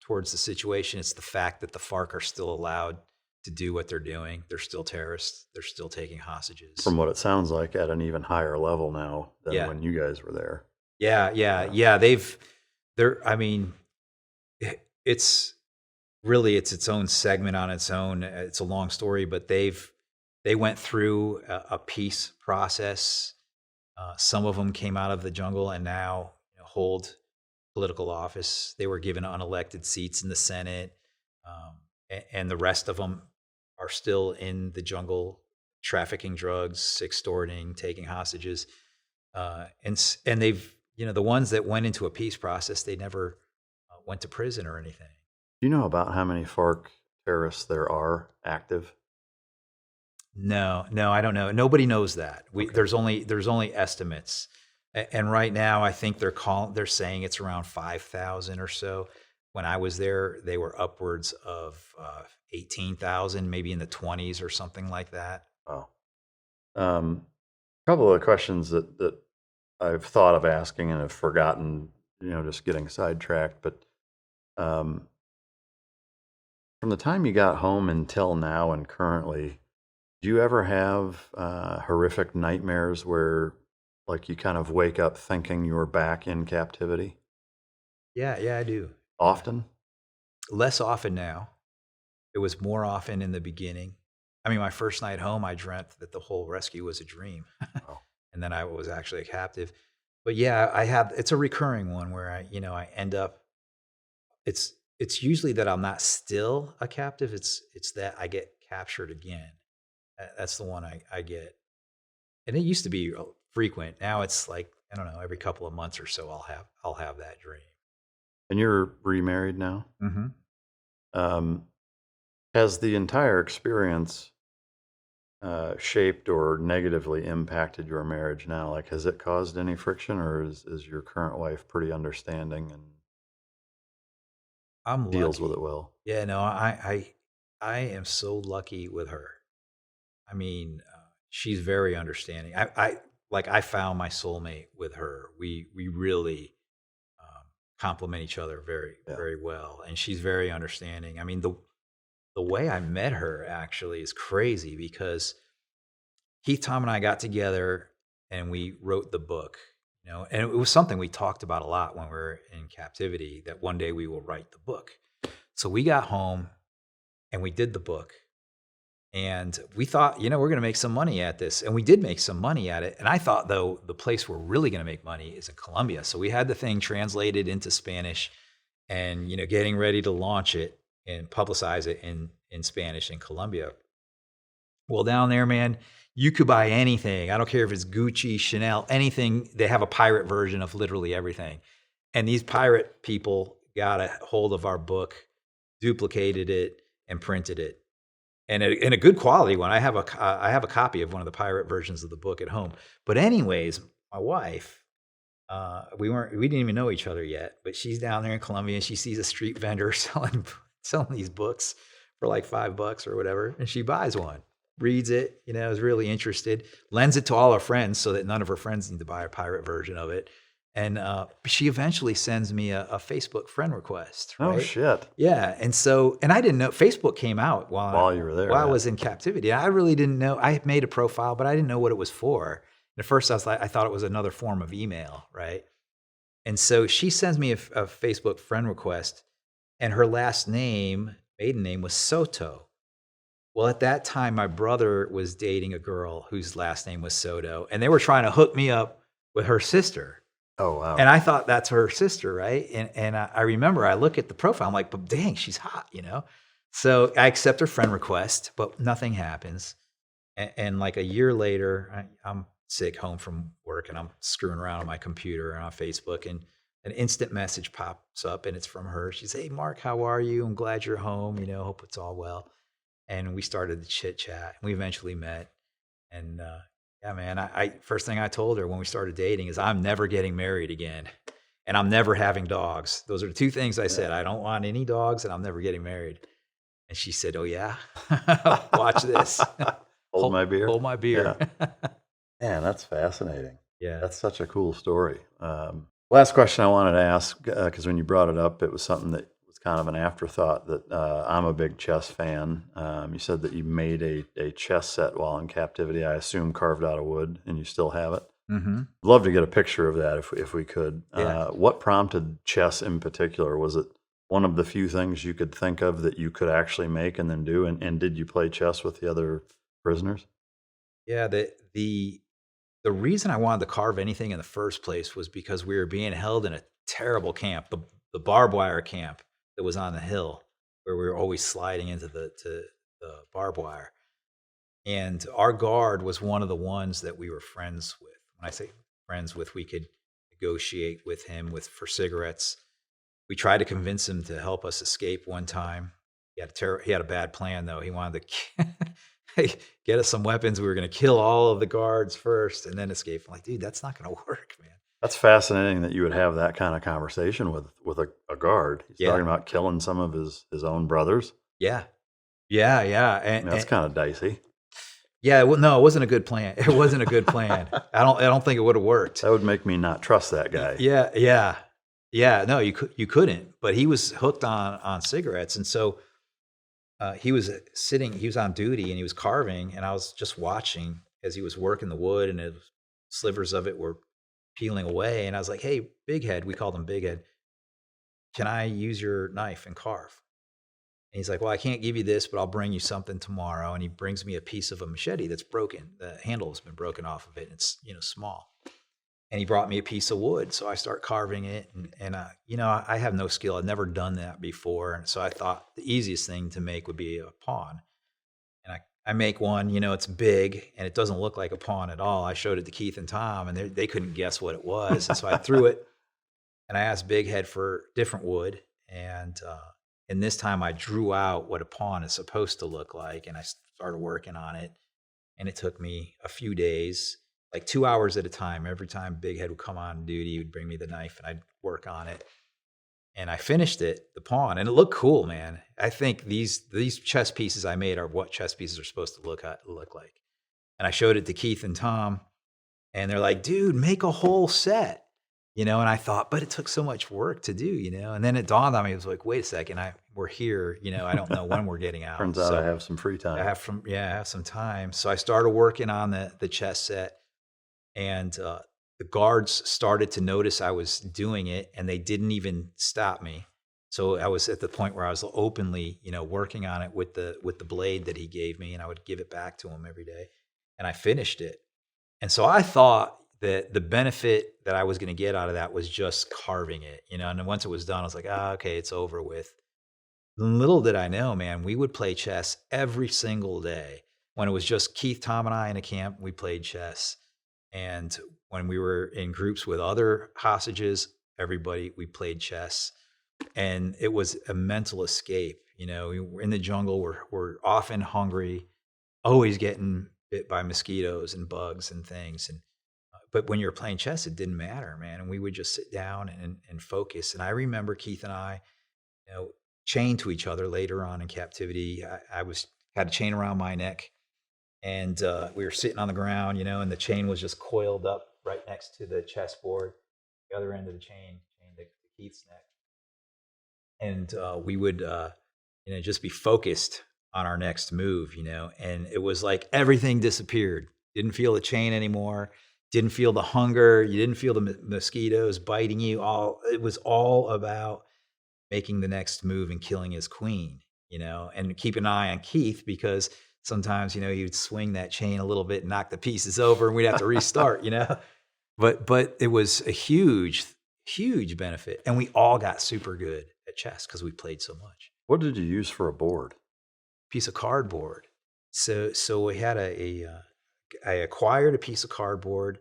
Speaker 1: towards the situation, it's the fact that the FARC are still allowed to do what they're doing. They're still terrorists. They're still taking hostages.
Speaker 5: From what it sounds like, at an even higher level now than
Speaker 1: Yeah.
Speaker 5: when you guys were there.
Speaker 1: Yeah. I mean, it's really, it's its own segment on its own. It's a long story, but they went through a peace process. Some of them came out of the jungle and now hold political office. They were given unelected seats in the Senate, and the rest of them are still in the jungle, trafficking drugs, extorting, taking hostages, and they've, the ones that went into a peace process, they never went to prison or anything.
Speaker 5: Do you know about how many FARC terrorists there are active?
Speaker 1: No, I don't know. Nobody knows that.
Speaker 5: Okay.
Speaker 1: There's only estimates. And right now, I think they're saying it's around 5,000 or so. When I was there, they were upwards of 18,000, maybe in the 20s or something like that.
Speaker 5: Wow. Couple of questions that I've thought of asking and have forgotten, just getting sidetracked. But from the time you got home until now and currently, do you ever have horrific nightmares where, like, you kind of wake up thinking you're back in captivity?
Speaker 1: Yeah, I do.
Speaker 5: Often?
Speaker 1: Less often now. It was more often in the beginning. I mean, my first night home, I dreamt that the whole rescue was a dream,
Speaker 5: Oh.
Speaker 1: and then I was actually a captive. But yeah, it's a recurring one where I end up. It's usually that I'm not still a captive. It's that I get captured again. That's the one I get, and it used to be frequent. Now it's like, I don't know, every couple of months or so I'll have that dream.
Speaker 5: And you're remarried now?
Speaker 1: Mm-hmm.
Speaker 5: Has the entire experience shaped or negatively impacted your marriage now? Like, has it caused any friction, or is your current wife pretty understanding and
Speaker 1: I'm
Speaker 5: deals
Speaker 1: lucky.
Speaker 5: with it well?
Speaker 1: Yeah, no, I am so lucky with her. I mean, she's very understanding. I found my soulmate with her. We really complement each other very,
Speaker 5: Yeah.
Speaker 1: very well, and she's very understanding. I mean, the way I met her actually is crazy because Keith, Tom, and I got together and we wrote the book. And it was something we talked about a lot when we were in captivity, that one day we will write the book. So we got home and we did the book. And we thought, we're going to make some money at this. And we did make some money at it. And I thought, though, the place we're really going to make money is in Colombia. So we had the thing translated into Spanish and, getting ready to launch it and publicize it in Spanish in Colombia. Well, down there, man, you could buy anything. I don't care if it's Gucci, Chanel, anything. They have a pirate version of literally everything. And these pirate people got a hold of our book, duplicated it, and printed it. And in a good quality one. I have a copy of one of the pirate versions of the book at home. But anyways, my wife, we didn't even know each other yet, but she's down there in Colombia and she sees a street vendor selling these books for like $5 or whatever, and she buys one, reads it, is really interested, lends it to all her friends so that none of her friends need to buy a pirate version of it. And she eventually sends me a Facebook friend request. Right?
Speaker 5: Oh, shit.
Speaker 1: Yeah. And I didn't know Facebook came out while
Speaker 5: you were there.
Speaker 1: While I was in captivity. I really didn't know. I had made a profile, but I didn't know what it was for. And at first I thought it was another form of email. Right. And so she sends me a Facebook friend request, and her maiden name was Soto. Well, at that time, my brother was dating a girl whose last name was Soto, and they were trying to hook me up with her sister.
Speaker 5: Oh, wow.
Speaker 1: And I thought that's her sister, right? And I remember I look at the profile, I'm like, but dang, she's hot, So I accept her friend request, but nothing happens. And like a year later, I'm sick, home from work, and I'm screwing around on my computer and on Facebook, and an instant message pops up, and it's from her. She says, "Hey, Mark, how are you? I'm glad you're home. Hope it's all well." And we started the chit chat. We eventually met, and yeah, man. I first thing I told her when we started dating is I'm never getting married again, and I'm never having dogs. Those are the two things I said. I don't want any dogs, and I'm never getting married. And she said, "Oh yeah, watch this.
Speaker 5: Hold my beer.
Speaker 1: Hold my beer."
Speaker 5: Yeah. Man, that's fascinating.
Speaker 1: Yeah,
Speaker 5: that's such a cool story. Last question I wanted to ask, because when you brought it up, it was something that was kind of an afterthought. That I'm a big chess fan. You said that you made a chess set while in captivity. I assume carved out of wood, and you still have it.
Speaker 1: Mm-hmm.
Speaker 5: I'd love to get a picture of that if we could.
Speaker 1: Yeah.
Speaker 5: What prompted chess in particular? Was it one of the few things you could think of that you could actually make and then do? And did you play chess with the other prisoners?
Speaker 1: Yeah, the reason I wanted to carve anything in the first place was because we were being held in a terrible camp, the barbed wire camp that was on the hill, where we were always sliding into the barbed wire. And our guard was one of the ones that we were friends with. When I say friends with, we could negotiate with him for cigarettes. We tried to convince him to help us escape one time. He had a bad plan, though. He wanted to get us some weapons. We were going to kill all of the guards first and then escape. I'm like, dude, that's not going to work, man.
Speaker 5: That's fascinating that you would have that kind of conversation with a guard. He's talking about killing some of his own brothers.
Speaker 1: Yeah.
Speaker 5: I mean, that's kind of dicey.
Speaker 1: Yeah, well, no, it wasn't a good plan. It wasn't a good plan. I don't think it would have worked.
Speaker 5: That would make me not trust that guy.
Speaker 1: Yeah. No, you couldn't. But he was hooked on cigarettes, and so he was on duty and he was carving, and I was just watching as he was working the wood, and slivers of it were peeling away. And I was like, "Hey, Big Head," we called him Big Head, "can I use your knife and carve?" And he's like, "Well, I can't give you this, but I'll bring you something tomorrow." And he brings me a piece of a machete that's broken. The handle has been broken off of it, and it's small. And he brought me a piece of wood, so I start carving it. And I have no skill. I'd never done that before, and so I thought the easiest thing to make would be a pawn. And I make one. It's big, and it doesn't look like a pawn at all. I showed it to Keith and Tom, and they couldn't guess what it was. And so I threw it, and I asked Big Head for different wood, and this time I drew out what a pawn is supposed to look like, and I started working on it. And it took me a few days, like 2 hours at a time. Every time Big Head would come on duty, he would bring me the knife, and I'd work on it. And I finished it, the pawn, and it looked cool, man. I think these chess pieces I made are what chess pieces are supposed to look like. And I showed it to Keith and Tom, and they're like, "Dude, make a whole set." And I thought, but it took so much work to do, and then it dawned on me. It was like, wait a second, we're here, I don't know when we're getting out.
Speaker 5: Turns out I have some free time.
Speaker 1: I have some time. So I started working on the chess set, and the guards started to notice I was doing it, and they didn't even stop me. So I was at the point where I was openly, working on it with the blade that he gave me, and I would give it back to him every day, and I finished it. And so I thought that the benefit that I was going to get out of that was just carving it, and then once it was done, I was like, okay, it's over with. Little did I know, man, we would play chess every single day. When it was just Keith, Tom, and I in a camp, we played chess. And when we were in groups with other hostages, we played chess. And it was a mental escape. We were in the jungle, we're often hungry, always getting bit by mosquitoes and bugs and things. But when you're playing chess, it didn't matter, man. And we would just sit down and focus. And I remember Keith and I, chained to each other later on in captivity. I had a chain around my neck, and we were sitting on the ground, and the chain was just coiled up right next to the chessboard, the other end of the chain to Keith's neck. And we would, just be focused on our next move, and it was like everything disappeared. Didn't feel the chain anymore. Didn't feel the hunger. You didn't feel the mosquitoes biting you. It was all about making the next move and killing his queen, and keep an eye on Keith, because sometimes, he would swing that chain a little bit and knock the pieces over, and we'd have to restart, But it was a huge, huge benefit. And we all got super good at chess because we played so much.
Speaker 5: What did you use for a board?
Speaker 1: Piece of cardboard. So we had I acquired a piece of cardboard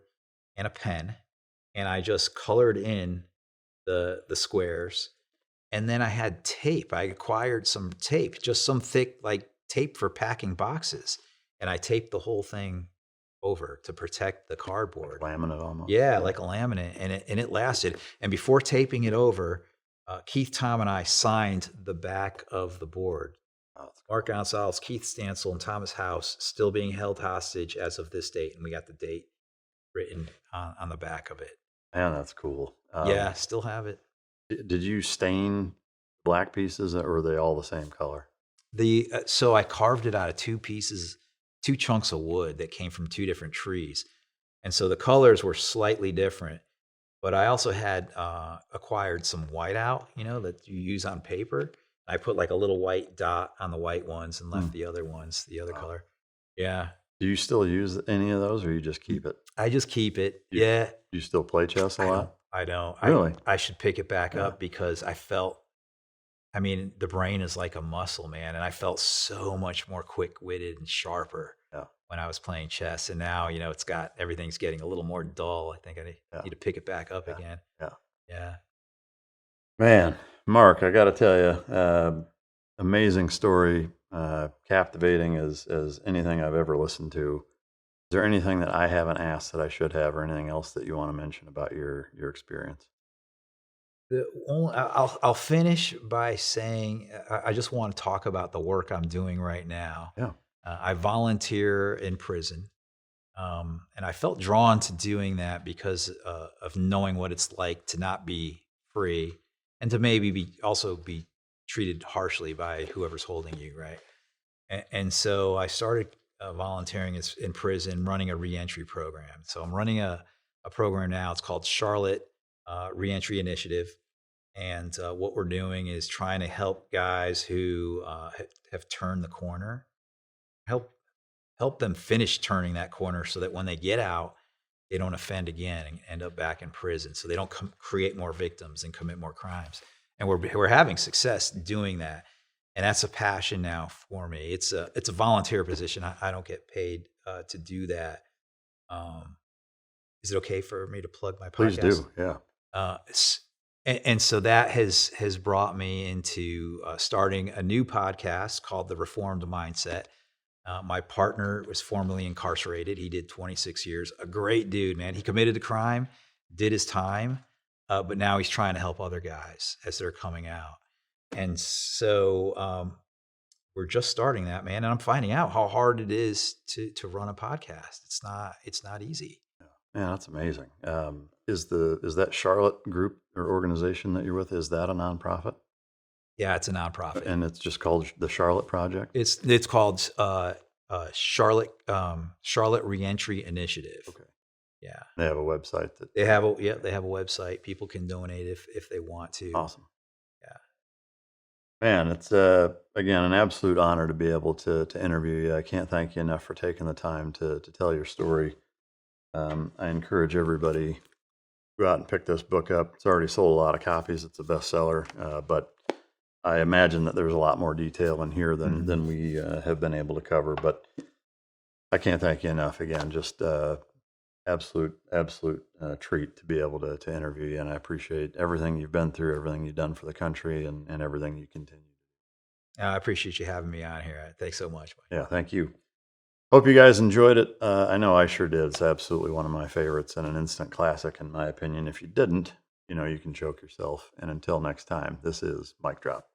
Speaker 1: and a pen, and I just colored in the squares. And then I had tape. I acquired some tape, just some thick, like tape for packing boxes. And I taped the whole thing over to protect the cardboard.
Speaker 5: Laminate almost.
Speaker 1: Yeah, like a laminate. And it lasted. And before taping it over, Keith, Tom, and I signed the back of the board. Marc Gonsalves, Keith Stansell, and Thomas House still being held hostage as of this date. And we got the date written on the back of it.
Speaker 5: Man, that's cool.
Speaker 1: Yeah, still have it.
Speaker 5: Did you stain black pieces, or were they all the same color?
Speaker 1: So I carved it out of two chunks of wood that came from two different trees. And so the colors were slightly different. But I also had acquired some whiteout, that you use on paper. I put like a little white dot on the white ones and left the other ones, the other color. Yeah.
Speaker 5: Do you still use any of those, or you just keep it?
Speaker 1: I just keep it. Yeah.
Speaker 5: Do you still play chess a lot?
Speaker 1: I don't.
Speaker 5: Really?
Speaker 1: I should pick it back up, because I felt, the brain is like a muscle, man. And I felt so much more quick-witted and sharper when I was playing chess. And now, everything's getting a little more dull. I think I need to pick it back up again. Yeah.
Speaker 5: Man, Marc, I got to tell you, amazing story, captivating as anything I've ever listened to. there anything that I haven't asked that I should have, or anything else that you want to mention about your experience?
Speaker 1: I'll finish by saying I just want to talk about the work I'm doing right now.
Speaker 5: Yeah.
Speaker 1: I volunteer in prison, and I felt drawn to doing that because of knowing what it's like to not be free, and to maybe also be treated harshly by whoever's holding you, right? And so I started volunteering in prison, running a reentry program. So I'm running a program now. It's called Charlotte Reentry Initiative. And what we're doing is trying to help guys who have turned the corner, help them finish turning that corner so that when they get out, they don't offend again and end up back in prison. So they don't create more victims and commit more crimes. And we're having success doing that. And that's a passion now for me. It's a volunteer position. I don't get paid to do that. Is it okay for me to plug my podcast?
Speaker 5: Please do. Yeah.
Speaker 1: And so that has brought me into starting a new podcast called The Reformed Mindset. My partner was formerly incarcerated. He did 26 years. A great dude, man. He committed a crime, did his time, but now he's trying to help other guys as they're coming out. And so we're just starting that, man. And I'm finding out how hard it is to run a podcast. It's not easy.
Speaker 5: Yeah, that's amazing. Is that Charlotte group or organization that you're with, is that a nonprofit?
Speaker 1: Yeah, it's a nonprofit.
Speaker 5: And it's just called the Charlotte Project?
Speaker 1: It's called Charlotte Reentry Initiative.
Speaker 5: Okay.
Speaker 1: Yeah.
Speaker 5: They have a website that
Speaker 1: They have a website. People can donate if they want to.
Speaker 5: Awesome.
Speaker 1: Yeah.
Speaker 5: Man, it's again an absolute honor to be able to interview you. I can't thank you enough for taking the time to tell your story. I encourage everybody to go out and pick this book up. It's already sold a lot of copies. It's a bestseller, but I imagine that there's a lot more detail in here than we have been able to cover. But I can't thank you enough. Again, just absolute treat to be able to interview you, and I appreciate everything you've been through, everything you've done for the country, and everything you continue.
Speaker 1: I appreciate you having me on here. Thanks so much, Mike.
Speaker 5: Yeah, thank you. Hope you guys enjoyed it. I know I sure did. It's absolutely one of my favorites and an instant classic, in my opinion. If you didn't, you can choke yourself. And until next time, this is Mic Drop.